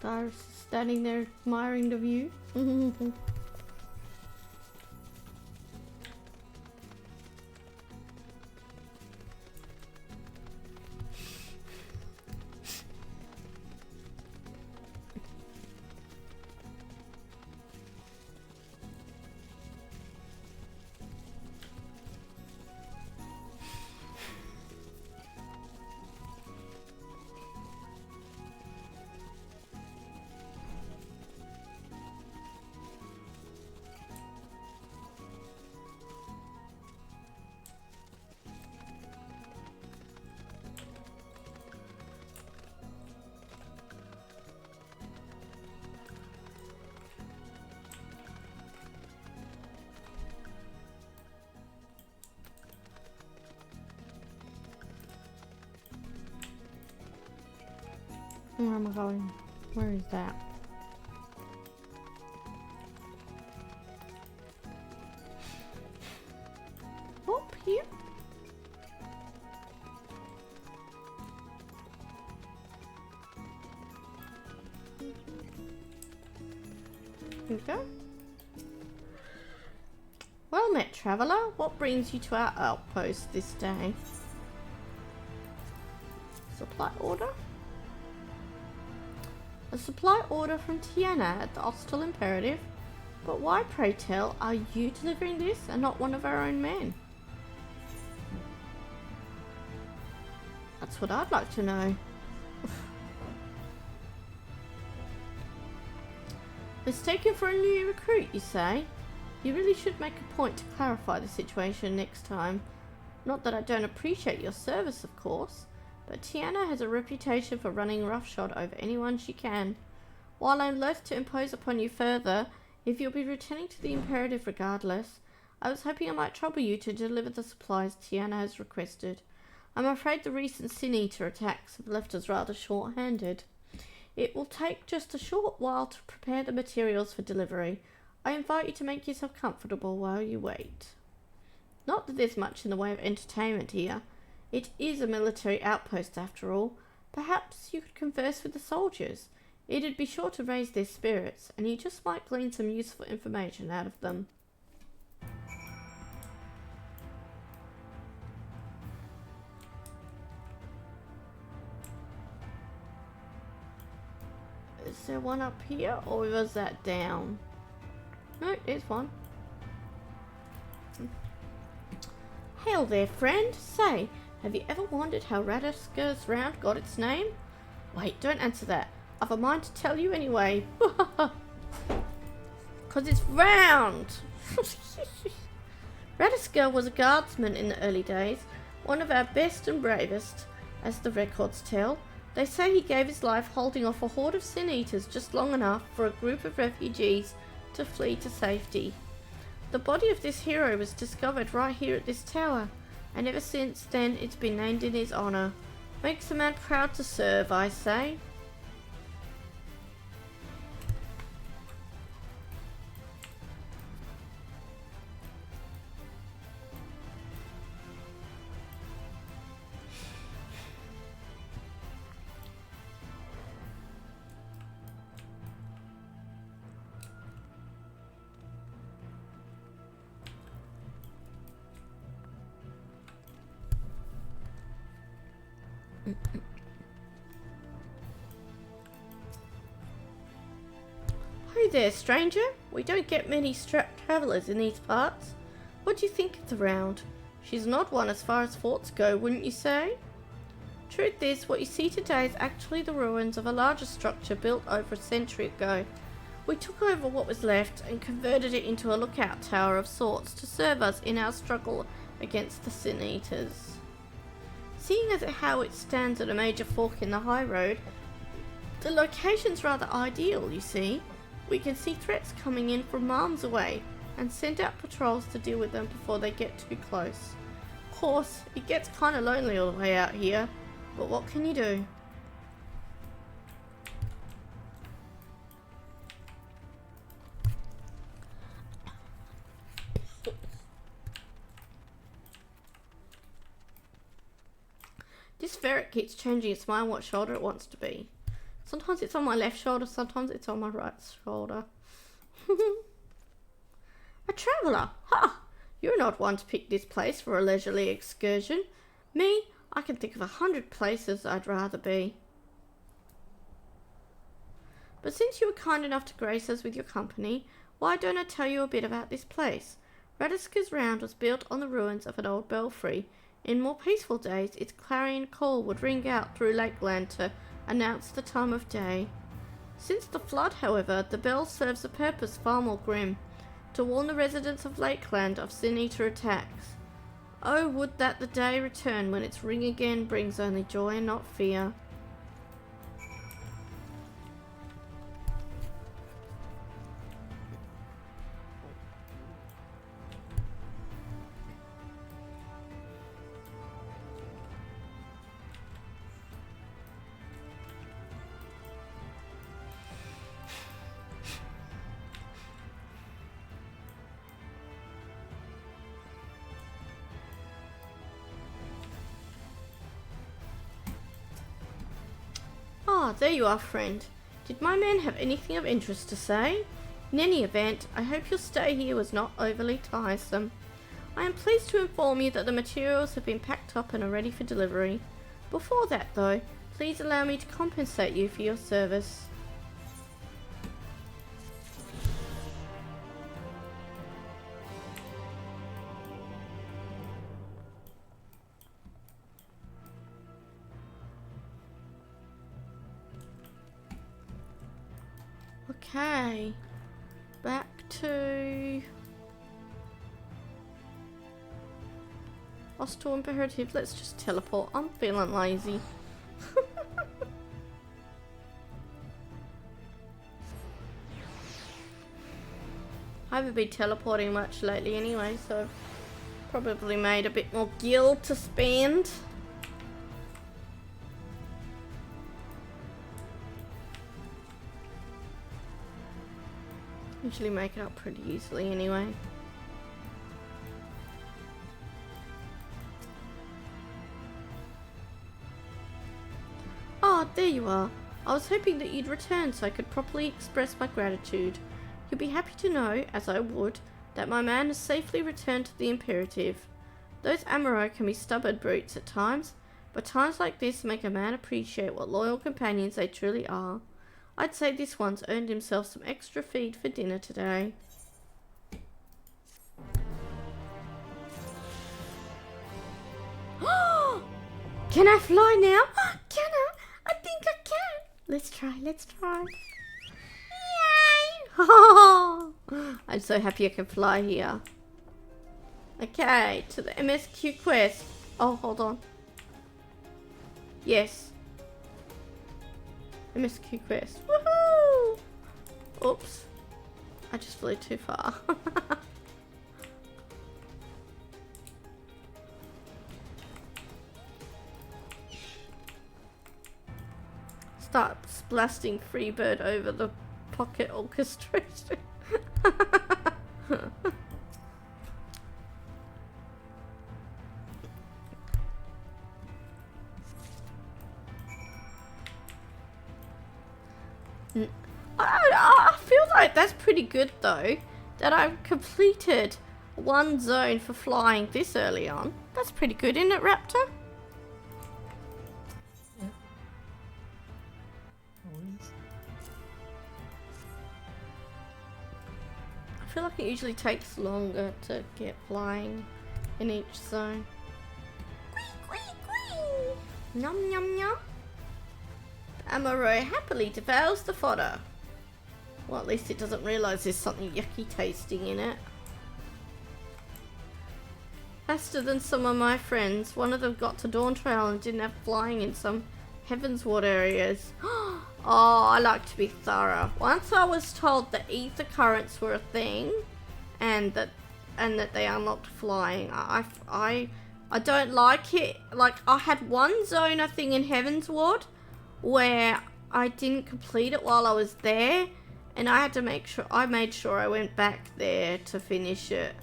Darius is standing there admiring the view. Where am I going? Where is that? Up here? Here we go. Well met, traveller. What brings you to our outpost this day? Supply order? A supply order from Tiana at the Hostile Imperative? But why, pray tell, are you delivering this and not one of our own men? That's what I'd like to know. Mistaken for a new recruit, you say? You really should make a point to clarify the situation next time. Not that I don't appreciate your service, of course, but Tiana has a reputation for running roughshod over anyone she can. While I'm loath to impose upon you further, if you'll be returning to the Imperative regardless, I was hoping I might trouble you to deliver the supplies Tiana has requested. I'm afraid the recent Sin Eater attacks have left us rather short-handed. It will take just a short while to prepare the materials for delivery. I invite you to make yourself comfortable while you wait. Not that there's much in the way of entertainment here. It is a military outpost after all. Perhaps you could converse with the soldiers. It'd be sure to raise their spirits, and you just might glean some useful information out of them. Is there one up here, or was that down? No, there's one. Hail there, friend. Say, have you ever wondered how Radisker's Round got its name? Wait, don't answer that. I've a mind to tell you anyway. 'Cause it's round. Radisker was a guardsman in the early days, one of our best and bravest, as the records tell. They say he gave his life holding off a horde of Sin Eaters just long enough for a group of refugees to flee to safety. The body of this hero was discovered right here at this tower, and ever since then it's been named in his honour. Makes a man proud to serve, I say. Hi there, stranger. We don't get many travellers in these parts. What do you think of the Round? She's an odd one as far as forts go, wouldn't you say? Truth is, what you see today is actually the ruins of a larger structure built over a century ago. We took over what was left and converted it into a lookout tower of sorts to serve us in our struggle against the Sin Eaters. Seeing as how it stands at a major fork in the high road, the location's rather ideal, you see. We can see threats coming in from miles away and send out patrols to deal with them before they get too close. Of course, it gets kinda lonely all the way out here, but what can you do? This ferret keeps changing its mind what shoulder it wants to be. Sometimes it's on my left shoulder, sometimes it's on my right shoulder. A traveller! Ha! You're not one to pick this place for a leisurely excursion. Me, I can think of 100 places I'd rather be. But since you were kind enough to grace us with your company, why don't I tell you a bit about this place? Radisker's Round was built on the ruins of an old belfry. In more peaceful days, its clarion call would ring out through Lakeland to announce the time of day. Since the flood, however, the bell serves a purpose far more grim, to warn the residents of Lakeland of Sin Eater attacks. Oh, would that the day return when its ring again brings only joy and not fear. Ah, there you are, friend. Did my man have anything of interest to say? In any event, I hope your stay here was not overly tiresome. I am pleased to inform you that the materials have been packed up and are ready for delivery. Before that, though, please allow me to compensate you for your service. Okay. back to Hostile Imperative. Let's just teleport. I'm feeling lazy. I haven't been teleporting much lately anyway, so I've probably made a bit more guild to spend. Usually make it up pretty easily anyway. Oh, there you are. I was hoping that you'd return so I could properly express my gratitude. You'll be happy to know, as I would, that my man has safely returned to the Imperative. Those Amaro can be stubborn brutes at times, but times like this make a man appreciate what loyal companions they truly are. I'd say this one's earned himself some extra feed for dinner today. Can I fly now? Can I? I think I can. Let's try, let's try. Yay! I'm so happy I can fly here. Okay, to the MSQ quest. Oh, hold on. Yes. MSQ quest. Woohoo! Oops. I just flew too far. Start blasting Freebird over the pocket orchestration. I feel like that's pretty good though, that I've completed one zone for flying this early on. That's pretty good, isn't it, Raptor? I feel like it usually takes longer to get flying in each zone. Nom nom nom. Amaro happily devours the fodder. Well, at least it doesn't realise there's something yucky tasting in it. Faster than some of my friends. One of them got to Dawn Trail and didn't have flying in some Heavensward areas. Oh, I like to be thorough. Once I was told that ether currents were a thing, and that they unlocked flying. I don't like it. Like, I had one zone, I think, in Heavensward where I didn't complete it while I was there, and I had to make sure I made sure I went back there to finish it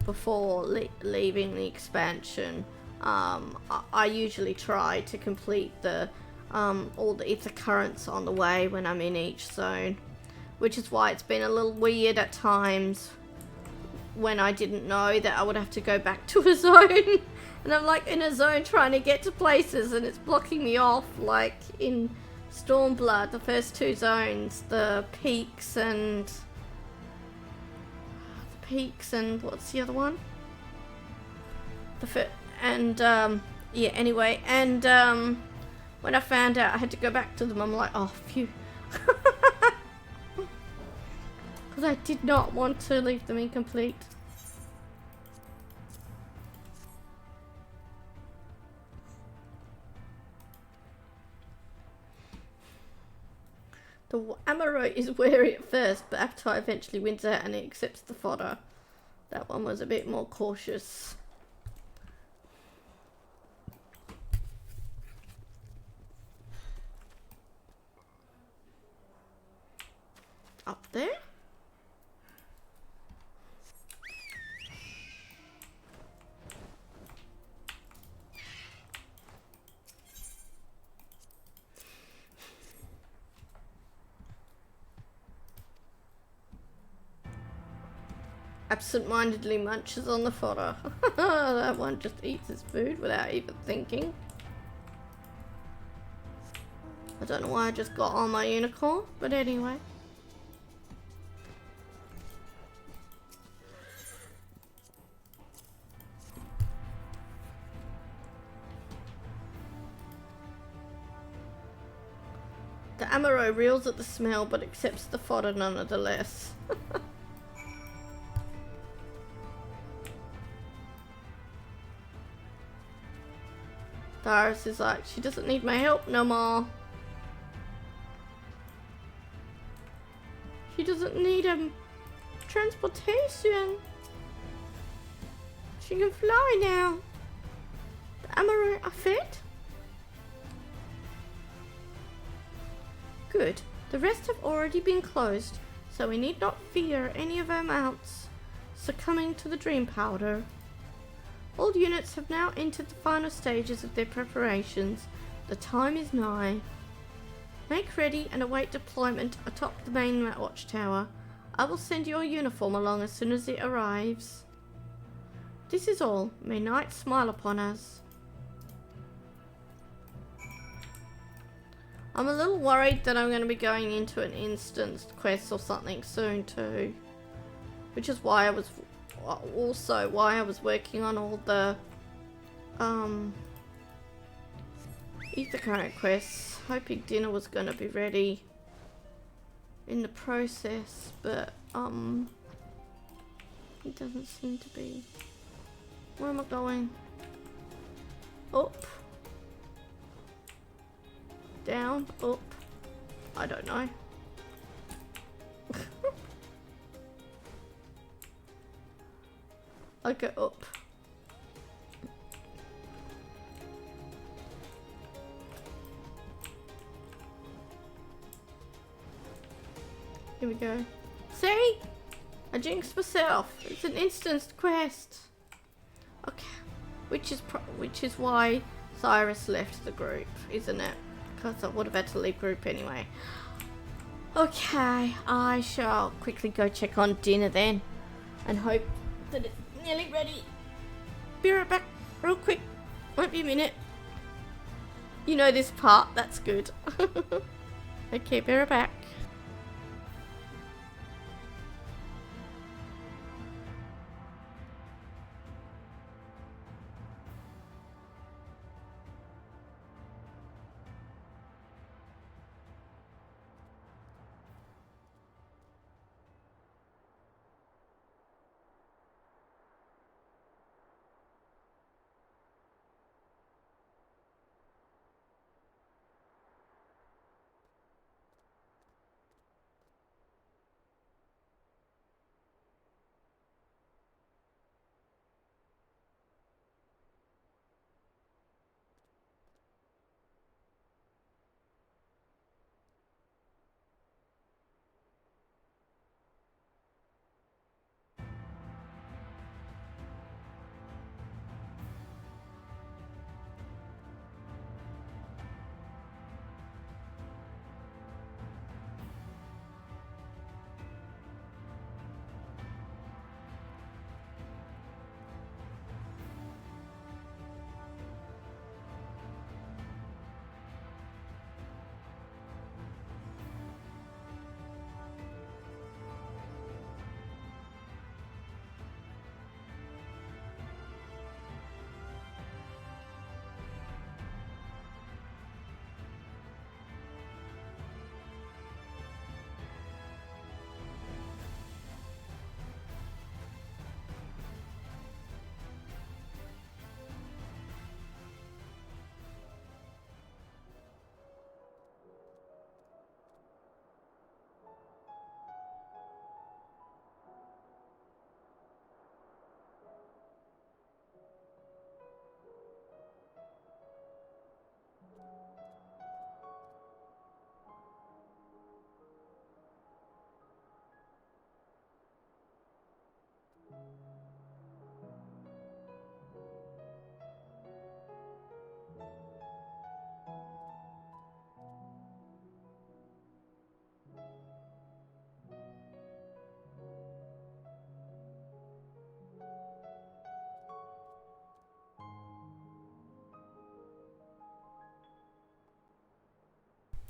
before leaving the expansion. I usually try to complete the all the ether currents on the way when I'm in each zone, which is why it's been a little weird at times when I didn't know that I would have to go back to a zone. And I'm like in a zone trying to get to places and it's blocking me off, like in Stormblood, the first two zones, the peaks and what's the other one? Yeah, anyway, and when I found out I had to go back to them, I'm like, oh, phew. Because I did not want to leave them incomplete. The Amaro is wary at first, but Avatar eventually wins out and it accepts the fodder. That one was a bit more cautious. Up there? Absent-mindedly munches on the fodder. That one just eats his food without even thinking. I don't know why I just got on my unicorn, but anyway. The Amaro reels at the smell but accepts the fodder nonetheless. Darius is like, she doesn't need my help no more. She doesn't need transportation. She can fly now. The Amaranth are fit. Good. The rest have already been closed, so we need not fear any of our mounts succumbing to the dream powder. All units have now entered the final stages of their preparations. The time is nigh. Make ready and await deployment atop the main watchtower. I will send your uniform along as soon as it arrives. This is all. May night smile upon us. I'm a little worried that I'm going to be going into an instanced quest or something soon too. Which is why I was working on all the ether current quests, hoping dinner was going to be ready in the process, but it doesn't seem to be. Where am I going? Up, down, up, I don't know. I'll go up. Here we go. See? I jinxed myself. It's an instanced quest. Okay. Which is why Cyrus left the group, isn't it? Because I would have had to leave group anyway. Okay, I shall quickly go check on dinner then. And hope that it's nearly ready. Be right back, real quick. Won't be a minute. You know this part, that's good. Okay, be right back.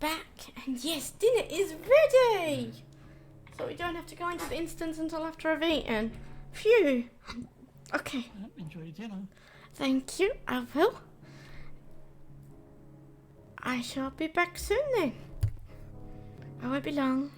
Back, and yes, dinner is ready! So we don't have to go into the instance until after I've eaten. Phew! Okay. Enjoy your dinner. Thank you, I will. I shall be back soon then. I won't be long.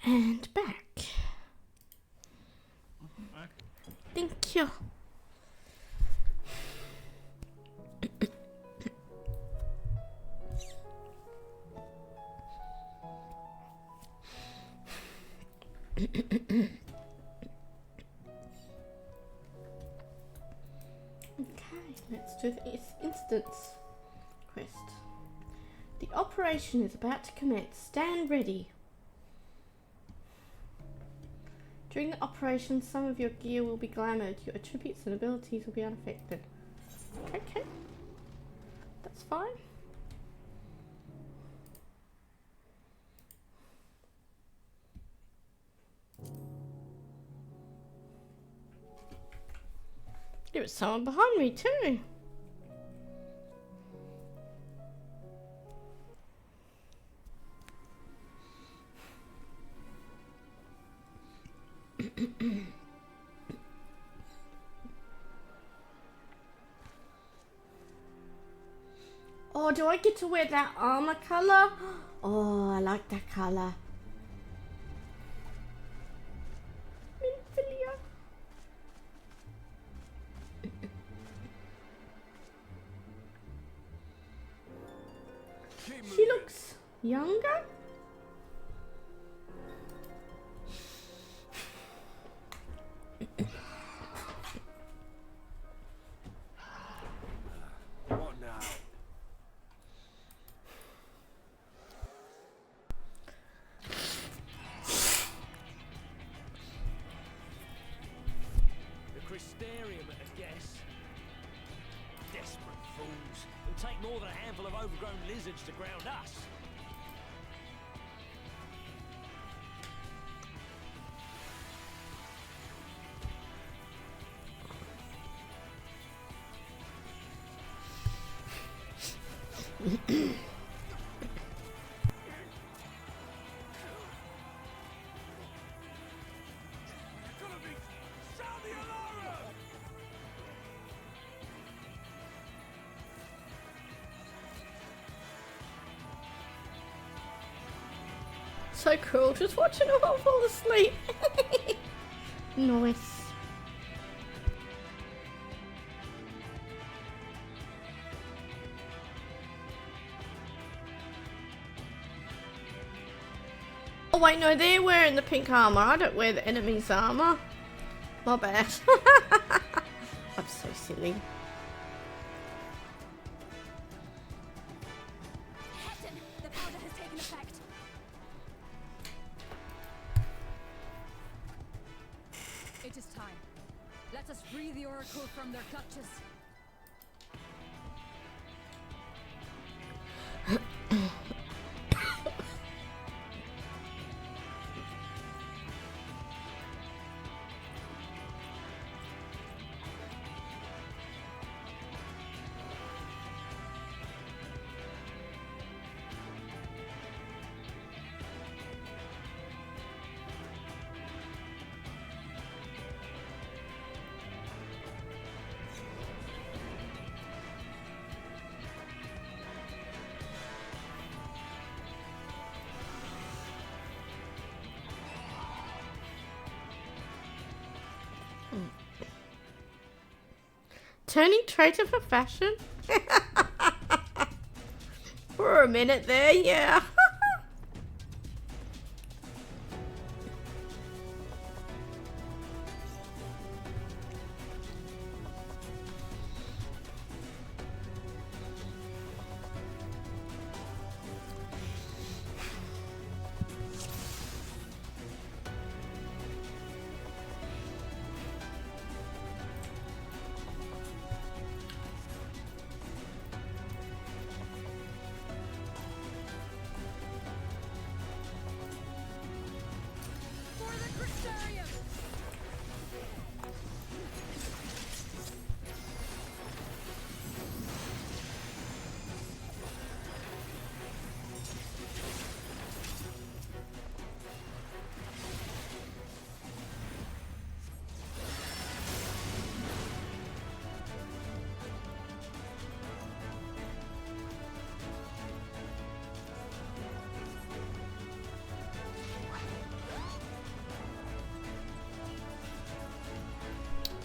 And back. Thank you. Okay, let's do the instance quest. The operation is about to commence. Stand ready. During the operation, some of your gear will be glamoured. Your attributes and abilities will be unaffected. Okay. That's fine. There was someone behind me too. Oh, do I get to wear that armor color? Oh, I like that color. She looks younger. What now? The Crystarium at a guess. Desperate fools. It'll take more than a handful of overgrown lizards to ground us. So cool, just watching them all fall asleep. Nice. Oh wait, no, they're wearing the pink armor. I don't wear the enemy's armor. My bad. I'm so silly. Captain, the powder has taken effect. It is time. Let us free the Oracle from their clutches. Turning traitor for fashion? For a minute there, yeah.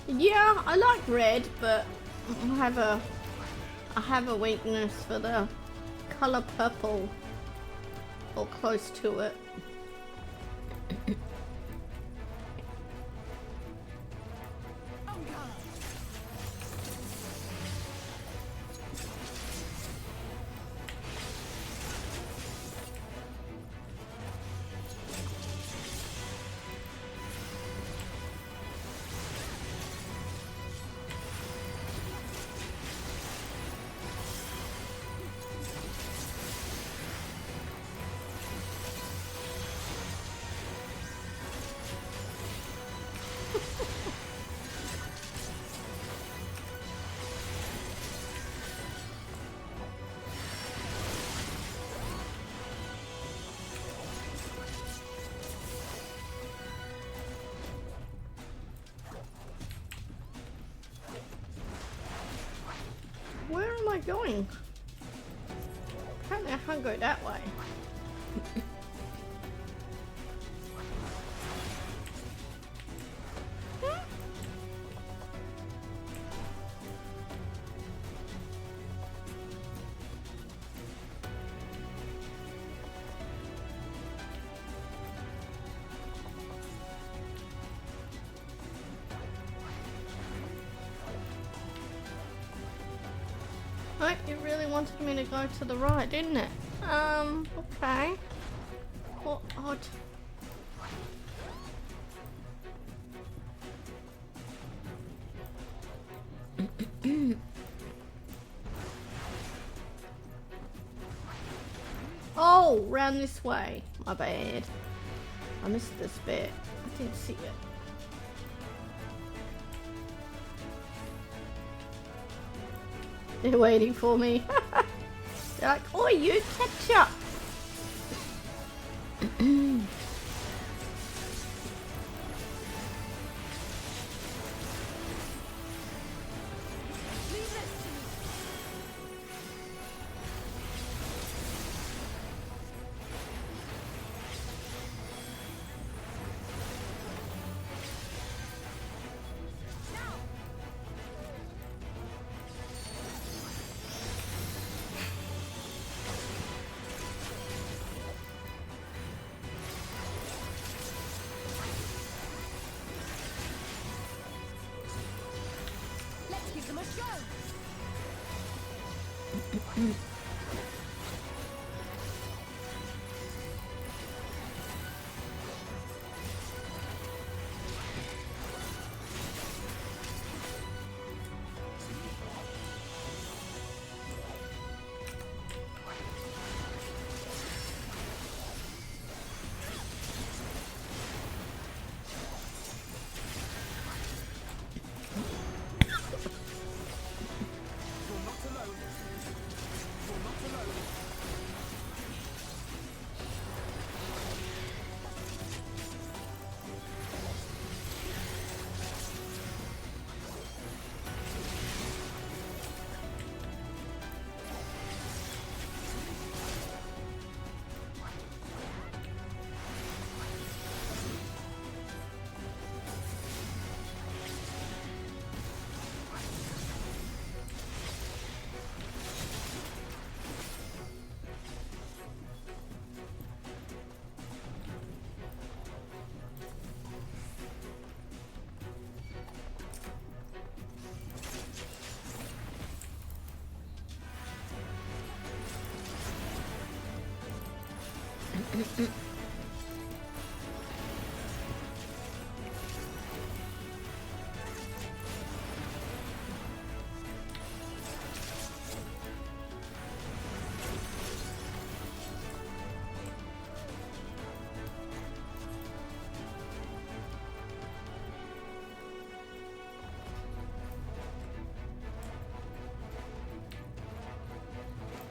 Yeah, I like red, but I have a weakness for the color purple or close to it. Where am I going? Apparently I can't go that way. Right, you really wanted me to go to the right, didn't it? Okay. What odd. Oh, round this way. My bad. I missed this bit. I didn't see it. They're waiting for me. They're like, oh, you catch up.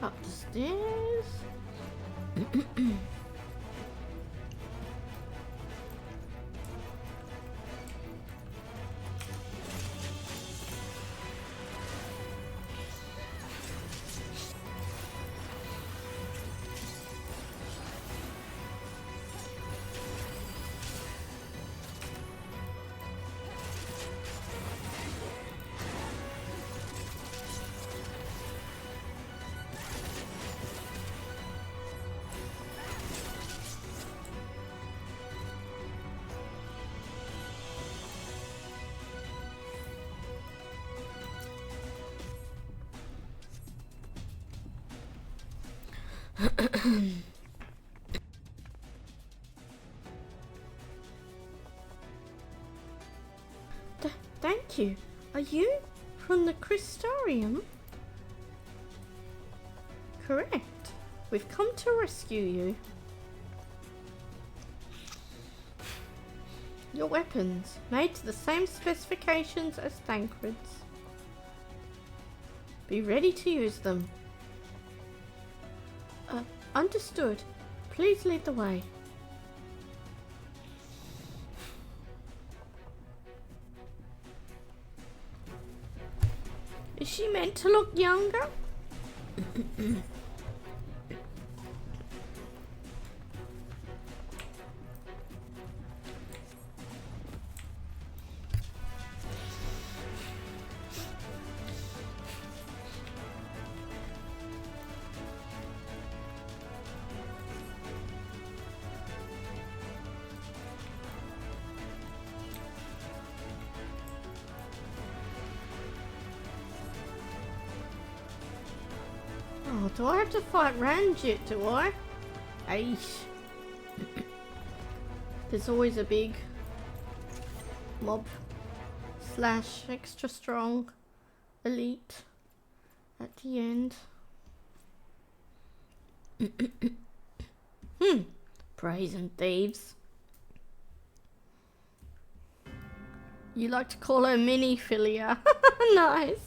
Up the stairs. Thank you. Are you from the Crystarium? Correct. We've come to rescue you. Your weapons, made to the same specifications as Thancred's. Be ready to use them. Understood. Please lead the way. Is she meant to look younger? Oh, do I have to fight Ranjit, do I? Aish. There's always a big mob slash extra strong elite at the end. Brazen thieves. You like to call her Mini Philia. Nice.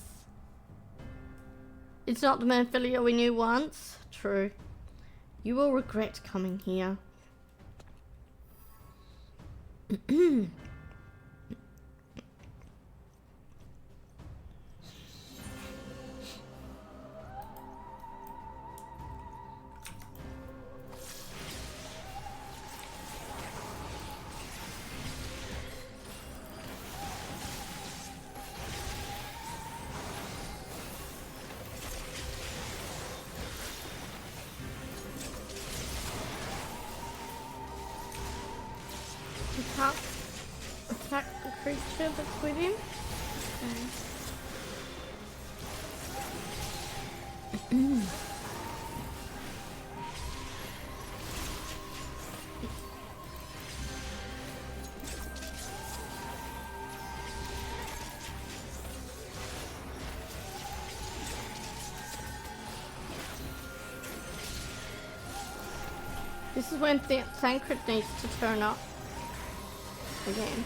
It's not the Manphilia we knew once. True. You will regret coming here. Attack the creature that's with him. Okay. This is when Thancred needs to turn up again.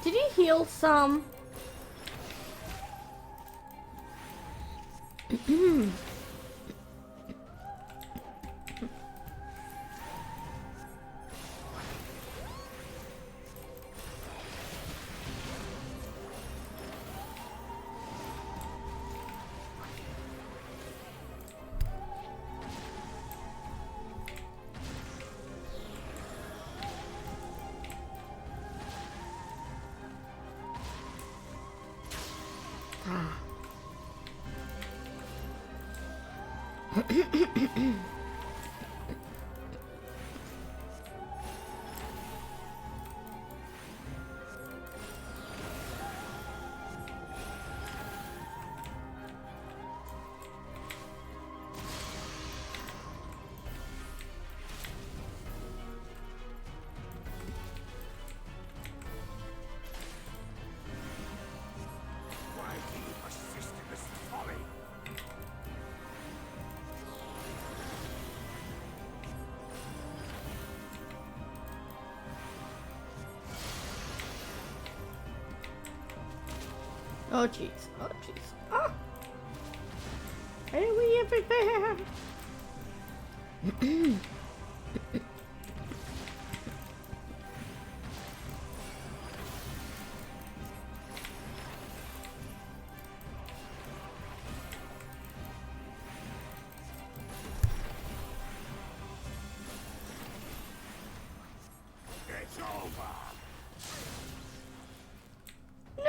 Did he heal some? Oh jeez, oh jeez. Ah! AoE everywhere! It's over. No!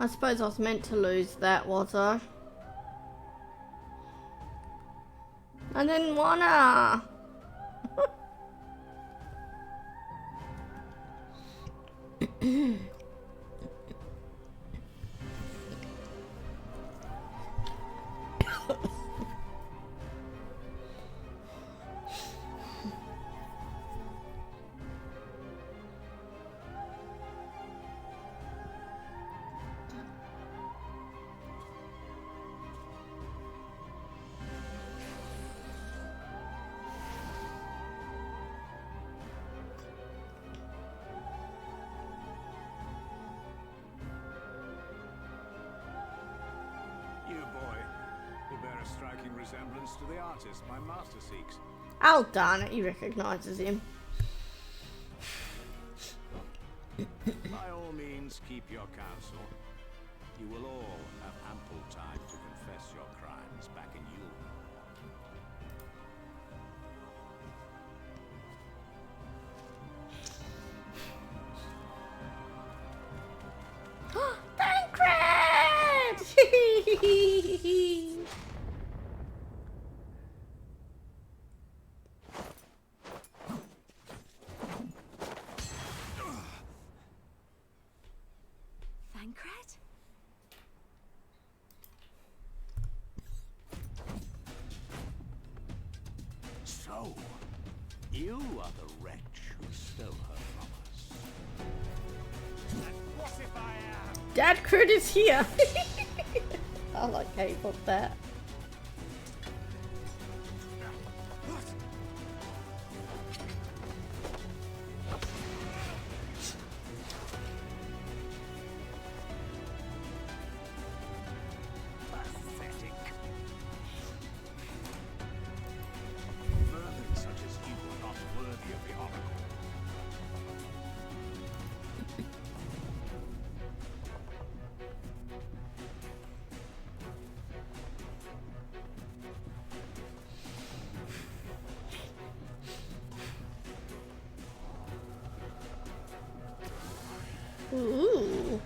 I suppose I was meant to lose that, was I? I didn't wanna! You boy, you bear a striking resemblance to the artist my master seeks. Oh darn it, he recognises him. By all means, keep your counsel. You will all have ample time to confess your crimes back in Eulmore. Thancred! Thancred? So, you are the wretch who stole her from us. And what if I am? Dad Crit is here! I like how you put that. Pathetic. Vermin such as you are not worthy of the Oracle. Ooh.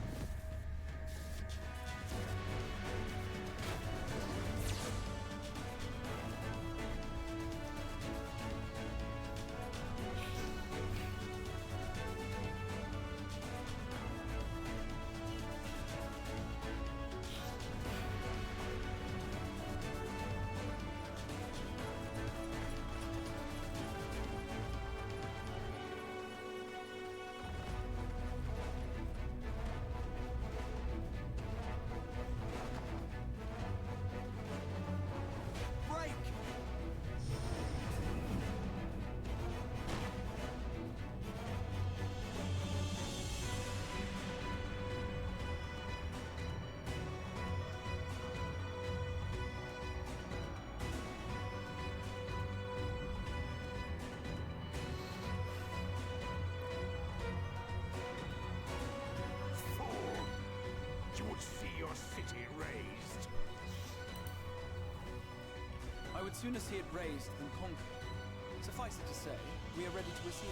Break! Fool! You would see your city razed. I would sooner see it razed than conquered. Suffice it to say, we are ready to receive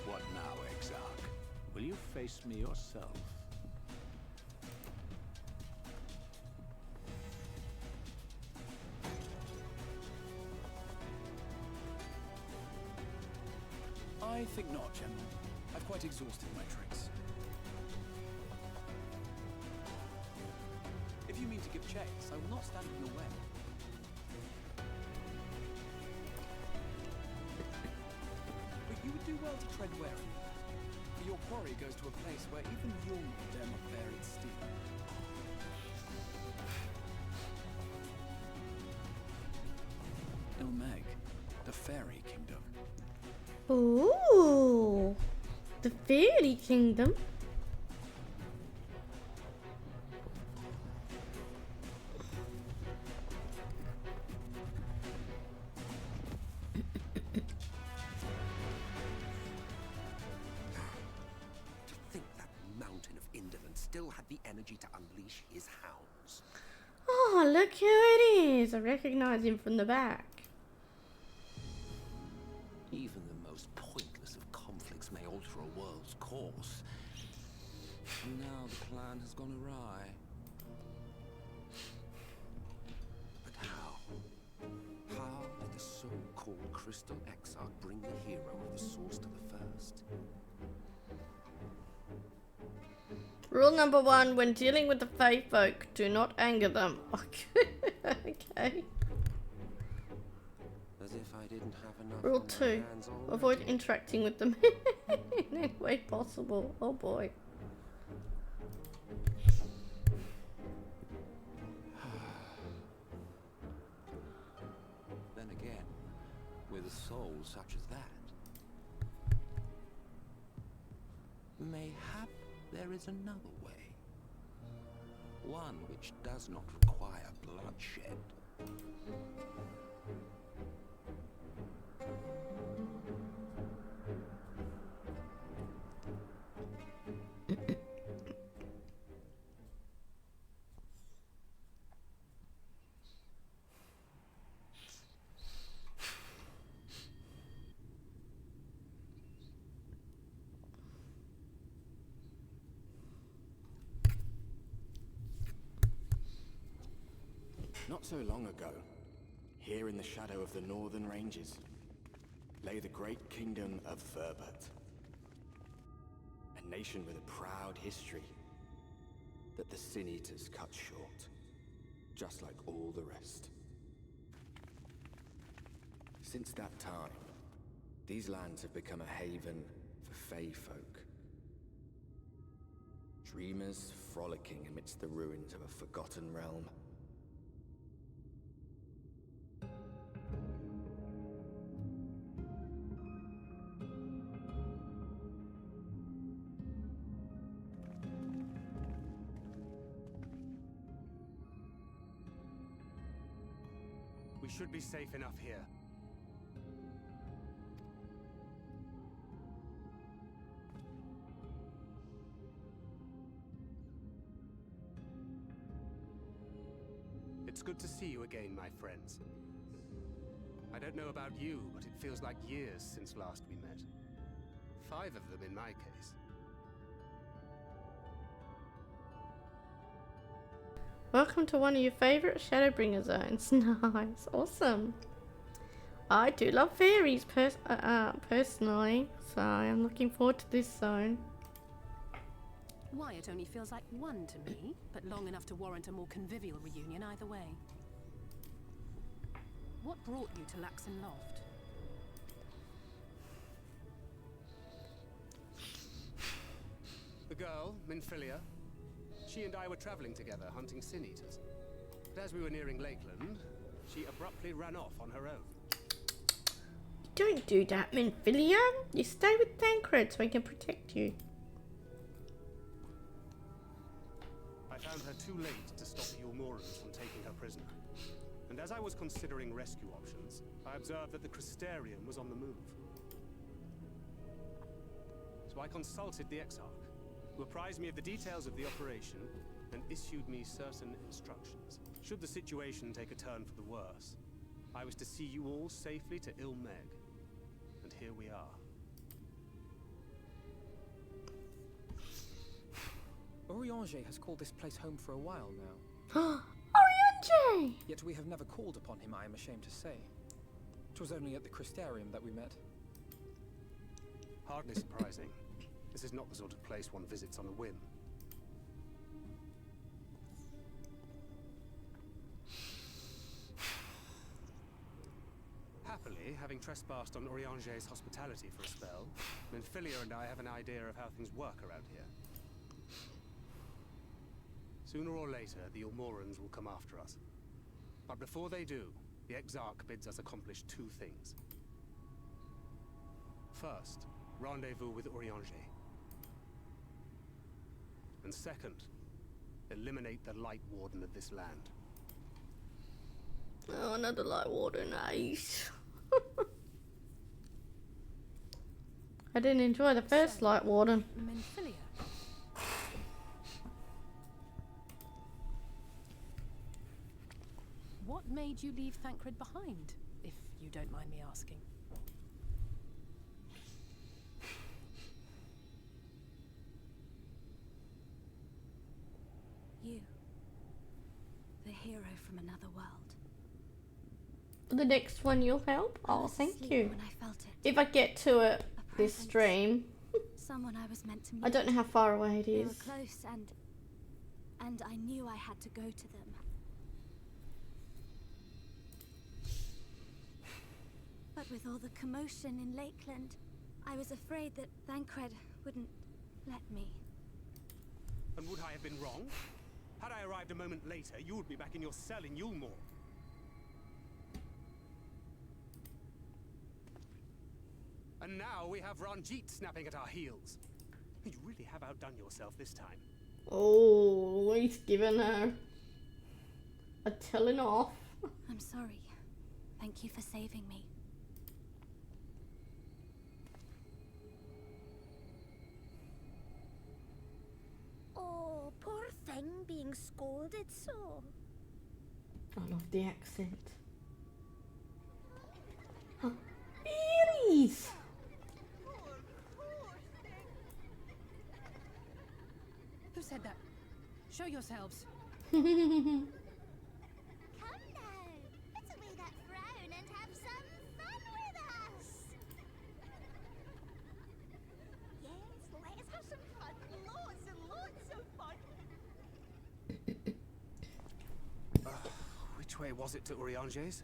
you. What now, Exarch? Will you face me yourself? I think not, General. I've quite exhausted my tricks. If you mean to give chase, I will not stand in your way. But you would do well to tread warily. For your quarry goes to a place where even Eulmore dare not bear its steel. Eulmore, the fairy kingdom. Ooh, the fairy kingdom. To think that mountain of indolence still had the energy to unleash his hounds. Oh, look who it is! I recognize him from the back. Even the most pointless of conflicts may alter a world's course. And now the plan has gone awry. But how? How did the so-called Crystal Exarch bring the hero of the source to the first? Rule number 1, when dealing with the Fae folk, do not anger them. Okay. As if I didn't have enough Rule on my 2, hands already. avoid interacting with them in any way possible. Oh boy. Then again, with a soul such as that, mayhap there is another way. One which does not require bloodshed. Not so long ago, here in the shadow of the northern ranges, lay the great kingdom of Verbert. A nation with a proud history that the Sin Eaters cut short, just like all the rest. Since that time, these lands have become a haven for Fae folk. Dreamers frolicking amidst the ruins of a forgotten realm. We should be safe enough here. It's good to see you again, my friends. I don't know about you, but it feels like years since last we met. 5 of them in my case. Welcome to one of your favourite Shadowbringer zones. Nice, awesome. I do love fairies personally, so I'm looking forward to this zone. Why, it only feels like one to me, but long enough to warrant a more convivial reunion either way. What brought you to Laxon Loft? The girl, Minfilia, she and I were traveling together, hunting Sin Eaters. But as we were nearing Lakeland, she abruptly ran off on her own. Don't do that, Minfilia. You stay with Thancred so he can protect you. I found her too late to stop the Eulmorans from taking her prisoner. And as I was considering rescue options, I observed that the Crystarium was on the move. So I consulted the Exarch, who apprised me of the details of the operation and issued me certain instructions. Should the situation take a turn for the worse, I was to see you all safely to Eulmore. And here we are. Oriange has called this place home for a while now. Oriange! Yet we have never called upon him, I am ashamed to say. It was only at the Crystarium that we met. Hardly surprising. This is not the sort of place one visits on a whim. Happily, having trespassed on Urianger's hospitality for a spell, Minfilia and I have an idea of how things work around here. Sooner or later, the Eulmorans will come after us. But before they do, the Exarch bids us accomplish two things. First, rendezvous with Urianger. And second, eliminate the Light Warden of this land. Oh, another Light Warden, nice. I didn't enjoy the first Light Warden. Minfilia. What made you leave Thancred behind, if you don't mind me asking? You. The hero from another world. The next one you'll help? Oh, thank you. When I felt it. If I get to it this stream. Someone I was meant to meet. I don't know how far away it They is. were close and I knew I had to go to them. But with all the commotion in Lakeland, I was afraid that Thancred wouldn't let me. And would I have been wrong? Had I arrived a moment later, you would be back in your cell in Eulmore. And now we have Ranjit snapping at our heels. You really have outdone yourself this time. Oh, he's given her a telling off. I'm sorry. Thank you for saving me. Oh, poor thing being scolded so. I love the accent. Huh. Fairies! Who said that? Show yourselves. Come now. Let's away that frown and have some fun with us. Yes, let's have some fun. Loads and loads of fun. Which way was it to Urianger's?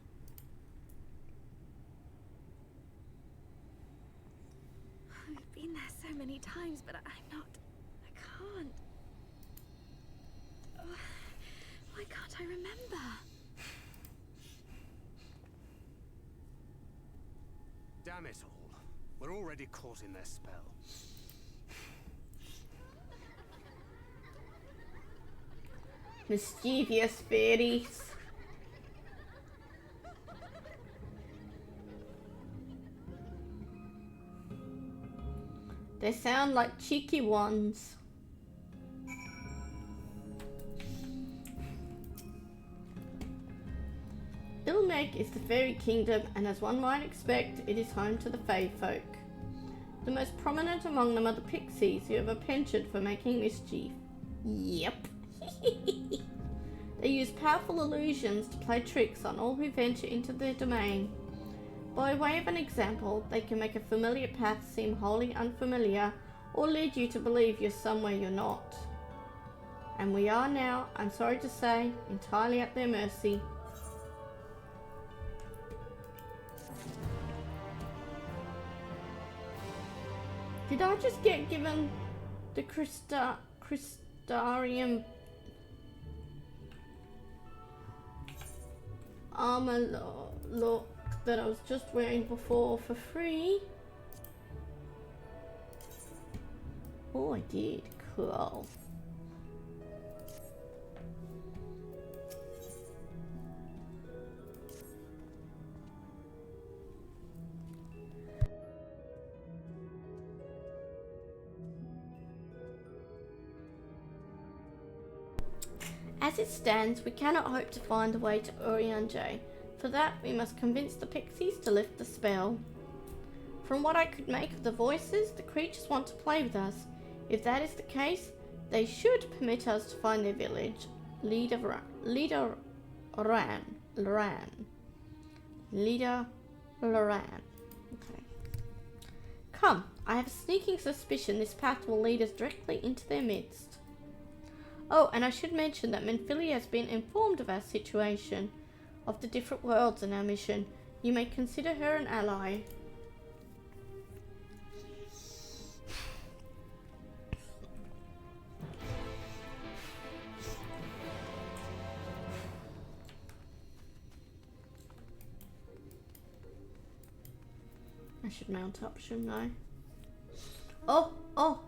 I've been there so many times, but I can't. Oh, why can't I remember? Damn it all. We're already caught in their spell. Mischievous fairies. They sound like cheeky ones. Eulmore is the fairy kingdom, and as one might expect, it is home to the fae folk. The most prominent among them are the pixies, who have a penchant for making mischief. Yep. They use powerful illusions to play tricks on all who venture into their domain. By way of an example, they can make a familiar path seem wholly unfamiliar, or lead you to believe you're somewhere you're not. And we are now, I'm sorry to say, entirely at their mercy. Did I just get given the Crystarium armor look that I was just wearing before for free? Oh, I did. Cool. As it stands, we cannot hope to find a way to Urianger. For that, we must convince the pixies to lift the spell. From what I could make of the voices, the creatures want to play with us. If that is the case, they should permit us to find their village. Leader Loran. Okay. Come, I have a sneaking suspicion this path will lead us directly into their midst. Oh, and I should mention that Minfilia has been informed of our situation, of the different worlds and our mission. You may consider her an ally. I should mount up, shouldn't I? Oh, oh!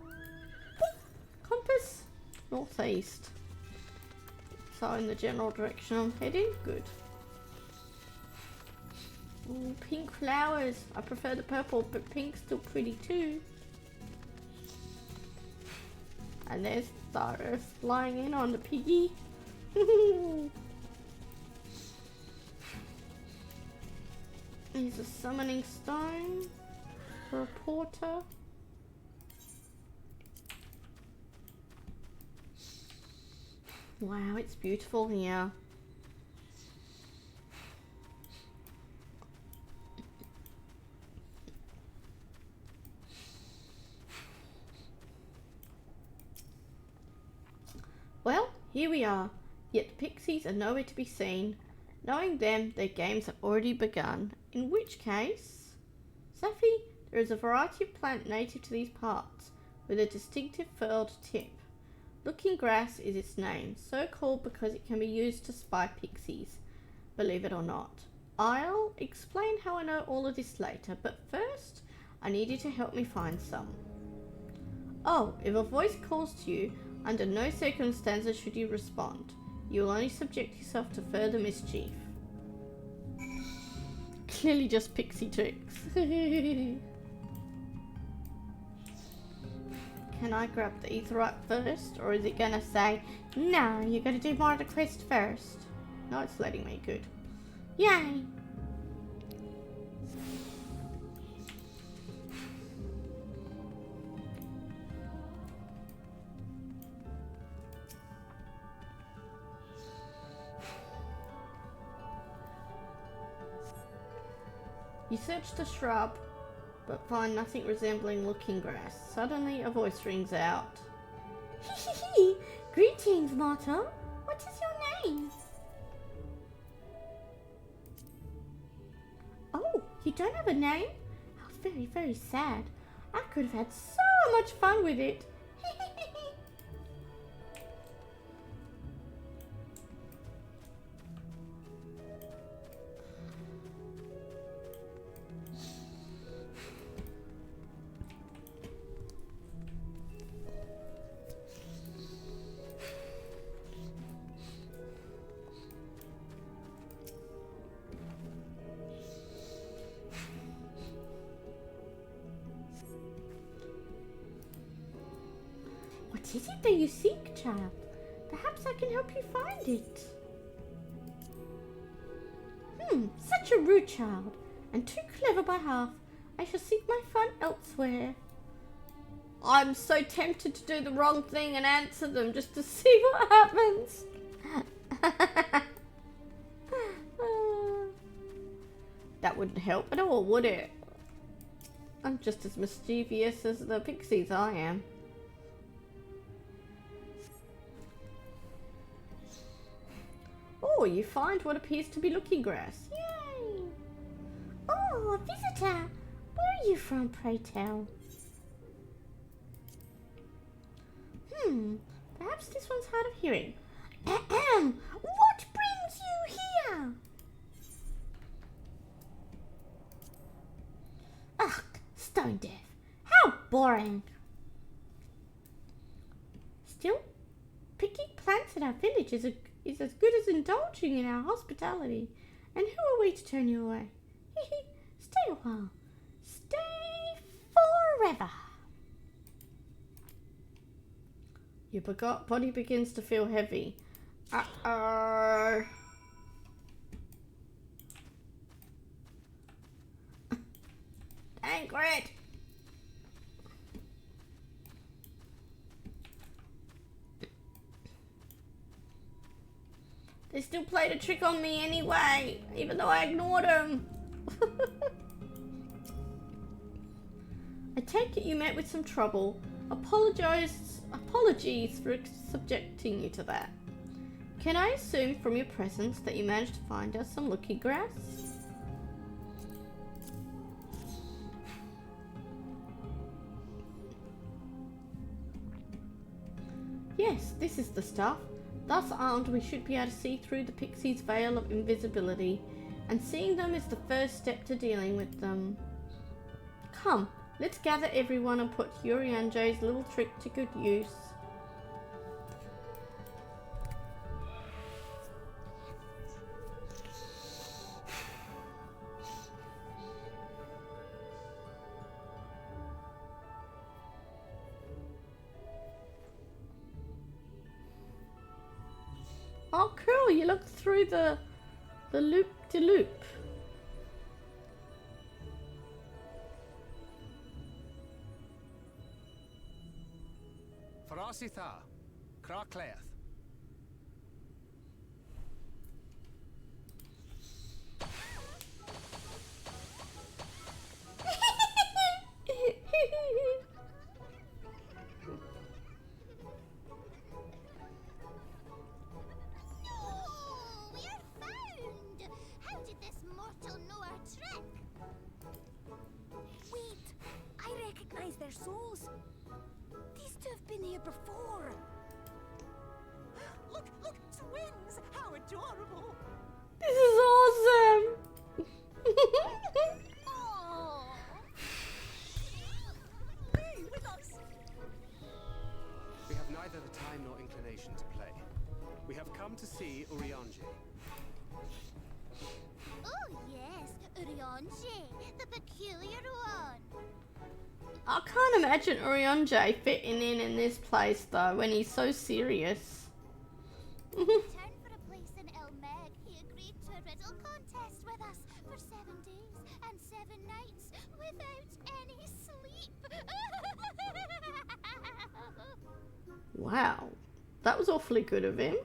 Compass? Northeast. So in the general direction I'm heading? Good. Ooh, pink flowers. I prefer the purple, but pink's still pretty too. And there's Cyrus flying in on the piggy. Here's a summoning stone for a porter. Wow, it's beautiful here. Well, here we are, yet the pixies are nowhere to be seen. Knowing them, their games have already begun, in which case... Safi, there is a variety of plant native to these parts, with a distinctive furled tip. Looking grass is its name, so called because it can be used to spy pixies, believe it or not. I'll explain how I know all of this later, but first, I need you to help me find some. Oh, if a voice calls to you, under no circumstances should you respond. You will only subject yourself to further mischief. Clearly just pixie tricks. Can I grab the etherite first, or is it gonna say, no, you gotta do more of the quest first? No, it's letting me. Good. Yay! You search the shrub, but find nothing resembling looking grass. Suddenly, a voice rings out. Hee. Greetings, mortal. What is your name? Oh, you don't have a name? How very, very sad. I could have had so much fun with it. What is it that you seek, child? Perhaps I can help you find it. Such a rude child, and too clever by half. I shall seek my fun elsewhere. I'm so tempted to do the wrong thing and answer them just to see what happens. That wouldn't help at all, would it? I'm just as mischievous as the pixies I am. Oh, you find what appears to be looking grass. Yay! Oh, a visitor! Where are you from, pray tell? Perhaps this one's hard of hearing. Ahem! What brings you here? Ugh, stone deaf. How boring! Still, picking plants at our village is as good as indulging in our hospitality. And who are we to turn you away? Stay a while. Stay forever. Your body begins to feel heavy. Uh-oh. Dang it! They still played a trick on me anyway, even though I ignored them. I take it you met with some trouble. Apologies for subjecting you to that. Can I assume from your presence that you managed to find us some looking grass? Yes, this is the stuff. Thus armed, we should be able to see through the pixies' veil of invisibility, and seeing them is the first step to dealing with them. Come, let's gather everyone and put Urianje's little trick to good use. Oh cool, you look through the loop-de-loop. Farasitha, Krakleath. Their souls. These two have been here before. Look, twins! How adorable! This is awesome! Hey, with us! We have neither the time nor inclination to play. We have come to see Urianger. Oh yes, Urianger, the peculiar one. I can't imagine Urianger fitting in this place though, when he's so serious. In return for a place in Eulmore, he agreed to a riddle contest with us for 7 days and 7 nights without any sleep. Wow, that was awfully good of him.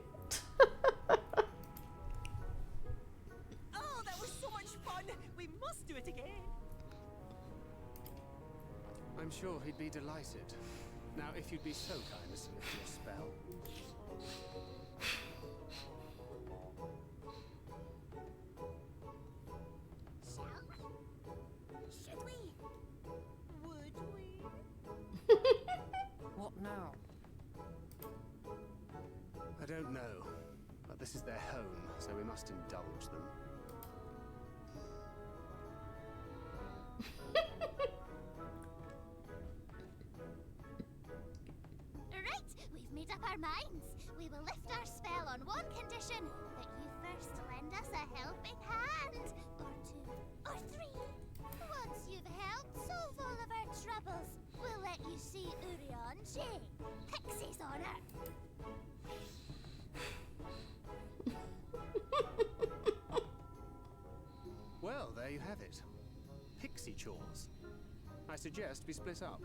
Oh, that was so much fun! We must do it again. I'm sure he'd be delighted. Now, if you'd be so kind as to lift your spell. Should we? Would we? What now? I don't know, but this is their home, so we must indulge them. Right, we've made up our minds. We will lift our spell on one condition: that you first lend us a helping hand. Or 2, or 3. Once you've helped solve all of our troubles, we'll let you see Urianger. Pixie's honor. Well, there you have it. Pixie chores. I suggest we split up.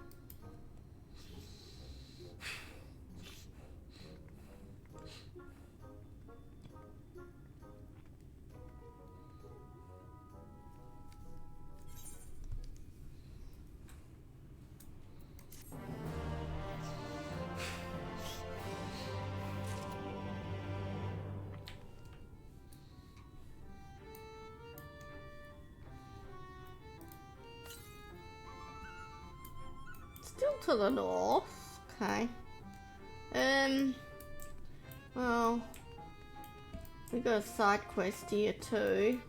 Still to the north. Okay. Well, we got a side quest here too.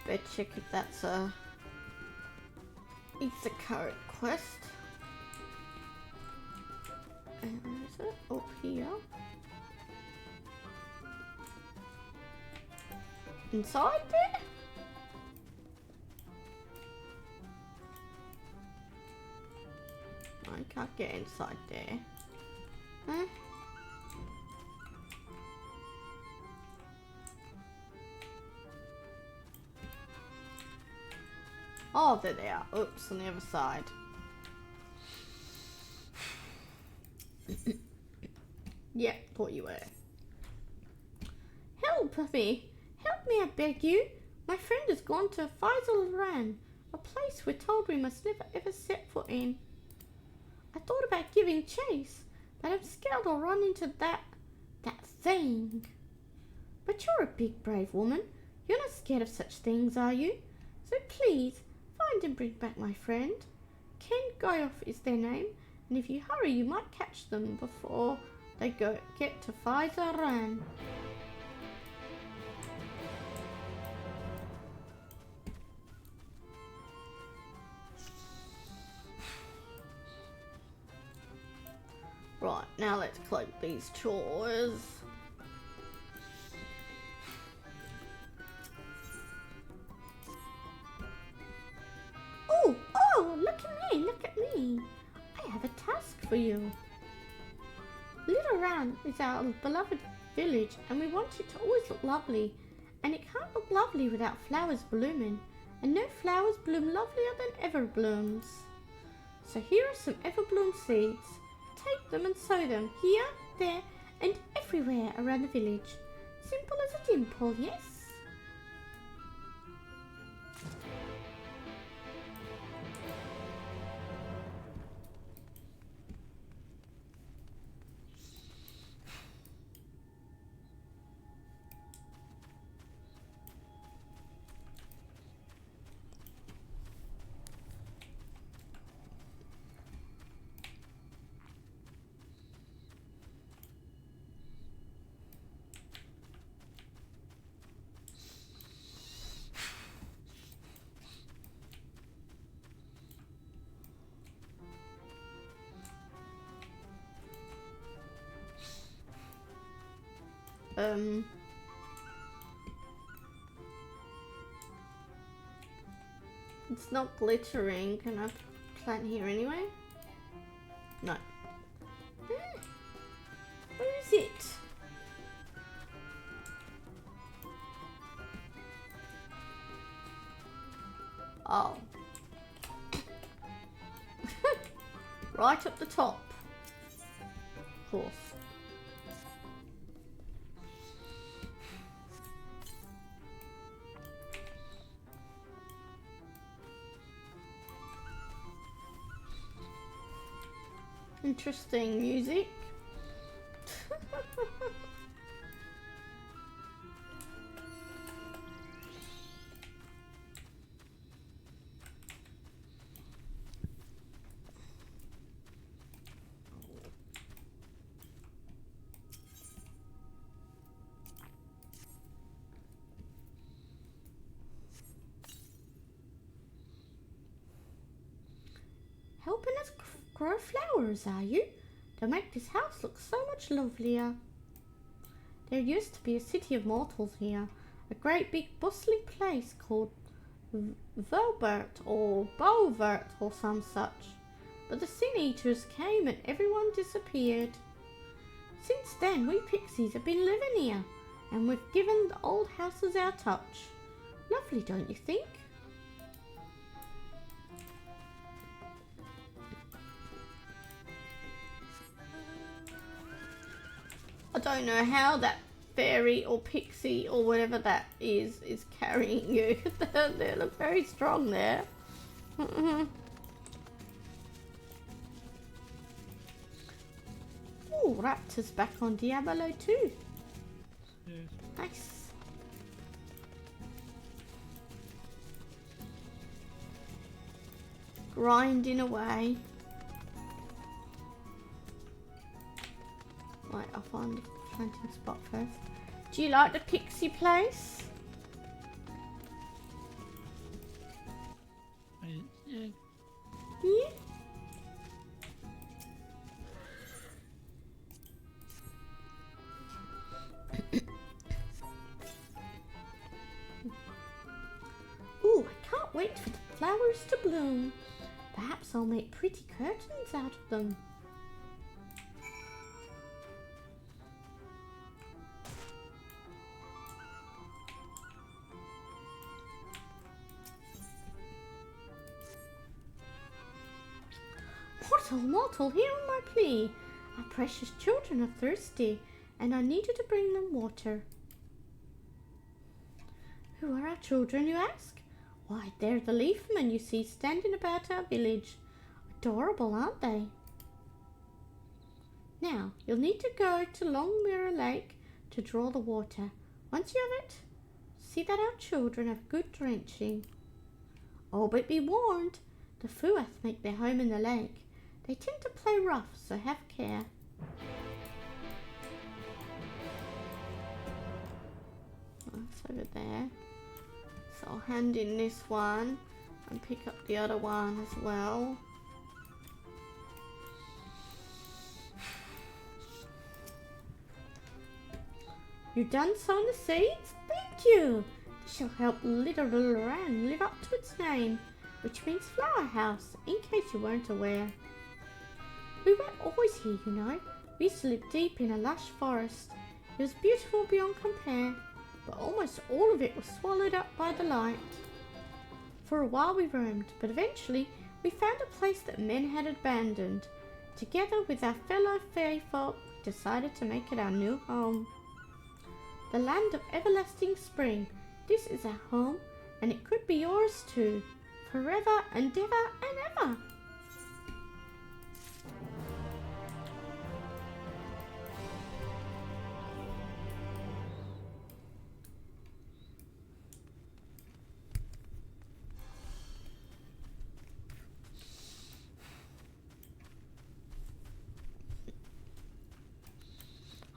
Better check if that's a current quest. And where is it? Up here. Inside there? I can't get inside there. Huh? Oh, there they are. Oops, on the other side. Yep, thought you were. Help me! Help me, I beg you! My friend has gone to Faisalran, a place we're told we must never ever set foot in. I thought about giving chase, but I'm scared I'll run into that thing. But you're a big, brave woman. You're not scared of such things, are you? So please, find and bring back my friend. Ken Goyoff is their name, And if you hurry, you might catch them before they get to Faizaran. Right, now let's collect these chores. Oh, look at me. I have a task for you. Little Ran is our beloved village and we want it to always look lovely. And it can't look lovely without flowers blooming. And no flowers bloom lovelier than everblooms. So here are some everbloom seeds. Take them and sow them here, there and everywhere around the village. Simple as a dimple, yes? It's not glittering. Can I plant here anyway? No. Where is it? Oh. Right up the top. Of course. Interesting music. Helping us grow flowers, are you? To make this house look so much lovelier. There used to be a city of mortals here, a great big bustling place called Velbert or Bolvert or some such. But the Sin Eaters came and everyone disappeared. Since then we pixies have been living here and we've given the old houses our touch. Lovely, don't you think? I don't know how that fairy or pixie or whatever that is carrying you. They look very strong there. Oh, Raptor's back on Diablo too. Yeah. Nice. Grinding away. Right, I'll find the planting spot first. Do you like the pixie place? Yeah. Yeah? Ooh, I can't wait for the flowers to bloom. Perhaps I'll make pretty curtains out of them. Mortal, hear my plea. Our precious children are thirsty, and I needed to bring them water. Who are our children, you ask? Why, they're the leafmen you see standing about our village. Adorable, aren't they? Now, you'll need to go to Long Mirror Lake to draw the water. Once you have it, see that our children have good drenching. Oh, but be warned, the Fuath make their home in the lake. They tend to play play rough, so have care. That's over there. So I'll hand in this one and pick up the other one as well. You done sowing the seeds? Thank you! This shall help little Loran live up to its name, which means flower house, in case you weren't aware. We weren't always here, you know. We used to live deep in a lush forest. It was beautiful beyond compare, but almost all of it was swallowed up by the light. For a while we roamed, but eventually we found a place that men had abandoned. Together with our fellow fairy folk, we decided to make it our new home. The land of everlasting spring. This is our home, and it could be yours too, forever and ever and ever.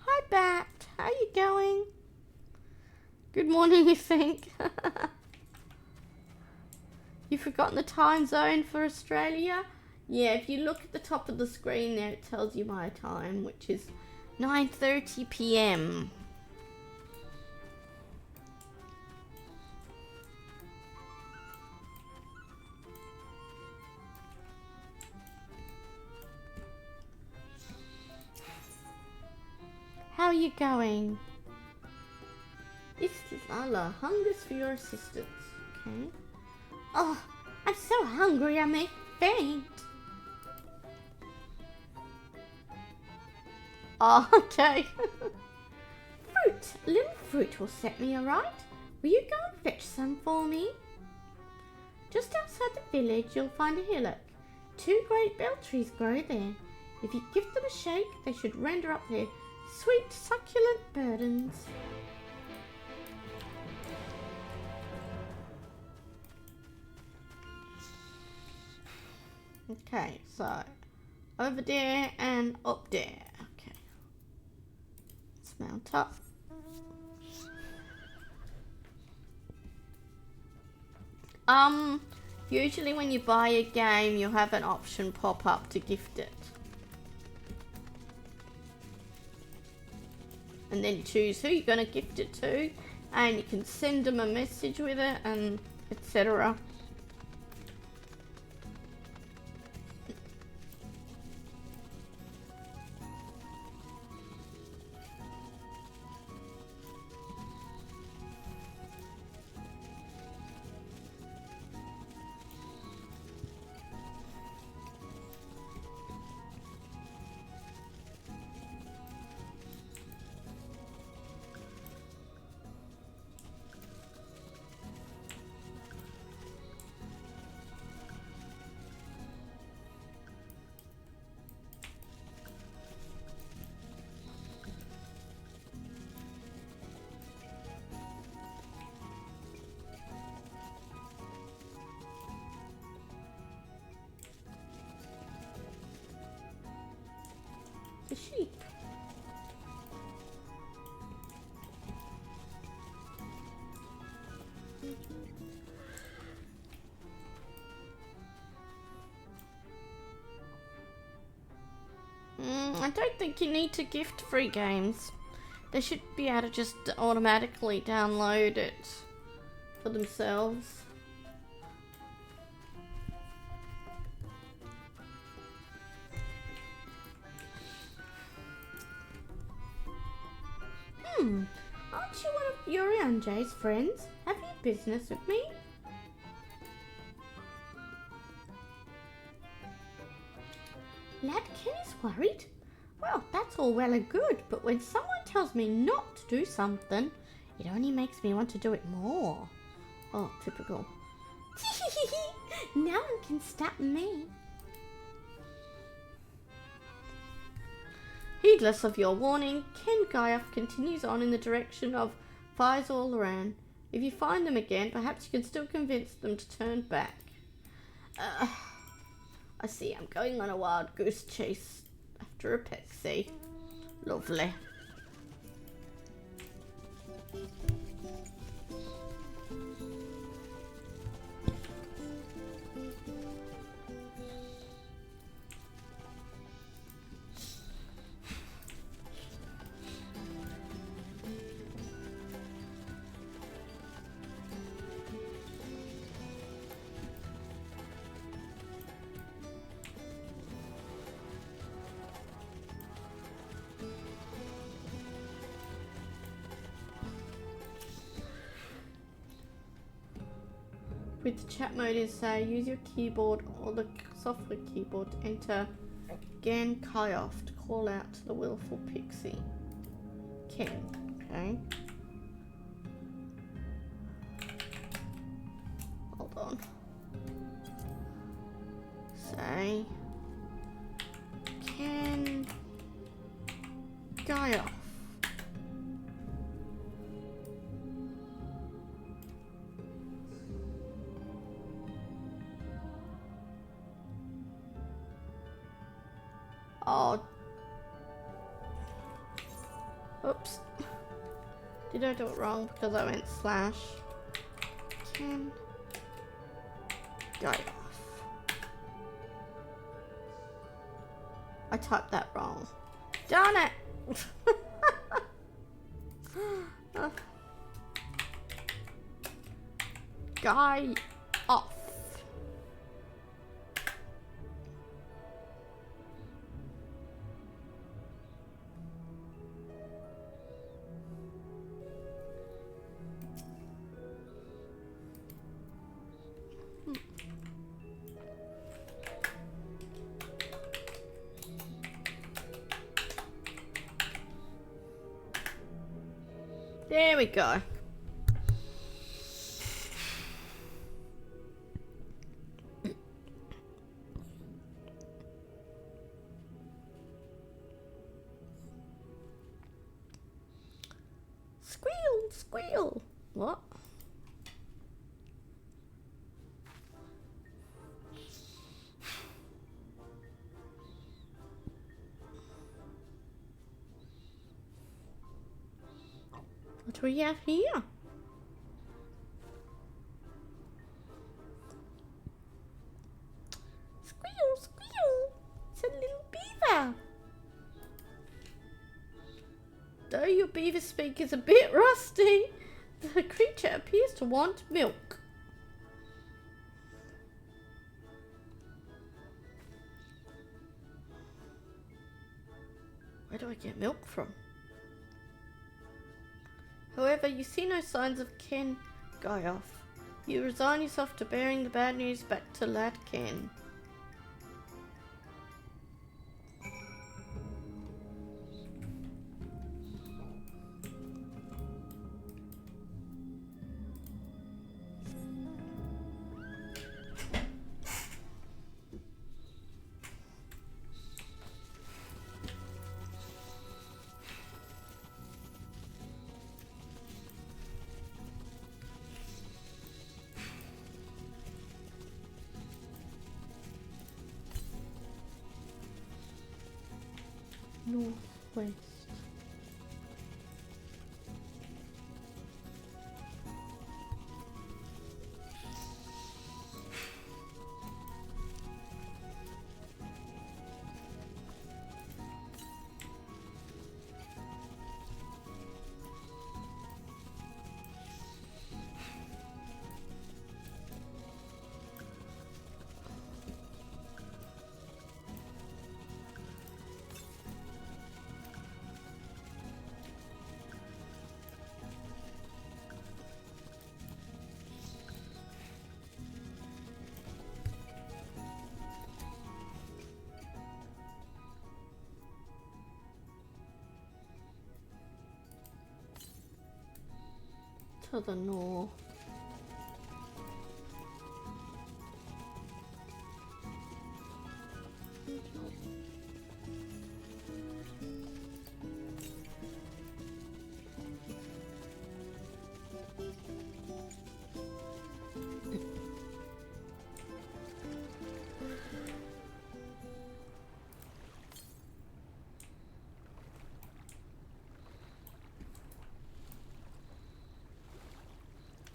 Hi Bat, how you going? Good morning, you think? You've forgotten the time zone for Australia? Yeah, if you look at the top of the screen there, it tells you my time, which is 9:30 p.m. How are you going? It's Lala, hungers for your assistance. Okay. Oh, I'm so hungry I may faint. Oh, okay. Fruit, little fruit will set me alright. Will you go and fetch some for me? Just outside the village you'll find a hillock. 2 great bell trees grow there. If you give them a shake, they should render up their sweet, succulent burdens. Okay, so over there and up there. Okay, let's mount up. Usually when you buy a game, you'll have an option pop up to gift it. And then choose who you're going to gift it to, and you can send them a message with it, and etc. The sheep. I don't think you need to gift free games. They should be able to just automatically download it for themselves. Aren't you one of Yuri and Jay's friends? Have you business with me? Lad Kenny's worried? Well, that's all well and good, but when someone tells me not to do something, it only makes me want to do it more. Oh, typical. No one can stop me. Heedless of your warning, Ken Guyaf continues on in the direction of fires all around. If you find them again, perhaps you can still convince them to turn back. I see, I'm going on a wild goose chase after a pixie. Lovely. With the chat mode is use your keyboard or the software keyboard to enter Gan Kyoff to call out to the willful pixie king. Okay. Hold on. Say Gan Kyoff. Oh. Oops. Did I do it wrong because I went slash? Can go off. I typed that wrong. Darn it! Guy off. There we go. Squeal, squeal. What? What do we have here? Squeal, squeal. It's a little beaver. Though your beaver speak is a bit rusty, the creature appears to want milk. Where do I get milk from? However, you see no signs of Ken Kyoff. You resign yourself to bearing the bad news back to lad Ken. Northwest. To the north.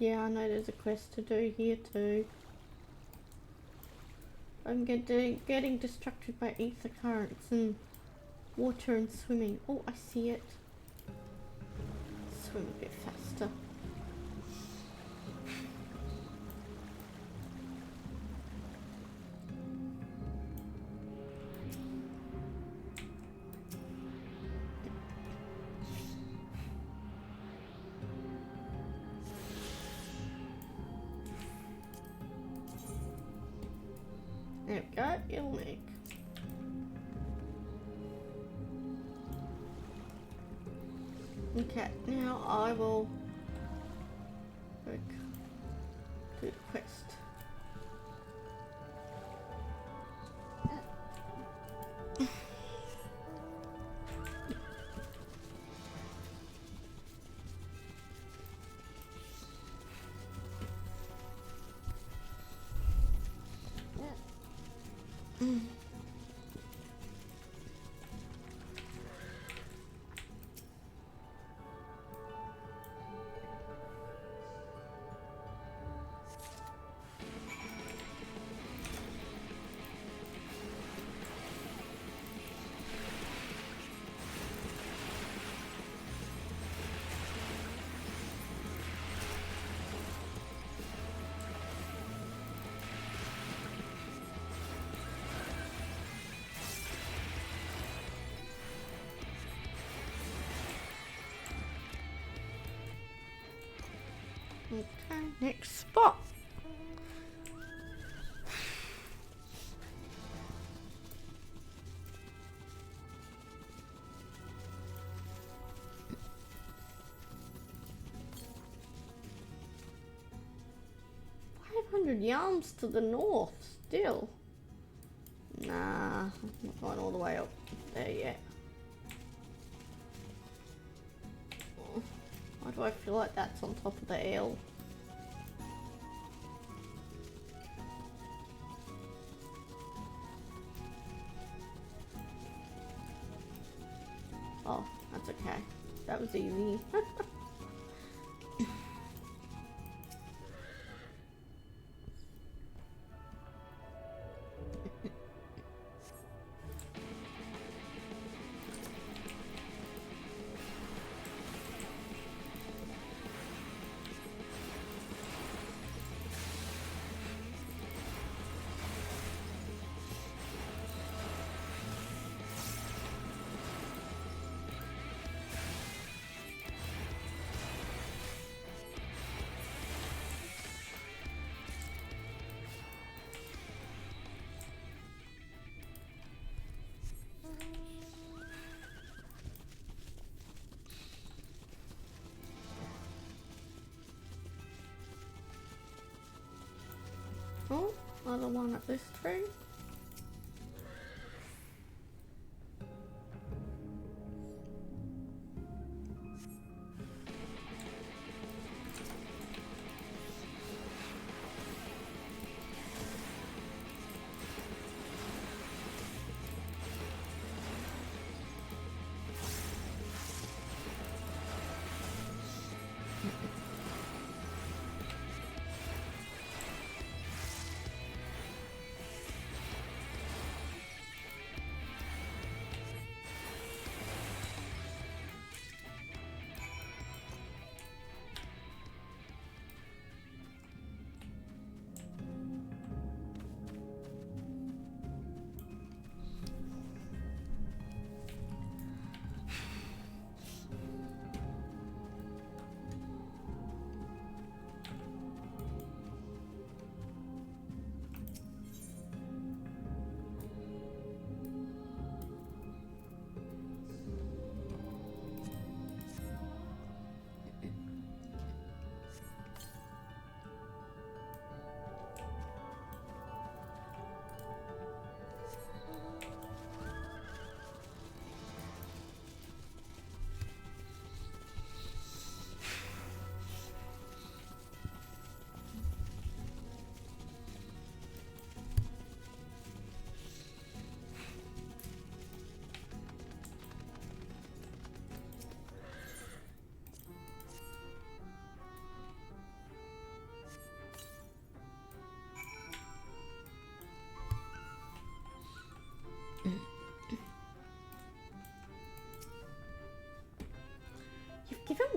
Yeah, I know there's a quest to do here too. I'm getting distracted by ether currents and water and swimming. Oh, I see it. Swim a bit faster. There we go, Eulmore. Okay, now I will do the quest. Okay, next spot. Yams to the north still. Nah, I'm not going all the way up there yet. Why do I feel like that's on top of the hill? Oh, that's okay. That was easy. Oh, another one at this tree.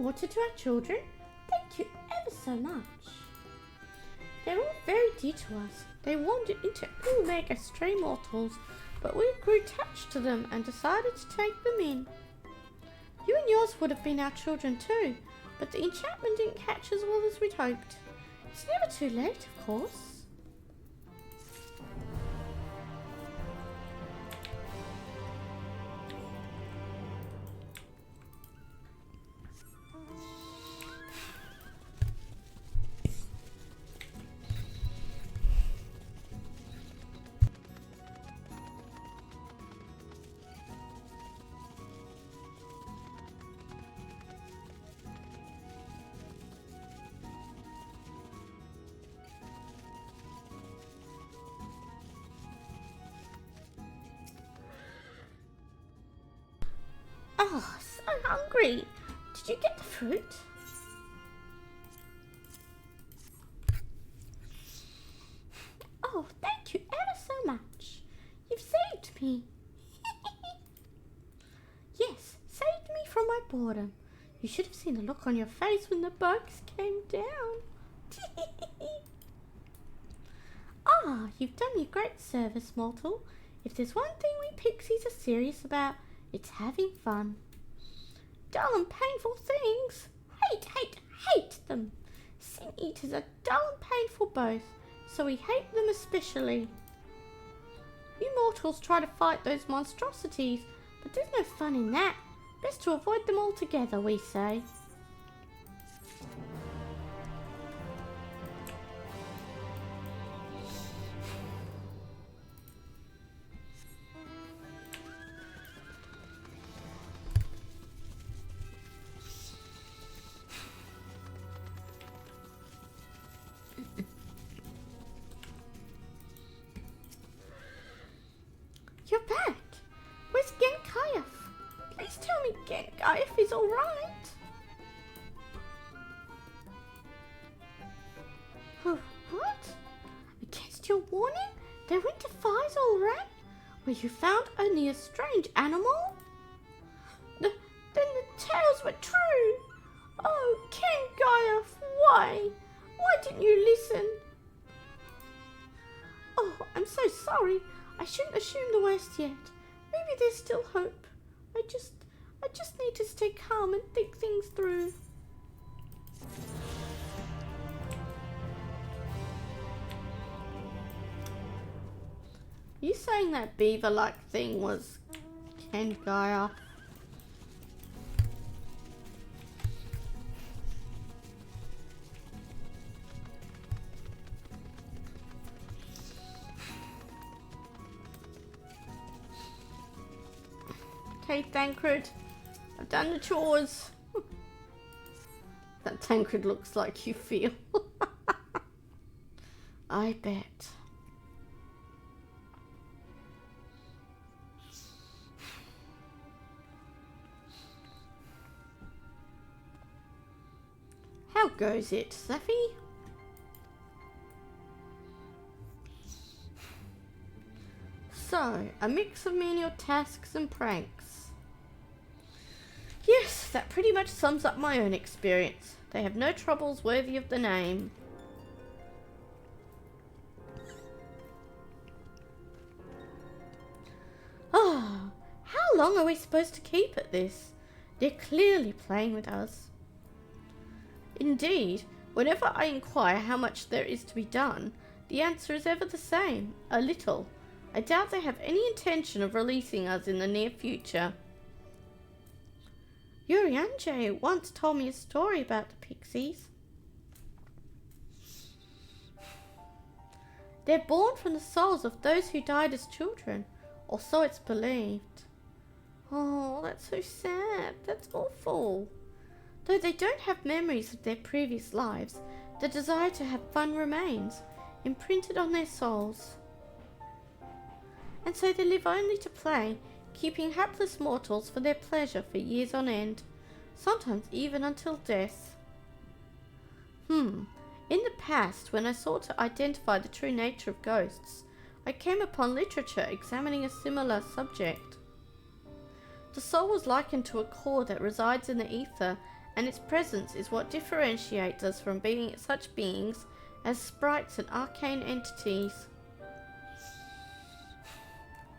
water to our children? Thank you ever so much. They're all very dear to us. They wandered into Eulmore as stray mortals, but we grew attached to them and decided to take them in. You and yours would have been our children too, but the enchantment didn't catch as well as we'd hoped. It's never too late, of course. Oh, so hungry. Did you get the fruit? Oh, thank you ever so much. You've saved me. Yes, saved me from my boredom. You should have seen the look on your face when the bugs came down. Ah, you've done me a great service, mortal. If there's one thing we pixies are serious about, it's having fun. Dull and painful things. Hate them. Sin eaters are dull and painful both, so we hate them especially. You mortals try to fight those monstrosities, but there's no fun in that. Best to avoid them altogether, we say. You're back. Where's Genkayef? Please tell me Genkayef is alright. Oh, what? Against your warning, there went to fires all right, where you found only a strange animal? Then the tales were true. Oh, Genkayef, why? Why didn't you listen? Oh, I'm so sorry. I shouldn't assume the worst yet. Maybe there's still hope. I just need to stay calm and think things through. You saying that beaver-like thing was Genkayef? Okay, Tancred, I've done the chores. That Tancred looks like you feel. I bet. How goes it, Safi? So, a mix of menial tasks and pranks. Yes, that pretty much sums up my own experience. They have no troubles worthy of the name. Ah, how long are we supposed to keep at this? They're clearly playing with us. Indeed, whenever I inquire how much there is to be done, the answer is ever the same, a little. I doubt they have any intention of releasing us in the near future. Urianje once told me a story about the pixies. They're born from the souls of those who died as children, or so it's believed. Oh, that's so sad. That's awful. Though they don't have memories of their previous lives, the desire to have fun remains, imprinted on their souls. And so they live only to play, keeping hapless mortals for their pleasure for years on end, sometimes even until death. In the past, when I sought to identify the true nature of ghosts, I came upon literature examining a similar subject. The soul was likened to a core that resides in the ether and its presence is what differentiates us from being such beings as sprites and arcane entities.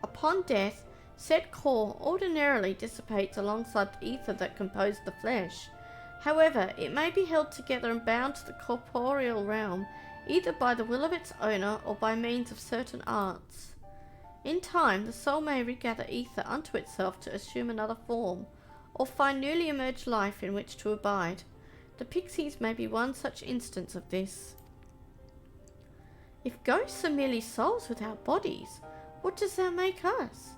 Upon death, said core ordinarily dissipates alongside the ether that composed the flesh. However, it may be held together and bound to the corporeal realm either by the will of its owner or by means of certain arts. In time, the soul may regather ether unto itself to assume another form, or find newly emerged life in which to abide. The pixies may be one such instance of this. If ghosts are merely souls without bodies, what does that make us?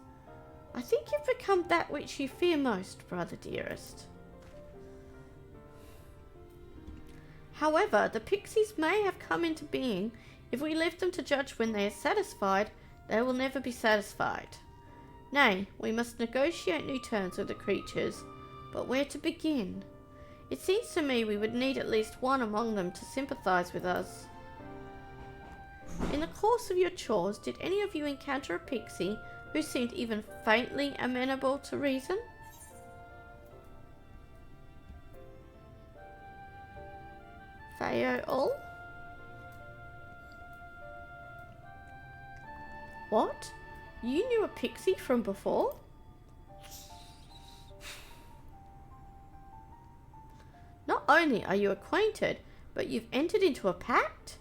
I think you've become that which you fear most, brother dearest. However, the pixies may have come into being. If we leave them to judge when they are satisfied, they will never be satisfied. Nay, we must negotiate new terms with the creatures, but where to begin? It seems to me we would need at least one among them to sympathize with us. In the course of your chores, did any of you encounter a pixie who seemed even faintly amenable to reason? Fayo-ul? What? You knew a pixie from before? Not only are you acquainted, but you've entered into a pact?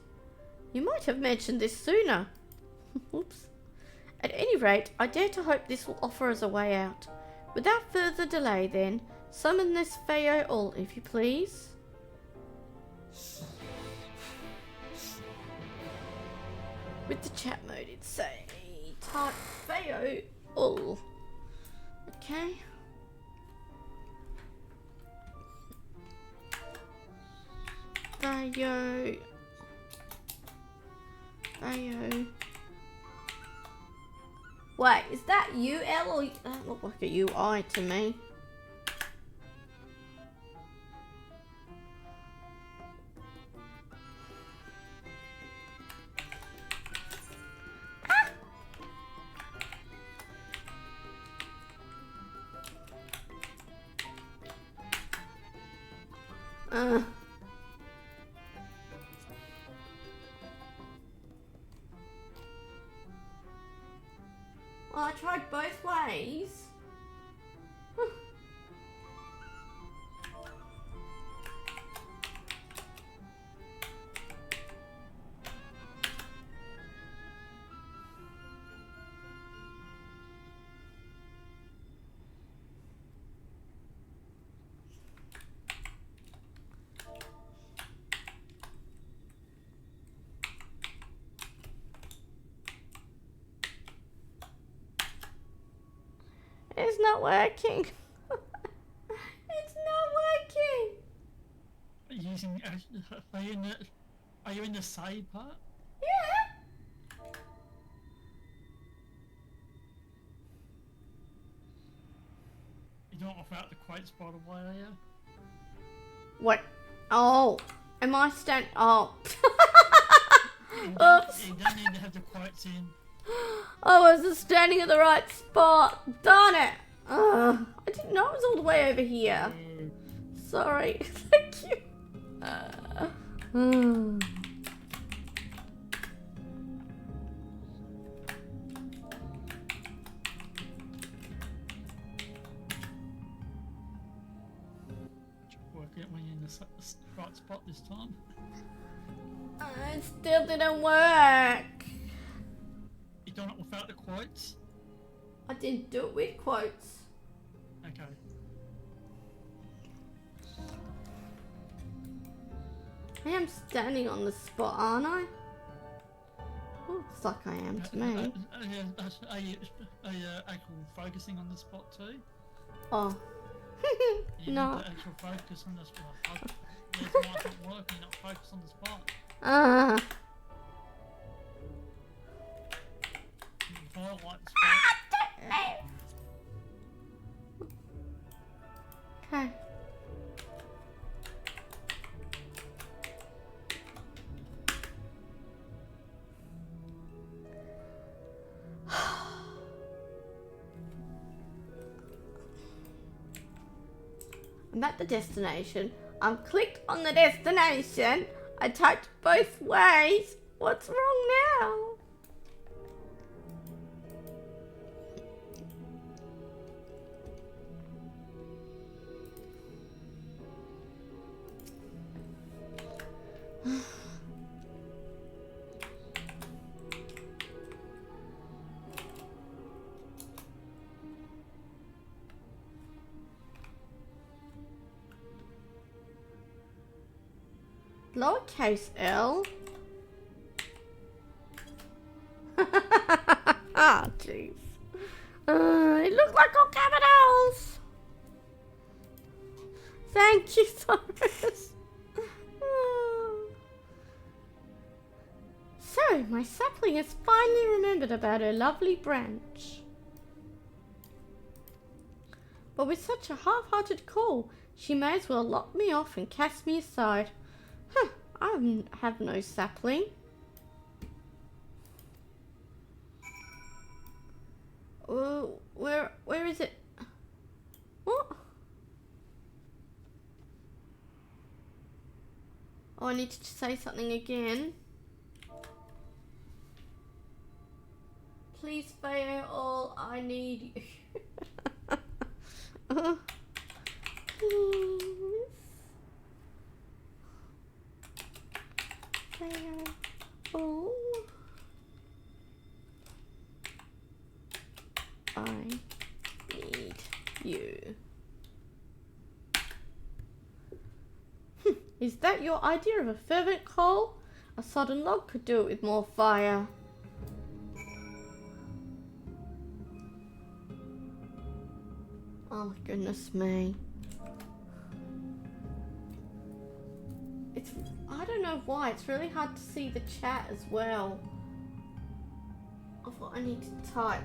You might have mentioned this sooner. Oops. At any rate, I dare to hope this will offer us a way out. Without further delay, then, summon this Fayo-ul, if you please. With the chat mode, it's say type Fayo-ul. Okay. Fayo. Wait, is that UL or that look like a UI to me? Well, I tried both ways. It's not working. It's not working. Using are you in the side part? Yeah. You don't offer out the quotes by the way, are you? What? Oh, am I Oh. Oops. You don't need to have the quotes in. I wasn't standing at the right spot. Darn it. I didn't know it was all the way over here. Sorry. Thank you. Work it when you're in the right spot this time. It still didn't work. You done it without the quotes? I didn't do it with quotes. Okay. I am standing on the spot, aren't I? Looks like I am to me. Are you actual focusing on the spot too? Oh. You No. need to actual focus on the spot. Yes, it might not work and not focus on the spot. Highlight the spot. Okay. I'm at the destination. I'm clicked on the destination. I typed both ways. What's wrong now? Lowercase L. Ah, jeez. It looked like all capitals. Thank you, Cyrus. So, my sapling has finally remembered about her lovely branch. But with such a half-hearted call, she may as well lock me off and cast me aside. Huh, I have no sapling. Where is it? What? Oh, I need to say something again. Please spare all, I need you. Please. Spare all. I need you. Is that your idea of a fervent call? A sodden log could do it with more fire. Oh my goodness me. I don't know why, it's really hard to see the chat as well of what I need to type.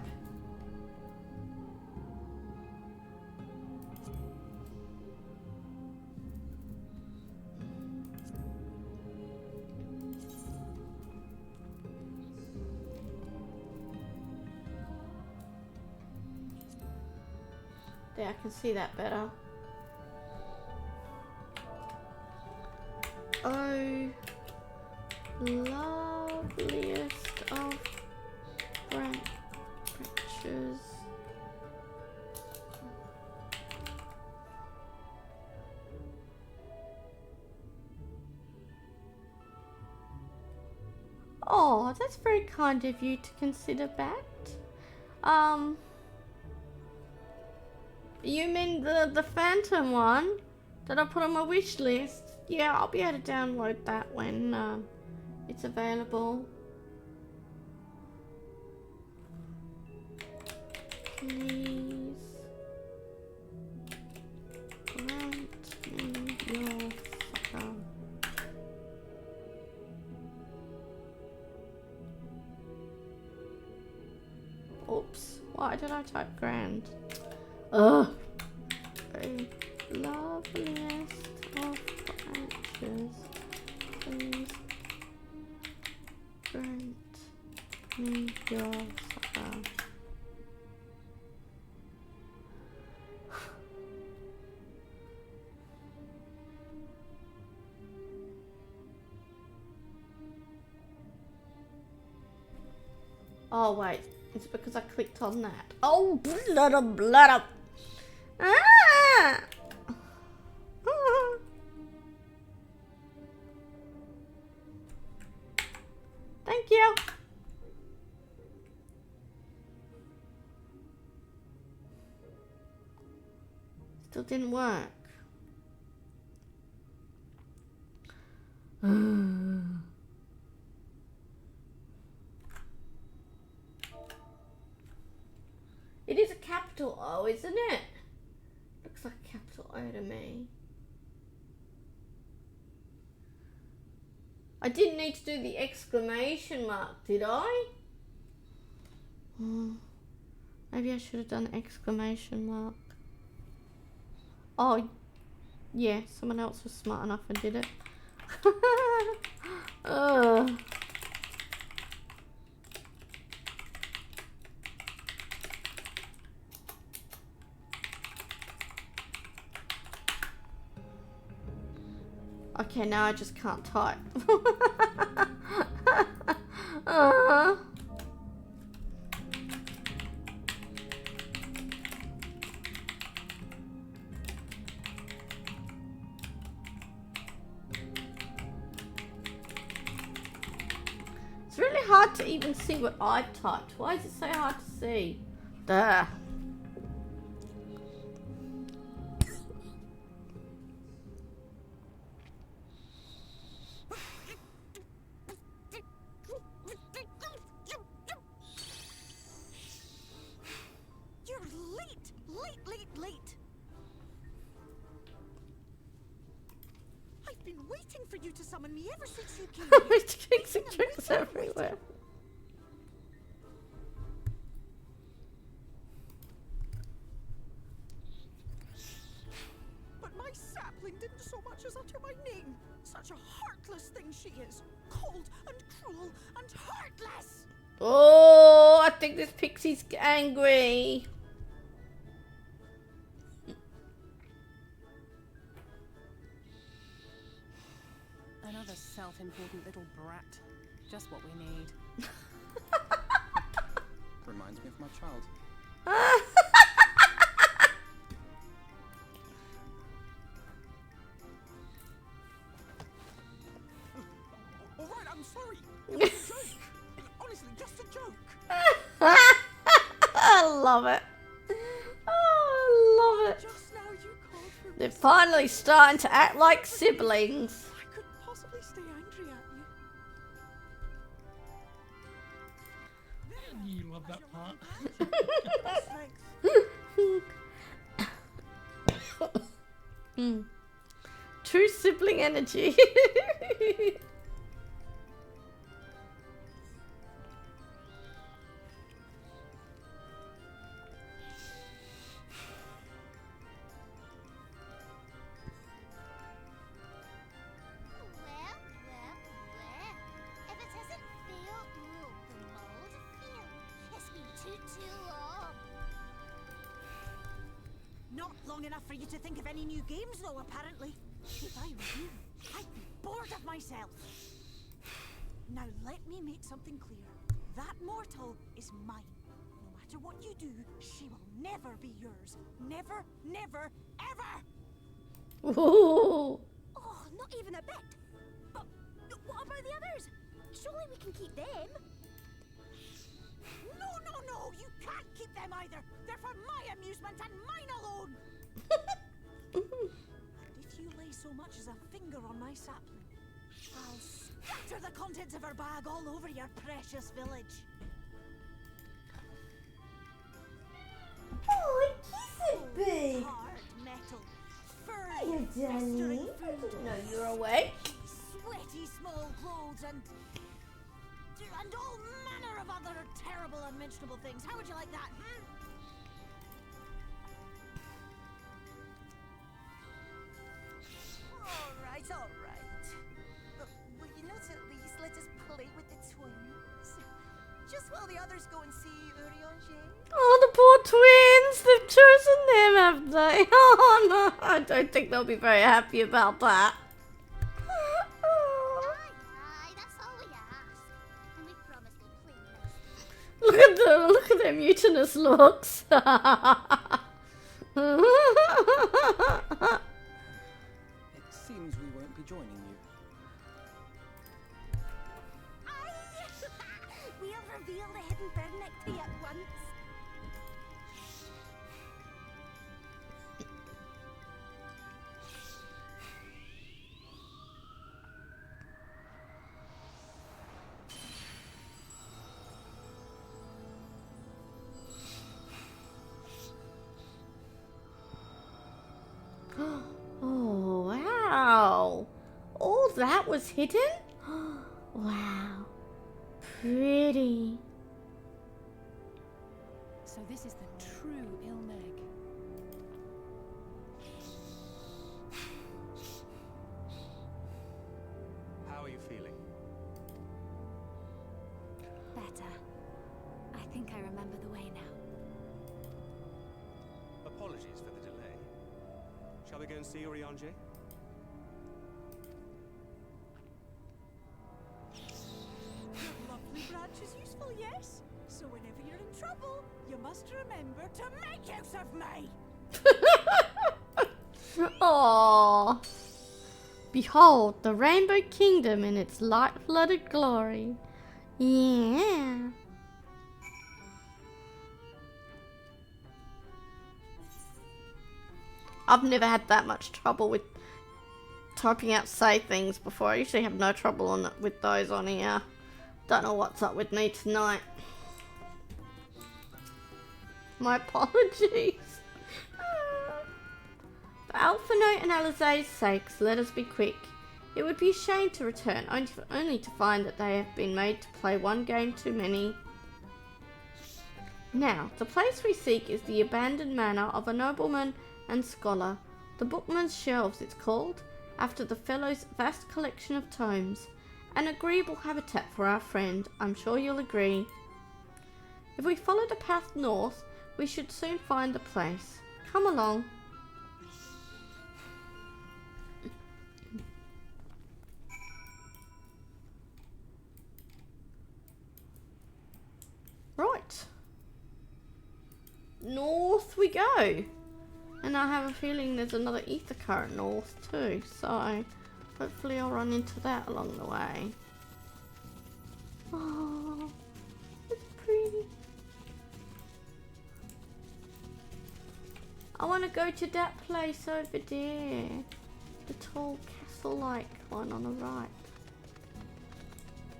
There, I can see that better. Oh, loveliest of branches. Oh, that's very kind of you to consider that. You mean the Phantom one that I put on my wish list? Yeah, I'll be able to download that when it's available. Please grant me your succor. Oops, why did I type grand? Ugh. A loveliest of branches, please grant me your succor. Oh wait, it's because I clicked on that. Oh, blood. Ah! Thank you. Still didn't work. It is a capital O, isn't it? Looks like a capital O to me. I didn't need to do the exclamation mark, did I? Maybe I should have done exclamation mark. Oh, yeah, someone else was smart enough and did it. Okay, now I just can't type. It's really hard to even see what I've typed. Why is it so hard to see? Duh. You're late. I've been waiting for you to summon me ever since you came here. There's tricks and tricks everywhere. But my sapling didn't so much as utter my name. Such a heartless thing she is. Cold and cruel and heartless. Oh, I think this pixie's angry. Another self-important little brat. Just what we need. Reminds me of my child. All right, I'm sorry. It was a joke. Honestly, just a joke. I love it. Oh, I love it. Just now you called for They're finally starting to act like siblings. I couldn't possibly stay angry at you. You love that part. True sibling energy. If it isn't Theo, the mold Theo. It's been too long. Not long enough for you to think of any new games, though, apparently. If I were you, I'd be bored of myself. Now let me make something clear. That mortal is mine. No matter what you do, she will never be yours. Never, never, ever! Ooh. Oh, not even a bit. But what about the others? Surely we can keep them. No, you can't keep them either. They're for my amusement and mine alone. And if you lay so much as a finger on my sapling, I'll scatter the contents of her bag all over your precious village. Oh, kiss it, babe. Hard metal, Hey, furry, darling. I didn't know you were awake. sweaty small clothes and all manner of other terrible unmentionable things. How would you like that? All right. But will you not at least let us play with the twins? Just while the others go and see Urianger? Oh, the poor twins. They've chosen them, have they? Oh, no. I don't think they'll be very happy about that. Aye, that's all we ask. And we promise we'll play nice. Look at their mutinous looks. It seems we won't be joining you. We'll reveal the hidden Bernecti at once. Oh, wow. All that was hidden? Wow. Pretty. So this is the true Eulmore. How are you feeling? Better. I think I remember the way now. Apologies for the delay. Shall we go and see Urianger? trouble, you must remember to make use of me. Aww. Behold, the Rainbow Kingdom in its light-flooded glory. Yeah. I've never had that much trouble with typing out save things before. I usually have no trouble with those on here. Don't know what's up with me tonight. My apologies. For Alphino and Alizé's sakes, let us be quick. It would be a shame to return, only to find that they have been made to play one game too many. Now, the place we seek is the abandoned manor of a nobleman and scholar. The Bookman's Shelves it's called, after the fellow's vast collection of tomes. An agreeable habitat for our friend, I'm sure you'll agree. If we follow the path north, we should soon find the place. Come along. Right. North we go. And I have a feeling there's another ether current north too, so hopefully I'll run into that along the way. Oh, it's pretty. I want to go to that place over there. The tall castle-like one on the right.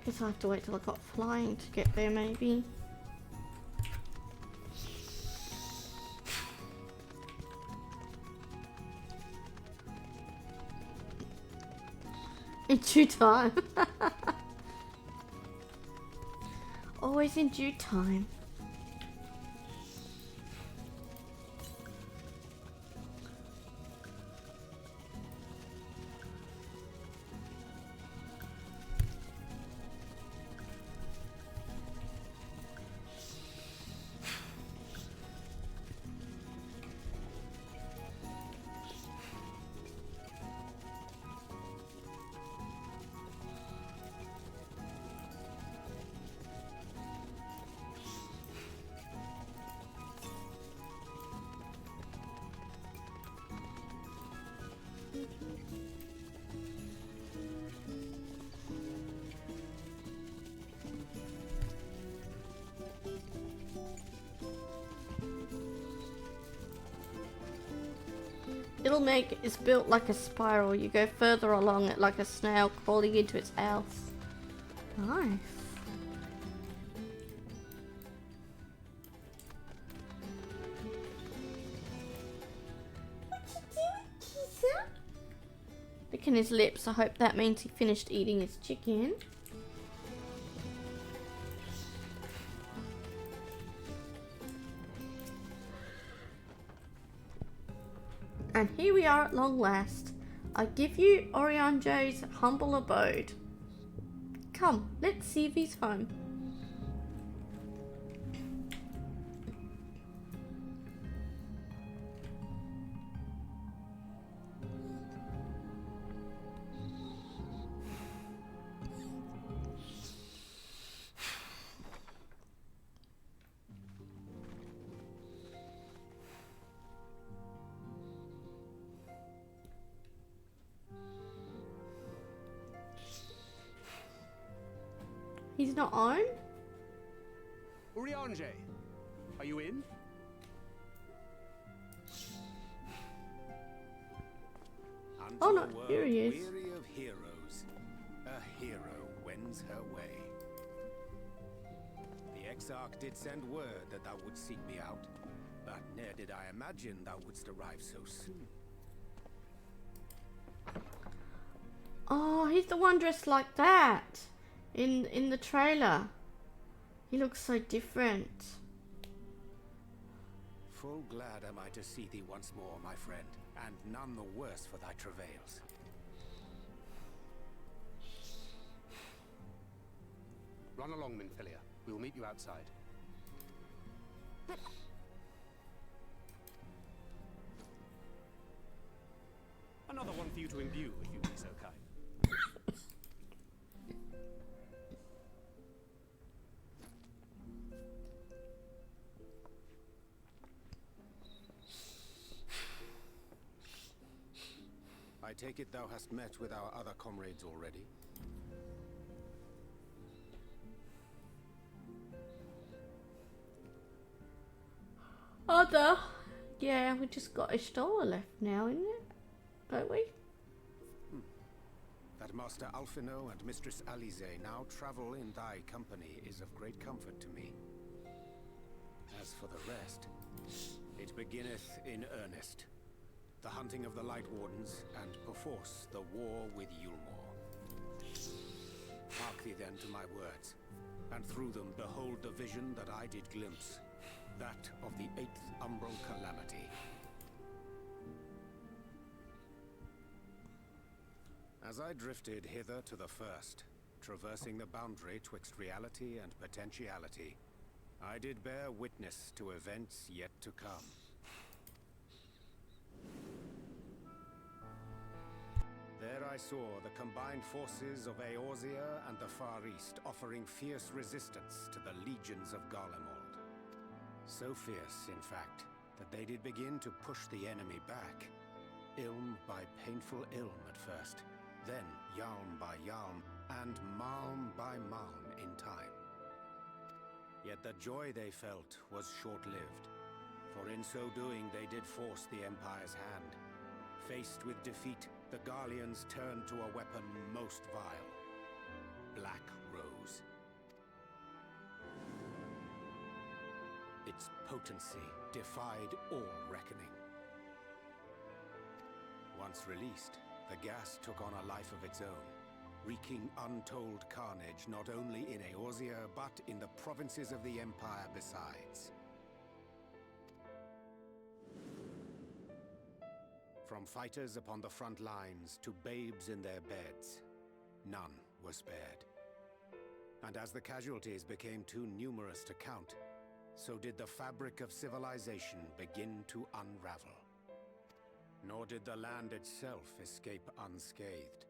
Guess I have to wait till I got flying to get there maybe. In due time. Always in due time. Eulmore is built like a spiral. You go further along it like a snail crawling into its house. Nice. What you doing, Kisa? Licking his lips. I hope that means he finished eating his chicken. And here we are at long last. I give you Oriange's humble abode. Come, let's see if he's home. He's not home? Urianger, are you in? Oh no, here he is. Weary of heroes, a hero wends her way. The Exarch did send word that thou wouldst seek me out, but ne'er did I imagine thou wouldst arrive so soon. Oh, he's the one dressed like that in the trailer. He looks so different. Full glad am I to see thee once more, my friend, and none the worse for thy travails. Run along, Minfilia. We will meet you outside. But another one for you to imbue, if you'd be so kind. I take it thou hast met with our other comrades already? Other? Yeah, we just got a store left now, isn't it? Don't we? That Master Alphino and Mistress Alize now travel in thy company is of great comfort to me. As for the rest, it beginneth in earnest. The hunting of the Light Wardens, and perforce the war with Eulmore. Hark thee then to my words, and through them behold the vision that I did glimpse, that of the 8th Umbral Calamity. As I drifted hither to the first, traversing the boundary twixt reality and potentiality, I did bear witness to events yet to come. There I saw the combined forces of Eorzea and the Far East offering fierce resistance to the legions of Garlemald. So fierce, in fact, that they did begin to push the enemy back. Ilm by painful Ilm at first, then Yalm by Yalm, and Malm by Malm in time. Yet the joy they felt was short-lived, for in so doing they did force the Empire's hand. Faced with defeat, the Garleans turned to a weapon most vile: Black Rose. Its potency defied all reckoning. Once released, the gas took on a life of its own, wreaking untold carnage not only in Eorzea, but in the provinces of the Empire besides. From fighters upon the front lines to babes in their beds, none were spared. And as the casualties became too numerous to count, so did the fabric of civilization begin to unravel. Nor did the land itself escape unscathed,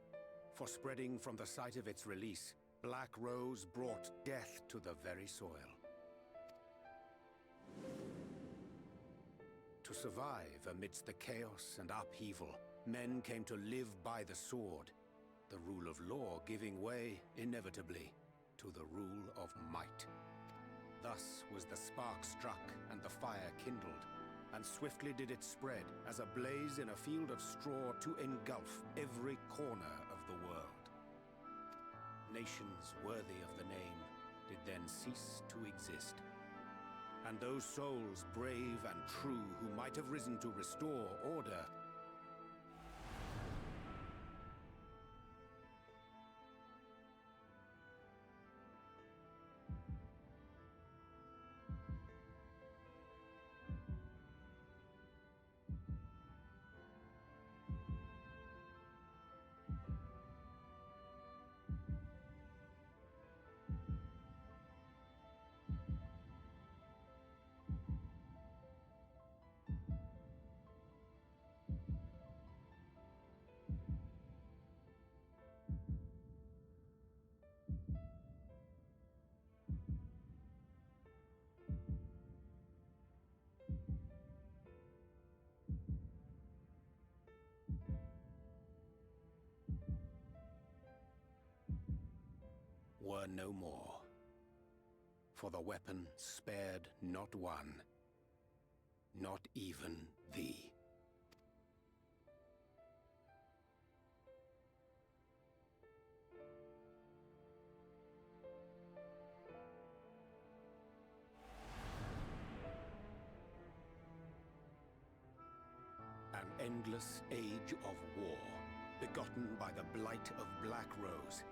for spreading from the site of its release, Black Rose brought death to the very soil. To survive amidst the chaos and upheaval, men came to live by the sword, the rule of law giving way, inevitably, to the rule of might. Thus was the spark struck and the fire kindled, and swiftly did it spread as a blaze in a field of straw to engulf every corner of the world. Nations worthy of the name did then cease to exist. And those souls brave and true who might have risen to restore order were no more. For the weapon spared not one, not even thee. An endless age of war, begotten by the blight of Black Rose.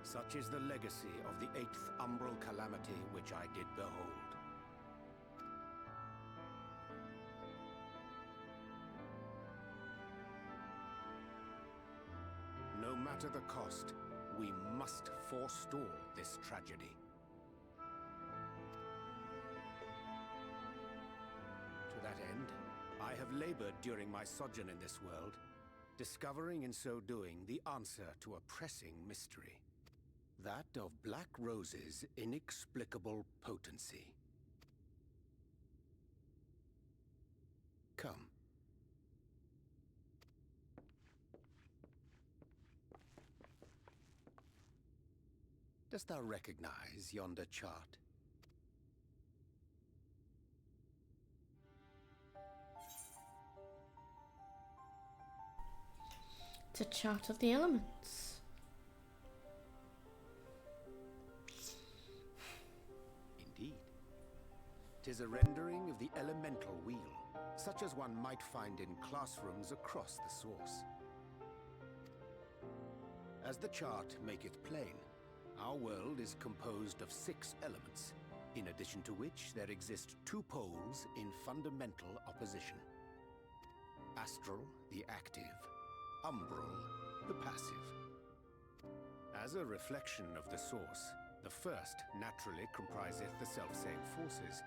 Such is the legacy of the 8th Umbral Calamity which I did behold. No matter the cost, we must forestall this tragedy. To that end, I have labored during my sojourn in this world, discovering in so doing the answer to a pressing mystery. That of Black Rose's inexplicable potency. Come. Dost thou recognize yonder chart? It's a chart of the elements. Indeed. 'Tis a rendering of the elemental wheel, such as one might find in classrooms across the source. As the chart maketh plain, our world is composed of 6 elements, in addition to which there exist 2 poles in fundamental opposition. Astral, the active; umbral, the passive. As a reflection of the source, the first naturally compriseth the selfsame forces.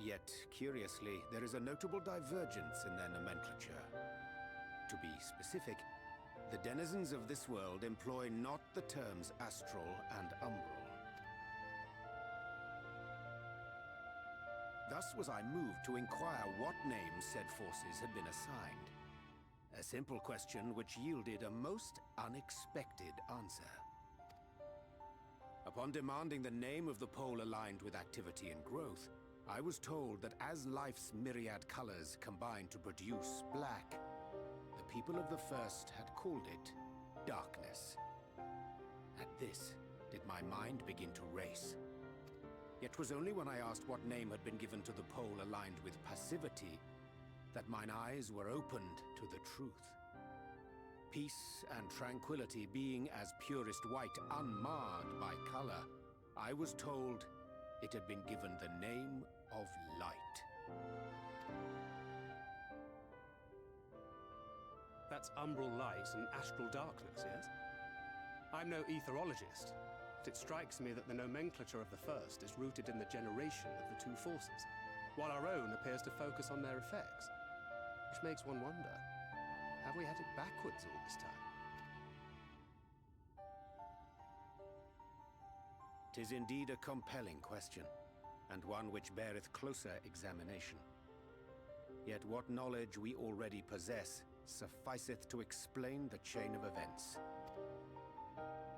Yet, curiously, there is a notable divergence in their nomenclature. To be specific, the denizens of this world employ not the terms astral and umbral. Thus was I moved to inquire what names said forces had been assigned. A simple question which yielded a most unexpected answer. Upon demanding the name of the pole aligned with activity and growth, I was told that as life's myriad colors combine to produce black, the people of the first had called it darkness. At this, did my mind begin to race. Yet 'twas only when I asked what name had been given to the pole aligned with passivity that mine eyes were opened to the truth. Peace and tranquility being as purest white, unmarred by color, I was told it had been given the name of light. That's umbral light and astral darkness, yes? I'm no etherologist, but it strikes me that the nomenclature of the first is rooted in the generation of the 2 forces, while our own appears to focus on their effects. Which makes one wonder, have we had it backwards all this time? 'Tis indeed a compelling question, and one which beareth closer examination. Yet what knowledge we already possess sufficeth to explain the chain of events.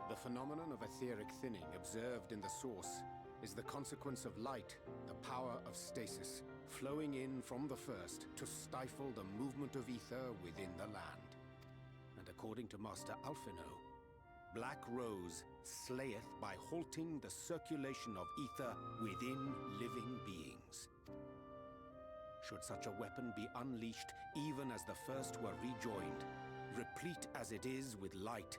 The phenomenon of etheric thinning observed in the source is the consequence of light, the power of stasis, flowing in from the first to stifle the movement of ether within the land. And according to Master Alphino, Black Rose slayeth by halting the circulation of ether within living beings. Should such a weapon be unleashed even as the first were rejoined, replete as it is with light,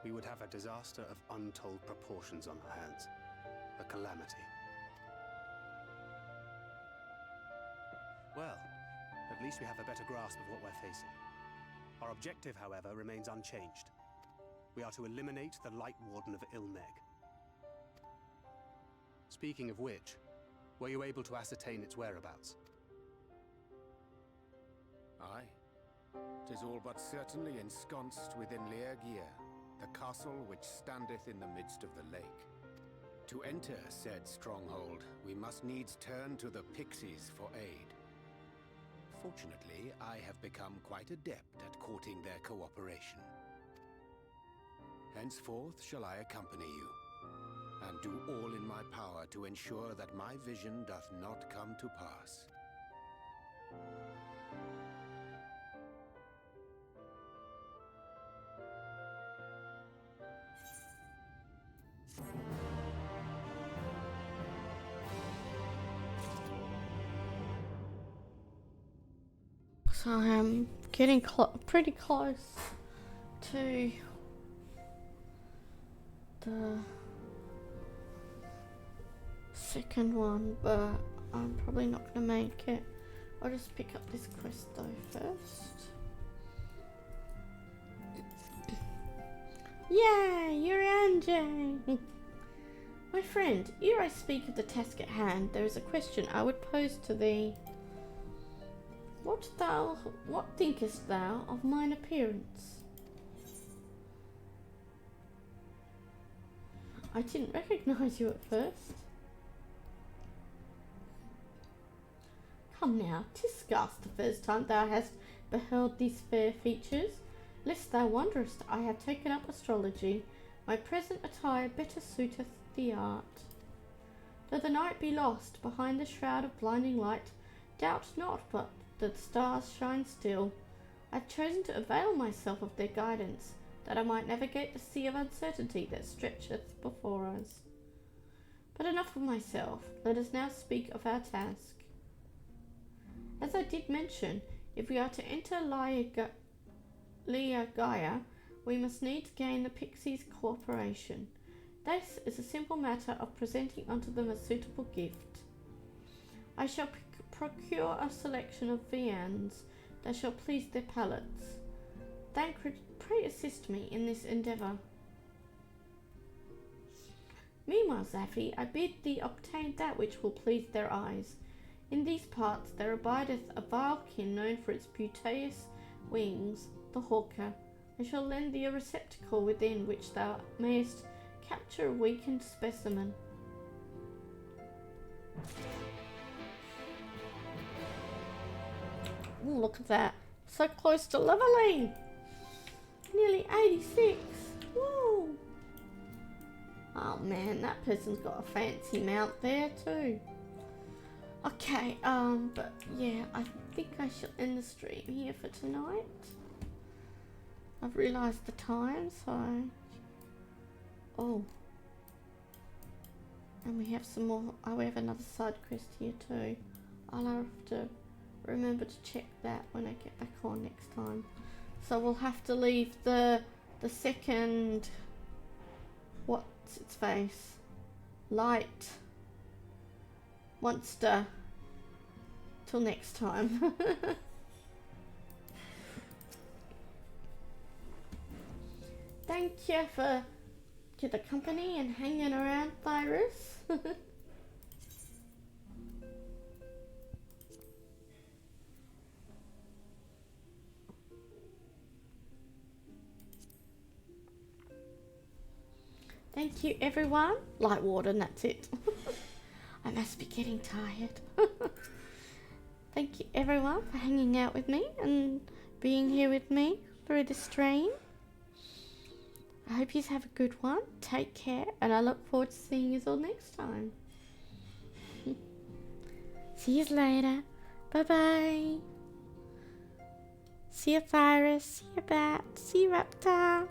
we would have a disaster of untold proportions on our hands. A calamity. Well, at least we have a better grasp of what we're facing. Our objective, however, remains unchanged. We are to eliminate the Light Warden of Eulmore. Speaking of which, were you able to ascertain its whereabouts? Aye. 'Tis all but certainly ensconced within Leergear, the castle which standeth in the midst of the lake. To enter said stronghold, we must needs turn to the pixies for aid. Fortunately, I have become quite adept at courting their cooperation. Henceforth shall I accompany you, and do all in my power to ensure that my vision doth not come to pass. So I'm getting pretty close to the second one, but I'm probably not going to make it. I'll just pick up this quest though first. Yay, you're Anjay! My friend, ere I speak of the task at hand, there is a question I would pose to thee. What thinkest thou of mine appearance? I didn't recognize you at first. Come now, 'tis scarce the first time thou hast beheld these fair features, lest thou wonderest I have taken up astrology. My present attire better suiteth the art. Though the night be lost behind the shroud of blinding light, doubt not but that the stars shine still. I've chosen to avail myself of their guidance, that I might navigate the sea of uncertainty that stretcheth before us. But enough of myself, let us now speak of our task. As I did mention, if we are to enter Gaia, we must needs gain the pixies' cooperation. This is a simple matter of presenting unto them a suitable gift. I shall procure a selection of viands that shall please their palates. Thancred, pray assist me in this endeavour. Meanwhile, Zaffi, I bid thee obtain that which will please their eyes. In these parts there abideth a vile kin known for its beauteous wings, the hawker. I shall lend thee a receptacle within which thou mayest capture a weakened specimen. Ooh, look at that. So close to leveling. Nearly 86. Woo! Oh man, that person's got a fancy mount there too. Okay, but yeah, I think I shall end the stream here for tonight. I've realised the time, so... Oh. And we have some more... Oh, we have another side quest here too. I'll have to remember to check that when I get back on next time. So we'll have to leave the second... What's its face? Light monster till next time. Thank you for the company and hanging around, Tyrus. Thank you, everyone. Light water, and that's it. I must be getting tired. Thank you, everyone, for hanging out with me and being here with me through the stream. I hope you have a good one. Take care, and I look forward to seeing you all next time. See you later. Bye-bye. See you, Cyrus. See you, Bat. See you, Raptor.